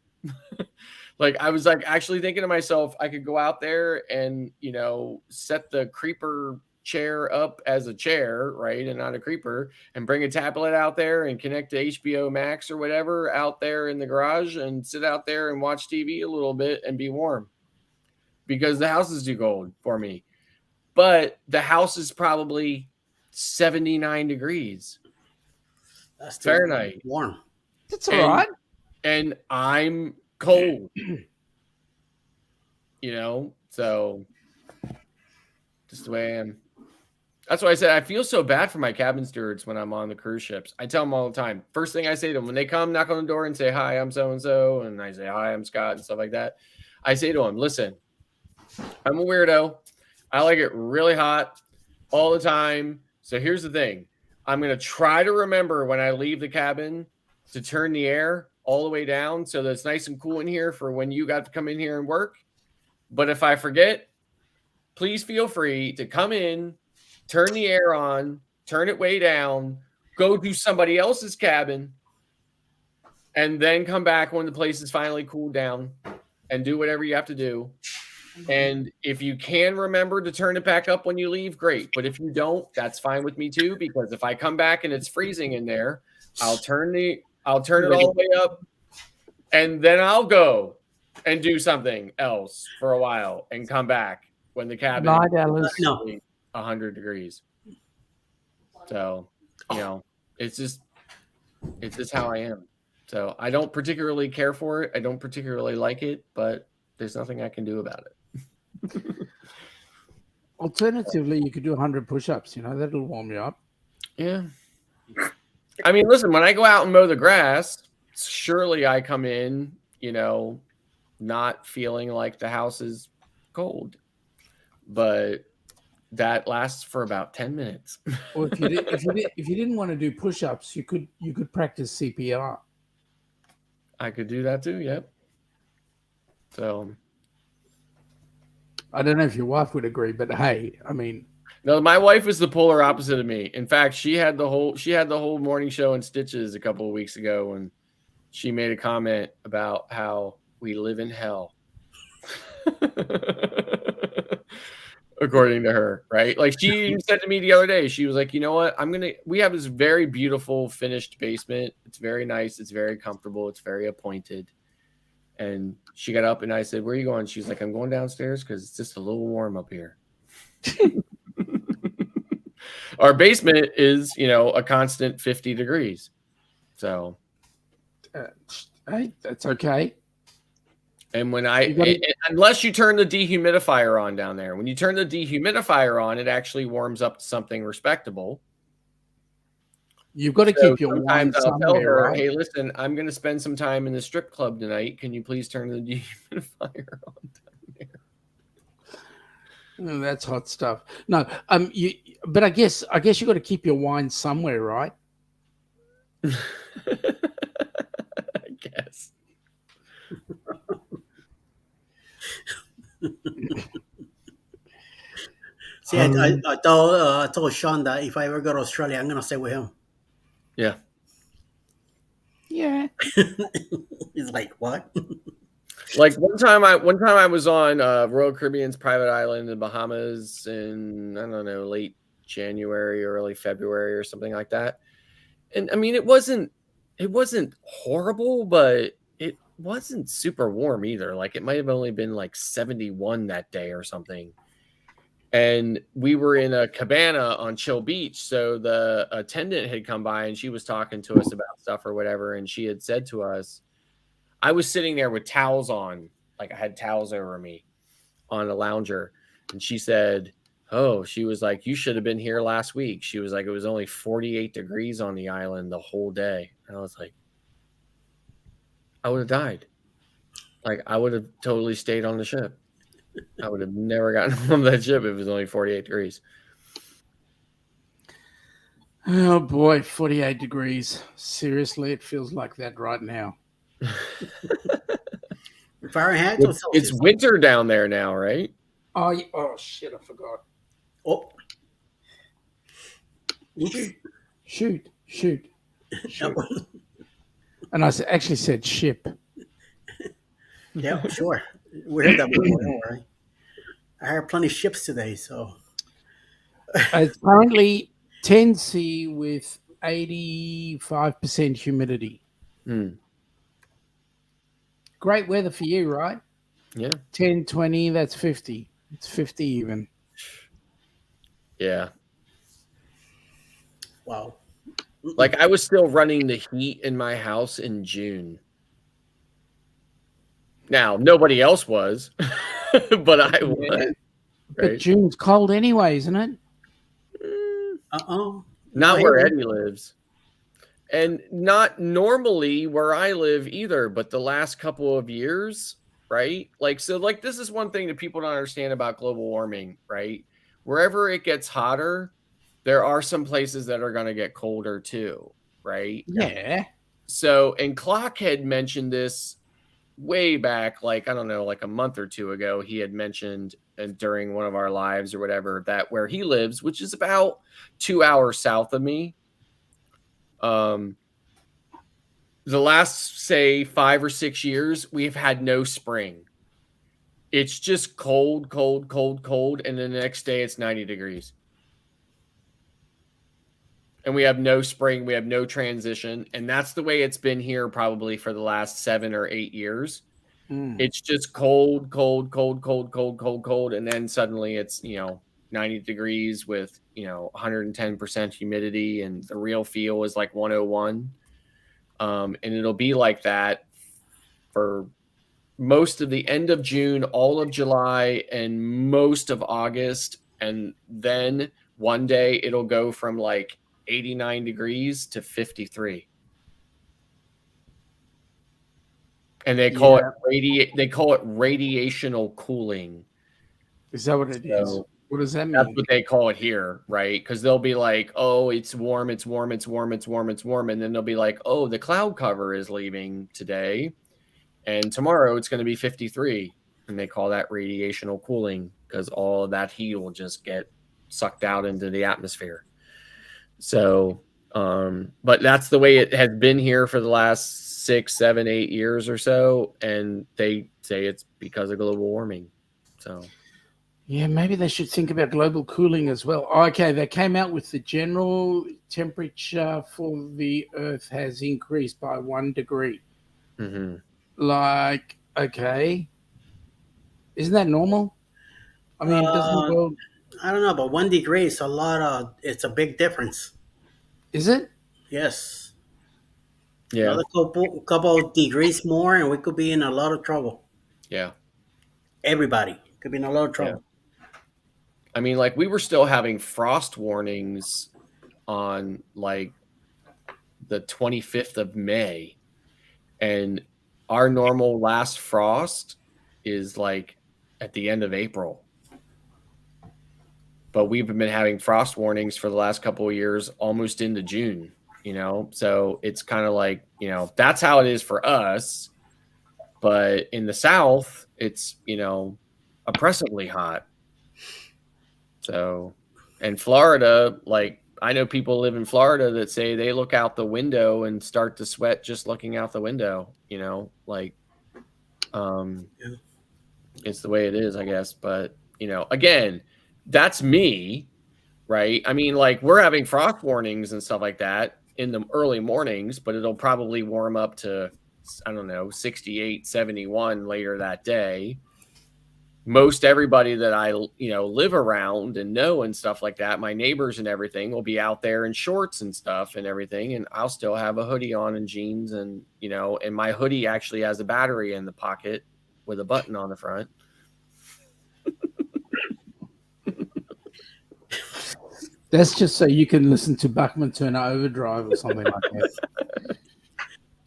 Like, I was like actually thinking to myself, I could go out there and, you know, set the creeper chair up as a chair, right, and not a creeper, and bring a tablet out there and connect to HBO Max or whatever out there in the garage and sit out there and watch TV a little bit and be warm because the house is too cold for me. But the house is probably 79 degrees. That's Fahrenheit. Warm. That's all right. And I'm cold. You know, so just the way I am. That's why I said I feel so bad for my cabin stewards when I'm on the cruise ships. I tell them all the time. First thing I say to them when they come, knock on the door and say, hi, I'm so-and-so. And I say, hi, I'm Scott and stuff like that. I say to them, listen, I'm a weirdo. I like it really hot all the time. So here's the thing. I'm going to try to remember when I leave the cabin to turn the air all the way down so that it's nice and cool in here for when you got to come in here and work. But if I forget, please feel free to come in, turn the air on, turn it way down, go to somebody else's cabin, and then come back when the place is finally cooled down and do whatever you have to do. And if you can remember to turn it back up when you leave, great. But if you don't, that's fine with me too, because if I come back and it's freezing in there, I'll turn it all the way up, and then I'll go and do something else for a while and come back when the cabin is 100 degrees. So, you know, it's just how I am. So I don't particularly care for it. I don't particularly like it, but there's nothing I can do about it. Alternatively, you could do 100 push-ups. You know, that'll warm you up. Yeah. I mean, listen, when I go out and mow the grass, surely I come in, you know, not feeling like the house is cold. But that lasts for about 10 minutes. Or if you didn't want to do push-ups, you could practice CPR. I could do that too, yep. So I don't know if your wife would agree, but hey, I mean, no, my wife is the polar opposite of me. In fact, she had the whole morning show in stitches a couple of weeks ago, and she made a comment about how we live in hell. According to her, right? Like she said to me the other day, she was like, you know what? We have this very beautiful finished basement. It's very nice. It's very comfortable. It's very appointed. And she got up and I said, "Where are you going?" She's like, "I'm going downstairs because it's just a little warm up here." Our basement is, a constant 50 degrees. So hey, that's okay. And when unless you turn the dehumidifier on down there, when you turn the dehumidifier on, it actually warms up to something respectable. You've got to keep your wine sometimes I'll tell somewhere, her, right? "Hey, listen, I'm going to spend some time in the strip club tonight. Can you please turn the dehumidifier on down there?" Oh, that's hot stuff. No, but I guess you got to keep your wine somewhere, right? I guess. See, I told Sean that if I ever go to Australia, I'm gonna stay with him. Yeah. Yeah. He's like, what? Like one time I was on Royal Caribbean's private island in the Bahamas in, I don't know, late January or early February or something like that. And I mean, it wasn't horrible, but it wasn't super warm either. Like it might have only been like 71 that day or something. And we were in a cabana on Chill Beach. So the attendant had come by and she was talking to us about stuff or whatever. And she had said to us, I was sitting there with towels on, like I had towels over me on a lounger. And she said, "Oh," she was like, "you should have been here last week." She was like, "It was only 48 degrees on the island the whole day." And I was like, I would have died. Like I would have totally stayed on the ship. I would have never gotten on that ship if it was only 48 degrees. Oh boy, 48 degrees. Seriously, it feels like that right now. Fahrenheit or Celsius? It's winter down there now, right? Oh shit, I forgot. Oh. Shoot. And I actually said ship. Yeah, sure. We heard that before, don't worry. I heard plenty of ships today, so. It's currently 10C with 85% humidity. Great weather for you, right? Yeah. 10, 20, that's 50. It's 50 even. Yeah. Wow. Like I was still running the heat in my house in June. Now, nobody else was, but I was. Right? But June's cold anyway, isn't it? Not where Eddie lives. And not normally where I live either, but the last couple of years, right? Like, so like this is one thing that people don't understand about global warming, right? Wherever it gets hotter, there are some places that are going to get colder too, right? Yeah. So, and Clock had mentioned this way back, like, I don't know, like a month or two ago, he had mentioned during one of our lives or whatever, that where he lives, which is about 2 hours south of me, the last, say, 5 or 6 years, we've had no spring. It's just cold, and then the next day it's 90 degrees. And we have no spring, we have no transition, and that's the way it's been here probably for the last 7 or 8 years. It's just cold, and then suddenly it's 90 degrees with 110% humidity, and the real feel is like 101. And it'll be like that for most of the end of June, all of July, and most of August, and then one day it'll go from like 89 degrees to 53. And they call it radiational cooling. Is that what it is? What does that mean? That's what they call it here, right? Because they'll be like, "Oh, it's warm," and then they'll be like, "Oh, the cloud cover is leaving today, and tomorrow it's going to be 53." And they call that radiational cooling because all of that heat will just get sucked out into the atmosphere. So, but that's the way it has been here for the last 6, 7, 8 years or so, and they say it's because of global warming. So, yeah, maybe they should think about global cooling as well. Okay, they came out with the general temperature for the Earth has increased by 1 degree. Mm-hmm. Like Okay. Isn't that normal? I mean, doesn't it go? I don't know, but 1 degree is a lot of. It's a big difference. Is it? Yes. Yeah. Another couple of degrees more, and we could be in a lot of trouble. Yeah. Everybody could be in a lot of trouble. I mean, like we were still having frost warnings on like the 25th of May, and our normal last frost is like at the end of April. But we've been having frost warnings for the last couple of years, almost into June, you know? So it's kind of like, you know, that's how it is for us. But in the South, it's, you know, oppressively hot. So, and Florida, like I know people live in Florida that say they look out the window and start to sweat just looking out the window, you know, like, it's the way it is, I guess. But, you know, again, that's me, right? I mean, like we're having frost warnings and stuff like that in the early mornings, but it'll probably warm up to, I don't know, 68, 71 later that day. Most everybody that I, you know, live around and know and stuff like that, my neighbors and everything will be out there in shorts and stuff and everything. And I'll still have a hoodie on and jeans and, you know, and my hoodie actually has a battery in the pocket with a button on the front. That's just so you can listen to Bachman Turner Overdrive or something like that.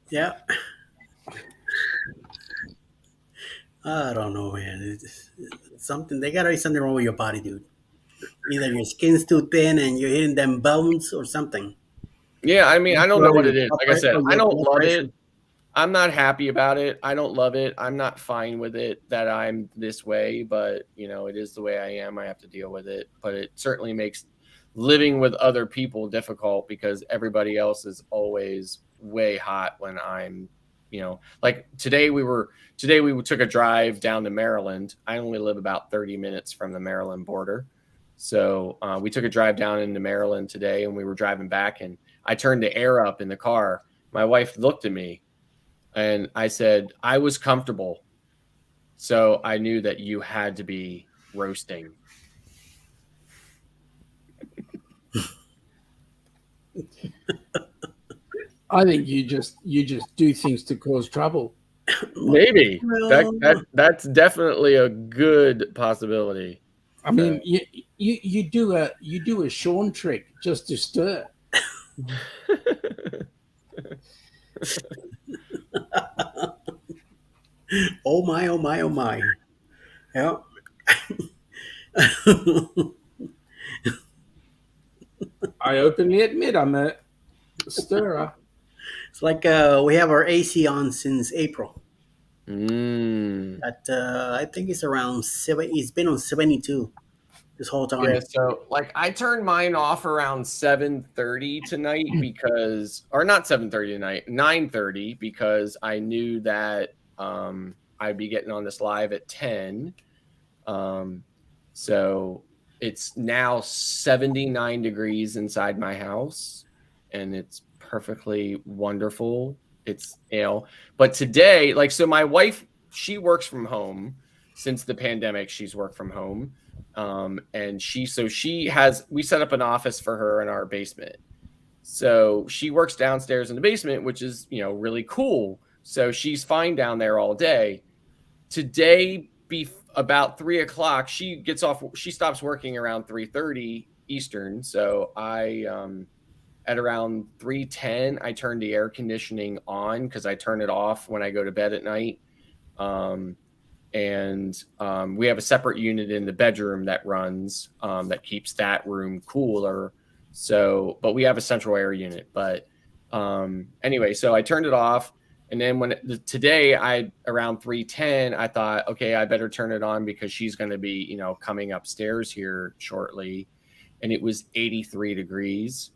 Yeah. I don't know, man. It's something they gotta be something wrong with your body, dude. Either your skin's too thin and you're hitting them bones or something. Yeah, I mean, I don't know what it is. Like I said, I don't love pressure. it. I'm not happy about it. I don't love it. I'm not fine with it that I'm this way, but you know, it is the way I am. I have to deal with it. But it certainly makes living with other people difficult because everybody else is always way hot when I'm, you know, like today we took a drive down to Maryland. I only live about 30 minutes from the Maryland border. So we took a drive down into Maryland today and we were driving back and I turned the air up in the car. My wife looked at me and I said, I was comfortable. So I knew that you had to be roasting. I think you just do things to cause trouble. Maybe that's definitely a good possibility. I mean, you do a Sean trick just to stir. Oh my, oh my, oh my. Yeah. I openly admit I'm a stirrer. It's like we have our AC on since April. I think it's around 7. It's been on 72 this whole time. Yeah, so like I turned mine off around 7:30 tonight because, or not 7:30 tonight, 9:30 because I knew that I'd be getting on this live at 10. So it's now 79 degrees inside my house, and it's perfectly wonderful. It's, you know, but today, like, so my wife, she works from home since the pandemic. She's worked from home. And we set up an office for her in our basement. So she works downstairs in the basement, which is, you know, really cool. So she's fine down there all day. Today, about 3 o'clock, she stops working around 3:30 Eastern. So at around 3:10, I turned the air conditioning on because I turn it off when I go to bed at night. We have a separate unit in the bedroom that runs that keeps that room cooler. So, but we have a central air unit. But anyway, so I turned it off, and then today around 3:10, I thought, okay, I better turn it on because she's going to be, you know, coming upstairs here shortly, and it was 83 degrees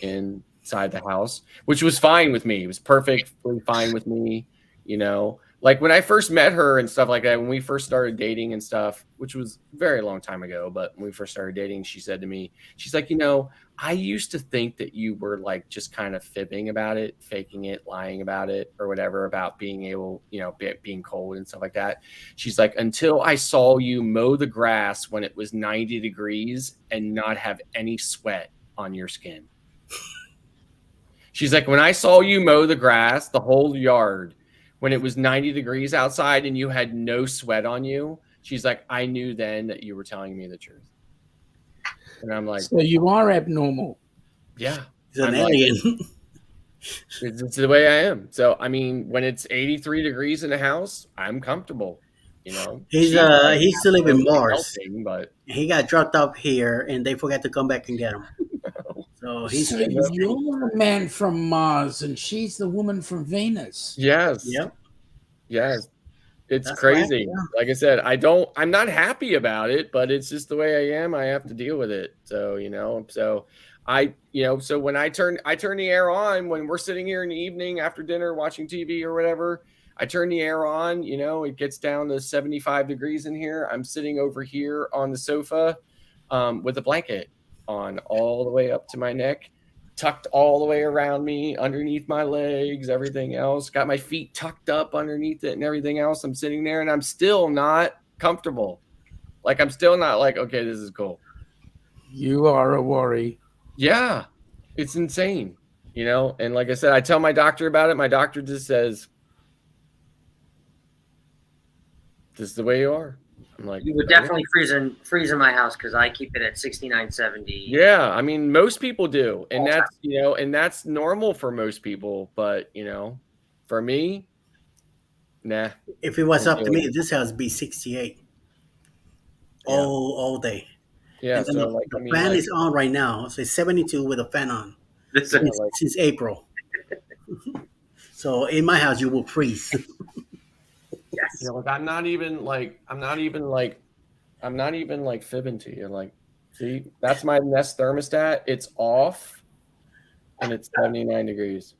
inside the house, which was fine with me. It was perfectly fine with me, you know. Like when I first met her and stuff like that, when we first started dating and stuff, which was a very long time ago, but when we first started dating, she said to me, she's like, I used to think that you were like just kind of fibbing about it, faking it, lying about it, or whatever, about being able, being cold and stuff like that. She's like, until I saw you mow the grass when it was 90 degrees and not have any sweat on your skin. She's like, when I saw you mow the grass, the whole yard, when it was 90 degrees outside and you had no sweat on you, she's like, I knew then that you were telling me the truth. And I'm like, so you are abnormal. Yeah. He's an alien. It's the way I am. So, I mean, when it's 83 degrees in the house, I'm comfortable. He's still living Mars. But he got dropped up here, and they forgot to come back and get him. So he's. So you're the man from Mars, and she's the woman from Venus. Yes. Yep. Yes. It's That's crazy. right, yeah. Like I said, I'm not happy about it, but it's just the way I am. I have to deal with it. So, so when I turn the air on when we're sitting here in the evening after dinner watching TV or whatever, I turn the air on, it gets down to 75 degrees in here. I'm sitting over here on the sofa with a blanket on all the way up to my neck, tucked all the way around me, underneath my legs, everything else. Got my feet tucked up underneath it and everything else. I'm sitting there and I'm still not comfortable. Like, I'm still not like, okay, this is cool. You are a worry. Yeah, it's insane, And like I said, I tell my doctor about it. My doctor just says, this is the way you are. I'm like, you would definitely freeze in my house because I keep it at 69, 70. Yeah, I mean, most people do, and that's and that's normal for most people. But for me, nah. If it was up to me, this house would be 68 all day. Yeah, and so the fan is on right now. So it's 72 with a fan on since April. So in my house, you will freeze. Yes. I'm not even fibbing to you. Like, see, that's my Nest thermostat. It's off, and it's 79 degrees.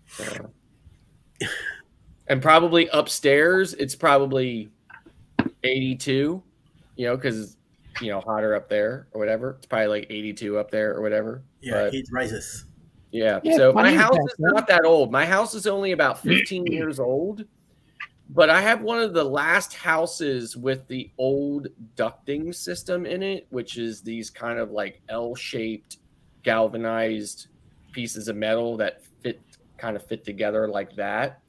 So. And probably upstairs, it's probably 82. Because hotter up there or whatever. It's probably like 82 up there or whatever. Yeah, it rises. Yeah. So my house is not that old. My house is only about 15 years old, but I have one of the last houses with the old ducting system in it, which is these kind of like L-shaped galvanized pieces of metal that fit together like that.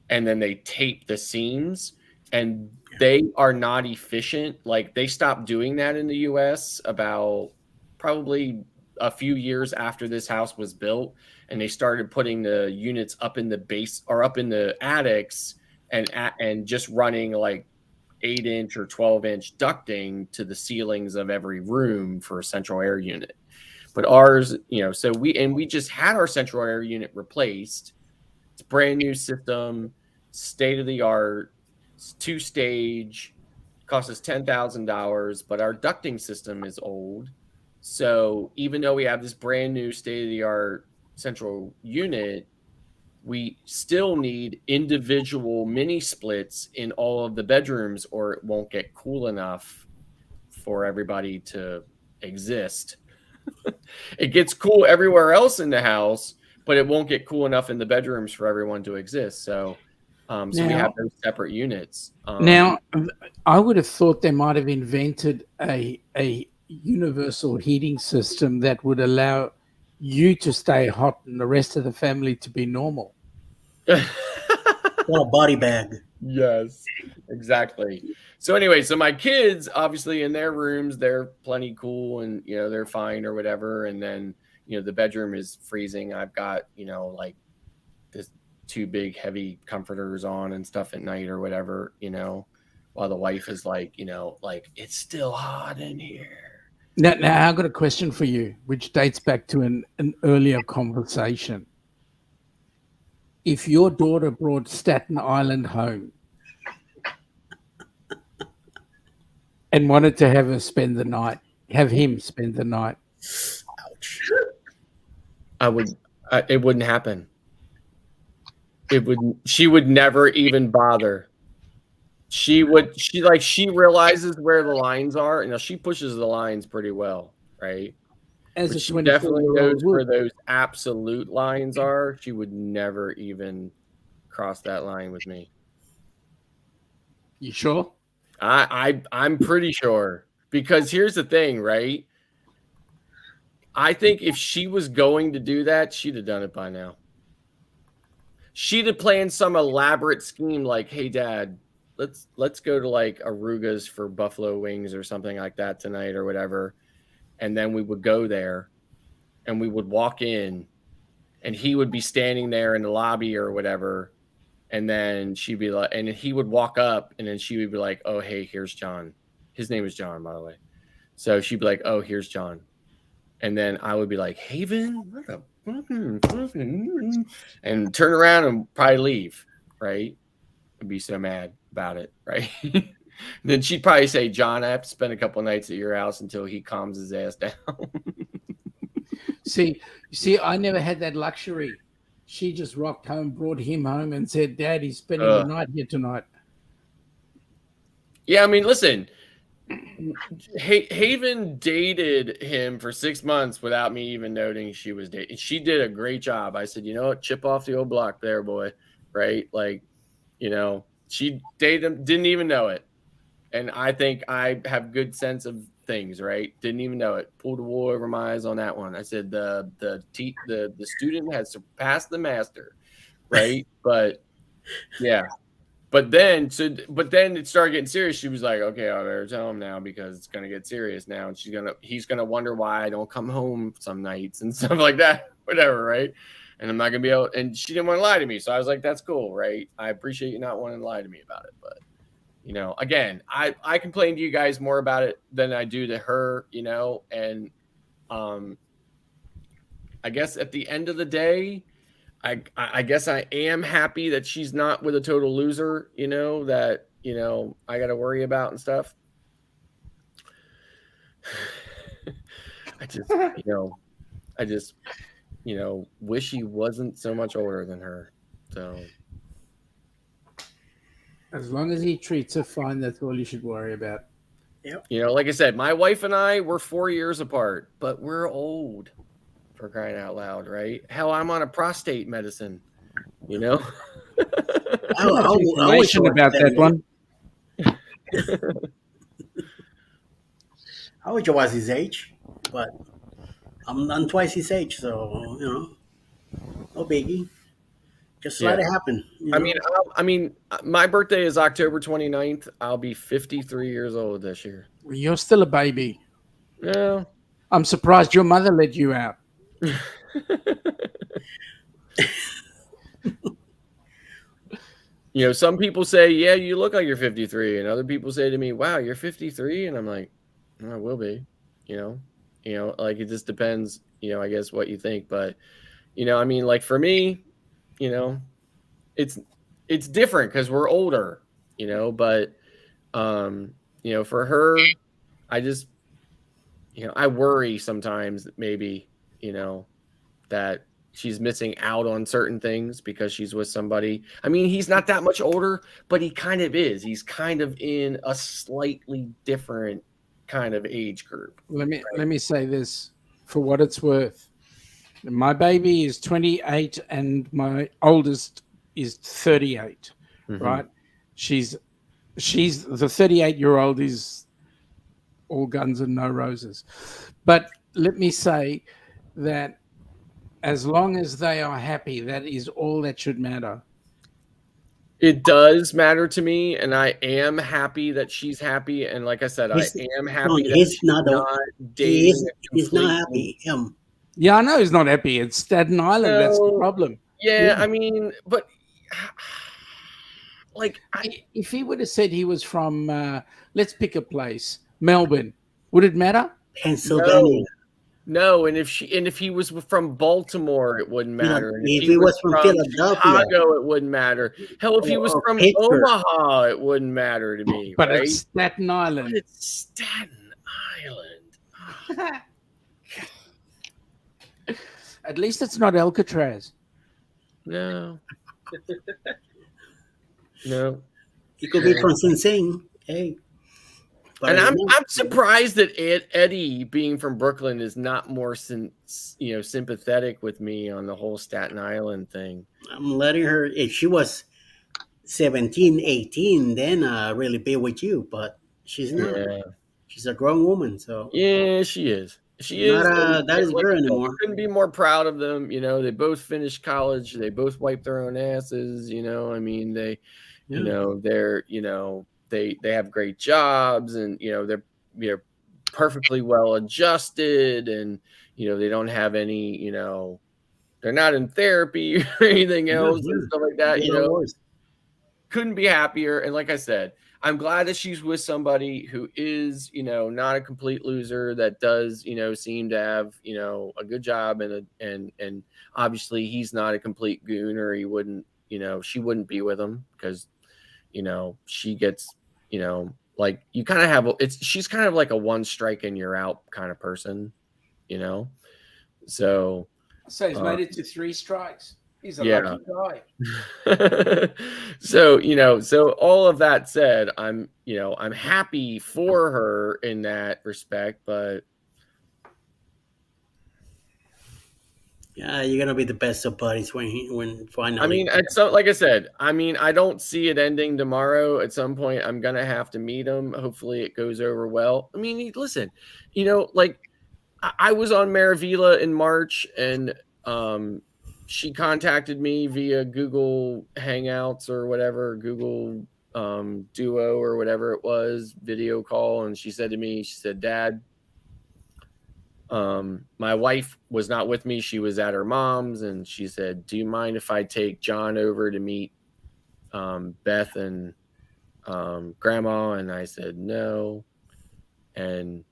And then they tape the seams, and they are not efficient. Like, they stopped doing that in the US about probably a few years after this house was built, and they started putting the units up in the base or up in the attics and just running like 8-inch or 12-inch ducting to the ceilings of every room for a central air unit. But ours, so we just had our central air unit replaced. It's a brand new system, state of the art. It's 2-stage, cost us $10,000, but our ducting system is old. So even though we have this brand new state-of-the-art central unit, we still need individual mini splits in all of the bedrooms, or it won't get cool enough for everybody to exist. It gets cool everywhere else in the house, but it won't get cool enough in the bedrooms for everyone to exist. So we have those separate units. Now, I would have thought they might have invented a universal heating system that would allow you to stay hot and the rest of the family to be normal. Well, a body bag. Yes, exactly. So anyway, so my kids, obviously in their rooms, they're plenty cool and, they're fine or whatever. And then, the bedroom is freezing. I've got, like this 2 big heavy comforters on and stuff at night or whatever, while the wife is like, like, it's still hot in here. Now I've got a question for you, which dates back to an earlier conversation. If your daughter brought Staten Island home and wanted to have him spend the night, Ouch. It wouldn't happen. She would never even bother. She realizes where the lines are, and she pushes the lines pretty well, right? As But a she definitely 24-year-old knows would. where those absolute lines are. She would never even cross that line with me. You sure? I'm pretty sure, because here's the thing, right? I think if she was going to do that, she'd have done it by now. She'd have planned some elaborate scheme like, "Hey, Dad, let's go to like Aruga's for buffalo wings or something like that tonight or whatever," and then we would go there, and we would walk in, and he would be standing there in the lobby or whatever, and then she'd be like, and he would walk up, and then she would be like, "Oh, hey, here's John." His name is John, by the way. So she'd be like, "Oh, here's John." And then I would be like, "Haven, what the fucking," and turn around and probably leave, right? I'd be so mad about it, right? Then she'd probably say, "John, I have to spend a couple nights at your house until he calms his ass down." See, I never had that luxury. She just rocked home, brought him home, and said, "Dad, he's spending the night here tonight." Yeah, I mean, listen, Haven dated him for 6 months without me even noting she was dating. She did a great job. I said, "You know what? Chip off the old block there, boy." Right? Like, she dated him, didn't even know it. And I think I have good sense of things, right? Didn't even know it. Pulled the wool over my eyes on that one. I said the student has surpassed the master, right? But yeah. But then it started getting serious. She was like, "Okay, I better tell him now because it's gonna get serious now." And he's gonna wonder why I don't come home some nights and stuff like that. Whatever, right? And I'm not gonna be able, and she didn't want to lie to me. So I was like, "That's cool, right? I appreciate you not wanting to lie to me about it." But again, I complain to you guys more about it than I do to her, and I guess at the end of the day, I guess I am happy that she's not with a total loser, that, I got to worry about and stuff. I just, wish he wasn't so much older than her. So as long as he treats her fine, that's all you should worry about. Yep. Like I said, my wife and I, we're 4 years apart, but we're old, for crying out loud, right? Hell, I'm on a prostate medicine, Information about that one. I wish I was his age, but I'm twice his age, so no biggie. Just let it happen. I mean, my birthday is October 29th. I'll be 53 years old this year. You're still a baby. Yeah. I'm surprised your mother let you out. Some people say, "Yeah, you look like you're 53," and other people say to me, "Wow, you're 53," and I'm like, "I will be," like it just depends, I guess what you think, but I mean, like for me, it's different because we're older, but for her, I just I worry sometimes that maybe that she's missing out on certain things because she's with somebody. I mean, he's not that much older, but he kind of is. He's kind of in a slightly different kind of age group. Let me say this for what it's worth. My baby is 28 and my oldest is 38, right? She's the 38-year-old is all guns and no roses. But let me say that as long as they are happy, that is all that should matter. It does matter to me, and I am happy that she's happy. And like I said, I am happy that she's not dating. He's not happy. Him. Yeah, I know he's not happy. It's Staten Island. That's the problem. Yeah, I mean, but like, if he would have said he was from, let's pick a place, Melbourne, would it matter? Pennsylvania. No, and if he was from Baltimore, it wouldn't matter. And if he was from Philadelphia, Chicago, it wouldn't matter. Hell, if he was from Pittsburgh. Omaha, it wouldn't matter to me. But right? it's Staten Island. But it's Staten Island. At least it's not Alcatraz. No. No. He could be from Sing Sing. Hey. But And I'm surprised that Eddie, being from Brooklyn, is not more sympathetic with me on the whole Staten Island thing. I'm letting her, if she was 17, 18, then really be with you, but she's not. Yeah. She's a grown woman, so yeah, she is. She not is. a daddy's girl anymore. Couldn't be more proud of them. You know, they both finished college. They both wiped their own asses. You know, I mean, they, you know, they're, you know, they have great jobs, and they're perfectly well adjusted, and they don't have any, they're not in therapy or anything else and stuff like that. Couldn't be happier. And like I said, I'm glad that she's with somebody who is, not a complete loser, that does, seem to have, a good job, and obviously he's not a complete goon, or he wouldn't, she wouldn't be with him, because, she gets, like, you kind of have, she's kind of like a one strike and you're out kind of person, so he's made it to 3 strikes. He's a lucky guy. So, so all of that said, I'm happy for her in that respect, but yeah, you're gonna be the best of buddies when finally. I mean, like I said, I mean, I don't see it ending tomorrow. At some point, I'm gonna have to meet him. Hopefully, it goes over well. I mean, listen, like I was on Maravilla in March, and she contacted me via Google Hangouts or whatever, Google Duo or whatever it was, video call, and she said to me, she said, "Dad, my wife was not with me. She was at her mom's, and she said, do you mind if I take John over to meet Beth and Grandma?" And I said, no. And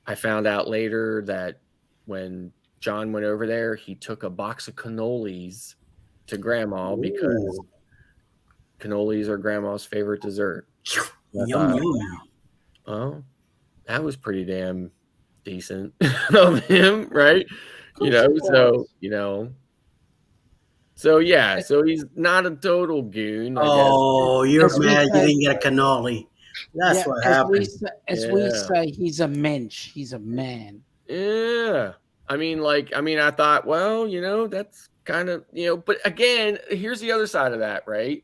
I found out later that when John went over there, he took a box of cannolis to Grandma. Ooh. Because cannolis are Grandma's favorite dessert. Yum. Oh, that was pretty damn decent of him, right? So yeah, so he's not a total goon. You're mad you didn't get a cannoli. That's what happened. We say, he's a mensch. He's a man. Yeah. I thought, well, that's kind of, but again, here's the other side of that, right?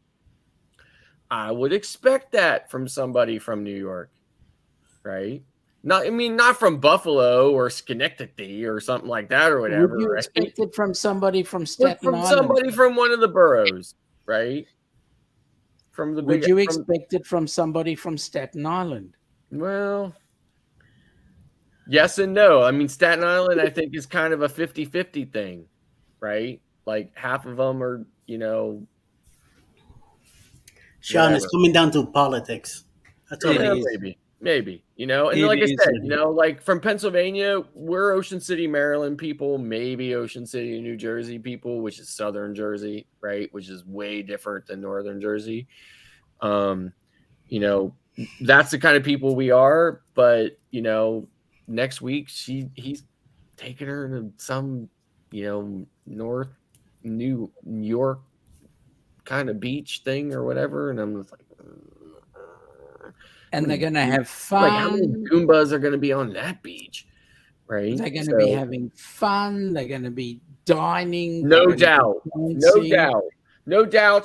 I would expect that from somebody from New York, right? Not from Buffalo or Schenectady or something like that or whatever. Would you expect it from somebody from Staten Island? Somebody from one of the boroughs, right? Would you expect it from somebody from Staten Island? Well, yes and no. I mean, Staten Island, I think, is kind of a 50-50 thing, right? Like half of them are, Sean, it's coming down to politics. That's all it is. Maybe, and like I said, like from Pennsylvania, we're Ocean City, Maryland people, maybe Ocean City, New Jersey people, which is Southern Jersey, right? Which is way different than Northern Jersey. That's the kind of people we are, but, next week he's taking her to some, North New York kind of beach thing or whatever. And I'm just like, and they're going to have fun. Like, how many Goombas are going to be on that beach, right? They're going to be having fun. They're going to be dining. No doubt.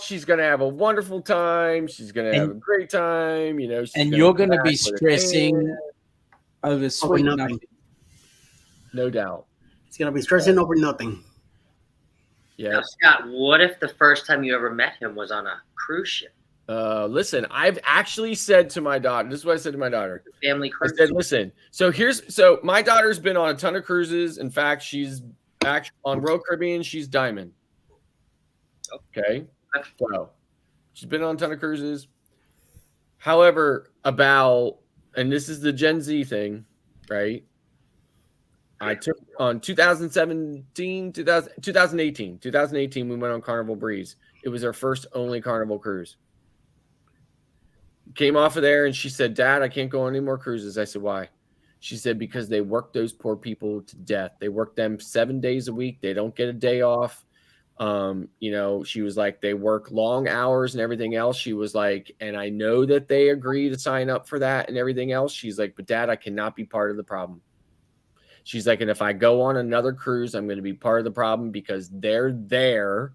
She's going to have a wonderful time. She's going to have a great time. And you're going to be stressing over sweet nothing. No doubt. It's going to be stressing over nothing. Yeah. Now, Scott, what if the first time you ever met him was on a cruise ship? Listen, I've actually said to my daughter, this is what I said to my daughter. Family cruise. I said, listen, so my daughter's been on a ton of cruises. In fact, she's actually on Royal Caribbean. She's Diamond. Okay. So she's been on a ton of cruises. However, and this is the Gen Z thing, right? I took on 2018, we went on Carnival Breeze. It was our first only Carnival cruise. Came off of there and she said, Dad, I can't go on any more cruises. I said, why? She said, because they work those poor people to death. They work them 7 days a week. They don't get a day off. She was like, they work long hours and everything else. She was like, and I know that they agree to sign up for that and everything else. She's like, but Dad, I cannot be part of the problem. She's like, and if I go on another cruise, I'm going to be part of the problem because they're there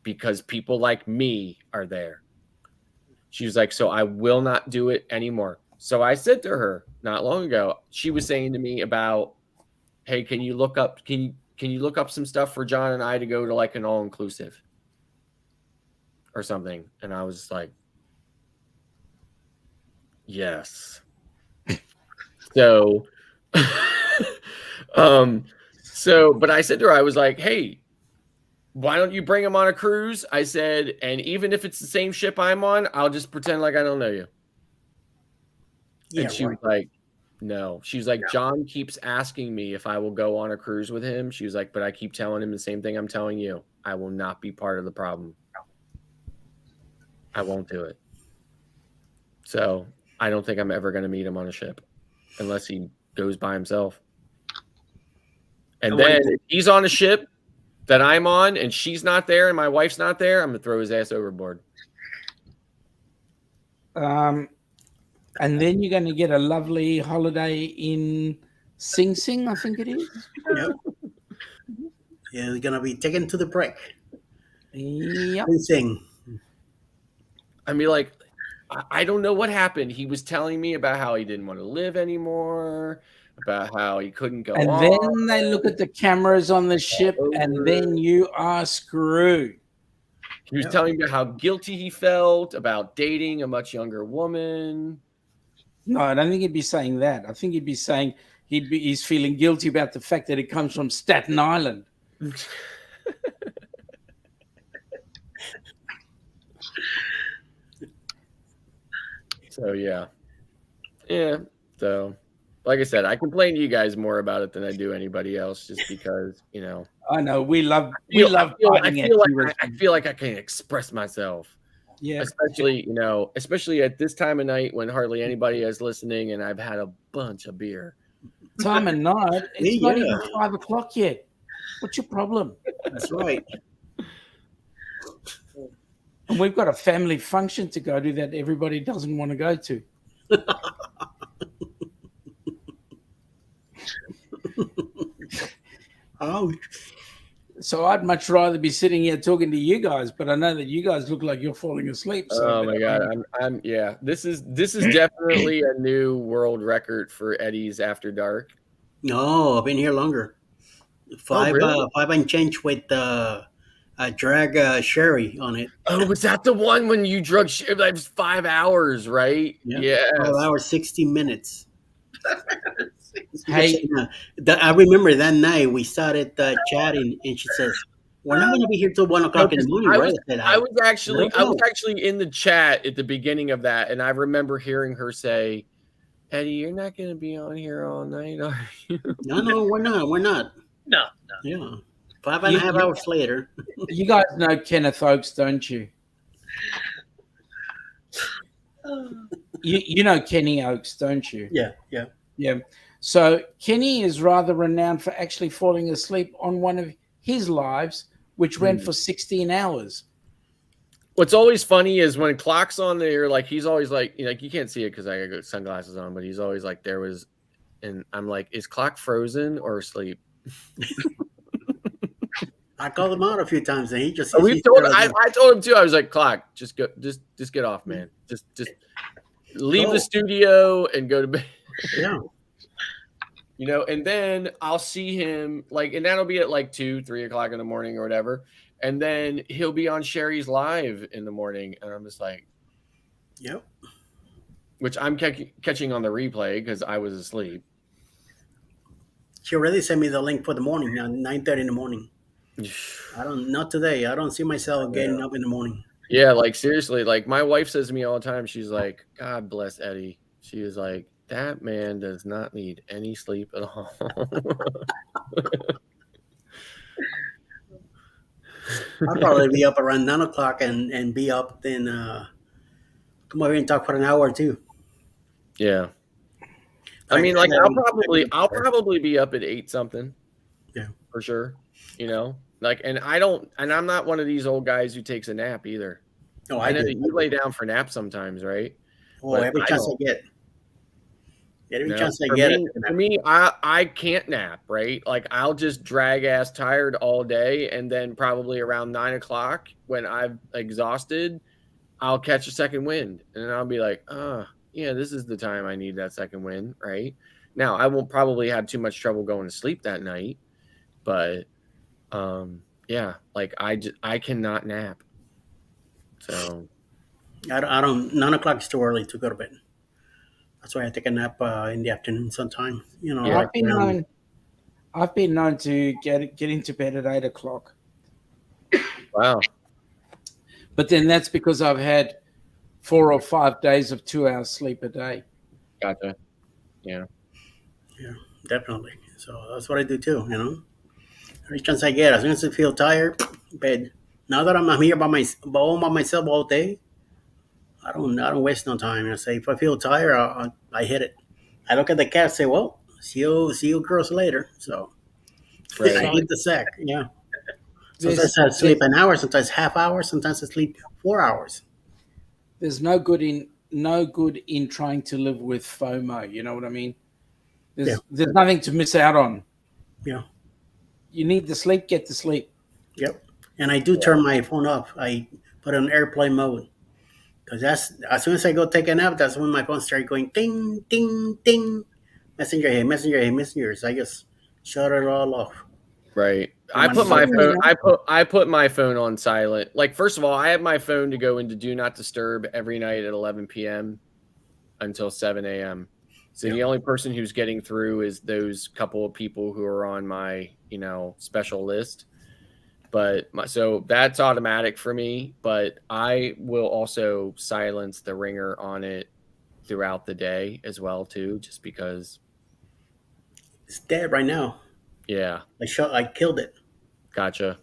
because people like me are there. She was like, so I will not do it anymore. So I said to her not long ago, she was saying to me about, hey, can you look up some stuff for John and I to go to like an all-inclusive or something? And I was like, yes. So, but I said to her, I was like, hey, why don't you bring him on a cruise? I said, and even if it's the same ship I'm on, I'll just pretend like I don't know you. Yeah, and she was like, no. She was like, John keeps asking me if I will go on a cruise with him. She was like, but I keep telling him the same thing I'm telling you. I will not be part of the problem. I won't do it. So I don't think I'm ever going to meet him on a ship unless he goes by himself. And then if he's on a ship that I'm on and she's not there and my wife's not there, I'm going to throw his ass overboard. And then you're going to get a lovely holiday in Sing Sing, I think it is. Yep. Yeah, they're going to be taken to the break. Yep. Sing. I mean, like, I don't know what happened. He was telling me about how he didn't want to live anymore, about how he couldn't go And on. then they look at the cameras on the ship, and then you are screwed. He was telling me how guilty he felt about dating a much younger woman. No, I don't think he'd be saying that. I think he'd be saying he's feeling guilty about the fact that it comes from Staten Island. So, yeah. So, like I said, I complain to you guys more about it than I do anybody else just because, I know. I feel like I can express myself. Yeah. Especially at this time of night when hardly anybody is listening and I've had a bunch of beer. Time of night. It's not even 5 o'clock yet. What's your problem? That's right. And we've got a family function to go to that everybody doesn't want to go to. Oh. So I'd much rather be sitting here talking to you guys, but I know that you guys look like you're falling asleep. So oh my God. This is definitely a new world record for Eddie's After Dark. No, I've been here longer. Five and change with drag Sherry on it. Oh, was that the one when you drug Sherry? That was 5 hours, right? Yeah. 5 hours, 60 minutes. Hey, I remember that night we started chatting, and she says, "We're not going to be here till 1 o'clock in the morning." I was actually in the chat at the beginning of that, and I remember hearing her say, "Eddie, you're not going to be on here all night, are you?" No, we're not. We're not. No. Yeah, 5.5 hours later. You guys know Kenneth Oakes, don't you? You know Kenny Oakes, don't you? Yeah. So Kenny is rather renowned for actually falling asleep on one of his lives, which went for 16 hours. What's always funny is when Clock's on there, like he's always like, you can't see it because I got sunglasses on, but he's always like, and I'm like, is Clock frozen or asleep? I called him out a few times, and he just. I told him too. I was like, Clock, just go, just get off, man. Just leave the studio and go to bed. Yeah. And then I'll see him and that'll be at like 2, 3 o'clock in the morning or whatever. And then he'll be on Sherry's live in the morning. And I'm just like, yep. Which I'm catching on the replay because I was asleep. She already sent me the link for the morning now, 9:30 in the morning. Not today. I don't see myself getting up in the morning. Yeah, like seriously, like my wife says to me all the time, she's like, God bless Eddie. She is like, that man does not need any sleep at all. I'll probably be up around 9 o'clock and be up then come over here and talk for an hour or two. Yeah. I mean, like I'll probably be up at 8 something. Yeah. For sure. Like, and I'm not one of these old guys who takes a nap either. No, I know do. that you lay down for naps sometimes, right? Oh, But every I chance I don't. get. Every No, chance I get. for me, I can't nap, right? Like I'll just drag ass tired all day, and then probably around 9 o'clock when I'm exhausted, I'll catch a second wind, and I'll be like, oh, yeah, this is the time I need that second wind, right? Now I won't probably have too much trouble going to sleep that night, but yeah, like I cannot nap. So I don't. 9 o'clock is too early to go to bed. That's why I take a nap in the afternoon sometime. You know, like around. I've been known to get into bed at 8 o'clock. Wow. But then that's because I've had 4 or 5 days of 2 hours sleep a day. Gotcha. Yeah. Yeah, definitely. So that's what I do too. You know, every chance I get, as soon as I feel tired, bed. Now that I'm here all by myself all day, I don't waste no time. I say if I feel tired, I hit it. I look at the cat, and say, "Well, see you girls later." So Right. I hit the sack. Yeah. There's- Sometimes I sleep an hour, sometimes half hour, sometimes I sleep 4 hours. There's no good in trying to live with FOMO. You know what I mean? There's nothing to miss out on. Yeah. You need the sleep, get the sleep. Yep. And I do turn my phone off. I put it on airplane mode. Because that's as soon as I go take a nap, that's when my phone starts going ding, ding, ding. Messenger, hey, messenger, hey, messengers. I just shut it all off. Right. I put my phone. I put my phone on silent. Like, first of all, I have my phone to go into do not disturb every night at 11 p.m. until 7 a.m. So the only person who's getting through is those couple of people who are on my, special list. But so that's automatic for me. But I will also silence the ringer on it throughout the day as well too, just because it's dead right now. Yeah. I killed it. Gotcha.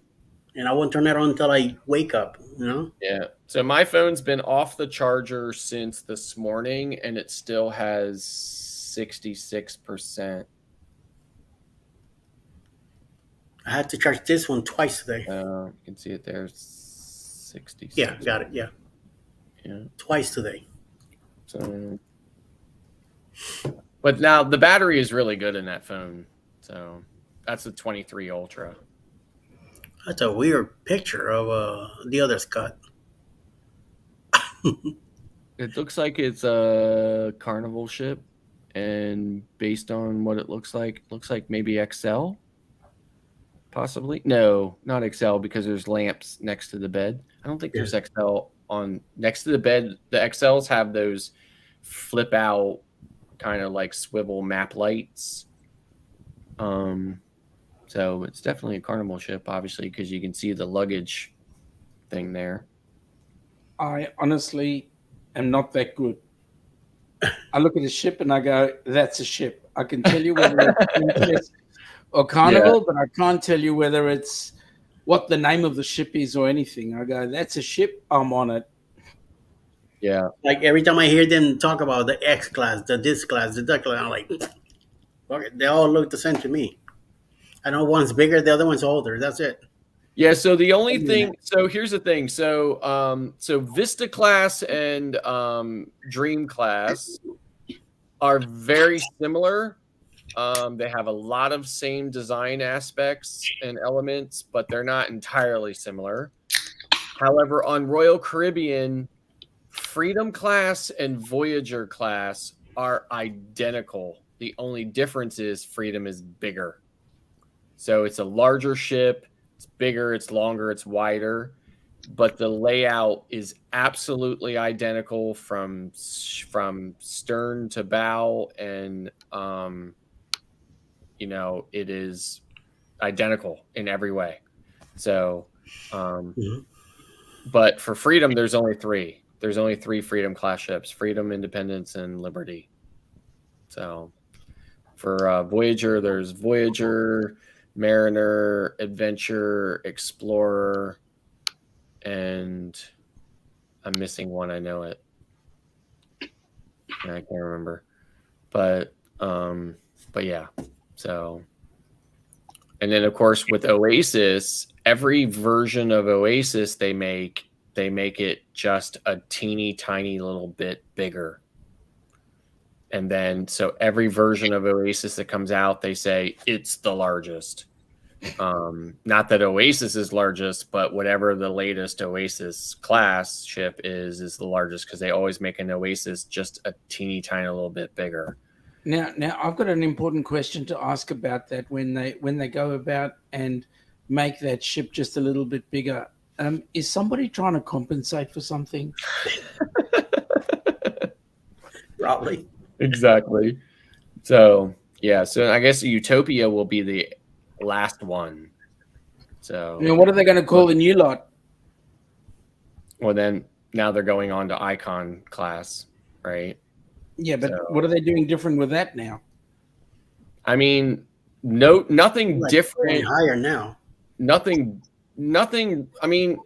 And I won't turn that on until I wake up, Yeah. So my phone's been off the charger since this morning and it still has 66%. I had to charge this one twice today. You can see it there. 66. Yeah, got it. Yeah. Yeah. Twice today. So, but now the battery is really good in that phone. So that's the 23 Ultra. That's a weird picture of the other Scott. It looks like it's a Carnival ship, and based on what it looks like maybe XL, possibly. No, not XL because there's lamps next to the bed. I don't think there's XL on next to the bed. The XLs have those flip out kind of like swivel map lights. So it's definitely a Carnival ship, obviously, because you can see the luggage thing there. I honestly am not that good. I look at a ship and I go, that's a ship. I can tell you whether it's Princess or Carnival, but I can't tell you whether it's what the name of the ship is or anything. I go, that's a ship, I'm on it. Yeah. Like every time I hear them talk about the X class, the this class, the that class, I'm like, okay, they all look the same to me. I know one's bigger, the other one's older. That's it. Yeah, so the only thing, so here's the thing. So Vista class and Dream class are very similar. They have a lot of same design aspects and elements, but they're not entirely similar. However, on Royal Caribbean, Freedom class and Voyager class are identical. The only difference is Freedom is bigger. So it's a larger ship. It's bigger, it's longer, it's wider, but the layout is absolutely identical from stern to bow, and it is identical in every way. So, but for Freedom, there's only three. There's only three Freedom class ships: Freedom, Independence, and Liberty. So, for Voyager, there's Voyager, Mariner, Adventure, Explorer, and I'm missing one. I know it. I can't remember, but yeah. So And then, of course, with Oasis, every version of Oasis they make it just a teeny tiny little bit bigger. And then, so every version of Oasis that comes out, they say it's the largest. Not that Oasis is largest, but whatever the latest Oasis class ship is the largest, because they always make an Oasis just a teeny tiny little bit bigger. Now, I've got an important question to ask about that. When they go about and make that ship just a little bit bigger, is somebody trying to compensate for something? Probably. Exactly. So yeah, so I guess Utopia will be the last one. So What are they going to call the new lot? Well, then now they're going on to Icon class, right? Yeah, but what are they doing different with that now? I mean, nothing Like different. higher now. Nothing. I mean,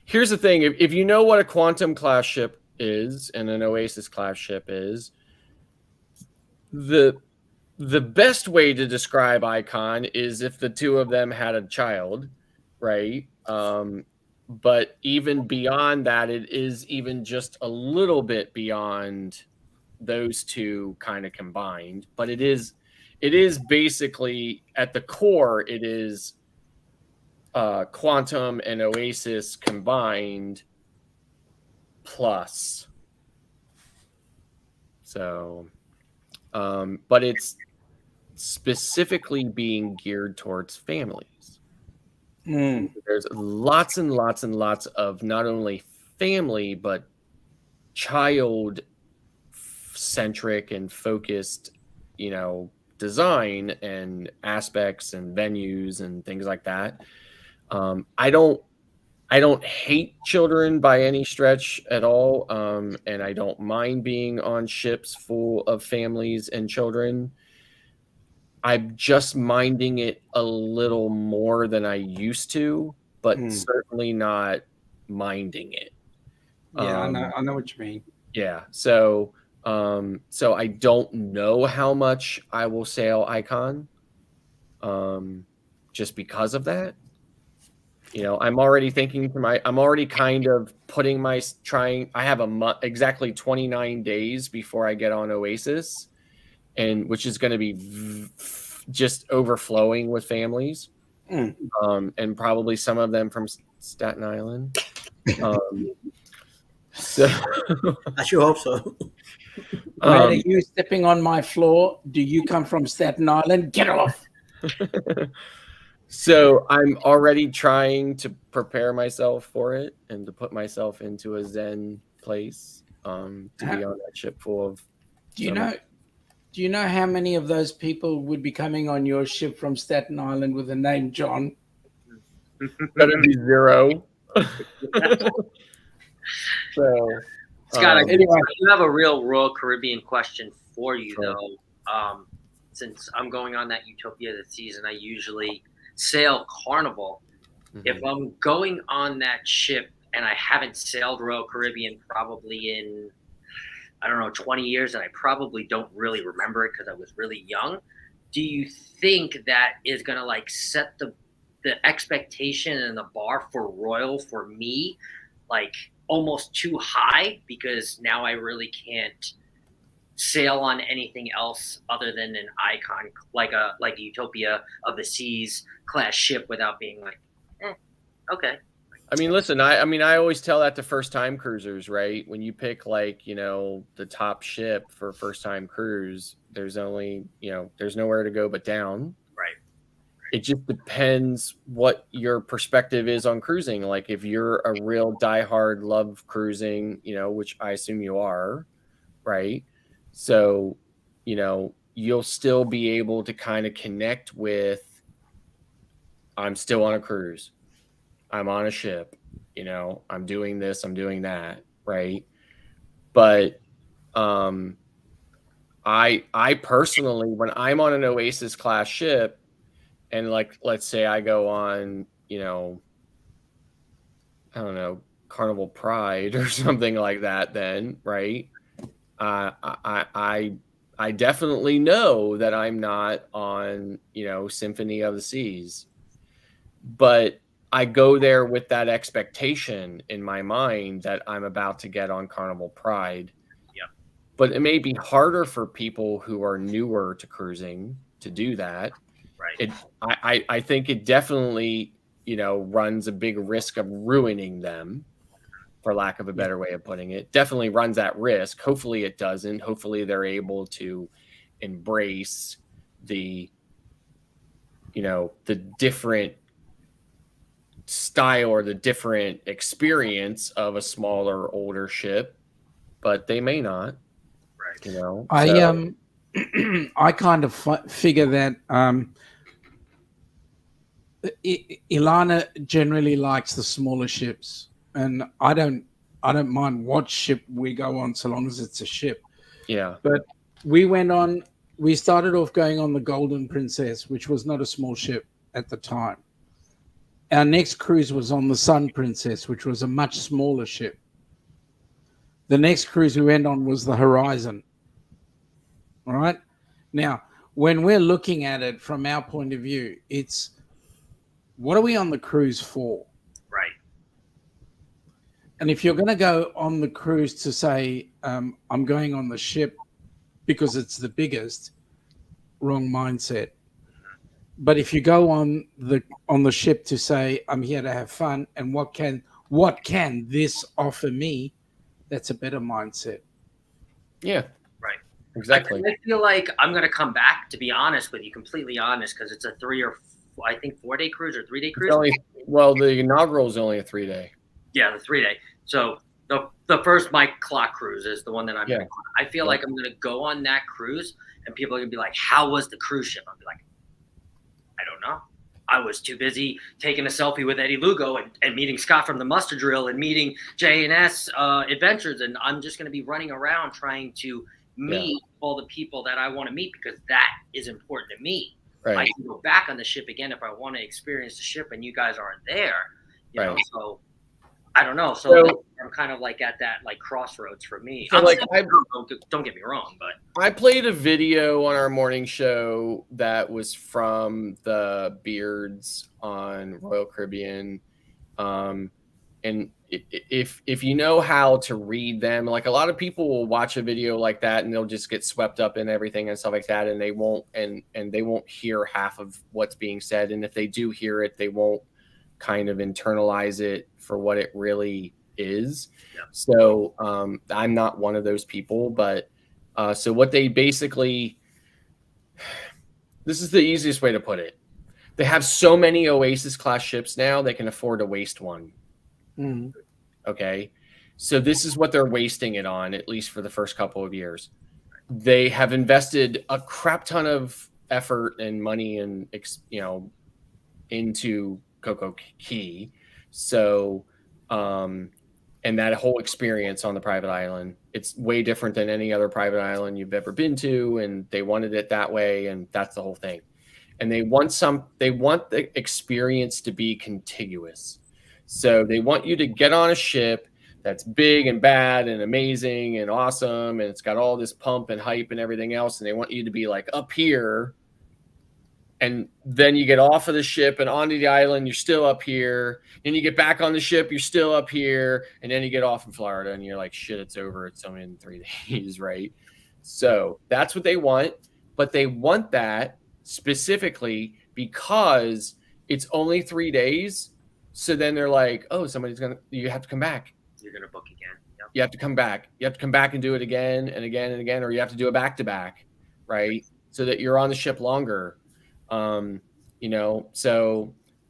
here's the thing: if you know what a Quantum class ship is and an Oasis class ship is, the best way to describe Icon is if the two of them had a child, right? But even beyond that, it is even just a little bit beyond those two kind of combined. But it is basically at the core, it is Quantum and Oasis combined plus. So, but it's specifically being geared towards families. There's lots and lots and lots of not only family, but child centric and focused, design and aspects and venues and things like that. I don't hate children by any stretch at all. And I don't mind being on ships full of families and children. I'm just minding it a little more than I used to, but certainly not minding it. Yeah, I know what you mean. Yeah. So I don't know how much I will sail Icon, just because of that. I'm already thinking I'm already kind of putting I have a month, exactly 29 days before I get on Oasis, and which is going to be just overflowing with families, and probably some of them from Staten Island. So I sure hope so. Are you stepping on my floor? Do you come from Staten Island? Get off! So I'm already trying to prepare myself for it and to put myself into a Zen place, to be on that ship full of. Do you know how many of those people would be coming on your ship from Staten Island with the name John? Better be zero. So, Scott, anyway. I do have a real Royal Caribbean question for you, though. Since I'm going on that Utopia this season, I usually sail Carnival. If I'm going on that ship and I haven't sailed Royal Caribbean probably in, 20 years, and I probably don't really remember it because I was really young, do you think that is going to set the expectation and the bar for Royal for me almost too high, because now I really can't sail on anything else other than an Icon, like a Utopia of the Seas class ship, without being okay. I mean, listen, I always tell that to first time cruisers, right? When you pick the top ship for first time cruise, there's only, there's nowhere to go but down. Right. It just depends what your perspective is on cruising. Like if you're a real diehard love cruising, which I assume you are, right? So, you'll still be able to kind of connect with, I'm still on a cruise. I'm on a ship, I'm doing this, I'm doing that, right? But I personally, when I'm on an Oasis class ship, and let's say I go on, I don't know, Carnival Pride or something like that, then, right? I I definitely know that I'm not on, Symphony of the Seas, but I go there with that expectation in my mind that I'm about to get on Carnival Pride. Yeah. But it may be harder for people who are newer to cruising to do that. Right. I think it definitely, runs a big risk of ruining them, for lack of a better way of putting it. Definitely runs that risk. Hopefully it doesn't. Hopefully they're able to embrace the different style or the different experience of a smaller, older ship, but they may not. Right. I kind of figure that Ilana generally likes the smaller ships, and I don't mind what ship we go on so long as it's a ship. Yeah. But we started off going on the Golden Princess, which was not a small ship at the time. Our next cruise was on the Sun Princess, which was a much smaller ship. The next cruise we went on was the Horizon. All right. Now, when we're looking at it from our point of view, it's what are we on the cruise for? Right. And if you're going to go on the cruise to say, I'm going on the ship because it's the biggest, wrong mindset. But if you go on the ship to say, I'm here to have fun, and what can this offer me, that's a better mindset. Yeah. Right. Exactly. I feel like I'm going to come back, to be honest with you, completely honest, because it's a 4-day cruise or 3-day cruise. The inaugural is only a 3-day. Yeah, the 3-day. So the first Mike Clock cruise is the one that I'm going to. I feel like I'm going to go on that cruise, and people are going to be like, "How was the cruise ship?" I'll be like, "I don't know. I was too busy taking a selfie with Eddie Lugo and meeting Scott from the Mustard Drill and meeting J&S Adventures, and I'm just going to be running around trying to meet all the people that I want to meet because that is important to me. Right. I can go back on the ship again if I want to experience the ship, and you guys aren't there. You know, so I don't know. So I'm kind of like at that crossroads for me. So don't get me wrong, but I played a video on our morning show that was from the Beards on Royal Caribbean, and if you know how to read them, like a lot of people will watch a video like that and they'll just get swept up in everything and stuff like that, and they won't hear half of what's being said, and if they do hear it, they won't kind of internalize it for what it really is. So I'm not one of those people, but so what they basically, this is the easiest way to put it. They have so many Oasis class ships now, they can afford to waste one. Mm-hmm. Okay. So this is what they're wasting it on, at least for the first couple of years. They have invested a crap ton of effort and money and, into Coco Key. So, and that whole experience on the private island, it's way different than any other private island you've ever been to. And they wanted it that way. And that's the whole thing. And they want the experience to be contiguous. So they want you to get on a ship that's big and bad and amazing and awesome. And it's got all this pump and hype and everything else. And they want you to be like up here. And then you get off of the ship and onto the island, you're still up here. Then you get back on the ship, you're still up here. And then you get off in Florida and you're like, shit, it's over. It's only in 3 days, right? So that's what they want. But they want that specifically because it's only 3 days. So then they're like, oh, you have to come back. You're going to book again. Yep. You have to come back. You have to come back and do it again and again and again, or you have to do it back to back, right? So that you're on the ship longer. So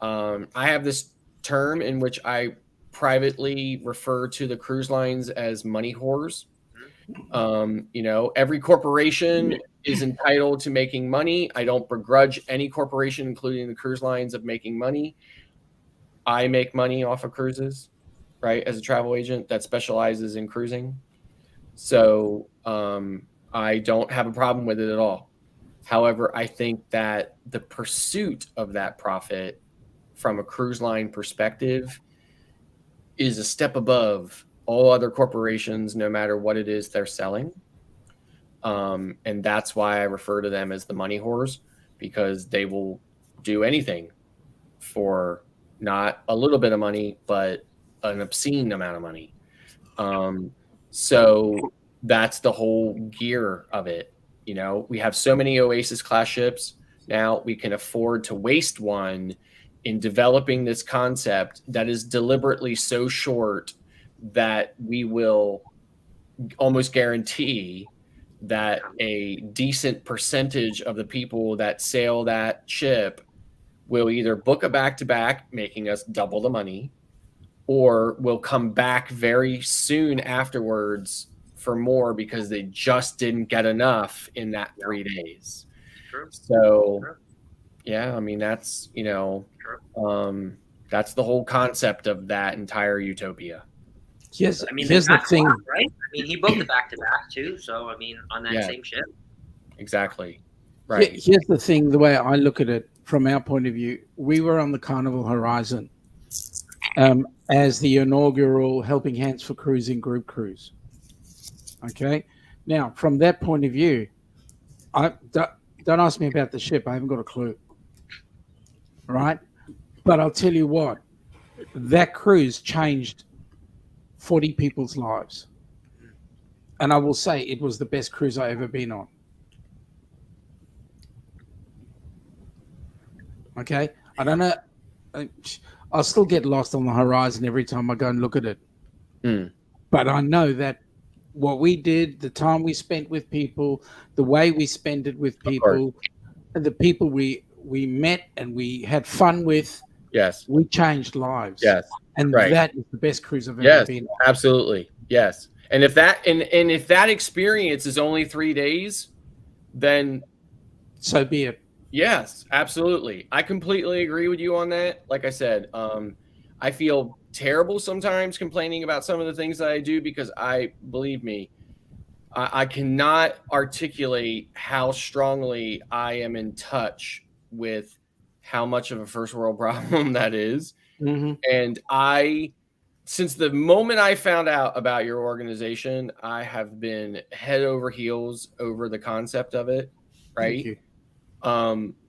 I have this term in which I privately refer to the cruise lines as money whores. Every corporation is entitled to making money. I don't begrudge any corporation, including the cruise lines, of making money. I make money off of cruises, right? As a travel agent that specializes in cruising. So I don't have a problem with it at all. However, I think that the pursuit of that profit from a cruise line perspective is a step above all other corporations, no matter what it is they're selling. And that's why I refer to them as the money whores, because they will do anything for not a little bit of money, but an obscene amount of money. So that's the whole gear of it. You know, we have so many Oasis class ships now, we can afford to waste one in developing this concept that is deliberately so short that we will almost guarantee that a decent percentage of the people that sail that ship will either book a back-to-back, making us double the money, or will come back very soon afterwards for more because they just didn't get enough in that 3 days. So, yeah, I mean, that's, you know, that's the whole concept of that entire utopia. Here's, I mean, here's the that's thing. wild, right? I mean, he booked the back-to-back too. So, I mean, on that Yeah. same ship. Exactly. Right. Here's the thing, the way I look at it from our point of view, we were on the Carnival Horizon as the inaugural Helping Hands for Cruising group cruise. Okay. Now, from that point of view, don't ask me about the ship. I haven't got a clue. Right. But I'll tell you what, that cruise changed 40 people's lives. And I will say it was the best cruise I ever been on. Okay. I don't know. I'll still get lost on the horizon every time I go and look at it. But I know that what we did, the time we spent with people, the way we spent it with people, and the people we met and we had fun with, yes, we changed lives. Yes. And Right. that is the best cruise I've ever Yes, been on. absolutely. Yes. And if that and if that experience is only 3 days, then so be it. Yes, absolutely. I completely agree with you on that. Like I said, I feel terrible sometimes complaining about some of the things that I do because believe me, I cannot articulate how strongly I am in touch with how much of a first world problem that is. Mm-hmm. And since the moment I found out about your organization, I have been head over heels over the concept of it. Right. Thank you.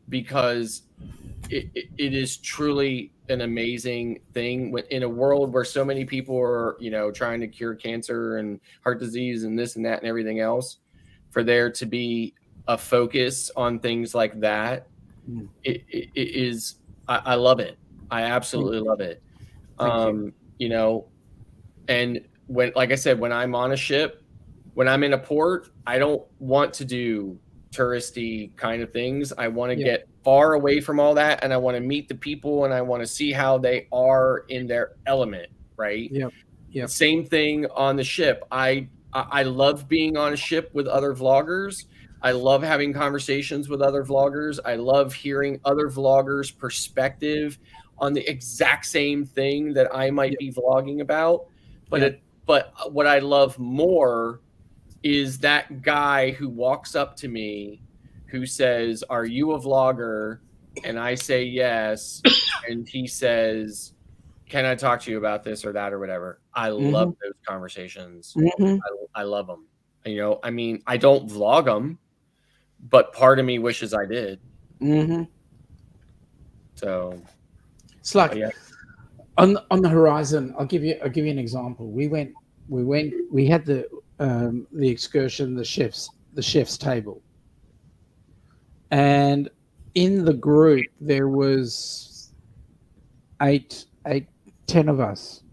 Because it is truly an amazing thing in a world where so many people are, you know, trying to cure cancer and heart disease and this and that and everything else. For there to be a focus on things like that, it is. I love it. I absolutely love it. You know, and when, like I said, when I'm on a ship, when I'm in a port, I don't want to do touristy kind of things. I want to get far away from all that, and I want to meet the people, and I want to see how they are in their element, right? Yep. Same thing on the ship. I love being on a ship with other vloggers. I love having conversations with other vloggers. I love hearing other vloggers' perspective on the exact same thing that I might be vlogging about. But what I love more is that guy who walks up to me who says, "Are you a vlogger?" And I say yes. And he says, "Can I talk to you about this or that or whatever?" I love those conversations. I love them. You know, I mean, I don't vlog them, but part of me wishes I did. So it's like on the horizon. I'll give you an example. We had the excursion, the chef's table, and in the group there was 10 of us.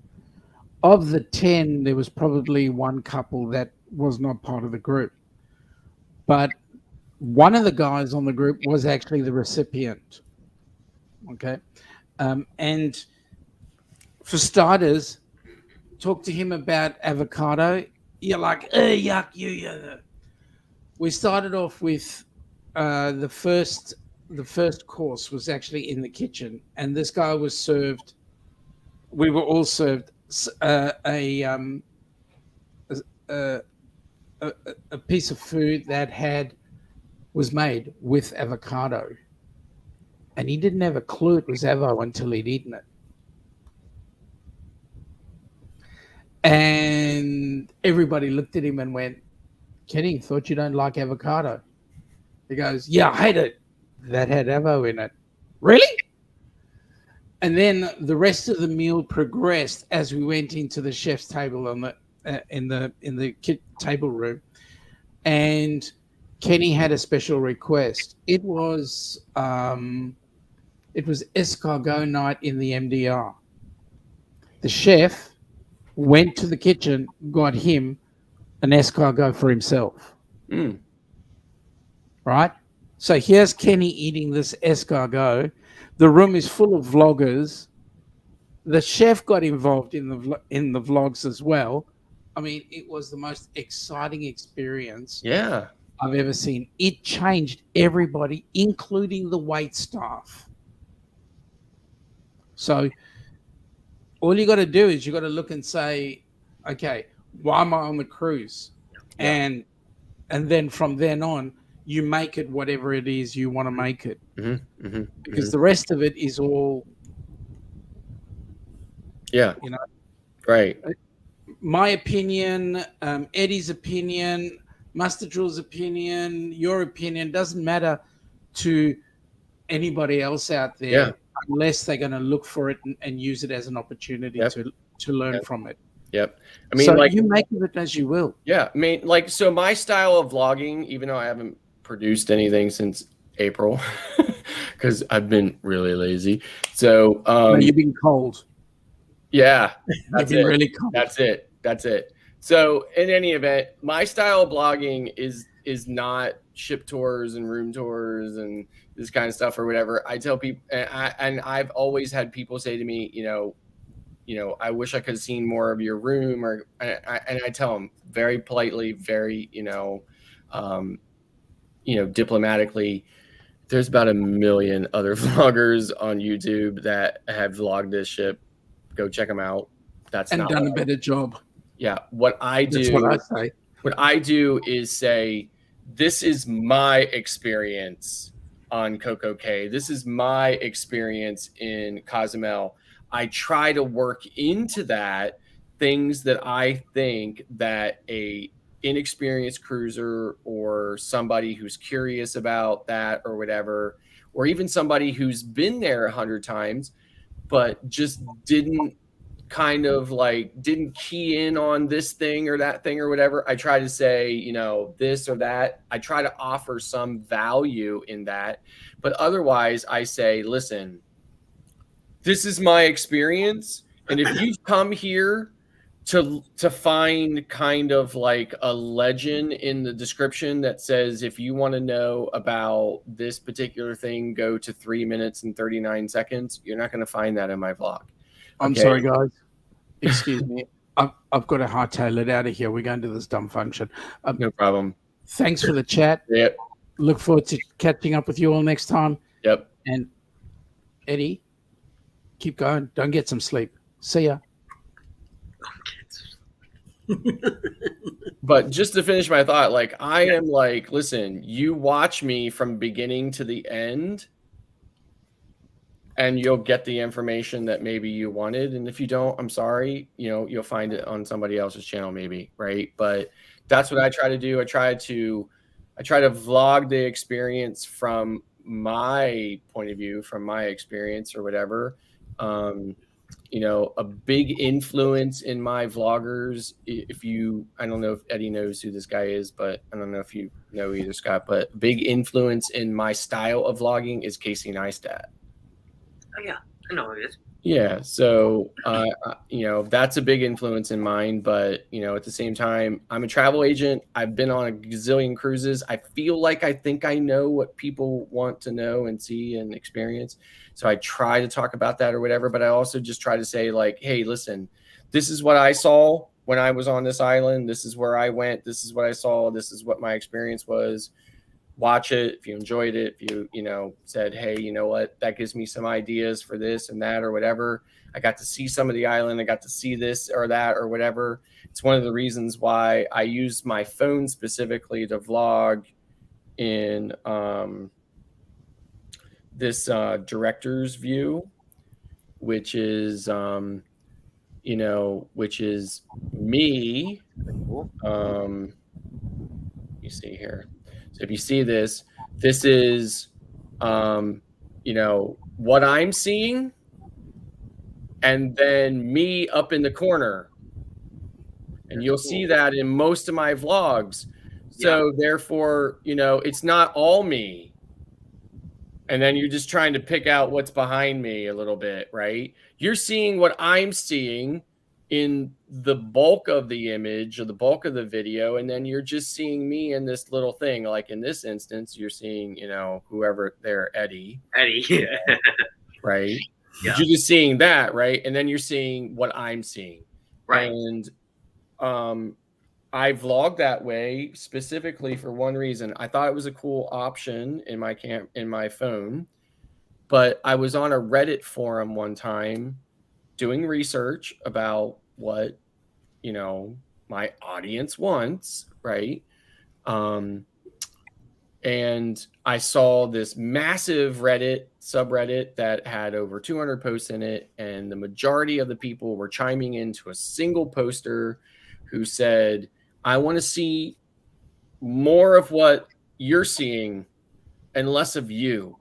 Of the 10, there was probably one couple that was not part of the group, but one of the guys on the group was actually the recipient. Okay, and for starters, talk to him about avocado. You're like, yuck, you. We started off with the first course was actually in the kitchen, and this guy was served. We were all served a piece of food that was made with avocado, and he didn't have a clue it was avo until he'd eaten it. And everybody looked at him and went, Kenny, thought you don't like avocado. He goes, yeah, I hate it. That had avo in it. Really? And then the rest of the meal progressed as we went into the chef's table on the in the table room, and Kenny had a special request. It was escargot night in the MDR. The chef went to the kitchen, got him an escargot for himself. Right? So here's Kenny eating this escargot. The room is full of vloggers. The chef got involved in the vlogs as well. I mean, it was the most exciting experience I've ever seen. It changed everybody, including the wait staff. So all you got to do is you got to look and say, okay, why am I on the cruise? And then from then on, you make it whatever it is you want to make it. Because the rest of it is all, you know, right. My opinion, Eddie's opinion, Master Drill's opinion, your opinion doesn't matter to anybody else out there unless they're going to look for it and use it as an opportunity to learn from it. I mean, so like, you make of it as you will. I mean, like, so my style of vlogging, even though I haven't produced anything since April, because I've been really lazy. So no, you've been cold. Yeah, You've been really cold. That's it. So in any event, my style of blogging is not ship tours and room tours and this kind of stuff or whatever. I tell people, and I've always had people say to me, you know, I wish I could have seen more of your room, and I tell them very politely, very, diplomatically, there's about 1 million other vloggers on YouTube that have vlogged this ship. Go check them out. That's and done a better job. Yeah. What I do, that's what I say. What I do is say, this is my experience on Coco K. This is my experience in Cozumel. I try to work into that things that I think that a inexperienced cruiser or somebody who's curious about that or whatever, or even somebody who's been there 100 times, but just didn't key in on this thing or that thing or whatever. I try to say, this or that. I try to offer some value in that. But otherwise, I say, listen, this is my experience. And if you've come here to find kind of like a legend in the description that says, if you want to know about this particular thing, go to 3 minutes and 39 seconds, you're not going to find that in my vlog. I'm sorry, guys. Excuse me. I've got to hightail it out of here. We're going to this dumb function. No problem. Thanks for the chat. Yep. Look forward to catching up with you all next time. Yep. And Eddie, keep going. Don't get some sleep. See ya. But just to finish my thought, like, I am like, listen, you watch me from beginning to the end and you'll get the information that maybe you wanted. And if you don't, I'm sorry, you'll find it on somebody else's channel maybe, right? But that's what I try to do. I try to vlog the experience from my point of view, from my experience or whatever. A big influence in my vloggers, I don't know if Eddie knows who this guy is, but I don't know if you know either, Scott, but big influence in my style of vlogging is Casey Neistat. Oh, yeah, I know who it is. Yeah, so that's a big influence in mine, but at the same time, I'm a travel agent. I've been on a gazillion cruises. I feel like I think I know what people want to know and see and experience. So I try to talk about that or whatever, but I also just try to say, like, hey, listen, this is what I saw when I was on this island. This is where I went. This is what I saw. This is what my experience was. Watch it. If you enjoyed it, if you, said, hey, you know what, that gives me some ideas for this and that or whatever. I got to see some of the island. I got to see this or that or whatever. It's one of the reasons why I use my phone specifically to vlog in this director's view, which is, which is me. me see here. So if you see this, this is, you know, what I'm seeing, and then me up in the corner. And you'll see that in most of my vlogs. So therefore, you know, it's not all me. And then you're just trying to pick out what's behind me a little bit, right? You're seeing what I'm seeing in the bulk of the image or the bulk of the video, and then you're just seeing me in this little thing. Like in this instance, you're seeing, you know, whoever there, Eddie. Eddie, right? Yeah. You're just seeing that, right? And then you're seeing what I'm seeing. Right. And I vlog that way specifically for one reason. I thought it was a cool option in my phone, but I was on a Reddit forum one time doing research about what, you know, my audience wants, right? And I saw this massive Reddit subreddit that had over 200 posts in it, and the majority of the people were chiming into a single poster who said, I want to see more of what you're seeing and less of you.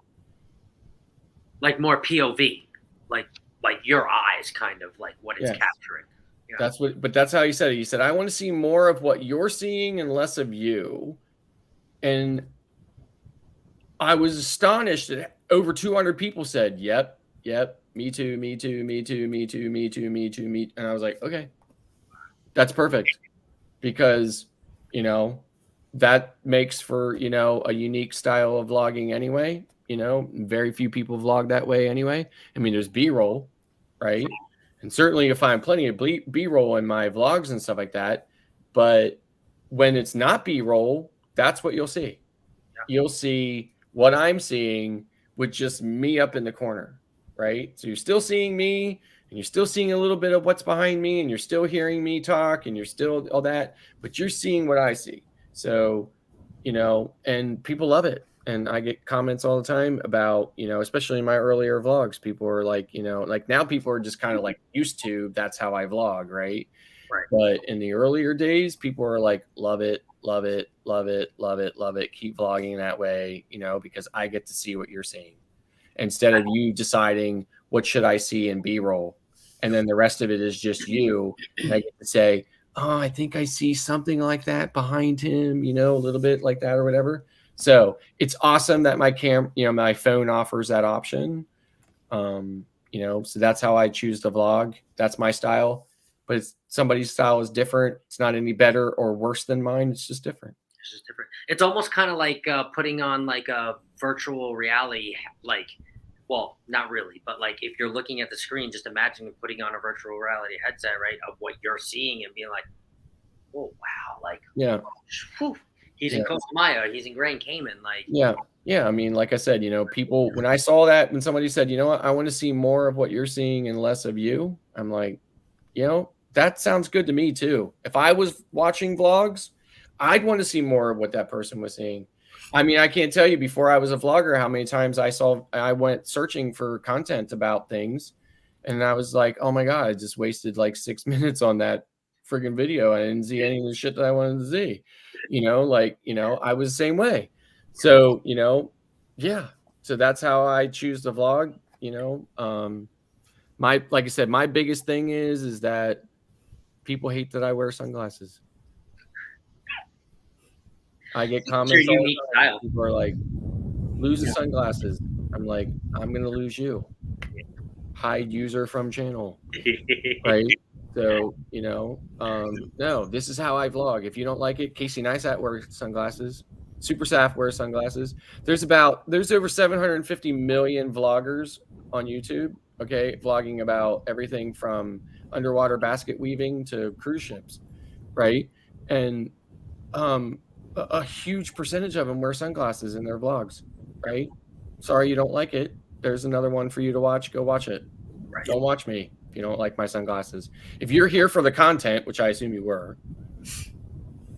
Like more POV, like your eyes, kind of like what it's Yes. capturing. Yeah. That's how he said it. He said, I want to see more of what you're seeing and less of you. And I was astonished that over 200 people said, yep, me too, me too, me too, me too, me too, me too, me. And I was like, okay, that's perfect. Because, you know, that makes for, you know, a unique style of vlogging anyway. You know, very few people vlog that way anyway. I mean, there's B-roll, right? And certainly you'll find plenty of B-roll in my vlogs and stuff like that. But when it's not B-roll, that's what you'll see. Yeah. You'll see what I'm seeing with just me up in the corner, right? So you're still seeing me, and you're still seeing a little bit of what's behind me, and you're still hearing me talk, and you're still all that, but you're seeing what I see. So, you know, and people love it. And I get comments all the time about, you know, especially in my earlier vlogs, people are like, you know, like now people are just kind of like used to, that's how I vlog, right? Right. But in the earlier days, people are like, love it, love it, love it, love it, love it. Keep vlogging that way, you know, because I get to see what you're seeing instead of you deciding what should I see in B-roll. And then the rest of it is just you. And I get to say, oh, I think I see something like that behind him, you know, a little bit like that or whatever. So it's awesome that my phone offers that option. You know, so that's how I choose to vlog. That's my style. But somebody's style is different. It's not any better or worse than mine. It's just different. It's just different. It's almost kind of like putting on like a virtual reality, like, well, not really, but like if you're looking at the screen, just imagine putting on a virtual reality headset, right, of what you're seeing and being like, oh, wow, like, yeah. Whew. He's in Costa Maya. He's in Grand Cayman. Like, yeah. I mean, like I said, you know, people, when I saw that, when somebody said, you know what, I want to see more of what you're seeing and less of you, I'm like, you know, that sounds good to me too. If I was watching vlogs, I'd want to see more of what that person was seeing. I mean, I can't tell you before I was a vlogger how many times I went searching for content about things, and I was like, oh my God, I just wasted like 6 minutes on that friggin' video. I didn't see any of the shit that I wanted to see. You know, like, you know, I was the same way. So, you know, yeah. So that's how I choose to vlog, you know. Like I said, my biggest thing is that people hate that I wear sunglasses. I get comments all the time. People are like, lose the sunglasses. I'm like, I'm going to lose you. Hide user from channel. Right? So, you know, no, this is how I vlog. If you don't like it, Casey Neistat wears sunglasses. Super Saf wears sunglasses. There's over 750 million vloggers on YouTube, okay, vlogging about everything from underwater basket weaving to cruise ships, right? And a huge percentage of them wear sunglasses in their vlogs, right? Sorry you don't like it. There's another one for you to watch. Go watch it. Right. Don't watch me if you don't like my sunglasses. If you're here for the content, which I assume you were,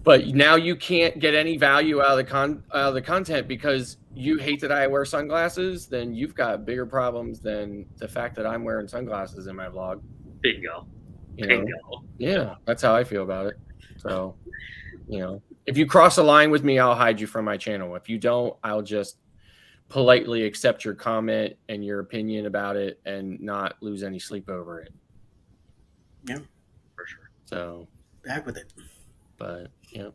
but now you can't get any value out of the content because you hate that I wear sunglasses, then you've got bigger problems than the fact that I'm wearing sunglasses in my vlog. Bingo. You know? Yeah, that's how I feel about it. So, you know, If you cross a line with me, I'll hide you from my channel. If you don't, I'll just politely accept your comment and your opinion about it and not lose any sleep over it. Yeah, for sure. So back with it. But yeah.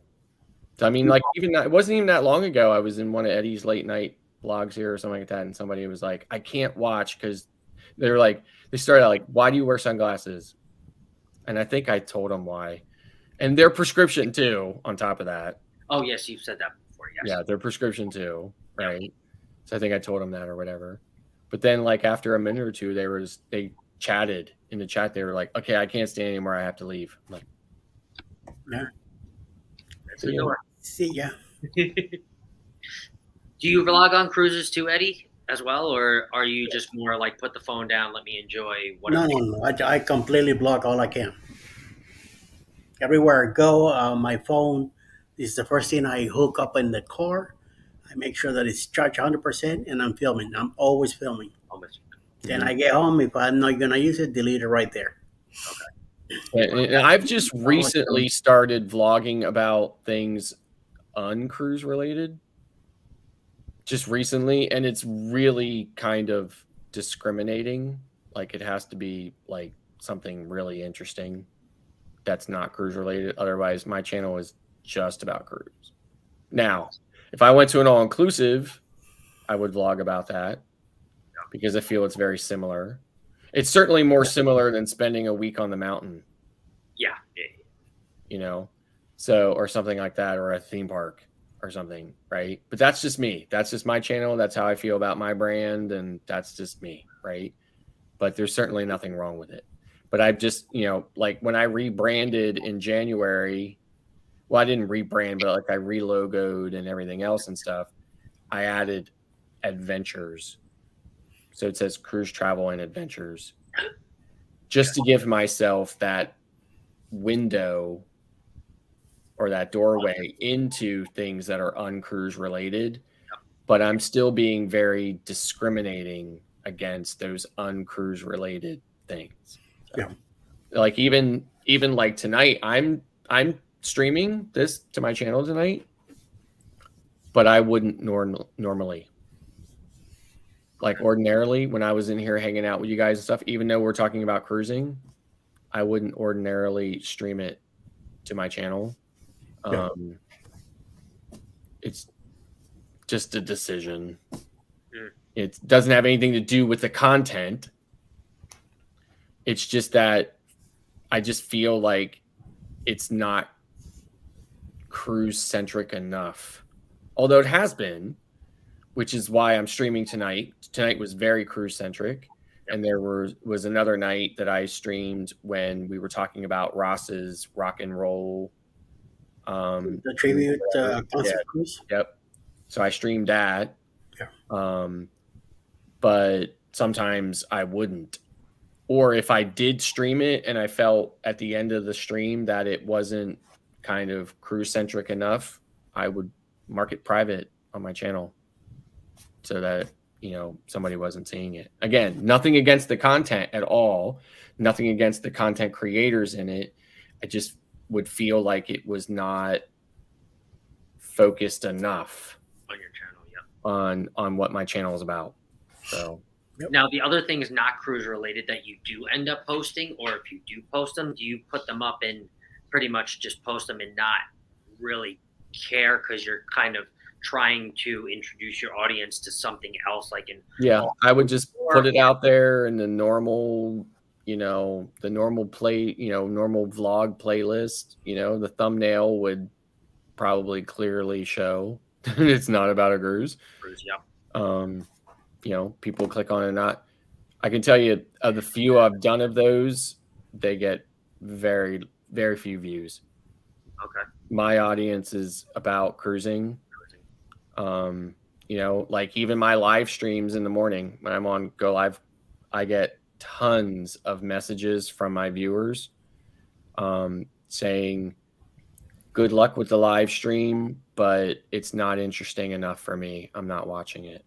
So, I mean, like even that, it wasn't even that long ago. I was in one of Eddie's late night vlogs here or something like that, and somebody was like, I can't watch because they're like, they started out like, why do you wear sunglasses? And I think I told them why. And their prescription too, on top of that. Oh yes, you've said that before. Yes. Yeah, their prescription too, right? So I think I told them that or whatever. But then like after a minute or two, they chatted in the chat. They were like, okay, I can't stay anymore. I have to leave. I'm like, yeah. See ya. See ya. Do you vlog on cruises too, Eddie, as well, or are you just more like put the phone down, let me enjoy whatever? No. I completely block all I can. Everywhere I go, my phone is the first thing I hook up in the car. I make sure that it's charged 100%, and I'm filming. I'm always filming. Then I get home. If I'm not gonna use it, delete it right there. And I've just recently started vlogging about things uncruise related. Just recently, and it's really kind of discriminating. Like it has to be like something really interesting that's not cruise related. Otherwise, my channel is just about cruise. Now, if I went to an all-inclusive, I would vlog about that because I feel it's very similar. It's certainly more similar than spending a week on the mountain. Yeah. You know, so or something like that, or a theme park or something, right? But that's just me. That's just my channel. That's how I feel about my brand, and that's just me, right? But there's certainly nothing wrong with it. But I've just, you know, like when I rebranded in January, well, I didn't rebrand, but like I relogoed and everything else and stuff. I added adventures. So it says cruise travel and adventures, just to give myself that window or that doorway into things that are uncruise related, but I'm still being very discriminating against those uncruise related things. Yeah. Like even like tonight, I'm streaming this to my channel tonight, but I wouldn't normally. Like ordinarily, when I was in here hanging out with you guys and stuff, even though we're talking about cruising, I wouldn't ordinarily stream it to my channel. Yeah. It's just a decision. It doesn't have anything to do with the content. It's just that I just feel like it's not cruise centric enough. Although it has been, which is why I'm streaming tonight. Tonight was very cruise centric. And there was another night that I streamed when we were talking about Ross's rock and roll. The tribute concert cruise. Yep. So I streamed that. Yeah. But sometimes I wouldn't. Or if I did stream it and I felt at the end of the stream that it wasn't kind of cruise centric enough, I would mark it private on my channel so that, you know, somebody wasn't seeing it. Again, nothing against the content at all. Nothing against the content creators in it. I just would feel like it was not focused enough on your channel, yeah. On what my channel is about. So now the other thing is not cruise related that you do end up posting, or if you do post them, do you put them up and pretty much just post them and not really care because you're kind of trying to introduce your audience to something else, like in I would just put it out there in the normal, you know, the normal normal vlog playlist. You know, the thumbnail would probably clearly show it's not about a cruise. Yeah. You know, people click on it or not. I can tell you of the few I've done of those, they get very, very few views. Okay. My audience is about cruising. You know, like even my live streams in the morning when I'm on Go Live, I get tons of messages from my viewers saying, good luck with the live stream, but it's not interesting enough for me. I'm not watching it.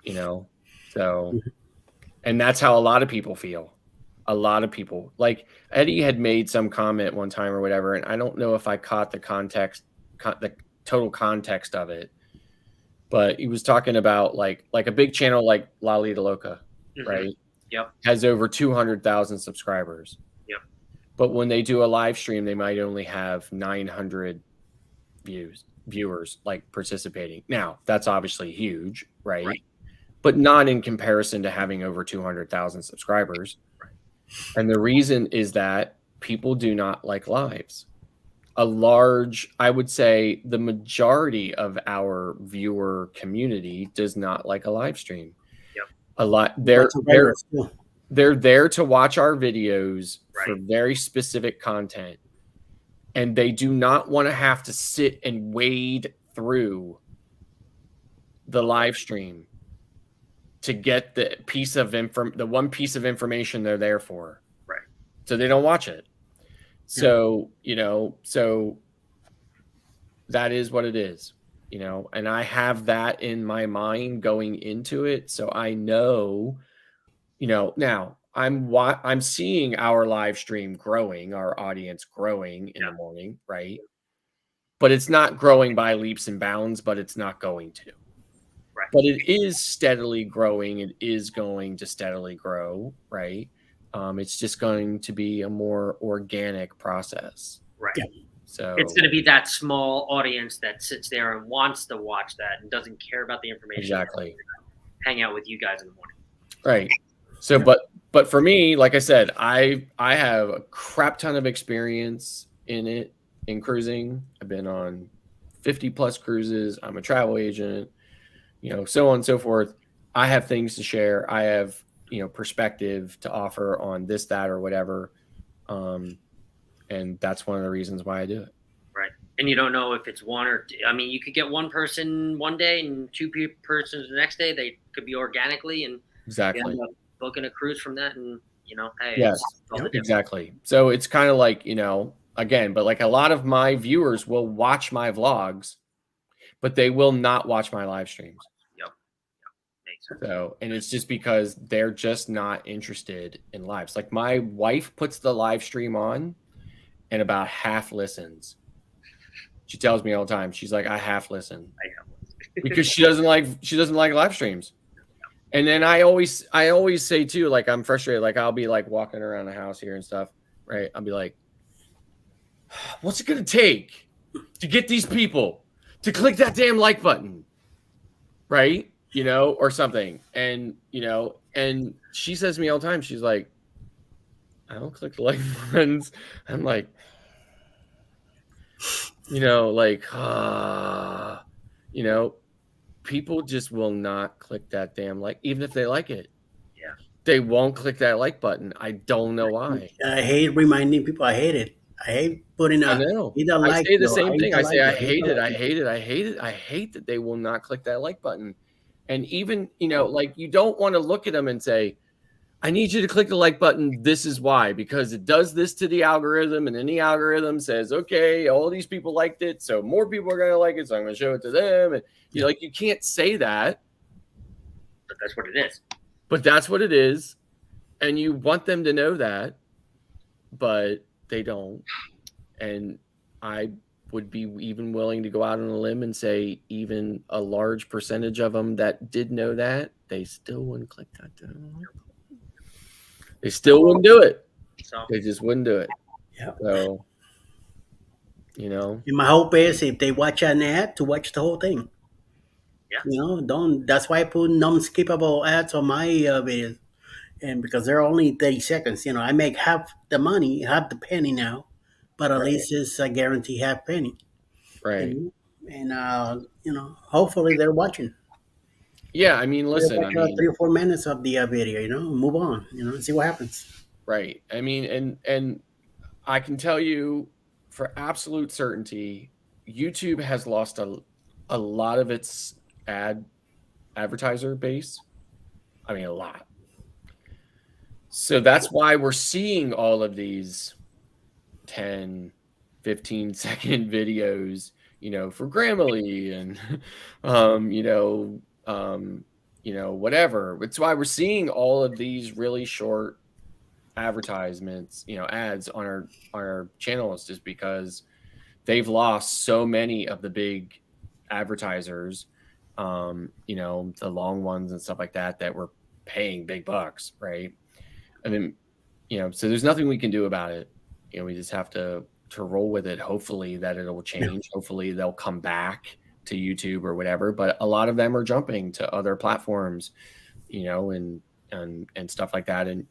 You know, so, and that's how a lot of people feel. A lot of people, like Eddie had made some comment one time or whatever, and I don't know if I caught the context, the total context of it, but he was talking about like a big channel like Lalita Loca, right? Yep. Has over 200,000 subscribers. Yep. But when they do a live stream, they might only have 900 viewers like participating. Now, that's obviously huge, right? But not in comparison to having over 200,000 subscribers. And the reason is that people do not like lives. I would say the majority of our viewer community does not like a live stream. Yep. A lot. They're there to watch our videos for very specific content. And they do not want to have to sit and wade through the live stream to get the one piece of information they're there for. Right. So they don't watch it. So, so that is what it is, and I have that in my mind going into it. So I know, now I'm seeing our live stream growing, our audience growing in the morning. Right. But it's not growing by leaps and bounds, but it's not going to. Right. But it is steadily growing. It is going to steadily grow, right? It's just going to be a more organic process. Right. Yeah. So it's going to be that small audience that sits there and wants to watch that and doesn't care about the information. Exactly. Hang out with you guys in the morning. Right. So, but for me, like I said, I have a crap ton of experience in cruising. I've been on 50 plus cruises. I'm a travel agent. So on and so forth. I have things to share. I have, perspective to offer on this, that, or whatever. And that's one of the reasons why I do it. Right. And you don't know if it's one or two. I mean, you could get one person one day and two persons the next day. They could be organically and exactly end up booking a cruise from that. And, hey, yes, exactly. So it's kind of like, again, but like a lot of my viewers will watch my vlogs, but they will not watch my live streams. So, and it's just because they're just not interested in lives. Like my wife puts the live stream on and about half listens. She tells me all the time. She's like, I half listen because she doesn't like live streams. And then I always say too, like I'm frustrated. Like I'll be like walking around the house here and stuff. Right. I'll be like, what's it going to take to get these people to click that damn like button? Right. Or something. And, and she says to me all the time, she's like, I don't click the like buttons. I'm like, people just will not click that damn like, even if they like it. Yeah. They won't click that like button. I don't know why. I hate reminding people. I hate it. I hate putting up. I know. I say the same thing. I say, I hate it. I hate it. I hate it. I hate that they will not click that like button. And even, like you don't want to look at them and say, I need you to click the like button. This is why, because it does this to the algorithm. And then the algorithm says, okay, all these people liked it. So more people are going to like it. So I'm going to show it to them. And you can't say that. But that's what it is. But that's what it is. And you want them to know that, but they don't. And I would be even willing to go out on a limb and say even a large percentage of them that did know that, they still wouldn't click that down. They still wouldn't do it. So they just wouldn't do it. Yeah. So, And my hope is if they watch an ad, to watch the whole thing. Yeah. That's why I put non-skippable ads on my videos. And because they're only 30 seconds, I make half the money, half the penny now. But at least it's a guarantee half penny. Right. And hopefully they're watching. Yeah, I mean, listen. 3 or 4 minutes of the video, move on, see what happens. Right. I mean, and I can tell you for absolute certainty, YouTube has lost a lot of its advertiser base. I mean, a lot. So that's why we're seeing all of these 10, 15-second videos, for Grammarly and, whatever. It's why we're seeing all of these really short advertisements, ads on our channels, just because they've lost so many of the big advertisers, the long ones and stuff like that were paying big bucks, right? I mean, so there's nothing we can do about it. We just have to roll with it. Hopefully that it'll change. Hopefully they'll come back to YouTube or whatever. But a lot of them are jumping to other platforms, and stuff like that. And,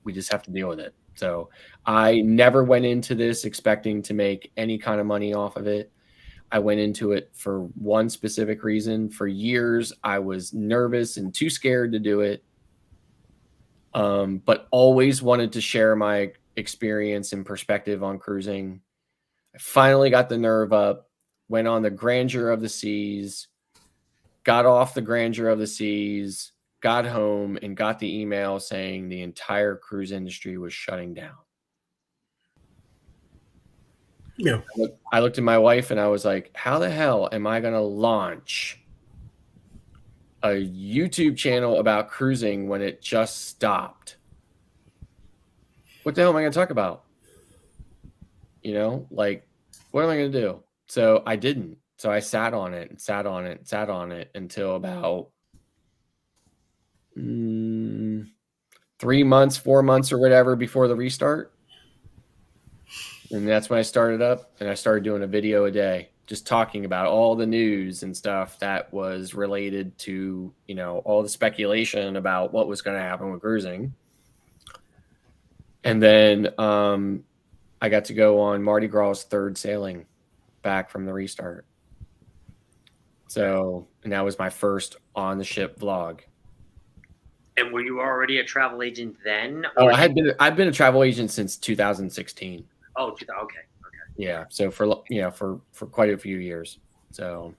we just have to deal with it. So I never went into this expecting to make any kind of money off of it. I went into it for one specific reason. For years, I was nervous and too scared to do it. But always wanted to share my experience and perspective on cruising. I finally got the nerve up, went on the Grandeur of the Seas, got off the Grandeur of the Seas, got home, and got the email saying the entire cruise industry was shutting down. Yeah. I looked at my wife and I was like, how the hell am I going to launch a YouTube channel about cruising when it just stopped? What the hell am I going to talk about? What am I going to do? So I didn't. So I sat on it and sat on it and sat on it until about 3 months, 4 months or whatever before the restart. And that's when I started up, and I started doing a video a day, just talking about all the news and stuff that was related to, all the speculation about what was going to happen with cruising. And then I got to go on Mardi Gras' third sailing back from the restart. So, and that was my first on the ship vlog. And were you already a travel agent then? Oh, I've been a travel agent since 2016. Oh, okay. Yeah. So for quite a few years. So,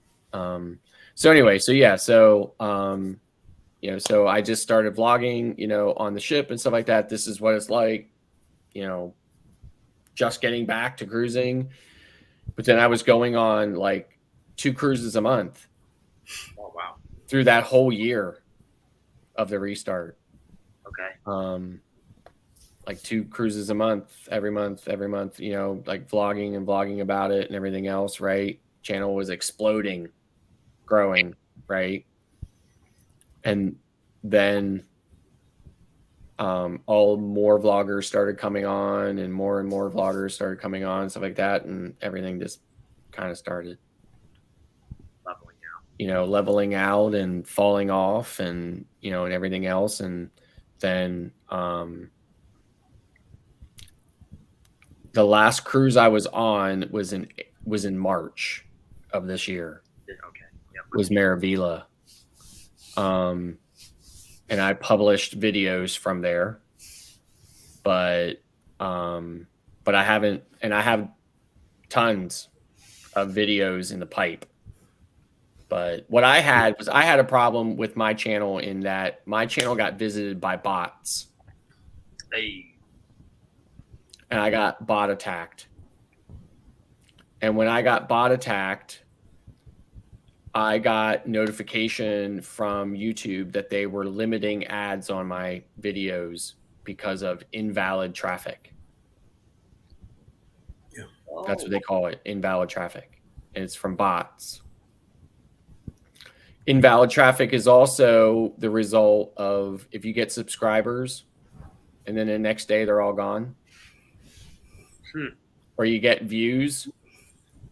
anyway, so I just started vlogging, on the ship and stuff like that. This is what it's like, just getting back to cruising. But then I was going on like 2 cruises a month. Oh, wow. Through that whole year of the restart. Okay. Like 2 cruises a month, every month, like vlogging about it and everything else, right? Channel was exploding, growing, right? And then all more vloggers started coming on, and more vloggers started coming on, stuff like that, and everything just kind of started leveling out and falling off, and and everything else. And then the last cruise I was on was in March of this year. Okay. Yep. Was Maravilla. And I published videos from there, but I haven't, and I have tons of videos in the pipe. But what I had was a problem with my channel in that my channel got visited by bots. Hey. And I got bot attacked. And when I got bot attacked, I got notification from YouTube that they were limiting ads on my videos because of invalid traffic. Yeah. That's what they call it, invalid traffic. And it's from bots. Invalid traffic is also the result of if you get subscribers and then the next day they're all gone. Or you get views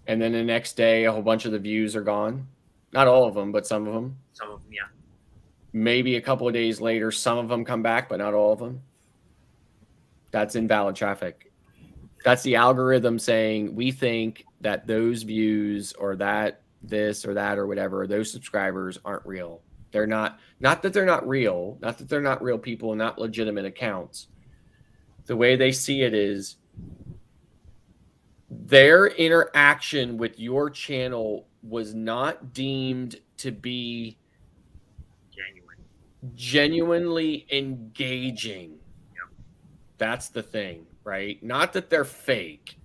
and then the next day a whole bunch of the views are gone. Not all of them, but some of them. Some of them, yeah. Maybe a couple of days later, some of them come back, but not all of them. That's invalid traffic. That's the algorithm saying we think that those views or that this or that or whatever, those subscribers aren't real. They're not that they're not real, not that they're not real people, not legitimate accounts. The way they see it is their interaction with your channel was not deemed to be genuinely engaging. Yep. That's the thing, right? Not that they're fake,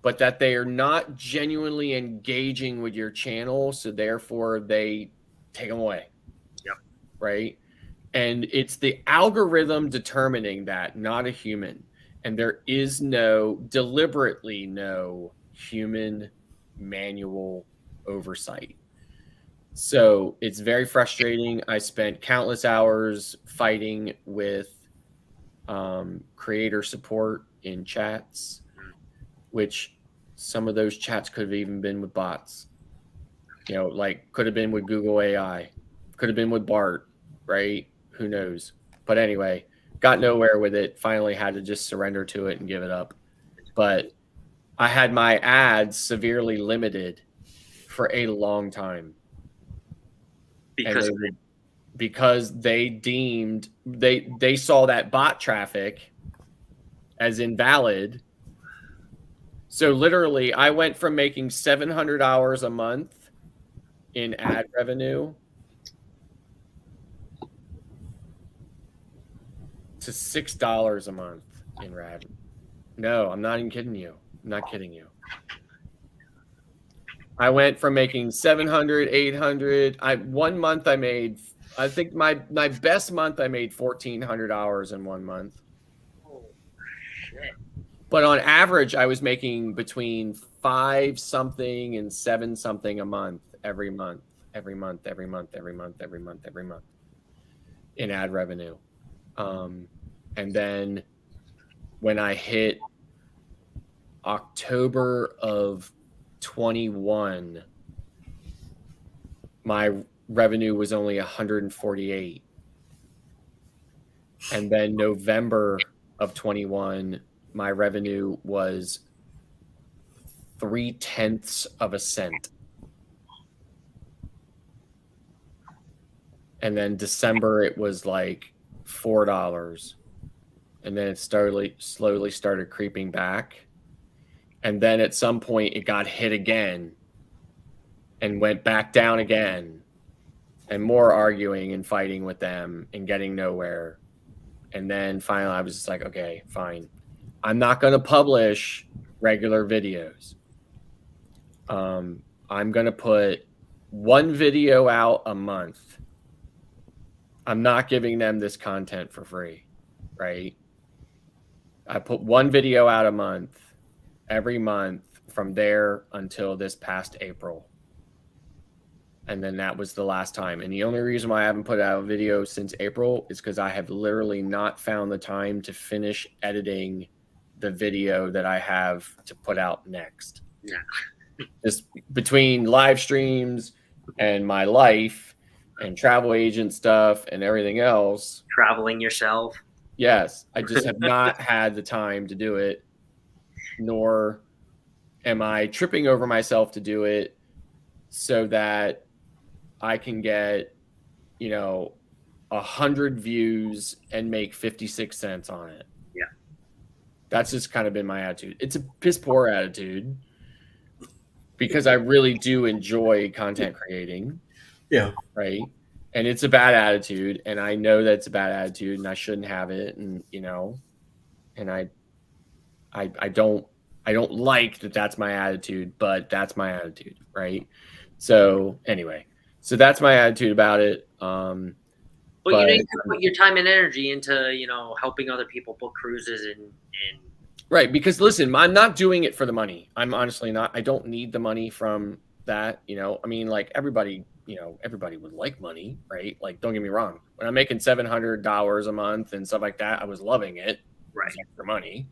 but that they are not genuinely engaging with your channel, so therefore they take them away. Yep. Right? And it's the algorithm determining that, not a human. And there is deliberately no human manual oversight. So it's very frustrating. I spent countless hours fighting with creator support in chats, which some of those chats could have even been with bots. Like could have been with Google AI, could have been with Bart, right? Who knows? But anyway, got nowhere with it. Finally had to just surrender to it and give it up. But I had my ads severely limited for a long time. Because they deemed they saw that bot traffic as invalid. So literally I went from making $700 a month in ad revenue to $6 a month in rad. No, I'm not even kidding you. I'm not kidding you. I went from making 700, 800. One month I made, I think my best month I made $1,400 in 1 month. Oh, shit. But on average, I was making between 5 something and 7 something a month, every month in ad revenue. And then when I hit October of 21, my revenue was only 148. And then November of 21, my revenue was 0.3 of a cent. And then December, it was like $4. And then it slowly started creeping back. And then at some point it got hit again and went back down again, and more arguing and fighting with them and getting nowhere. And then finally I was just like, okay, fine. I'm not going to publish regular videos. I'm going to put 1 video out a month. I'm not giving them this content for free, right? I put 1 video out a month, every month from there until this past April. And then that was the last time. And the only reason why I haven't put out a video since April is because I have literally not found the time to finish editing the video that I have to put out next. Yeah. Just between live streams and my life and travel agent stuff and everything else. Traveling yourself. Yes. I just have not had the time to do it, nor am I tripping over myself to do it so that I can get, 100 views and make 56 cents on it. Yeah. That's just kind of been my attitude. It's a piss poor attitude because I really do enjoy content creating. Yeah. Right. And it's a bad attitude. And I know that it's a bad attitude and I shouldn't have it. And, and I don't like that that's my attitude, but that's my attitude. Right. So anyway, so that's my attitude about it. But you can put your time and energy into, helping other people book cruises and right. Because listen, I'm not doing it for the money. I'm honestly not. I don't need the money from that. I mean, like everybody would like money, right? Like, don't get me wrong. When I'm making $700 a month and stuff like that, I was loving it. Right. For money.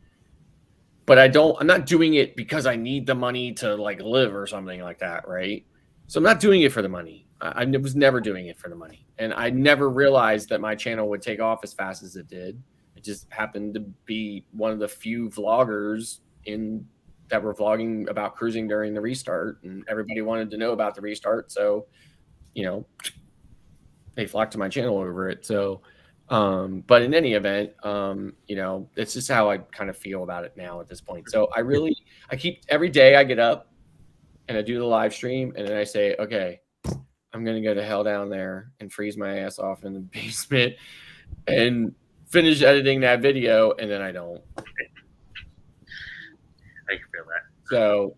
But I'm not doing it because I need the money to like live or something like that. Right. So I'm not doing it for the money. I was never doing it for the money. And I never realized that my channel would take off as fast as it did. It just happened to be one of the few vloggers that were vlogging about cruising during the restart, and everybody wanted to know about the restart. So, they flocked to my channel over it. So, but in any event, it's just how I kind of feel about it now at this point. So I keep every day I get up and I do the live stream and then I say, okay, I'm going to go to hell down there and freeze my ass off in the basement and finish editing that video. And then I don't. I can feel that. So,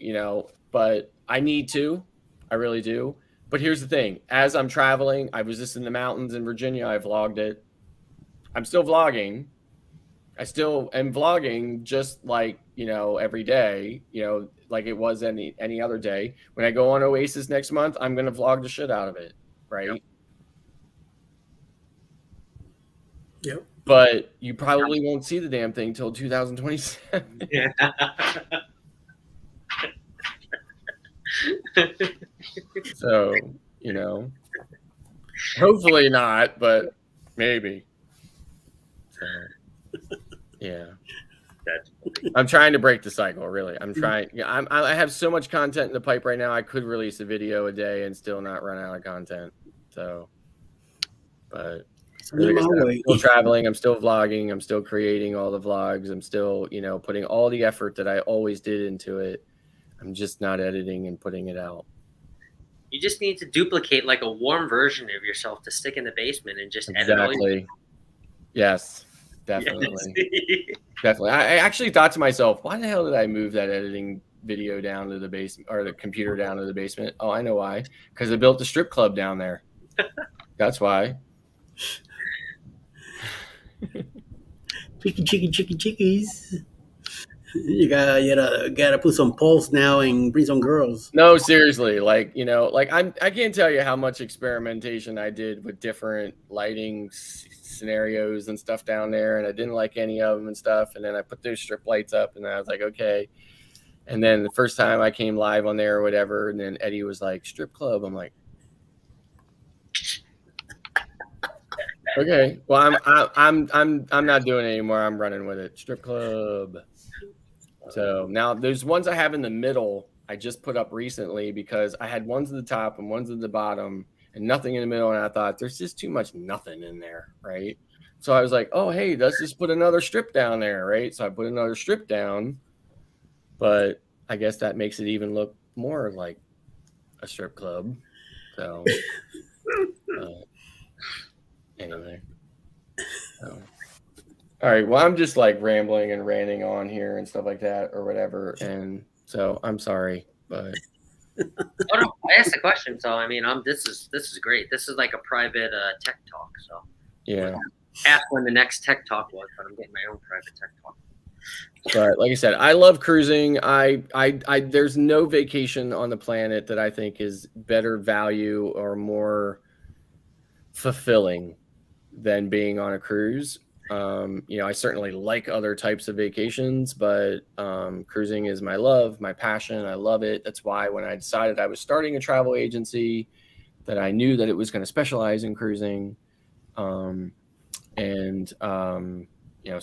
but I need to, I really do. But here's the thing. As I'm traveling, I was just in the mountains in Virginia. I vlogged it. I'm still vlogging. I still am vlogging just like, every day, like it was any other day. When I go on Oasis next month, I'm going to vlog the shit out of it, right? Yep. But you probably won't see the damn thing till 2027. Yeah. So, hopefully not, but maybe. So, yeah. I'm trying to break the cycle, really. I'm trying. I have so much content in the pipe right now. I could release a video a day and still not run out of content. So, but like I said, I'm still traveling. I'm still vlogging. I'm still creating all the vlogs. I'm still, putting all the effort that I always did into it. I'm just not editing and putting it out. You just need to duplicate like a warm version of yourself to stick in the basement and just edit all Exactly. Yes, definitely. Yes. Definitely. I actually thought to myself, why the hell did I move that editing video down to the basement, or the computer down to the basement? Oh, I know why. Because I built the strip club down there. That's why. Chickies. You gotta put some pulse now and bring some girls. No, seriously, I can't tell you how much experimentation I did with different lighting scenarios and stuff down there, and I didn't like any of them and stuff. And then I put those strip lights up, and I was like, okay. And then the first time I came live on there or whatever, and then Eddie was like, strip club. I'm like, okay, well, I'm not doing it anymore. I'm running with it. Strip club. So now there's ones I have in the middle. I just put up recently because I had ones at the top and ones at the bottom and nothing in the middle. And I thought there's just too much nothing in there. Right. So I was like, oh, hey, let's just put another strip down there. Right. So I put another strip down, but I guess that makes it even look more like a strip club. So anyway. All right. Well, I'm just like rambling and ranting on here and stuff like that or whatever. And so I'm sorry, but oh no, I asked the question. So I mean, this is great. This is like a private tech talk. So yeah. Ask when the next tech talk was, but I'm getting my own private tech talk. But like I said, I love cruising. I there's no vacation on the planet that I think is better value or more fulfilling than being on a cruise. I certainly like other types of vacations, but cruising is my love, my passion. I love it. That's why when I decided I was starting a travel agency, that I knew that it was going to specialize in cruising. So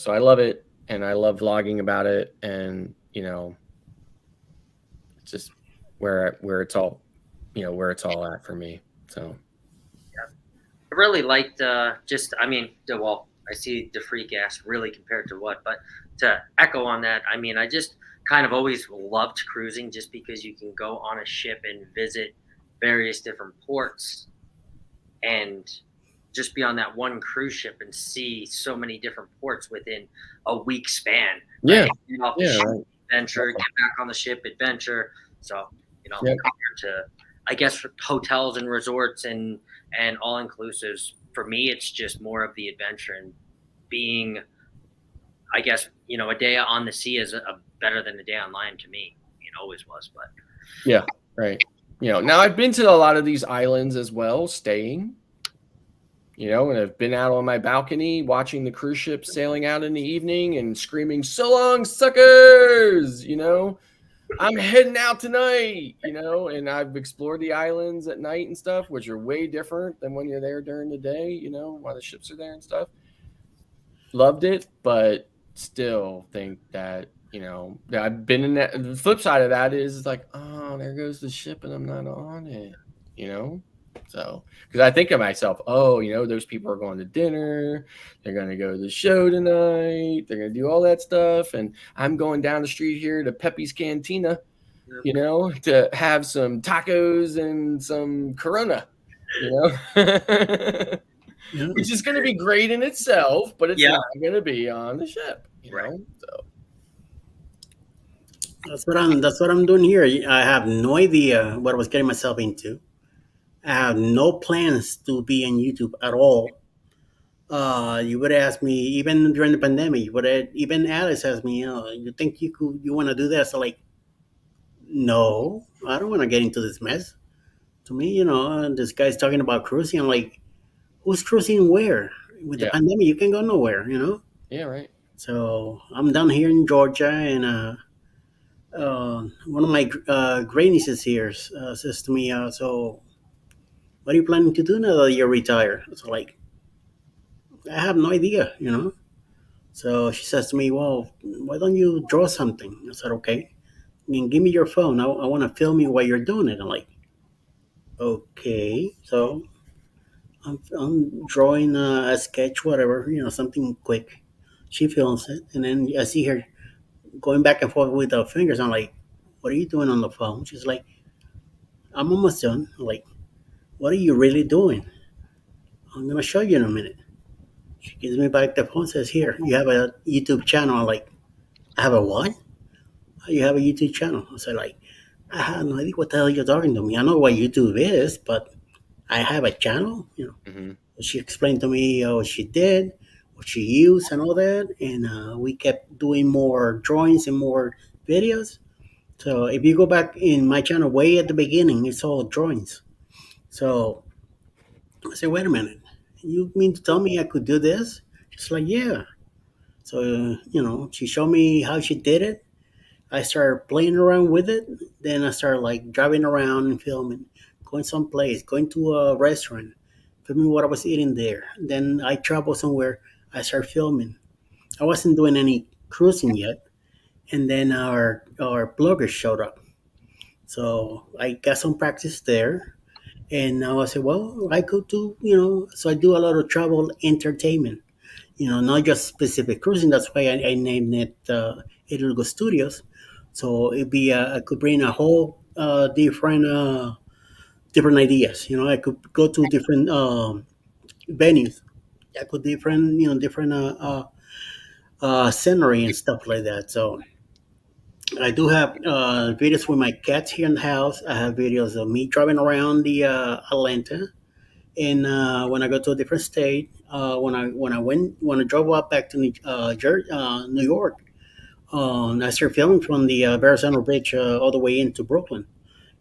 I love it, and I love vlogging about it, and it's just where it's all at for me. So yeah, I really liked I see the free gas really compared to what, but to echo on that, I mean, I just kind of always loved cruising just because you can go on a ship and visit various different ports and just be on that one cruise ship and see so many different ports within a week span. Yeah. Right? Get off the ship, adventure, get back on the ship, adventure. So, compared to, I guess, hotels and resorts and all-inclusives, for me, it's just more of the adventure and being, I guess, a day on the sea is better than a day on land to me. It always was, but. Yeah, right. Now I've been to a lot of these islands as well, staying, and I've been out on my balcony watching the cruise ships sailing out in the evening and screaming, "So long, suckers!" I'm heading out tonight, and I've explored the islands at night and stuff, which are way different than when you're there during the day, while the ships are there and stuff. Loved it, but still think that, I've been in that. The flip side of that is like, oh, there goes the ship and I'm not on it, So, because I think to myself, oh, those people are going to dinner, they're going to go to the show tonight, they're going to do all that stuff, and I'm going down the street here to Pepe's Cantina, to have some tacos and some Corona, which is going to be great in itself, but it's not going to be on the ship, So that's what I'm doing here. I have no idea what I was getting myself into. I have no plans to be on YouTube at all. You would ask me even during the pandemic. You would even Alice asked me, you think you want to do this? So like, no, I don't want to get into this mess. To me, this guy's talking about cruising. I'm like, who's cruising where? With the Yeah. pandemic, you can go nowhere. Yeah, right. So I'm down here in Georgia, and one of my great nieces here says to me, "So, what are you planning to do now that you're retired?" So like, I have no idea. So she says to me, "Well, why don't you draw something?" I said, "Okay. And give me your phone. I want to film you while you're doing it." I'm like, "Okay." So I'm drawing a sketch, whatever, something quick. She films it, and then I see her going back and forth with her fingers. I'm like, "What are you doing on the phone?" She's like, "I'm almost done." I'm like, "What are you really doing?" "I'm gonna show you in a minute." She gives me back the phone. Says, "Here, you have a YouTube channel." I'm like, "I have a what?" "You have a YouTube channel." I said, like, "I have no idea what the hell you're talking to me. I know what YouTube is, but I have a channel." Mm-hmm. She explained to me what she did, what she used, and all that. And we kept doing more drawings and more videos. So if you go back in my channel way at the beginning, it's all drawings. So I said, "Wait a minute. You mean to tell me I could do this?" She's like, "Yeah." So, she showed me how she did it. I started playing around with it. Then I started like driving around and filming, going someplace, going to a restaurant, filming what I was eating there. Then I traveled somewhere. I started filming. I wasn't doing any cruising yet, and then our blogger showed up. So I got some practice there, and now I said, well, I could do, So I do a lot of travel entertainment. Not just specific cruising. That's why I named it Hidalgo Studios. So it'd be I could bring a whole different ideas. I could go to different venues. I could different scenery and stuff like that. So I do have videos with my cats here in the house. I have videos of me driving around the Atlanta, and when I go to a different state, when I drove up back to New York, I started filming from the Verrazano Bridge all the way into Brooklyn,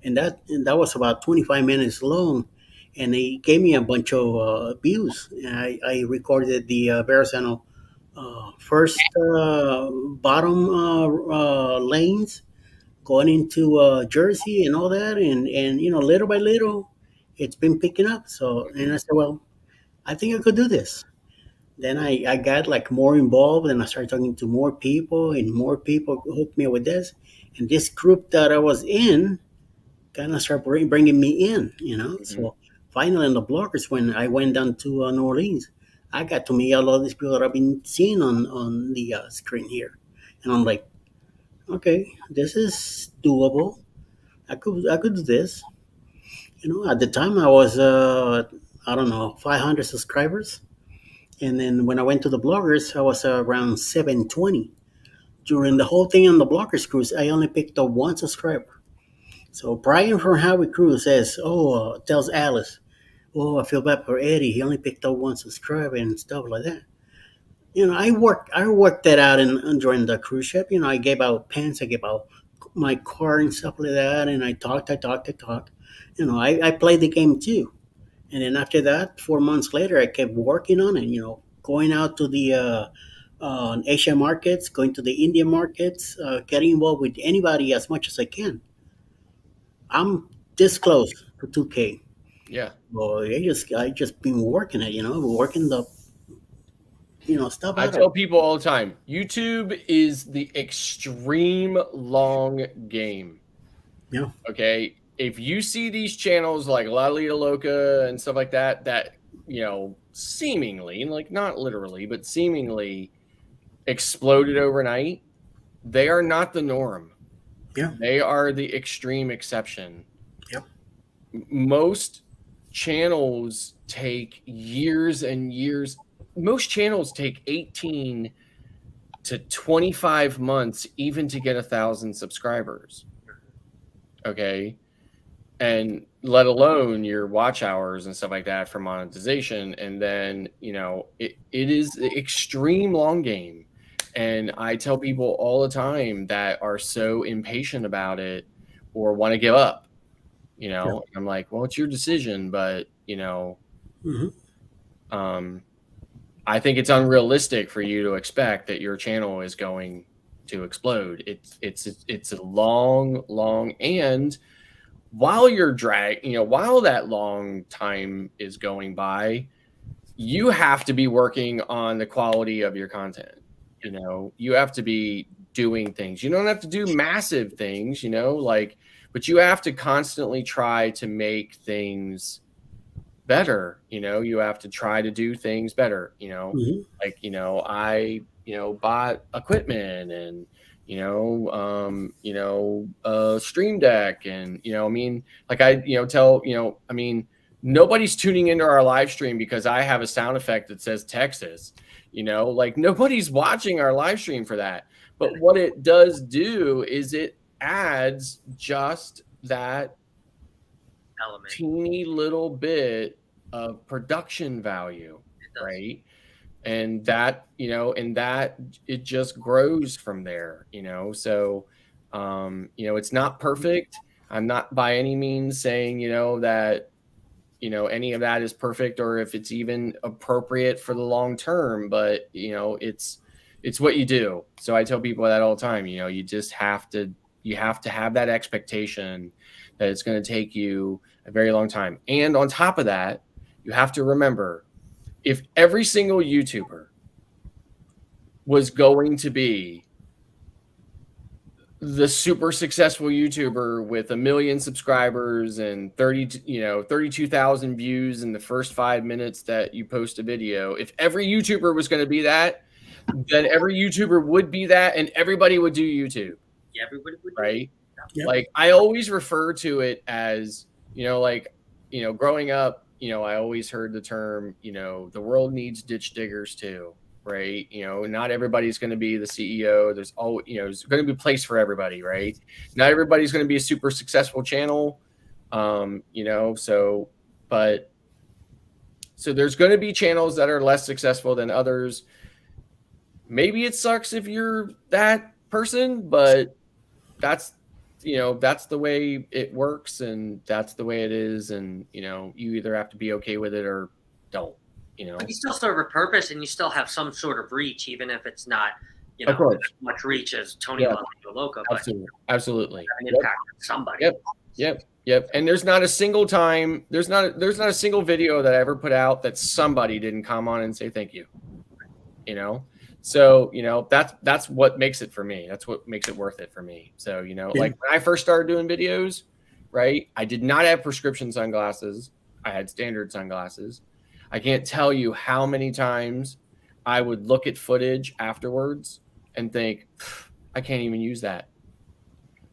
and that was about 25 minutes long, and they gave me a bunch of views. And I recorded the Verrazano first bottom lanes going into Jersey and all that, and little by little, it's been picking up. So, and I said, well, I think I could do this. Then I got like more involved, and I started talking to more people, and more people hooked me up with this. And this group that I was in kind of started bringing me in. So finally, in the bloggers, when I went down to New Orleans, I got to meet a lot of these people that I've been seeing on the screen here, and I'm like, okay, this is doable. I could do this. At the time I was I don't know, 500 subscribers, and then when I went to the bloggers, I was around 720. During the whole thing on the bloggers cruise, I only picked up one subscriber. So Brian from Howie Cruise says, tells Alice, "Oh, I feel bad for Eddie. He only picked up one subscriber and stuff like that." I worked that out during the cruise ship. I gave out pens, I gave out my card and stuff like that, and I talked. I played the game too. And then after that, 4 months later, I kept working on it. Going out to the Asian markets, going to the Indian markets, getting involved with anybody as much as I can. I'm this close to 2K. Yeah. Well, I just been working it. Working the stuff I out of tell it. people all the time, YouTube is the extreme long game. Yeah. Okay. If you see these channels like Lalita Loca and stuff like that, seemingly, like not literally, but seemingly exploded overnight, they are not the norm. Yeah. They are the extreme exception. Yep. Most channels take years and years. Most channels take 18 to 25 months even to get 1,000 subscribers. Okay. And let alone your watch hours and stuff like that for monetization. And then, it is the extreme long game. And I tell people all the time that are so impatient about it or want to give up, and I'm like, well, it's your decision, but I think it's unrealistic for you to expect that your channel is going to explode. It's a long, and while you're while that long time is going by, you have to be working on the quality of your content. You have to be doing things. You don't have to do massive things, but you have to constantly try to make things better. You have to try to do things better. I bought equipment and Stream Deck, and nobody's tuning into our live stream because I have a sound effect that says Texas. Nobody's watching our live stream for that. But what it does do is it adds just that element, teeny little bit of production value, right? And that it just grows from there. So it's not perfect. I'm not by any means saying that any of that is perfect or if it's even appropriate for the long term, but it's what you do. So I tell people that all the time. You just have to have that expectation that it's going to take you a very long time. And on top of that, you have to remember, if every single YouTuber was going to be the super successful YouTuber with 1 million subscribers and 32,000 views in the first 5 minutes that you post a video, if every YouTuber was going to be that, then every YouTuber would be that, and everybody would do YouTube. Yeah, everybody would. Right? Yep. Like, I always refer to it as, growing up, I always heard the term, the world needs ditch diggers too. Right. Not everybody's going to be the CEO. There's there's going to be a place for everybody. Right. Not everybody's going to be a super successful channel. So there's going to be channels that are less successful than others. Maybe it sucks if you're that person, but that's the way it works, and that's the way it is. And, you either have to be okay with it or don't. But you still serve a purpose, and you still have some sort of reach, even if it's not, Of course. as much reach as Tony Yeah. Loco. But Absolutely. have an impact on somebody. Yep. And there's not a single time, there's not a single video that I ever put out that somebody didn't come on and say thank you. So, that's what makes it for me. That's what makes it worth it for me. So, like when I first started doing videos, right, I did not have prescription sunglasses. I had standard sunglasses. I can't tell you how many times I would look at footage afterwards and think, I can't even use that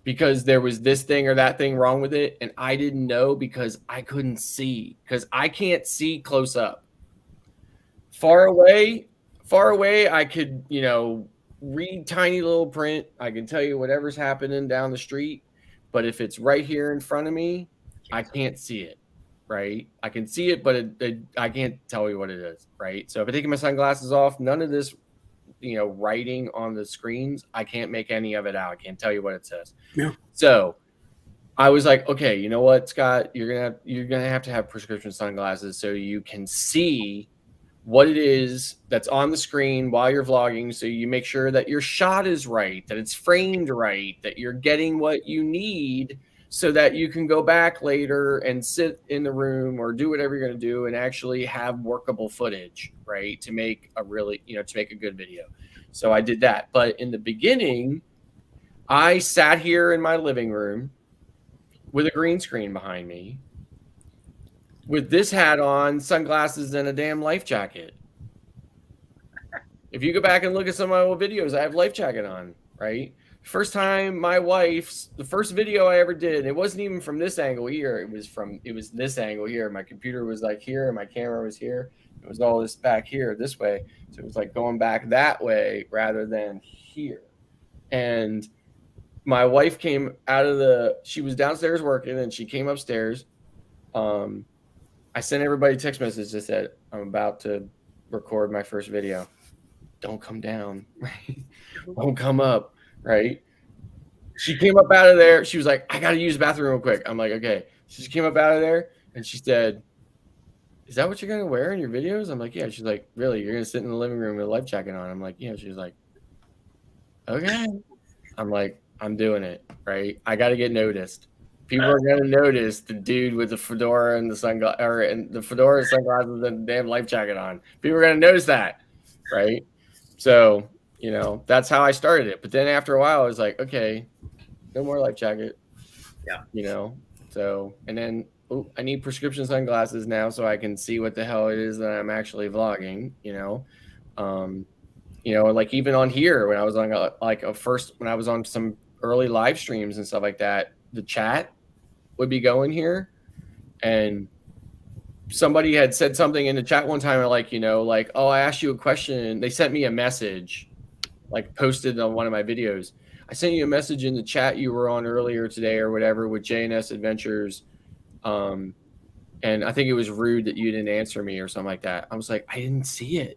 because there was this thing or that thing wrong with it. And I didn't know because I couldn't see, because I can't see close up. Far away, I could, read tiny little print. I can tell you whatever's happening down the street. But if it's right here in front of me, I can't see it. Right. I can see it, but I can't tell you what it is. Right. So if I take my sunglasses off, none of this, writing on the screens, I can't make any of it out. I can't tell you what it says. Yeah. So I was like, okay, you know what, Scott, you're going to have prescription sunglasses so you can see what it is that's on the screen while you're vlogging. So you make sure that your shot is right, that it's framed right, that you're getting what you need, so that you can go back later and sit in the room or do whatever you're going to do and actually have workable footage, right? To make a really, to make a good video. So I did that. But in the beginning, I sat here in my living room with a green screen behind me, with this hat on, sunglasses, and a damn life jacket. If you go back and look at some of my old videos, I have life jacket on, right? First time the first video I ever did, it wasn't even from this angle here. It was this angle here. My computer was like here and my camera was here. It was all this back here, this way. So it was like going back that way rather than here. And my wife came she was downstairs working, and she came upstairs I sent everybody a text message that said, I'm about to record my first video. Don't come down. Right? Don't come up. Right? She came up out of there. She was like, I got to use the bathroom real quick. I'm like, okay. She came up out of there and she said, is that what you're going to wear in your videos? I'm like, yeah. She's like, really? You're going to sit in the living room with a life jacket on? I'm like, yeah. She's like, okay. I'm like, I'm doing it. Right? I got to get noticed. People are going to notice the dude with the fedora and the sunglasses and the damn life jacket on. People are going to notice that. Right? So, you know, that's how I started it. But then after a while, I was like, okay, no more life jacket. Yeah. You know, so, and then I need prescription sunglasses now so I can see what the hell it is that I'm actually vlogging, you know. Like even on here, when I was on when I was on some early live streams and stuff like that, the chat would be going here. And somebody had said something in the chat one time, like, oh, I asked you a question. They sent me a message, like posted on one of my videos. I sent you a message in the chat you were on earlier today or whatever with JNS Adventures. And I think it was rude that you didn't answer me or something like that. I was like, I didn't see it.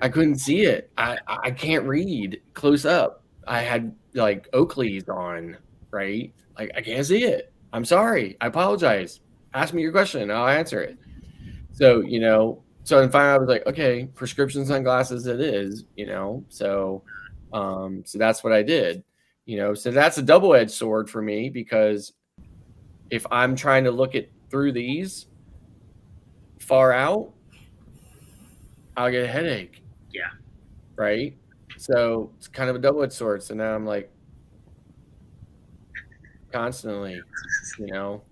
I couldn't see it. I can't read close up. I had like Oakley's on, right? Like I can't see it. I'm sorry. I apologize. Ask me your question. I'll answer it. So, so then finally I was like, okay, prescription sunglasses it is, so that's what I did, so that's a double-edged sword for me, because if I'm trying to look through these far out, I'll get a headache. Yeah. Right. So it's kind of a double-edged sword. So now I'm like constantly, now.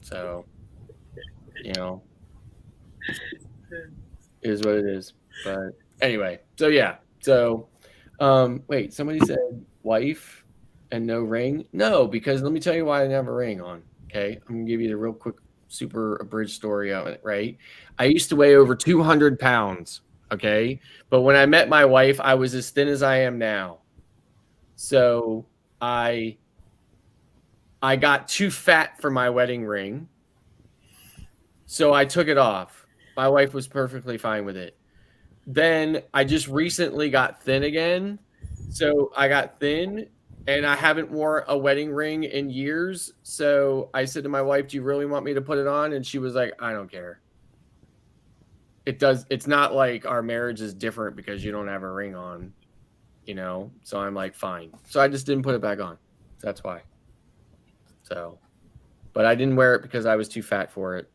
So, is what it is. But anyway, so yeah. So, wait, somebody said wife and no ring. No, because let me tell you why I didn't have a ring on. Okay. I'm going to give you the real quick, super abridged story of it. Right. I used to weigh over 200 pounds. Okay. But when I met my wife, I was as thin as I am now. So I got too fat for my wedding ring. So I took it off. My wife was perfectly fine with it. Then I just recently got thin again. So I got thin and I haven't worn a wedding ring in years. So I said to my wife, do you really want me to put it on? And she was like, I don't care. It's not like our marriage is different because you don't have a ring on, So I'm like, fine. So I just didn't put it back on. That's why. So, but I didn't wear it because I was too fat for it.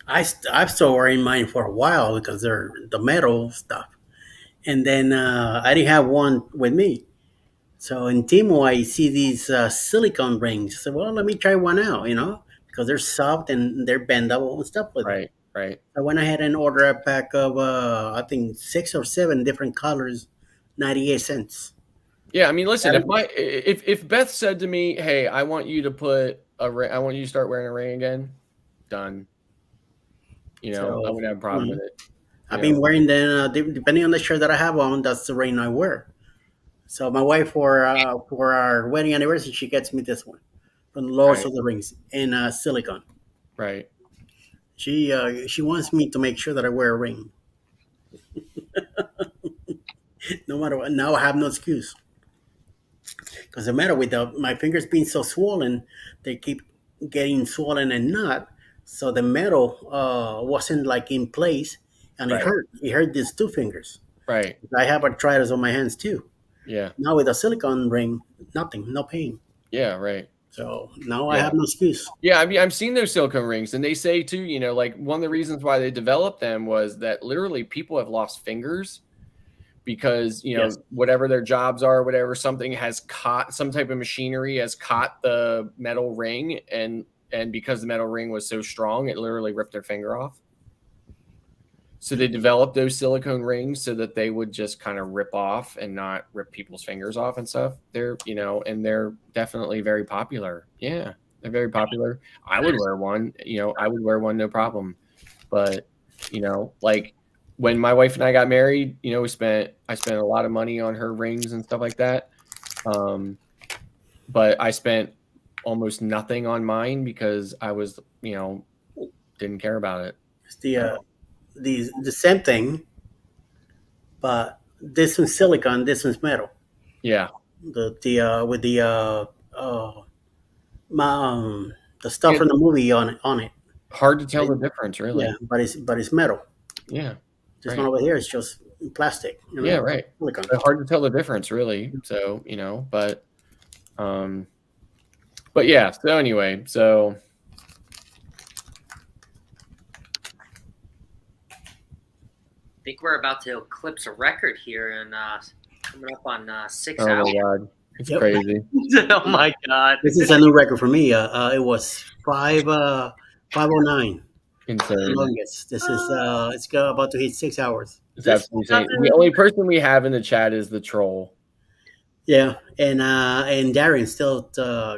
I'm still wearing mine for a while because they're the metal stuff. And then I didn't have one with me. So in Timo, I see these silicone rings. So, well, let me try one out, because they're soft and they're bendable and stuff like that. Right. I went ahead and ordered a pack of, I think, 6 or 7 different colors, 98 cents. Yeah, I mean, listen, if Beth said to me, hey, I want you to put a ring, I want you to start wearing a ring again, done. I wouldn't have a problem with it. I've been wearing them, depending on the shirt that I have on, that's the ring I wear. So my wife, for our wedding anniversary, she gets me this one from the Lords of the Rings in silicone. Right. She wants me to make sure that I wear a ring. No matter what. Now I have no excuse. Because the matter with my fingers being so swollen, they keep getting swollen and not. So the metal wasn't like in place, and it hurt. It hurt these 2 fingers. Right. I have arthritis on my hands too. Yeah. Now with a silicone ring, nothing, no pain. Yeah, right. So now I have no excuse. Yeah, I mean, I've seen those silicone rings, and they say too, like one of the reasons why they developed them was that literally people have lost fingers because, whatever their jobs are, whatever, something has caught, some type of machinery has caught the metal ring, and because the metal ring was so strong, it literally ripped their finger off. So they developed those silicone rings so that they would just kind of rip off and not rip people's fingers off and stuff. They're, and they're definitely very popular. Yeah, they're very popular. I would wear one, I would wear one, no problem. But, like when my wife and I got married, I spent a lot of money on her rings and stuff like that. But I spent almost nothing on mine because I was, didn't care about it. It's the same thing, but this one's silicon, this one's metal. Yeah. With the stuff from the movie on it. Hard to tell the difference, really. Yeah, but it's metal. Yeah. This right. one over here is just plastic. Yeah, right. Silicon. It's hard to tell the difference, really. So, but yeah. So anyway, so. I think we're about to eclipse a record here and coming up on 6 Oh hours. my God. It's crazy. Oh my God. This is a new record for me. It was 5:09. Insane. The longest. This is it's about to hit 6 hours. That's insane. The only person we have in the chat is the troll. Yeah, and Darren still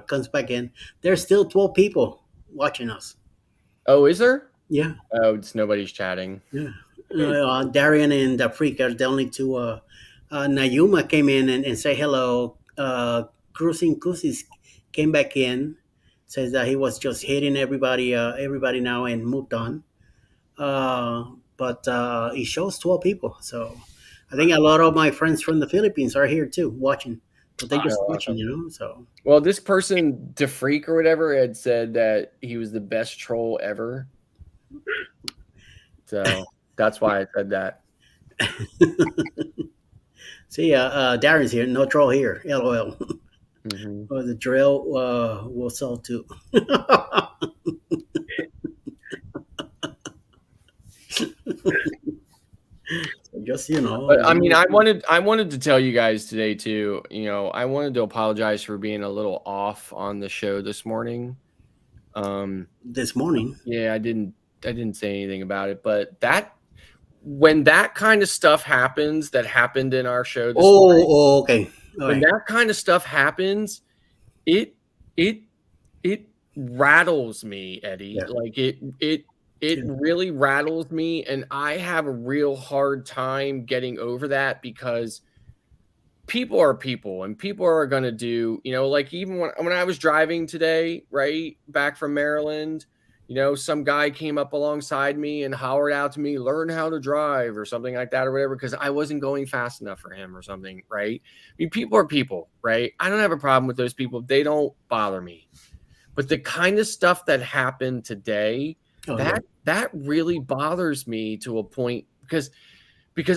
comes back in. There's still 12 people watching us. Oh, is there? Yeah. Oh, it's nobody's chatting. Yeah. Darian and the Freak are the only two. Nayuma came in and say hello. Cruising Kusis came back in, says that he was just hitting everybody now and moved on. But it shows 12 people. So I think a lot of my friends from the Philippines are here too, watching. But they're just watching, So. Well, this person, DeFreak or whatever, had said that he was the best troll ever. So that's why I said that. See, Darren's here. No troll here. LOL. Mm-hmm. Oh, the drill will sell too. Just But I mean, I wanted to tell you guys today too. I wanted to apologize for being a little off on the show this morning. This morning? Yeah, I didn't say anything about it, but when that kind of stuff happens, that happened in our show this morning. Oh, okay. When that kind of stuff happens, it rattles me, Eddie. Yeah. Like it really rattles me, and I have a real hard time getting over that because people are people, and people are going to do, like even when I was driving today, right, back from Maryland, some guy came up alongside me and hollered out to me, learn how to drive or something like that or whatever, because I wasn't going fast enough for him or something, right? I mean, people are people, right? I don't have a problem with those people. They don't bother me. But the kind of stuff that happened today, that really bothers me to a point because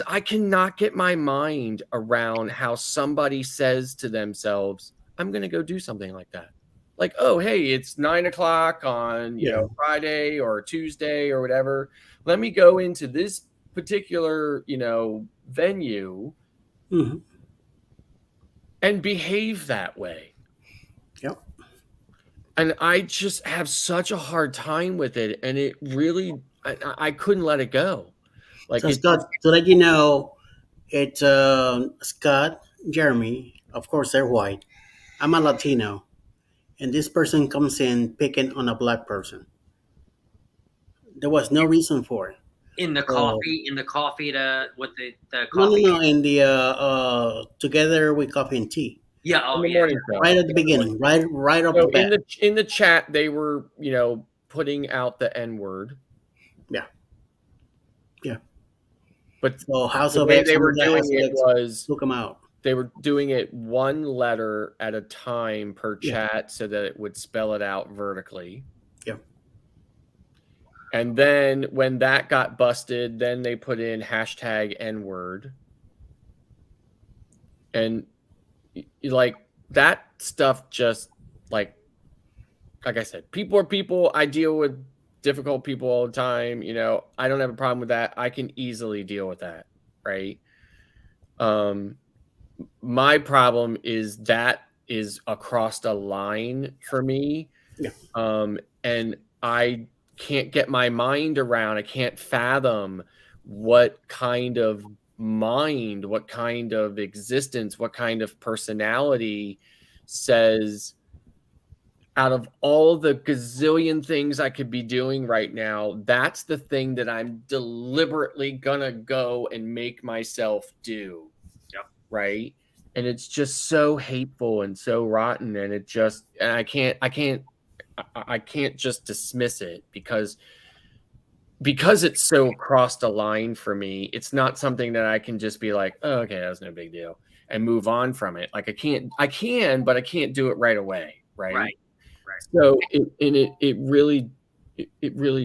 I cannot get my mind around how somebody says to themselves, I'm going to go do something like that. Like, oh, hey, it's 9:00 on, Friday or Tuesday or whatever. Let me go into this particular, venue and behave that way. Yep. And I just have such a hard time with it. And it really, I couldn't let it go. Like, so Scott, to let you know, it's Scott, Jeremy. Of course, they're white. I'm a Latino. And this person comes in picking on a black person. There was no reason for it. In the coffee to with the coffee. No. In the together with coffee and tea. Yeah. Oh, yeah. Right at the beginning. Right off the bat. In the chat, they were, putting out the N-word. Yeah. Yeah. But so House the of way X, they were doing it was look them out. They were doing it one letter at a time per chat so that it would spell it out vertically. Yeah. And then when that got busted, then they put in hashtag N-word. And like that stuff just like I said, people are people. I deal with difficult people all the time. I don't have a problem with that. I can easily deal with that. Right. My problem is that is across the line for me. Yeah. And I can't get my mind around, I can't fathom what kind of mind, what kind of existence, what kind of personality says, out of all the gazillion things I could be doing right now, that's the thing that I'm deliberately gonna go and make myself do. Yep. Right. and it's just so hateful and so rotten, and I can't just dismiss it because it's so crossed a line for me. It's not something that I can just be like, oh, okay, that's no big deal, and move on from it. Like I can, but I can't do it right away. Right. So it really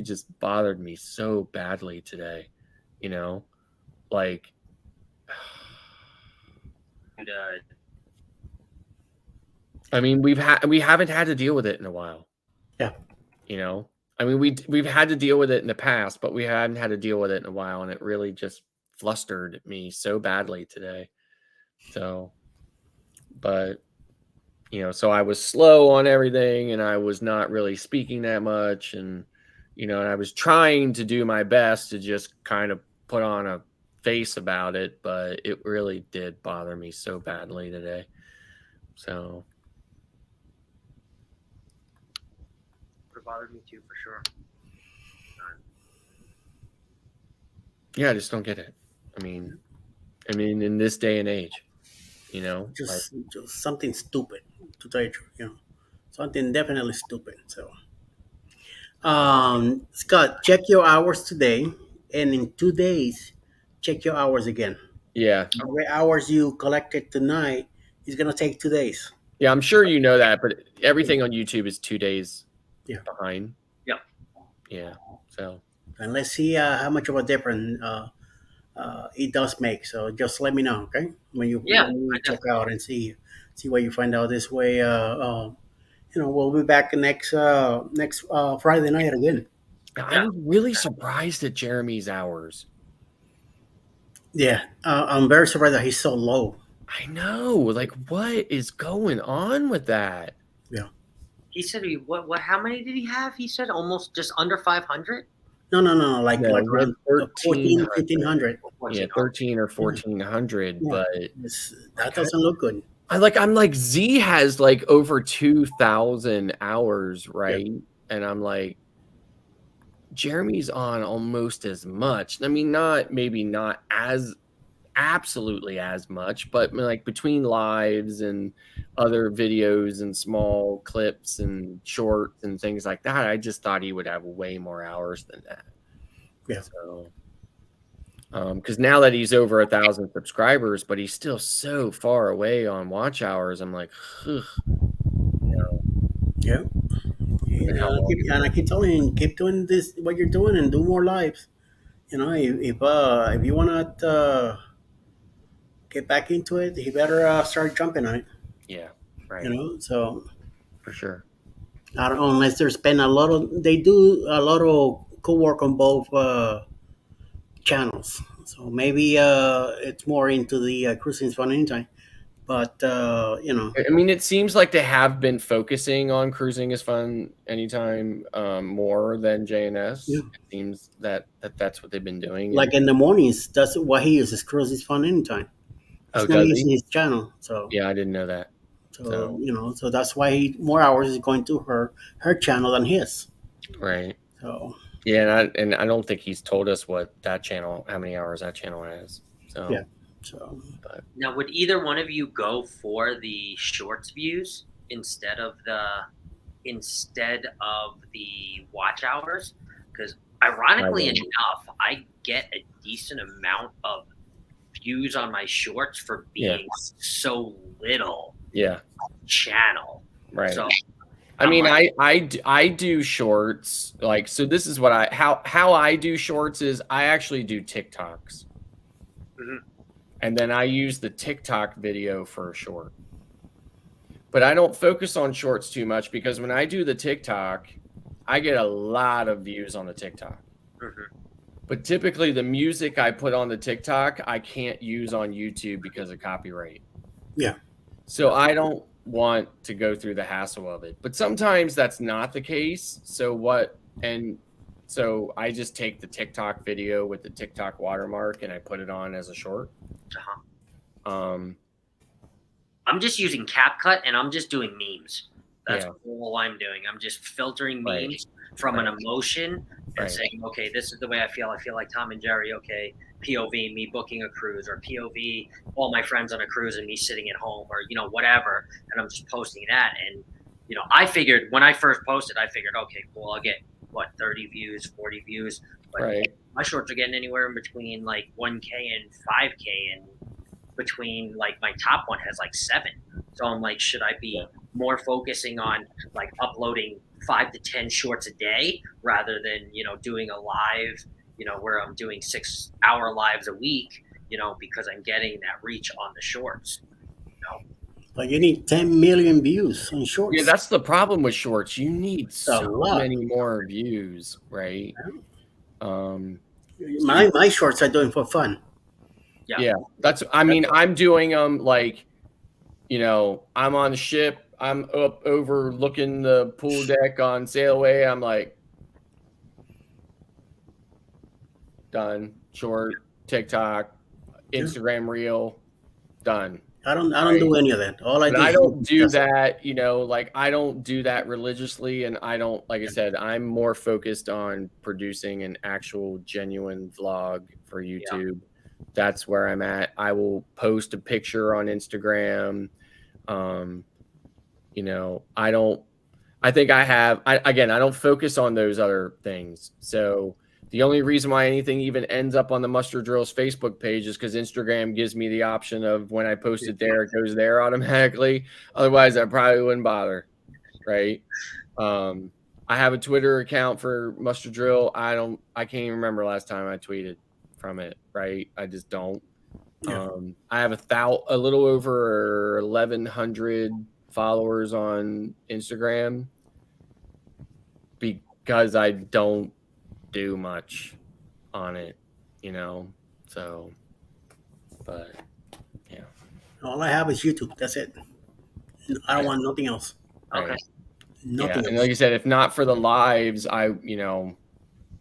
just bothered me so badly today, like, And, I mean, we haven't had to deal with it in a while. Yeah. I mean, we've had to deal with it in the past, but we hadn't had to deal with it in a while, and it really just flustered me so badly today. So, but so I was slow on everything, and I was not really speaking that much, and and I was trying to do my best to just kind of put on a face about it, but it really did bother me so badly today. So it bothered me too, for sure. yeah, I just don't get it. I mean, in this day and age, just something stupid, to tell you the truth, something definitely stupid. So, Scott, check your hours today, and in 2 days, check your hours again. Yeah. The hours you collected tonight is gonna take 2 days. Yeah, I'm sure you know that, but everything on YouTube is 2 days behind. Yeah. Yeah. So. And let's see how much of a difference it does make. So just let me know, okay? When you check out and see what you find out this way. We'll be back next Friday night again. I was really surprised at Jeremy's hours. Yeah, I'm very surprised that he's so low. I know. Like, what is going on with that? Yeah. He said, "What? How many did he have?" He said almost just under 500. No. Like around 14, 1500. Yeah, 13 or 1400. Yeah. But that doesn't look good. I'm like, Z has like over 2,000 hours, right? Yeah. And I'm like, Jeremy's on almost as much. I mean, maybe not as absolutely as much, but like between lives and other videos and small clips and shorts and things like that, I just thought he would have way more hours than that. Yeah. So, because now that he's over 1,000 subscribers, but he's still so far away on watch hours, I'm like, ugh. Yeah. And I keep telling him, keep doing this, what you're doing, and do more lives. If you want to get back into it, he better start jumping on it. Yeah, right. So for sure. I don't know, unless they spend they do a lot of co-work on both channels. So maybe it's more into the Cruising Fun Anytime. But I mean, it seems like they have been focusing on Cruising is Fun Anytime more than JNS. Yeah. It seems that's what they've been doing. Like in the mornings, that's what he uses. Cruising is Fun Anytime. He's not using his channel. So yeah, I didn't know that. So so that's why more hours is going to her channel than his. Right. So yeah, and I don't think he's told us how many hours that channel has. So yeah. So now, would either one of you go for the shorts views instead of the watch hours? Because ironically enough, I get a decent amount of views on my shorts for being so little. Yeah. Channel. Right. So I mean, I do shorts, like, so this is what how I do shorts is I actually do TikToks. Mm-hmm. And then I use the TikTok video for a short. But I don't focus on shorts too much because when I do the TikTok, I get a lot of views on the TikTok. Mm-hmm. But typically the music I put on the TikTok, I can't use on YouTube because of copyright. Yeah. So I don't want to go through the hassle of it. But sometimes that's not the case. So I just take the TikTok video with the TikTok watermark and I put it on as a short. I'm just using CapCut and I'm just doing memes. That's all I'm doing. I'm just filtering memes from an emotion and saying, okay, this is the way I feel. I feel like Tom and Jerry. Okay, POV me booking a cruise, or POV all my friends on a cruise and me sitting at home, or whatever. And I'm just posting that. And I figured when I first posted, okay, cool, I'll get 30 views, 40 views. But my shorts are getting anywhere in between like 1K and 5K, and between like my top one has like 7. So I'm like, should I be more focusing on like uploading 5 to 10 shorts a day rather than doing a live where I'm doing 6-hour lives a week because I'm getting that reach on the shorts. But you need 10 million views on shorts. Yeah, that's the problem with shorts. You need so many more views, right? My shorts are doing for fun. Yeah, I'm doing them like, I'm on the ship, I'm up overlooking the pool deck on Sailaway. I'm like, done. Short, TikTok, Instagram reel, done. I don't do any of that. All I do. I don't do that. I don't do that religiously, and I don't. Like I said, I'm more focused on producing an actual, genuine vlog for YouTube. Yeah. That's where I'm at. I will post a picture on Instagram. I think I don't focus on those other things. So the only reason why anything even ends up on the Mustard Drills Facebook page is because Instagram gives me the option of when I post it there, it goes there automatically. Otherwise, I probably wouldn't bother, right? I have a Twitter account for Mustard Drill. I can't even remember last time I tweeted from it, right? I just don't. Yeah. I have a little over 1,100 followers on Instagram because I don't do much on it, so, but yeah. All I have is YouTube. That's it. I don't want nothing else. Okay. Nothing else. And like I said, if not for the lives,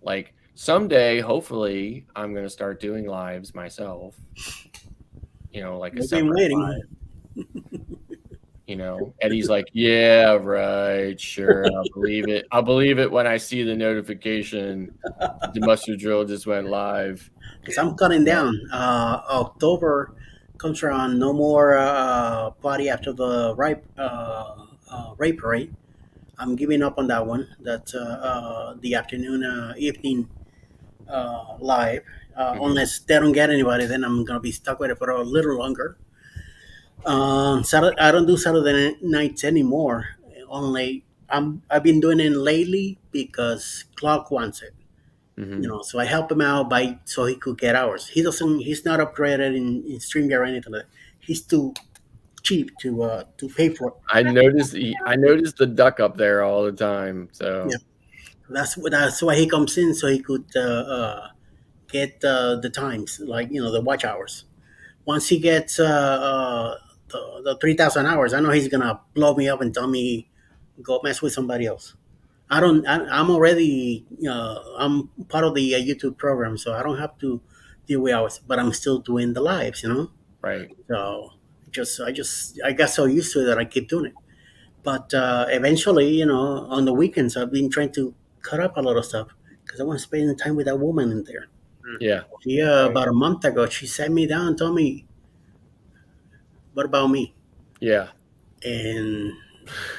like someday, hopefully, I'm going to start doing lives myself, like a separate live. Eddie's like, yeah, right, sure, I'll believe it. I'll believe it when I see the notification. The Mustard Drill just went live. Because I'm cutting down. October comes around. No more party after the rape parade. I'm giving up on that one. That's the afternoon, evening live. Unless they don't get anybody, then I'm gonna be stuck with it for a little longer. Saturday, I don't do Saturday nights anymore. Only I've been doing it lately because Clark wants it. So I help him out so he could get hours. He's not upgraded in StreamYard or anything like that. He's too cheap to pay for it. I noticed the duck up there all the time. So yeah, that's why he comes in, so he could get the times, like the watch hours. Once he gets the 3,000 hours, I know he's gonna blow me up and tell me go mess with somebody else. I'm already I'm part of the YouTube program, so I don't have to deal with hours, but I'm still doing the lives, Right. So I got so used to it that I keep doing it. But eventually, on the weekends, I've been trying to cut up a lot of stuff because I want to spend time with that woman in there. Yeah. About a month ago, she sat me down and told me, "What about me?" Yeah. And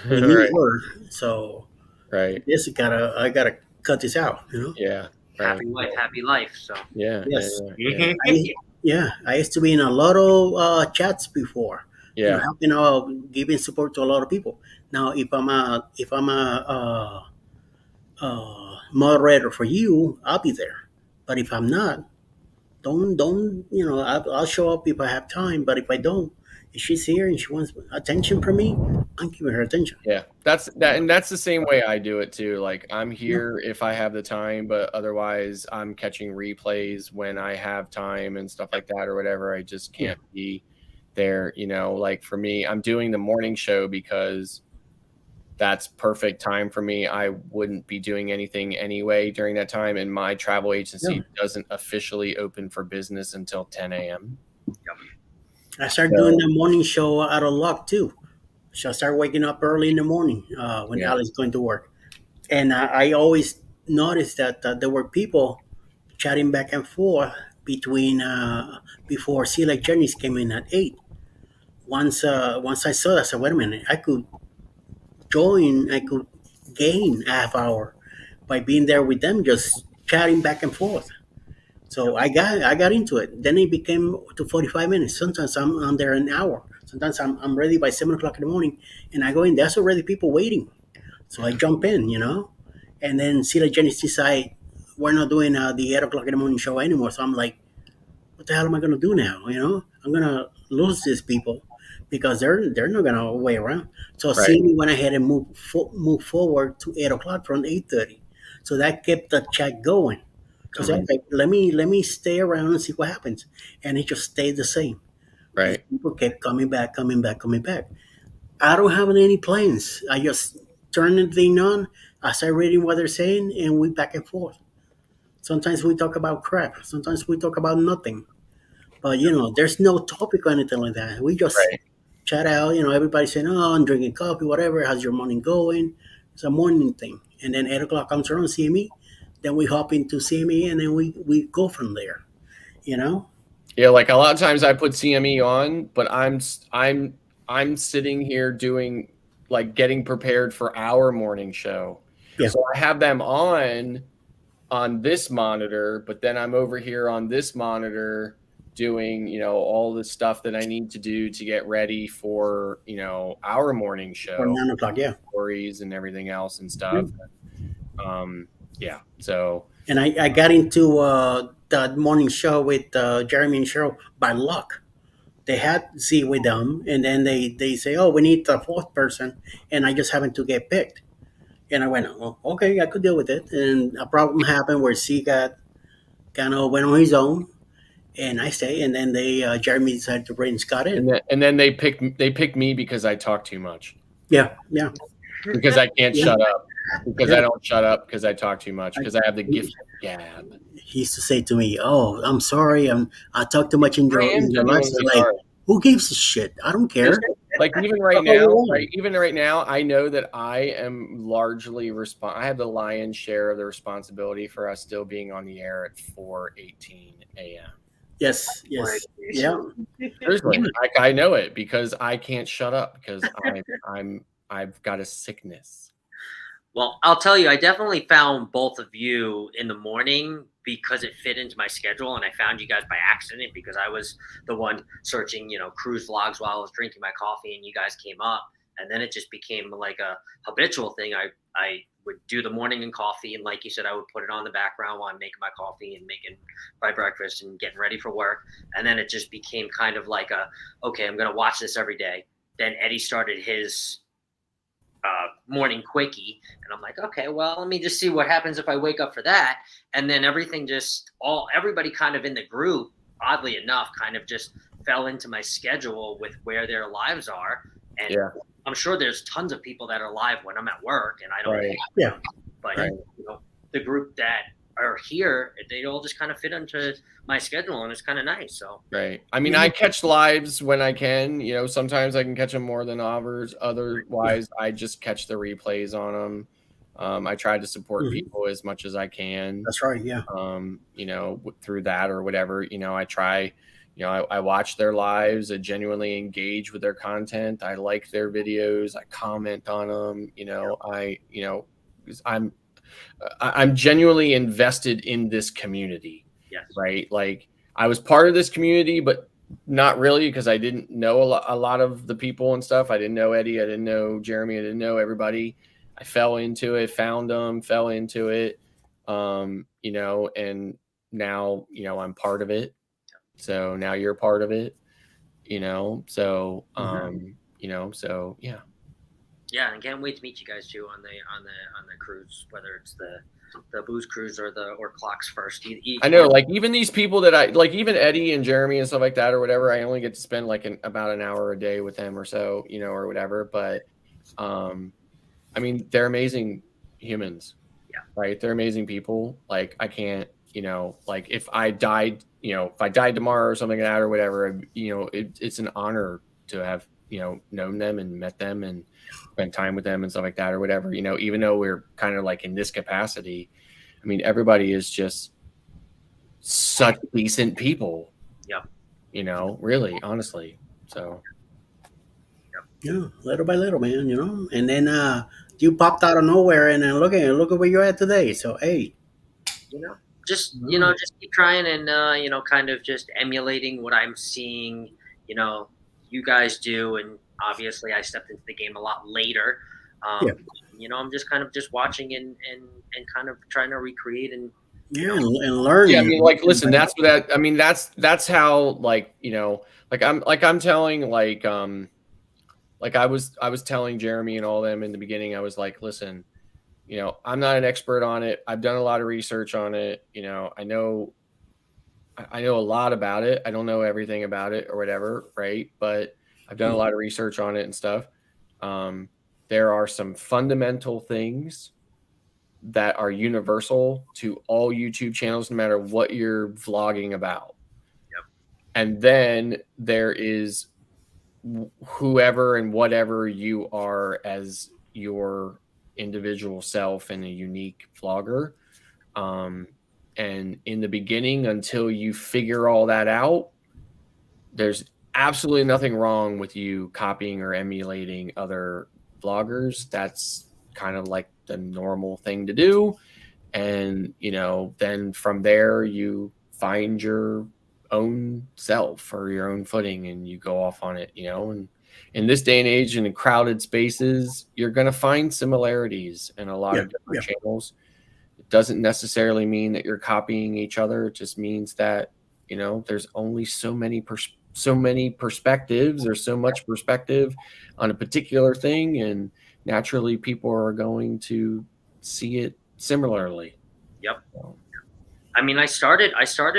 we need her, so right. I gotta cut this out. Yeah. Right. Happy life. So yeah. Yes. Yeah. I used to be in a lot of chats before. Yeah. Helping out, giving support to a lot of people. Now, if I'm a moderator for you, I'll be there. But if I'm not, don't I'll show up if I have time. But if I don't, if she's here and she wants attention from me, I'm giving her attention. Yeah, that's the same way I do it too. Like I'm here if I have the time, but otherwise I'm catching replays when I have time and stuff like that or whatever. I just can't be there. Like for me, I'm doing the morning show because that's perfect time for me. I wouldn't be doing anything anyway during that time, and my travel agency doesn't officially open for business until 10 a.m. I started doing the morning show out of luck too. So I started waking up early in the morning when Ali's going to work, And I always noticed that there were people chatting back and forth between before Sea Lake Journeys came in at 8. Once I saw that, I said, wait a minute, I could gain a half hour by being there with them, just chatting back and forth. So I got into it. Then it became to 45 minutes. Sometimes I'm there an hour. Sometimes I'm ready by 7 o'clock in the morning, and I go in. There's already people waiting, so I jump in, and then see the Genesis decide we're not doing the 8 o'clock in the morning show anymore. So I'm like, what the hell am I gonna do now? I'm gonna lose these people because they're not gonna wait around. So Right. CME went ahead and move forward to 8 o'clock from 8:30. So that kept the chat going. So I said, okay, let me stay around and see what happens, and it just stayed the same. Right. People kept coming back, coming back, coming back. I don't have any plans. I just turn the thing on. I start reading what they're saying, and we back and forth. Sometimes we talk about crap. Sometimes we talk about nothing. But there's no topic or anything like that. We just Right. chat out. Everybody saying, "Oh, I'm drinking coffee, whatever. How's your morning going?" It's a morning thing. And then 8 o'clock comes around, CME. Then we hop into CME, and then we go from there. Yeah, like a lot of times I put CME on, but I'm sitting here doing like getting prepared for our morning show. Yeah. So I have them on this monitor, but then I'm over here on this monitor doing, all the stuff that I need to do to get ready for, our morning show. Or 9 o'clock, yeah. Stories and everything else and stuff. Yeah. So. And I got into the morning show with Jeremy and Cheryl by luck. They had Z with them, and then they say, "Oh, we need the fourth person," and I just happened to get picked. And I went, "Oh, okay, I could deal with it." And a problem happened where C got kind of went on his own, and I stayed. And then Jeremy decided to bring Scott in. And then they picked me because I talk too much. Yeah. Because I can't Yeah. shut up. Because Yeah. I don't shut up because I talk too much. Because I have the gift of gab. He used to say to me, "Oh, I'm sorry, I talk too much in your life." genuinely Like, sorry. who gives a shit? I don't care. Like even right now, I know that I am largely I have the lion's share of the responsibility for us still being on the air at 4:18 a.m. Yes. Yeah. Seriously, like I know it because I can't shut up because I've got a sickness. Well, I'll tell you, I definitely found both of you in the morning because it fit into my schedule, and I found you guys by accident because I was the one searching, cruise vlogs while I was drinking my coffee, and you guys came up, and then it just became like a habitual thing. I would do the morning and coffee, and like you said, I would put it on the background while I'm making my coffee and making my breakfast and getting ready for work, and then it just became kind of like okay, I'm gonna watch this every day. Then Eddie started his morning quickie, and I'm like, okay, well, let me just see what happens if I wake up for that. And then everything everybody kind of in the group, oddly enough, kind of just fell into my schedule with where their lives are. And Yeah. I'm sure there's tons of people that are live when I'm at work and I don't Right. Yeah. but Right. the group that are here, they all just kind of fit into my schedule, and it's kind of nice. So Right. I mean, I catch lives when I can. Sometimes I can catch them more than others. Otherwise, I just catch the replays on them. I try to support people as much as I can. That's right. Yeah. Through that or whatever. I try. I watch their lives. I genuinely engage with their content. I like their videos. I comment on them. I'm genuinely invested in this community. Yes. Right. Like I was part of this community, but not really because I didn't know a lot of the people and stuff. I didn't know Eddie. I didn't know Jeremy. I didn't know everybody. I fell into it, found them, fell into it. And now, I'm part of it. So now you're part of it, so, so yeah. Yeah, and can't wait to meet you guys too on the cruise, whether it's the booze cruise or clocks first. I know, like even these people that even Eddie and Jeremy and stuff like that or whatever, I only get to spend like about an hour a day with them or so, or whatever. But I mean, they're amazing humans. Yeah. Right. They're amazing people. Like I can't, like if I died tomorrow or something like that or whatever, it's an honor to have known them and met them and spent time with them and stuff like that or whatever, even though we're kind of like in this capacity, I mean, everybody is just such decent people. Yep. Really, honestly. So. Yeah, little by little, man, And then you popped out of nowhere and then look at where you're at today. So, hey. Just keep trying and kind of just emulating what I'm seeing, you guys do. And obviously I stepped into the game a lot later. I'm just kind of just watching and kind of trying to recreate and and learn. Yeah, I mean, like, listen, that's how, like, I'm telling, like I was telling Jeremy and all them in the beginning, I was like, listen, I'm not an expert on it. I've done a lot of research on it. I know a lot about it. I don't know everything about it or whatever, right? But I've done a lot of research on it and stuff. There are some fundamental things that are universal to all YouTube channels, no matter what you're vlogging about. Yep. And then there is whoever and whatever you are as your individual self and a unique vlogger. And in the beginning, until you figure all that out, there's absolutely nothing wrong with you copying or emulating other vloggers. That's kind of like the normal thing to do. And, then from there you find your own self or your own footing and you go off on it, and in this day and age in crowded spaces, you're going to find similarities in a lot of different channels. It doesn't necessarily mean that you're copying each other. It just means that, there's only so many perspectives. There's so much perspective on a particular thing. And naturally people are going to see it similarly. Yep. I mean, I started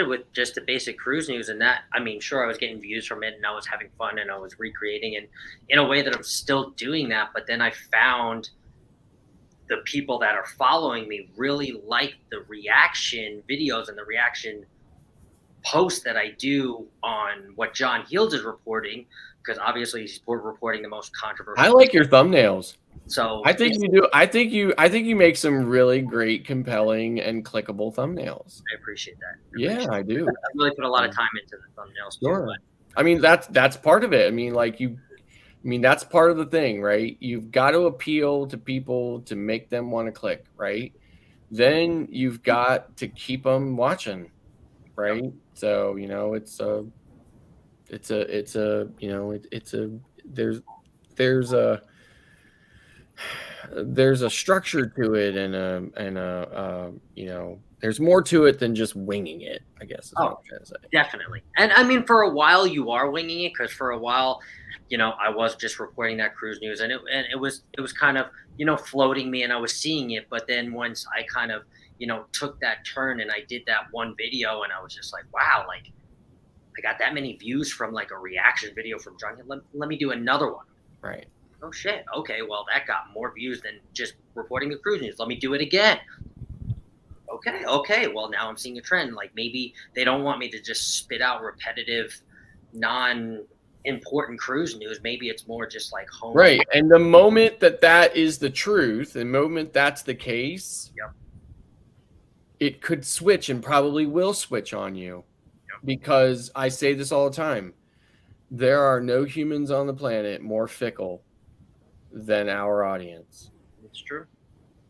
with just the basic cruise news, and that, I mean, sure, I was getting views from it and I was having fun and I was recreating and in a way that I'm still doing that. But then I found the people that are following me really like the reaction videos and the reaction posts that I do on what John Heels is reporting, because obviously he's reporting the most controversial. I like your thumbnails. So I think you do. I think you make some really great, compelling, and clickable thumbnails. I appreciate that. Yeah, I do. I really put a lot of time into the thumbnails too. Sure. I mean, that's part of it. I mean, that's part of the thing, right? You've got to appeal to people to make them want to click, right? Then you've got to keep them watching, right? So, there's a structure to it and there's more to it than just winging it, I guess is what I'm trying to say. Definitely. And I mean, for a while you are winging it, because for a while, I was just reporting that cruise news and it was kind of, floating me and I was seeing it. But then once I kind of, took that turn and I did that one video and I was just like, wow, like I got that many views from like a reaction video from John. Let me do another one. Right. Oh shit. Okay. Well, that got more views than just reporting the cruise news. Let me do it again. Okay. Well, now I'm seeing a trend. Like maybe they don't want me to just spit out repetitive, non-important cruise news. Maybe it's more just like home. Right. And the moment that is the truth, the moment that's the case, it could switch and probably will switch on you. Because I say this all the time. There are no humans on the planet more fickle than our audience. It's true.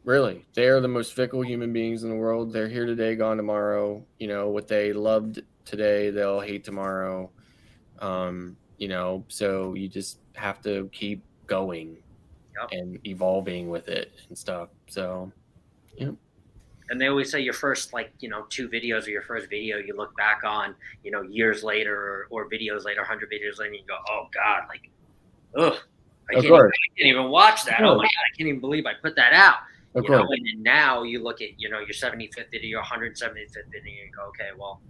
Really. They are the most fickle human beings in the world. They're here today, gone tomorrow. What they loved today, they'll hate tomorrow. So you just have to keep going and evolving with it and stuff. So, And they always say your first, 2 videos or your first video you look back on, years later or videos later, 100 videos later, and you go, oh God, like, ugh, I can't even watch that. Oh my God, I can't even believe I put that out. And then now you look at, your 75th video, 175th video, and you go, okay, well.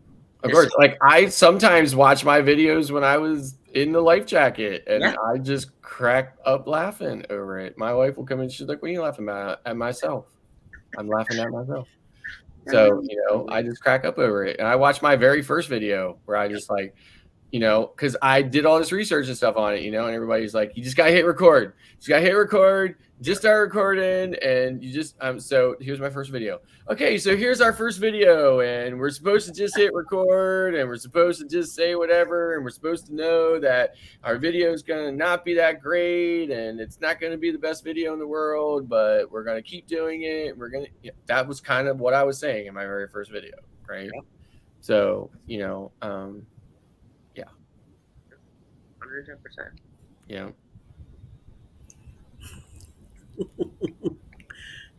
Of course, like I sometimes watch my videos when I was in the life jacket and I just crack up laughing over it. My wife will come in, she's like, what are you laughing about? At myself. I'm laughing at myself. So, I just crack up over it. And I watched my very first video where I just like you know, because I did all this research and stuff on it, you know, and everybody's like, you just got to hit record. Just got to hit record. Just start recording. And you just, so here's my first video. Okay, so here's our first video. And we're supposed to just hit record. And we're supposed to just say whatever. And we're supposed to know that our video is going to not be that great. And it's not going to be the best video in the world. But we're going to keep doing it. We're going to, yeah, that was kind of what I was saying in my very first video. Right. Yep. So, you know, yeah. 110%. Yeah.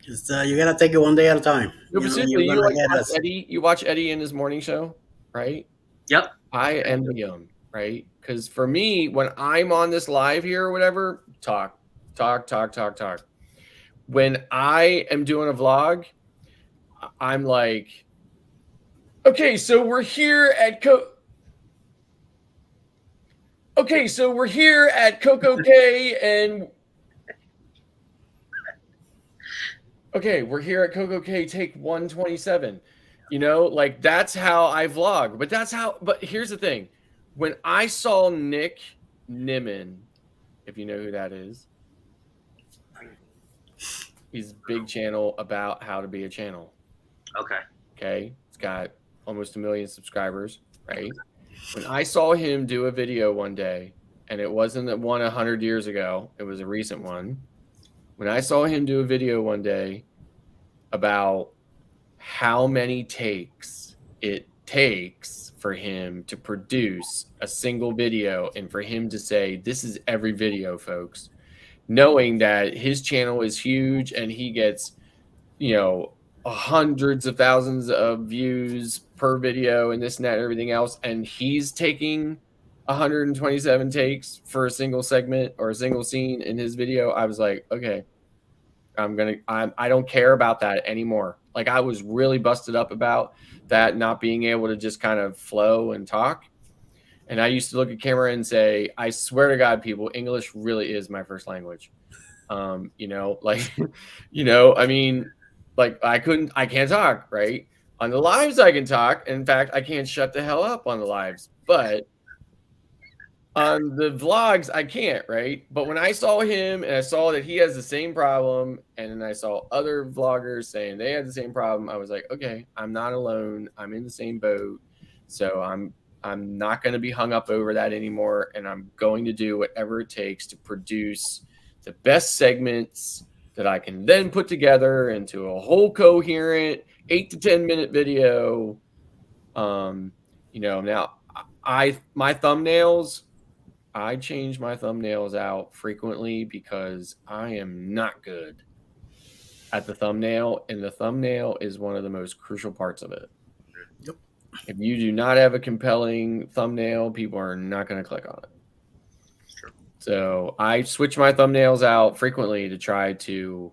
Just you gotta take it one day at a time. No, but seriously, you like watch Eddie. You watch Eddie in his morning show, right? Yep. I envy him, right? Because for me, when I'm on this live here or whatever, talk. When I am doing a vlog, I'm like, okay, so we're here at Coco K and we're here at Coco K take 127. You know, like that's how I vlog. But here's the thing. When I saw Nick Nimmin, if you know who that is, he's a big channel about how to be a channel. Okay. It's got almost 1 million subscribers, right? When I saw him do a video one day, and it wasn't the one 100 years ago, it was a recent one. When I saw him do a video one day about how many takes it takes for him to produce a single video and for him to say, this is every video, folks, knowing that his channel is huge and he gets, you know, hundreds of thousands of views per video and this and that and everything else, and he's taking 127 takes for a single segment or a single scene in his video, I was like, okay, I don't care about that anymore. Like I was really busted up about that, not being able to just kind of flow and talk. And I used to look at camera and say, I swear to God, people, English really is my first language. You know, like, you know, I mean, like I can't talk, right? On the lives I can talk. In fact, I can't shut the hell up on the lives, but on the vlogs I can't, right? But when I saw him and I saw that he has the same problem, and then I saw other vloggers saying they had the same problem, I was like, okay, I'm not alone. I'm in the same boat. So I'm not going to be hung up over that anymore, and I'm going to do whatever it takes to produce the best segments that I can then put together into a whole coherent 8 to 10 minute video. You know, now my thumbnails, I change my thumbnails out frequently because I am not good at the thumbnail, and the thumbnail is one of the most crucial parts of it. Yep. If you do not have a compelling thumbnail, people are not going to click on it. So I switch my thumbnails out frequently to try to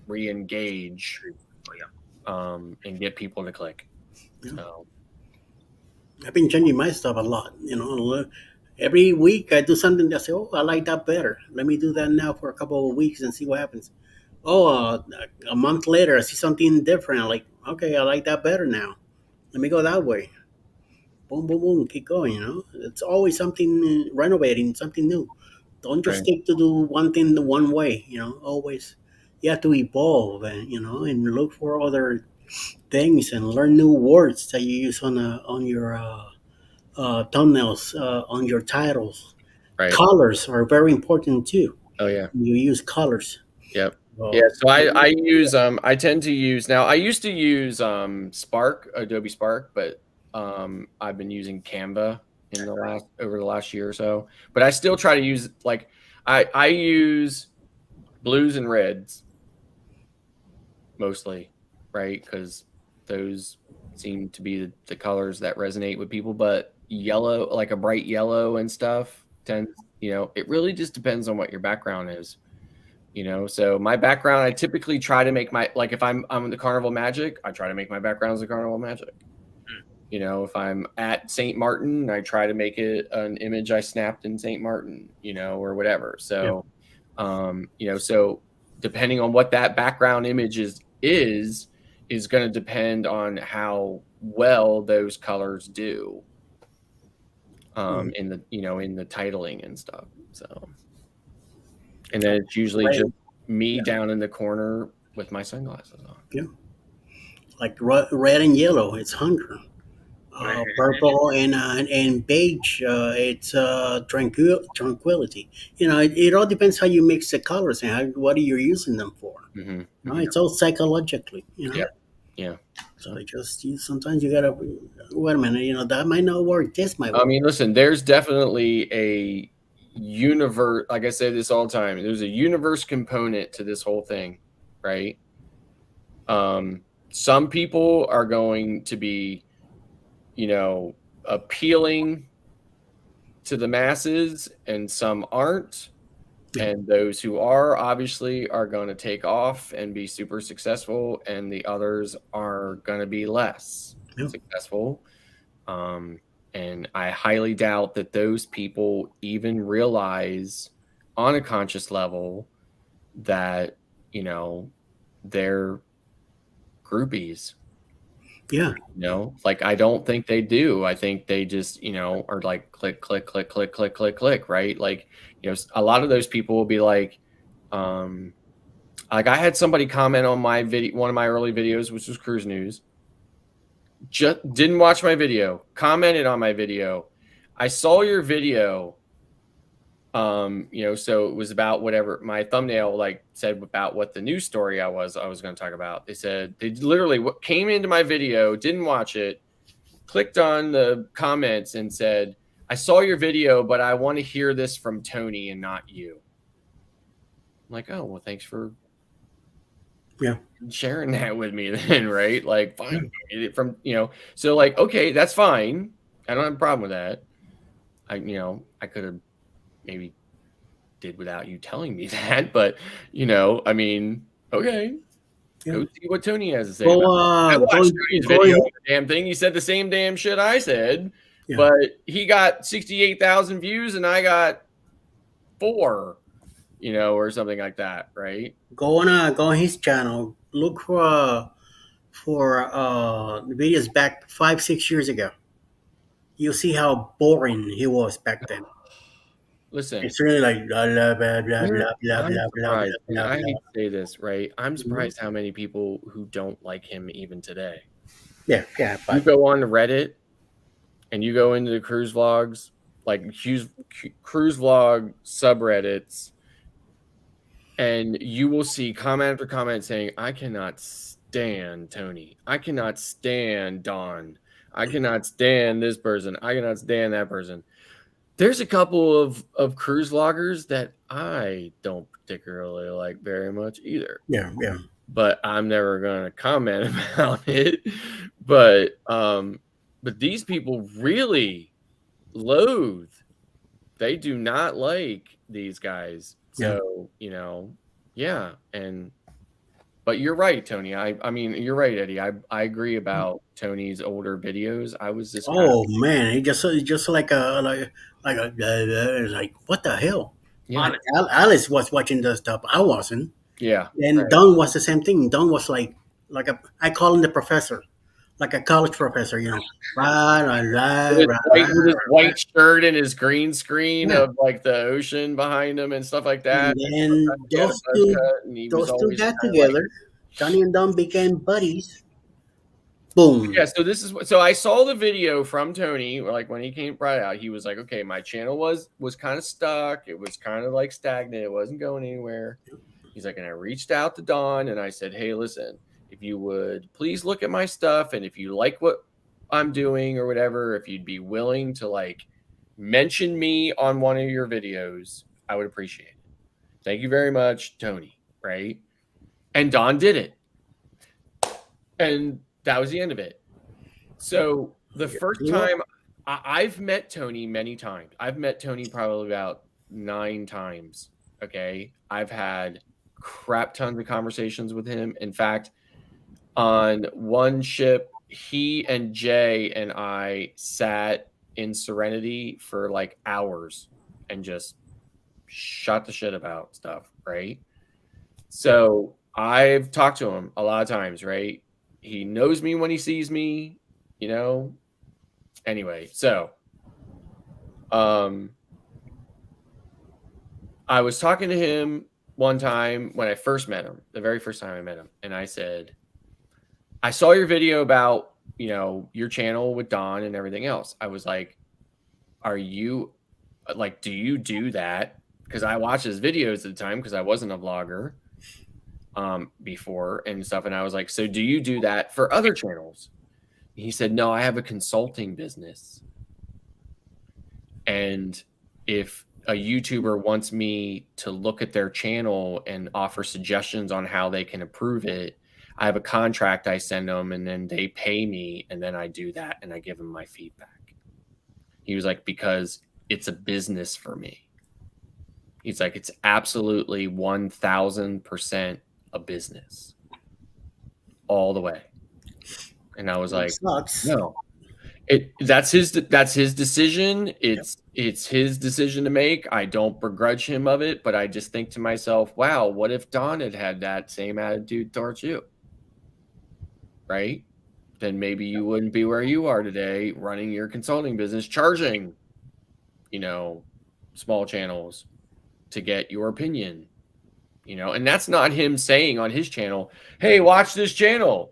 re-engage and get people to click. Yeah. So I've been changing my stuff a lot. You know, every week I do something that I say, oh, I like that better. Let me do that now for a couple of weeks and see what happens. Oh, a month later I see something different. I'm like, okay, I like that better now. Let me go that way. Boom, boom, boom. Keep going. You know, it's always something renovating, something new. Don't just stick to do one thing the one way. You know, always you have to evolve and and look for other things and learn new words that you use on your thumbnails, on your titles. Right. Colors are very important too. Oh yeah. You use colors. Yep. Yeah, so I use I tend to use, now I used to use Spark, Adobe Spark, but I've been using Canva over the last year or so. But I still try to use, like, I use blues and reds mostly, right? Because those seem to be the colors that resonate with people. But yellow, like a bright yellow and stuff, it really just depends on what your background is. So my background, I typically try to make like if I'm the Carnival Magic, I try to make my background as the Carnival Magic. If I'm at St. Martin, I try to make it an image I snapped in St. Martin, or whatever. So, so depending on what that background image is going to depend on how well those colors do. in the in the titling and stuff. So, and then it's usually just me down in the corner with my sunglasses on. Yeah, like red and yellow, it's hunger. Purple and beige, it's tranquility. It all depends how you mix the colors and what you're using them for. It's all psychologically. Yeah. So sometimes you gotta wait a minute. That might not work. This might work. I mean, listen, there's definitely a universe. Like I say this all the time. There's a universe component to this whole thing, right? Some people are going to be, appealing to the masses, and some aren't. And those who are obviously are going to take off and be super successful, and the others are going to be less successful. And I highly doubt that those people even realize on a conscious level that, they're groupies. Yeah. Like, I don't think they do. I think they just, are like click, click, click, click, click, click, click, right? Like, a lot of those people will be like I had somebody comment on my video, one of my early videos, which was Cruise News. Just didn't watch my video, commented on my video. I saw your video. So it was about whatever my thumbnail said about what the news story I was going to talk about. They said they literally came into my video, didn't watch it, clicked on the comments and said, "I saw your video, but I want to hear this from Tony and not you." I'm like, "Oh, well, thanks for sharing that with me then," right? Like, fine, from so okay, that's fine. I don't have a problem with that. I could have maybe did without you telling me that, but I mean, okay. Go see what Tony has to say. I watched Tony's video on the damn thing. He said the same damn shit I said, but he got 68,000 views and I got 4, or something like that, right? Go on his channel. Look for videos back 5-6 years ago. You'll see how boring he was back then. Listen, it's really like blah blah blah blah blah blah blah blah. I hate to say this, right? I'm surprised how many people who don't like him even today. Yeah. You go on to Reddit and you go into the cruise vlogs, like cruise vlog subreddits, and you will see comment after comment saying, "I cannot stand Tony. I cannot stand Don. I cannot stand this person. I cannot stand that person." There's a couple of cruise vloggers that I don't particularly like very much either. Yeah. But I'm never going to comment about it. But these people really loathe. They do not like these guys. So, yeah. But you're right, Tony. I mean, you're right, Eddie. I agree about Tony's older videos. I was just man, he just like what the hell? Yeah. Alice was watching the stuff. I wasn't. Yeah. And Don was the same thing. Don was like I call him the professor, like a college professor, with his white shirt and his green screen of like the ocean behind him and stuff like that. And those two got together. Johnny and Don became buddies. Boom. Yeah, so I saw the video from Tony, like when he came right out, he was like, "Okay, my channel was kind of stuck. It was kind of like stagnant. It wasn't going anywhere." He's like, and I reached out to Don and I said, "Hey, listen, if you would please look at my stuff, and if you like what I'm doing or whatever, if you'd be willing to mention me on one of your videos, I would appreciate it. Thank you very much, Tony." Right? And Don did it. And that was the end of it. So the first time I've met Tony many times. I've met Tony probably about 9 times. Okay. I've had crap tons of conversations with him. In fact, on one ship, he and Jay and I sat in Serenity for hours and just shot the shit about stuff. Right. So I've talked to him a lot of times, right? He knows me when he sees me, Anyway, so I was talking to him one time when I first met him, the very first time I met him, and I said, I saw your video about, your channel with Don and everything else. I was like, are you like, do you do that? Because I watched his videos at the time because I wasn't a vlogger before and stuff. And I was like, so do you do that for other channels? He said, no, I have a consulting business. And if a YouTuber wants me to look at their channel and offer suggestions on how they can improve it, I have a contract I send them, and then they pay me, and then I do that, and I give them my feedback. He was like, because it's a business for me. He's like, it's absolutely 1,000% a business all the way. And I was like, no. That's his decision. It's his decision to make. I don't begrudge him of it, but I just think to myself, wow, what if Don had that same attitude towards you? Right? Then maybe you wouldn't be where you are today, running your consulting business, charging, small channels to get your opinion, and that's not him saying on his channel, hey, watch this channel.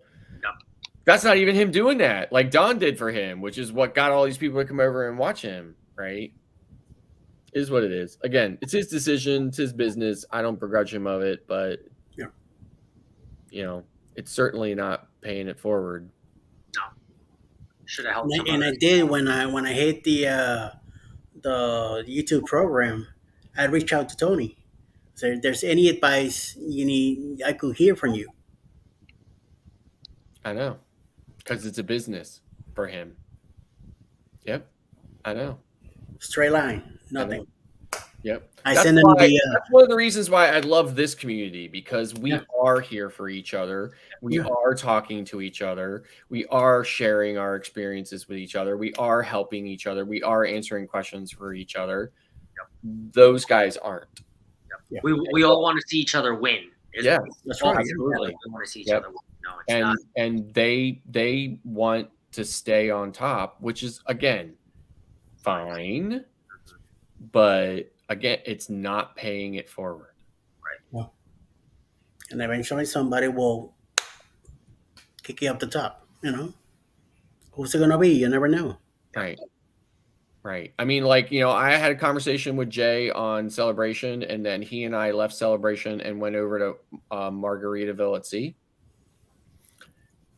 That's not even him doing that, like Don did for him, which is what got all these people to come over and watch him, right? Is what it is. Again, it's his decision, it's his business. I don't begrudge him of it, but it's certainly not paying it forward. No, should have helped. And I did when I hit the YouTube program, I reached out to Tony. So if there's any advice you need, I could hear from you. I know. Because it's a business for him. Yep. I know. Straight line. Nothing. Yep. That's one of the reasons why I love this community, because we are here for each other. We are talking to each other. We are sharing our experiences with each other. We are helping each other. We are answering questions for each other. Those guys aren't. We all want to see each other win. Yeah, that's right. Absolutely. We want to see each other win. No, it's not. And they want to stay on top, which is, again, fine. But again, it's not paying it forward. Right. Well, and eventually somebody will kick you up the top, Who's it going to be? You never know. Right. Right. I mean, I had a conversation with Jay on Celebration, and then he and I left Celebration and went over to Margaritaville at Sea.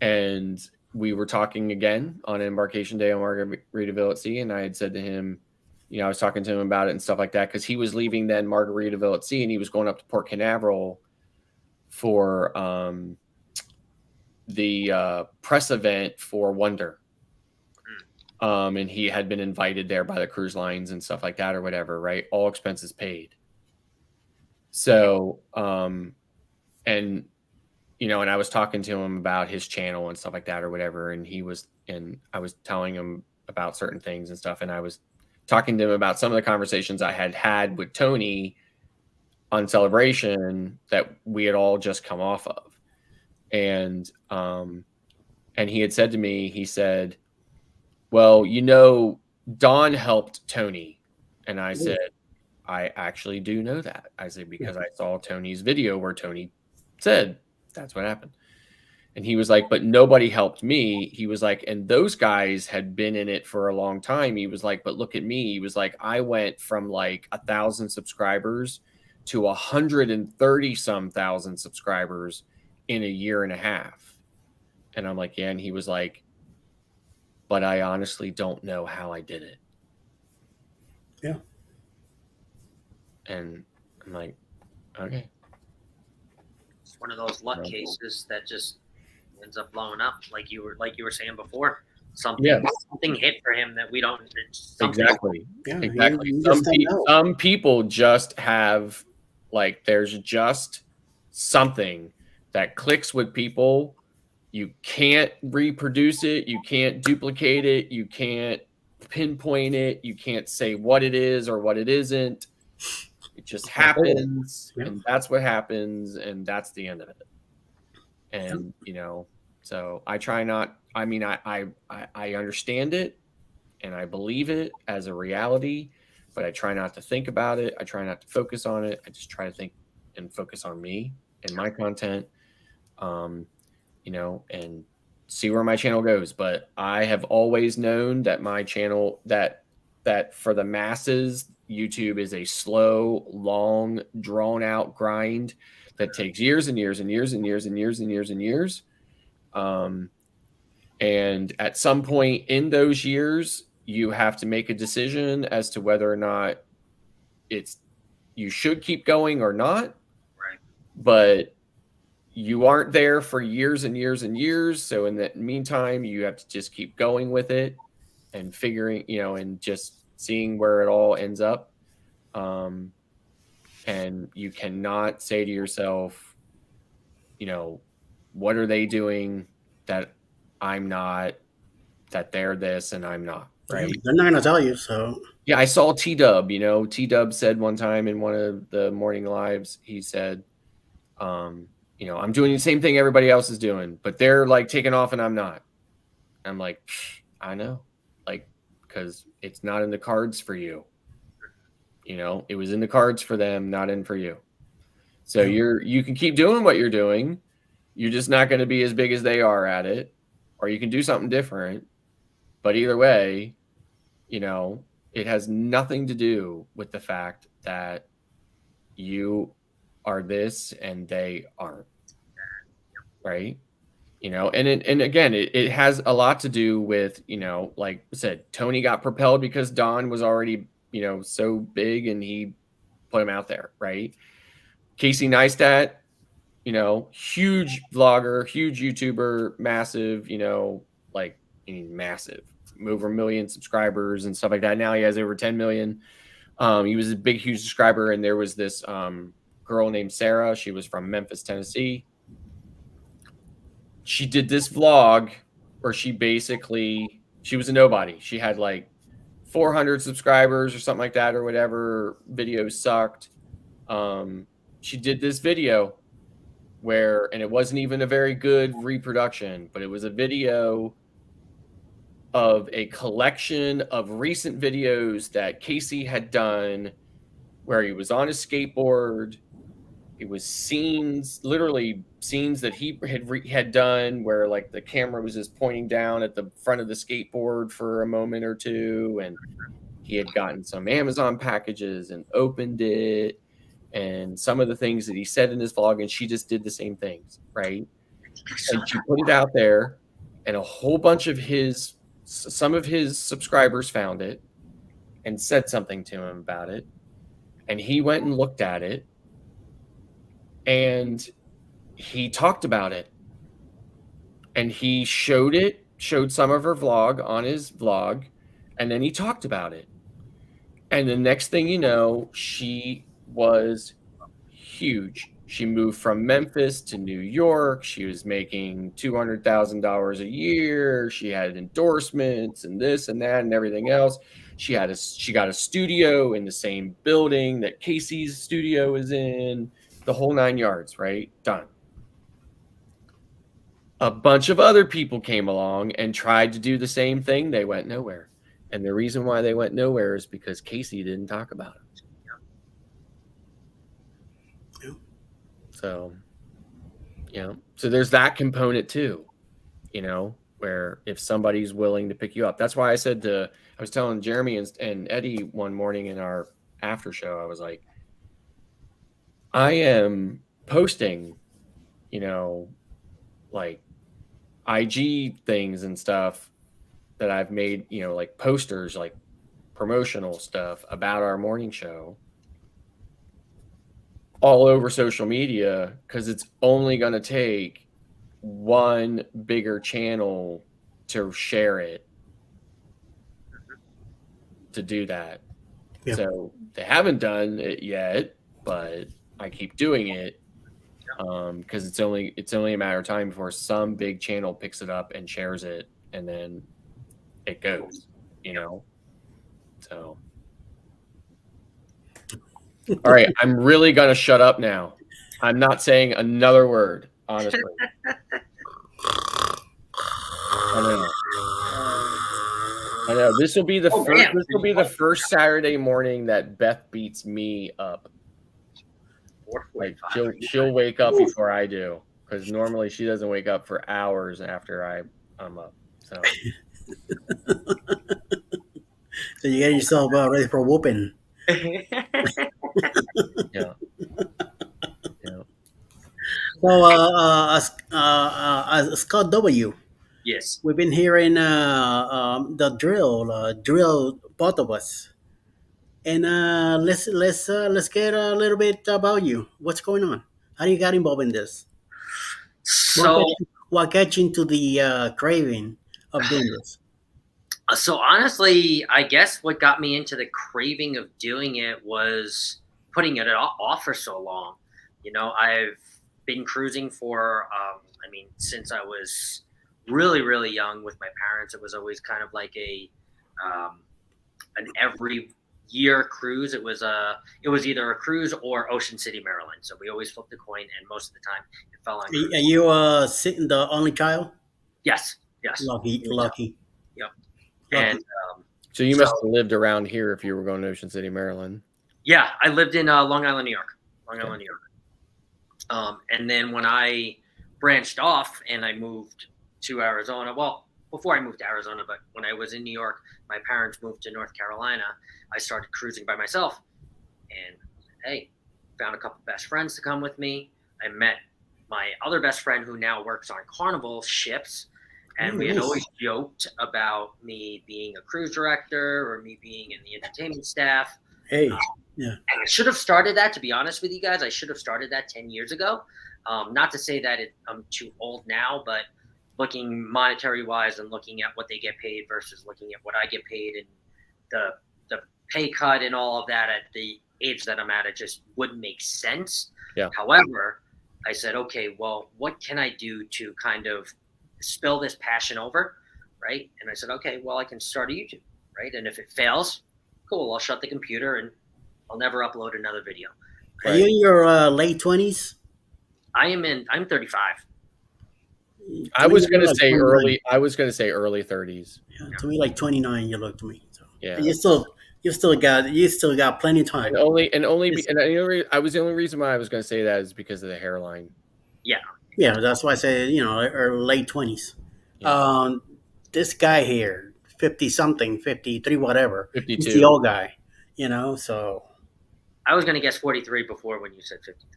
And we were talking again on Embarkation Day on Margaritaville at Sea. And I had said to him, I was talking to him about it and stuff like that, because he was leaving then Margaritaville at Sea, and he was going up to Port Canaveral for the press event for Wonder. And he had been invited there by the cruise lines and stuff like that or whatever, right? All expenses paid. So, and I was talking to him about his channel and stuff like that or whatever. And I was telling him about certain things and stuff. And I was talking to him about some of the conversations I had with Tony on Celebration that we had all just come off of. And he had said to me, he said, well, Don helped Tony. And I said, I actually do know that. I said, because I saw Tony's video where Tony said that's what happened. And he was like, but nobody helped me. He was like, and those guys had been in it for a long time. He was like, but look at me. He was like, I went from 1,000 subscribers to 130 some thousand subscribers in a year and a half. And I'm like, yeah. And he was like, but I honestly don't know how I did it. Yeah. And I'm like, okay. It's one of those luck cases that just ends up blowing up, like you were saying before. Something hit for him that we don't. Exactly. Yeah, exactly. you Some people just have there's just something that clicks with people. You can't reproduce it. You can't duplicate it. You can't pinpoint it. You can't say what it is or what it isn't. It just happens, and that's what happens, and that's the end of it. And so I try not. I mean, I understand it, and I believe it as a reality, but I try not to think about it. I try not to focus on it. I just try to think and focus on me and my content, you know, and see where my channel goes. But I have always known that my channel, that for the masses, YouTube is a slow, long, drawn out grind that takes years and years and years and years and years and years and years. And at some point in those years, you have to make a decision as to whether or not you should keep going or not. Right. But you aren't there for years and years and years. So in the meantime, you have to just keep going with it and figuring, you know, and just seeing where it all ends up. And you cannot say to yourself, you know, what are they doing that I'm not, that they're this and I'm not, right? They're not going to tell you, so. Yeah, I saw T-Dub, you know, T-Dub said one time in one of the morning lives, he said, you know, I'm doing the same thing everybody else is doing, but they're like taking off and I'm not. I'm like, I know, like, because it's not in the cards for you. You know, it was in the cards for them, not in for you. So you can keep doing what you're doing. You're just not going to be as big as they are at it, or you can do something different. But either way, you know, it has nothing to do with the fact that you are this and they aren't, right? You know, and again, it has a lot to do with, you know, like I said, Tony got propelled because Don was already, you know, so big and he put him out there, right? Casey Neistat, you know, huge vlogger, huge YouTuber, massive, you know, like massive, over 1 million subscribers and stuff like that. Now he has over 10 million. He was a big, huge subscriber. And there was this girl named Sarah. She was from Memphis, Tennessee. She did this vlog where she was a nobody. She had like 400 subscribers or something like that or whatever. Videos sucked. She did this video and it wasn't even a very good reproduction, but it was a video of a collection of recent videos that Casey had done where he was on his skateboard. It was literally scenes that he had done where like the camera was just pointing down at the front of the skateboard for a moment or two. And he had gotten some Amazon packages and opened it. And some of the things that he said in his vlog, and she just did the same things, right? And she put it out there, and a whole bunch of some of his subscribers found it and said something to him about it. And he went and looked at it, and he talked about it. And he showed some of her vlog on his vlog, and then he talked about it. And the next thing you know, she was huge. She moved from Memphis to New York. She was making $200,000 a year. She had endorsements and this and that and everything else. She got a studio in the same building that Casey's studio is in, the whole 9 yards, right? Done. A bunch of other people came along and tried to do the same thing. They went nowhere. And the reason why they went nowhere is because Casey didn't talk about it. So, you know, so there's that component too, you know, where if somebody's willing to pick you up, that's why I was telling Jeremy and Eddie one morning in our after show, I was like, I am posting, you know, like IG things and stuff that I've made, you know, like posters, like promotional stuff about our morning show all over social media, because it's only going to take one bigger channel to share it to do that. Yeah. So they haven't done it yet, but I keep doing it because it's only a matter of time before some big channel picks it up and shares it, and then it goes, you know. So all right, I'm really gonna shut up now. I'm not saying another word, honestly. I know. I know this will be the Oh, first. damn. This will be the first Saturday morning that Beth beats me up. Like she'll wake up before I do, because normally she doesn't wake up for hours after I'm up. So So you get yourself ready for whooping. yeah. So, Scott W. Yes. We've been hearing the drill, both of us, and let's get a little bit about you. What's going on? How you got involved in this? So, What got you into the craving of doing this? So honestly, I guess what got me into the craving of doing it was putting it off for so long. You know, I've been cruising for, since I was really, really young with my parents. It was always kind of like an every year cruise. It was either a cruise or Ocean City, Maryland. So we always flipped a coin, and most of the time it fell on. Are you the only child? Yes. Lucky. Yep. And so you must have lived around here if you were going to Ocean City, Maryland. Yeah, I lived in Long Island, New York. New York. And then when I branched off and I moved to Arizona, well, before I moved to Arizona, but when I was in New York, my parents moved to North Carolina. I started cruising by myself, and hey, found a couple best friends to come with me. I met my other best friend who now works on Carnival ships. And we had always joked about me being a cruise director or me being in the entertainment staff. Hey, yeah. And I should have started that, to be honest with you guys. I should have started that 10 years ago. Not to say that I'm too old now, but looking monetary wise and looking at what they get paid versus looking at what I get paid and the pay cut and all of that at the age that I'm at, it just wouldn't make sense. Yeah. However, I said, okay, well, what can I do to kind of spill this passion over, right? And I said, okay, well, I can start a YouTube, right? And if it fails, cool, I'll shut the computer and I'll never upload another video. Right? Are you in your late 20s? I'm 35. I was going to say early 30s. Yeah, to me, like 29, you look to me. So. Yeah. You still got plenty of time. I was the only reason why I was going to say that is because of the hairline. Yeah. Yeah, that's why I say, or late 20s. Yeah. This guy here, 50-something, 53, whatever. 52. He's the old guy, so. I was going to guess 43 before when you said 53.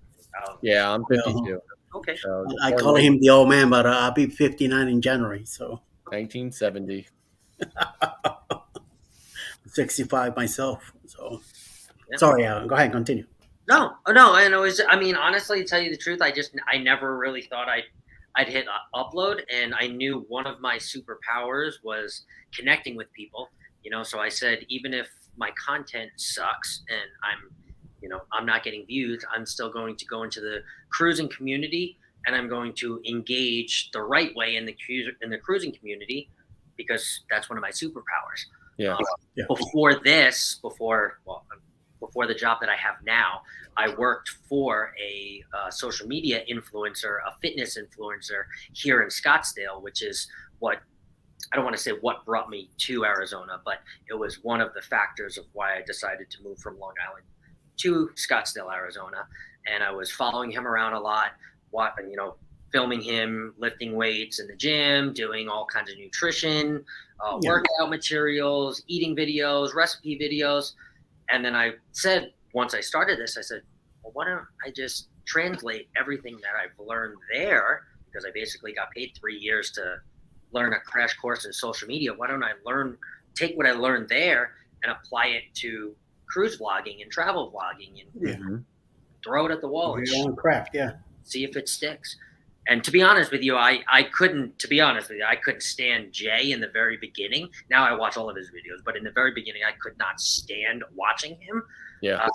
Yeah, I'm 52. Okay. So I call him the old man, but I'll be 59 in January, so. 1970. 65 myself, so. Yeah. Sorry, Alan. Go ahead and continue. No, and it was. I mean, honestly, to tell you the truth, I never really thought I'd hit upload, and I knew one of my superpowers was connecting with people. So I said, even if my content sucks and I'm not getting views, I'm still going to go into the cruising community, and I'm going to engage the right way in the cruising community, because that's one of my superpowers. Yeah. Before the job that I have now, I worked for a social media influencer, a fitness influencer here in Scottsdale, which is I don't want to say what brought me to Arizona, but it was one of the factors of why I decided to move from Long Island to Scottsdale, Arizona. And I was following him around a lot, filming him lifting weights in the gym, doing all kinds of nutrition, workout materials, eating videos, recipe videos. And then I said, once I started this, I said, well, why don't I just translate everything that I've learned there? Because I basically got paid 3 years to learn a crash course in social media. Why don't I take what I learned there and apply it to cruise vlogging and travel vlogging and throw it at the wall and your own craft, see if it sticks. And to be honest with you, I couldn't stand Jay in the very beginning. Now I watch all of his videos, but in the very beginning, I could not stand watching him. Yeah.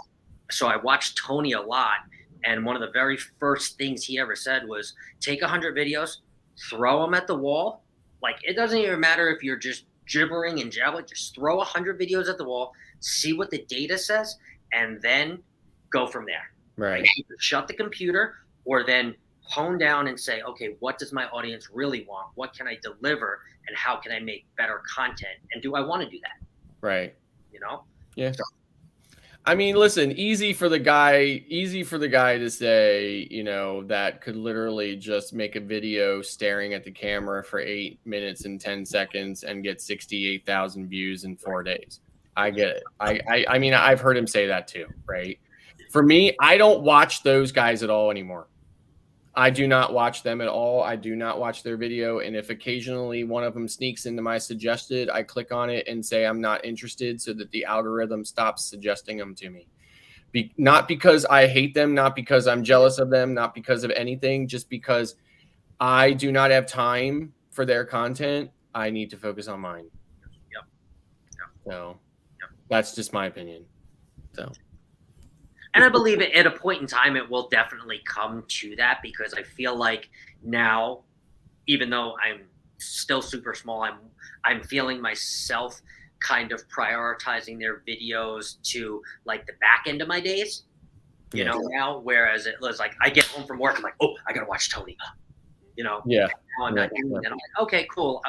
So I watched Tony a lot. And one of the very first things he ever said was, take 100 videos, throw them at the wall. Like, it doesn't even matter if you're just gibbering and jabbering, just throw 100 videos at the wall, see what the data says, and then go from there. Right. Either shut the computer or then hone down and say, okay, what does my audience really want? What can I deliver? And how can I make better content? And do I want to do that? Right. You know? Yeah. So, I mean, listen, easy for the guy to say, you know, that could literally just make a video staring at the camera for 8 minutes and 10 seconds and get 68,000 views in 4 days. I get it. I mean, I've heard him say that too, right? For me, I don't watch those guys at all anymore. I do not watch them at all. I do not watch their video. And if occasionally one of them sneaks into my suggested, I click on it and say I'm not interested so that the algorithm stops suggesting them to me. Not because I hate them, not because I'm jealous of them, not because of anything, just because I do not have time for their content. I need to focus on mine. Yep. So that's just my opinion. So. And I believe at a point in time, it will definitely come to that, because I feel like now, even though I'm still super small, I'm feeling myself kind of prioritizing their videos to like the back end of my days, you know, now, whereas it was like, I get home from work, I'm like, oh, I got to watch Tony, you know? Yeah. Now I'm not doing it. And I'm like, okay, cool.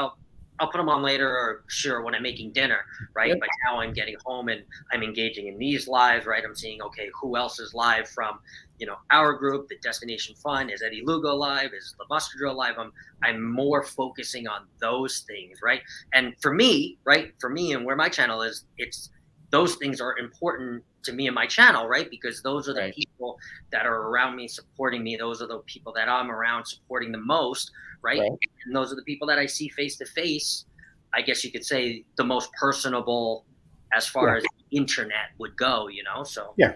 I'll put them on later, or sure, when I'm making dinner, right? Yep. But now I'm getting home and I'm engaging in these lives, right? I'm seeing, okay, who else is live from, you know, our group, the Destination Fun, is Eddie Lugo live, is the Buster Drill live? I'm more focusing on those things, right? And for me, and where my channel is, it's those things are important to me and my channel, right? Because those are the people that are around me supporting me. Those are the people that I'm around supporting the most, right? And those are the people that I see face to face. I guess you could say the most personable as far as the internet would go, you know? So, you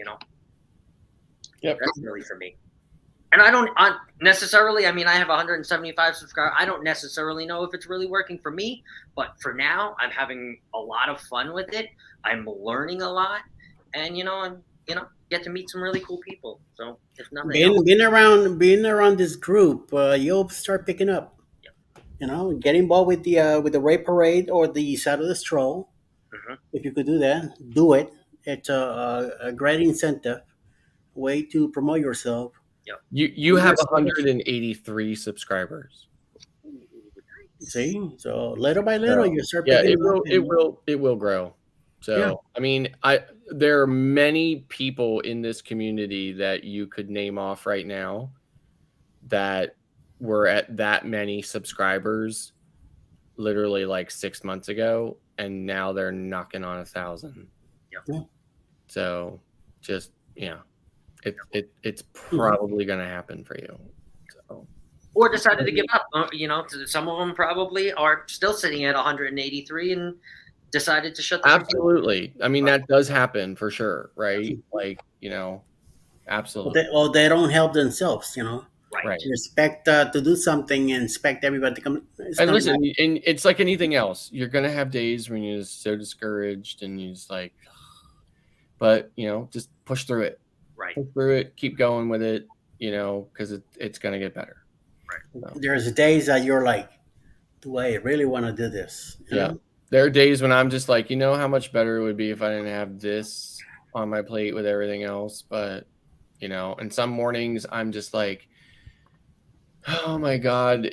know, that's really for me. And I don't necessarily, I mean, I have 175 subscribers. I don't necessarily know if it's really working for me, but for now, I'm having a lot of fun with it. I'm learning a lot, and, get to meet some really cool people. So if nothing else, being around this group, you'll start picking up. You know, get involved with the Ray Parade or the Saturday Stroll. If you could do that, do it. It's a great incentive way to promote yourself. You have 183 subscribers. See, so little by little, you start. It will grow. So I mean, there are many people in this community that you could name off right now that were at that many subscribers literally like 6 months ago, and now they're knocking on 1,000. So just it's probably going to happen for you. So. Or decided to give up. Some of them probably are still sitting at 183 and decided to shut the Absolutely. I mean, that does happen for sure, right? Like, absolutely. They don't help themselves, Right. You expect to do something and expect everybody to come. And listen, and it's like anything else. You're going to have days when you're just so discouraged and you're just like, but, just push through it. Right. Push through it. Keep going with it, because it's going to get better. Right. So. There's days that you're like, do I really want to do this? You know? There are days when I'm just like, how much better it would be if I didn't have this on my plate with everything else. But, and some mornings I'm just like, oh my God,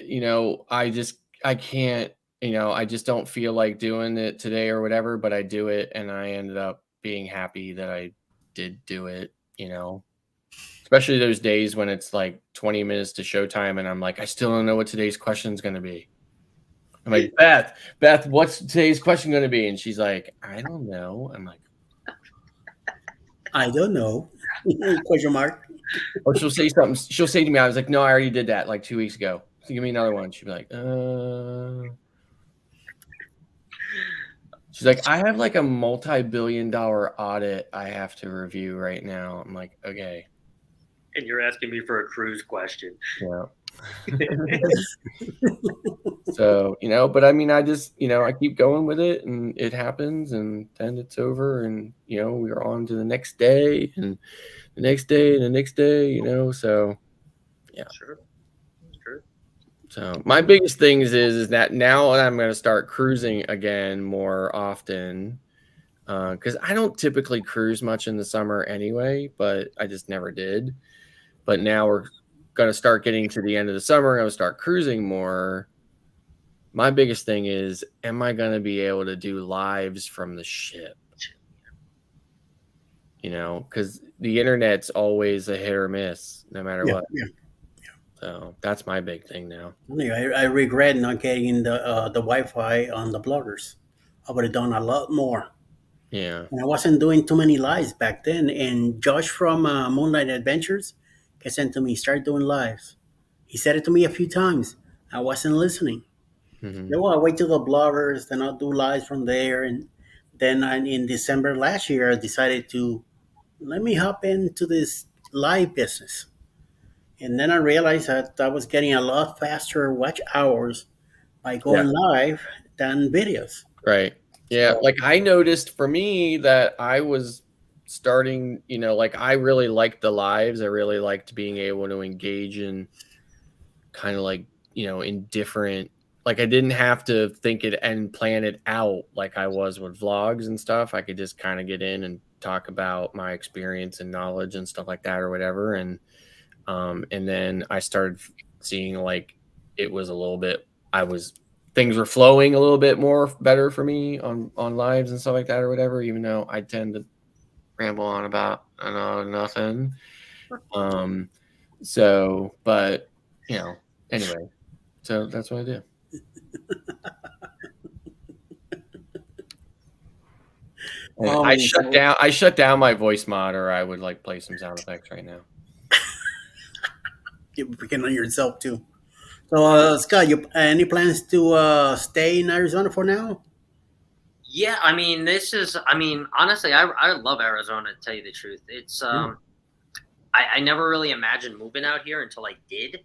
I can't, I just don't feel like doing it today or whatever, but I do it. And I ended up being happy that I did do it, especially those days when it's like 20 minutes to showtime. And I'm like, I still don't know what today's question is going to be. I'm like, Beth, what's today's question going to be? And she's like, I don't know. I'm like, I don't know. Question mark. Or she'll say something. She'll say to me, I was like, no, I already did that like 2 weeks ago. So give me another one. She'd be like, She's like, I have like a multi-billion-dollar audit I have to review right now. I'm like, okay. And you're asking me for a cruise question. Yeah. So, but I mean, I just, I keep going with it and it happens and then it's over and, we're on to the next day and the next day and the next day, so yeah. Sure. So my biggest things is that now I'm going to start cruising again more often because I don't typically cruise much in the summer anyway, but I just never did. But now we're going to start getting to the end of the summer, I'm going to start cruising more. My biggest thing is, am I going to be able to do lives from the ship? Because the internet's always a hit or miss, no matter what. Yeah. So that's my big thing now. I regret not getting the Wi-Fi on the bloggers. I would have done a lot more. Yeah. And I wasn't doing too many lives back then. And Josh from Moonlight Adventures sent to me, start doing lives. He said it to me a few times. I wasn't listening. Mm-hmm. I'll wait till the bloggers, then I'll do lives from there. And then in December last year, I decided to let me hop into this live business. And then I realized that I was getting a lot faster watch hours by going live than videos. Right. Yeah. Like I noticed for me that I was starting, like I really liked the lives. I really liked being able to engage in kind of like, in different, like I didn't have to think it and plan it out like I was with vlogs and stuff. I could just kind of get in and talk about my experience and knowledge and stuff like that or whatever. And then I started seeing like it was a little bit, things were flowing a little bit more better for me on lives and stuff like that or whatever, even though I tend to ramble on about nothing. So, but anyway, so that's what I do. I shut down my voice mod, or I would like play some sound effects right now. You're picking on yourself too. So, Scott, you any plans to stay in Arizona for now? Yeah, I mean, honestly, I love Arizona, to tell you the truth. It's I never really imagined moving out here until I did.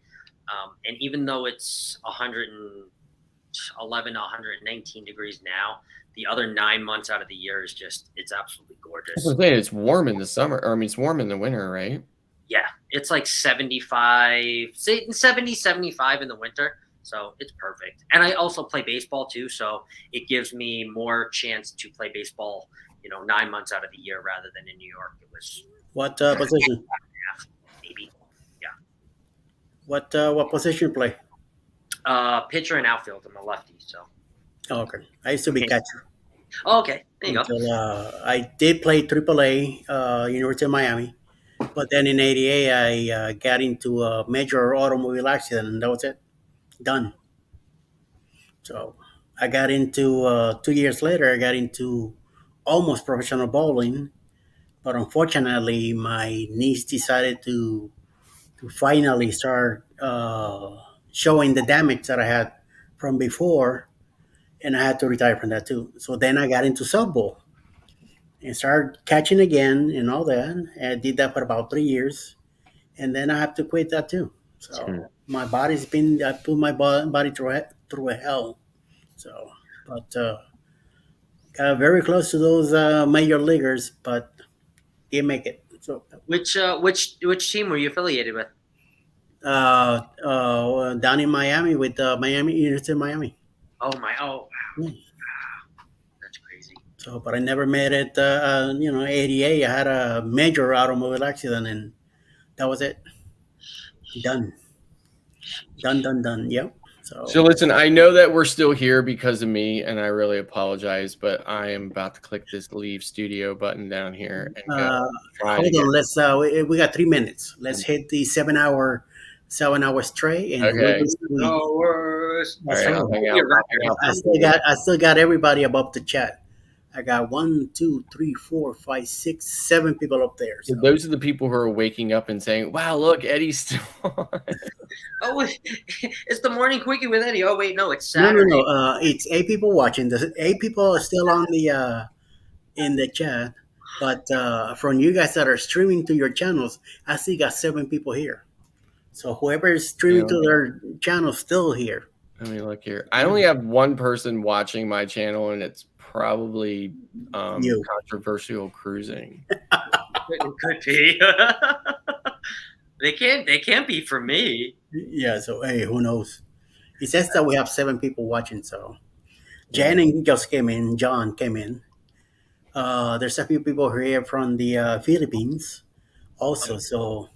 And even though it's 111, 119 degrees now, the other 9 months out of the year is it's absolutely gorgeous. It's warm in the summer, or I mean, it's warm in the winter, right? Yeah, it's like 75, 75 in the winter. So it's perfect. And I also play baseball too. So it gives me more chance to play baseball, 9 months out of the year rather than in New York. It was What position? Maybe. Yeah. What position you play? Pitcher and outfield. I'm a lefty. So. Oh, okay. I used to be catcher. Oh, okay. There you Until, go. I did play AAA, University of Miami. But then in '88, I got into a major automobile accident, and that was it. Done. So I got into 2 years later. I got into almost professional bowling, but unfortunately, my niece decided to finally start showing the damage that I had from before, and I had to retire from that too. So then I got into softball and started catching again and all that. And I did that for about 3 years, and then I have to quit that too. So my body's been I put my body through a hell. So, but got very close to those major leaguers, but didn't make it. So, Which team were you affiliated with? down in Miami with Miami University of Miami. Oh wow. Yeah. That's crazy. So, but I never made it. '88. I had a major automobile accident, and that was it. Done. Done. Yep. So listen, I know that we're still here because of me, and I really apologize, but I am about to click this leave studio button down here and go. Hold on. Let's. We got 3 minutes. Let's hit the 7 hour straight. And okay. No worries. I still got everybody above the chat. I got 1, 2, 3, 4, 5, 6, 7 people up there. So those are the people who are waking up and saying, "Wow, look, Eddie's still on." Oh, it's the morning quickie with Eddie. Oh wait, no, it's Saturday. No. It's 8 people watching. The 8 people are still on the in the chat, but from you guys that are streaming to your channels, I still got 7 people here. So whoever is streaming to their channel still here. Let me look here. I only have one person watching my channel, and it's probably controversial cruising. It could be. They can't be for me. Yeah. So hey, who knows? It says that we have 7 people watching. So Jan just came in. John came in. There's a few people here from the Philippines, also. So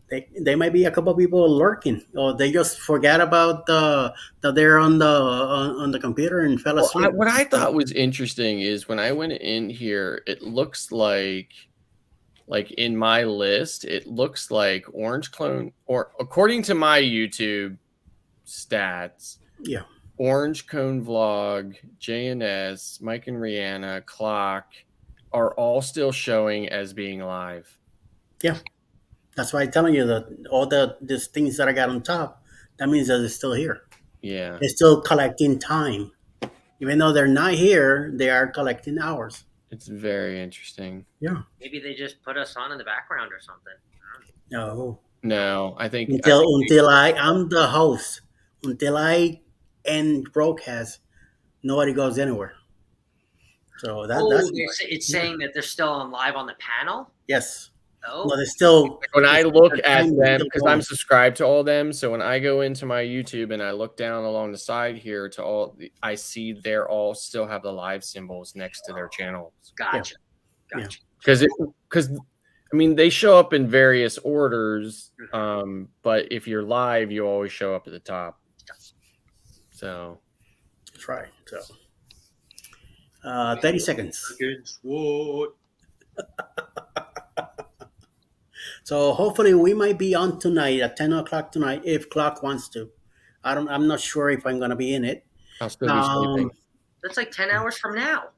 They might be a couple of people lurking, or they just forgot about that they're on the computer and fell Well, asleep. what I thought was interesting is when I went in here, it looks like in my list, it looks like Orange Clone, or according to my YouTube stats, Yeah. Orange Cone Vlog, JNS, Mike and Rihanna, Clock are all still showing as being live. Yeah. That's why I'm telling you that all these things that I got on top, that means that they're still here. Yeah. They're still collecting time. Even though they're not here, they are collecting hours. It's very interesting. Yeah. Maybe they just put us on in the background or something. No. I think until I'm the host, until I end broadcast, nobody goes anywhere. So that's it's saying that they're still on live on the panel. yes. Oh, No, they're still. When I look at time them, still because going. I'm subscribed to all them, so when I go into my YouTube and I look down along the side here to all, I see they're all still have the live symbols next to their channels. Gotcha. Because I mean, they show up in various orders, but if you're live, you always show up at the top. So That's right. So 30 seconds. So hopefully we might be on tonight at 10 o'clock tonight if Clock wants to. I'm not sure if I'm gonna be in it. I'll still be sleeping. That's like 10 hours from now.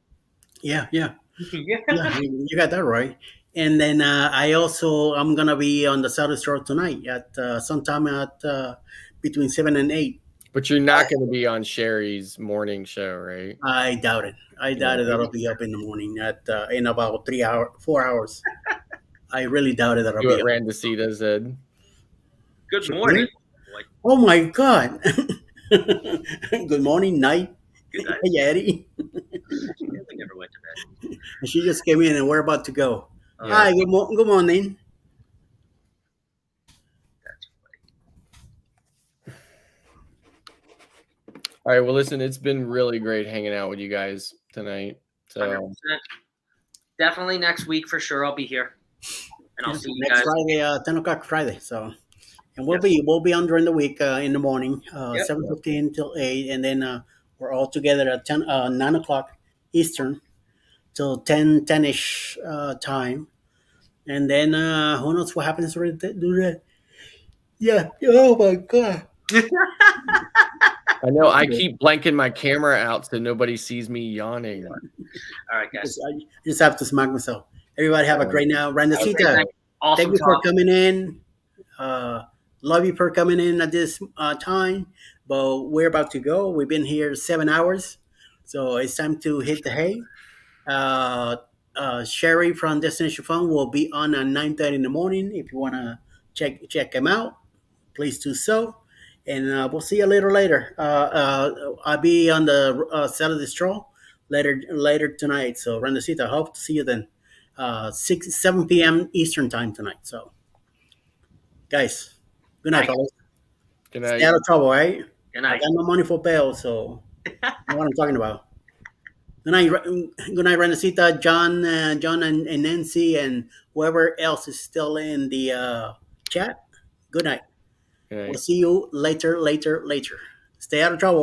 Yeah. Yeah, you got that right. And then I'm gonna be on the South Shore tonight at sometime at between 7 and 8. But you're not going to be on Sherry's morning show, right? I doubt it. I doubt it. I'll be up in the morning at in about 4 hours. I really doubt it. That I'll You be what up. Randacita said. Good morning. Oh my God! Good morning, night. Good night. Hey, Eddie. We never went to bed. And she just came in, and we're about to go. Yeah. Hi. Good morning. All right. Well, listen, it's been really great hanging out with you guys tonight. So 100%. Definitely next week for sure. I'll be here, and I'll see you Next guys. Friday, 10 o'clock Friday. So, and we'll be on during the week in the morning, 7:15 till 8, and then we're all together at 9 o'clock Eastern till 10-ish time, and then who knows what happens to do that? Yeah. Oh my God. I know I keep blanking my camera out so nobody sees me yawning. All right, guys. I just have to smack myself. Everybody have a great now. Randacita, Awesome thank you for talk. coming in. Love you for coming in at this time. But we're about to go. We've been here 7 hours. So it's time to hit the hay. Sherry from Destination Fun will be on at 9:30 in the morning. If you want to check him out, please do so. And we'll see you later. I'll be on the Saturday Stroll later tonight. So, Randacita, I hope to see you then. 7 p.m. Eastern time tonight. So, guys, good night, fellas. Good night. Stay out of trouble, right? Good night. I got no money for bail, so I know what I'm talking about. Good night, Randacita, John, and Nancy, and whoever else is still in the chat. Good night. Good night. We'll see you later. Stay out of trouble.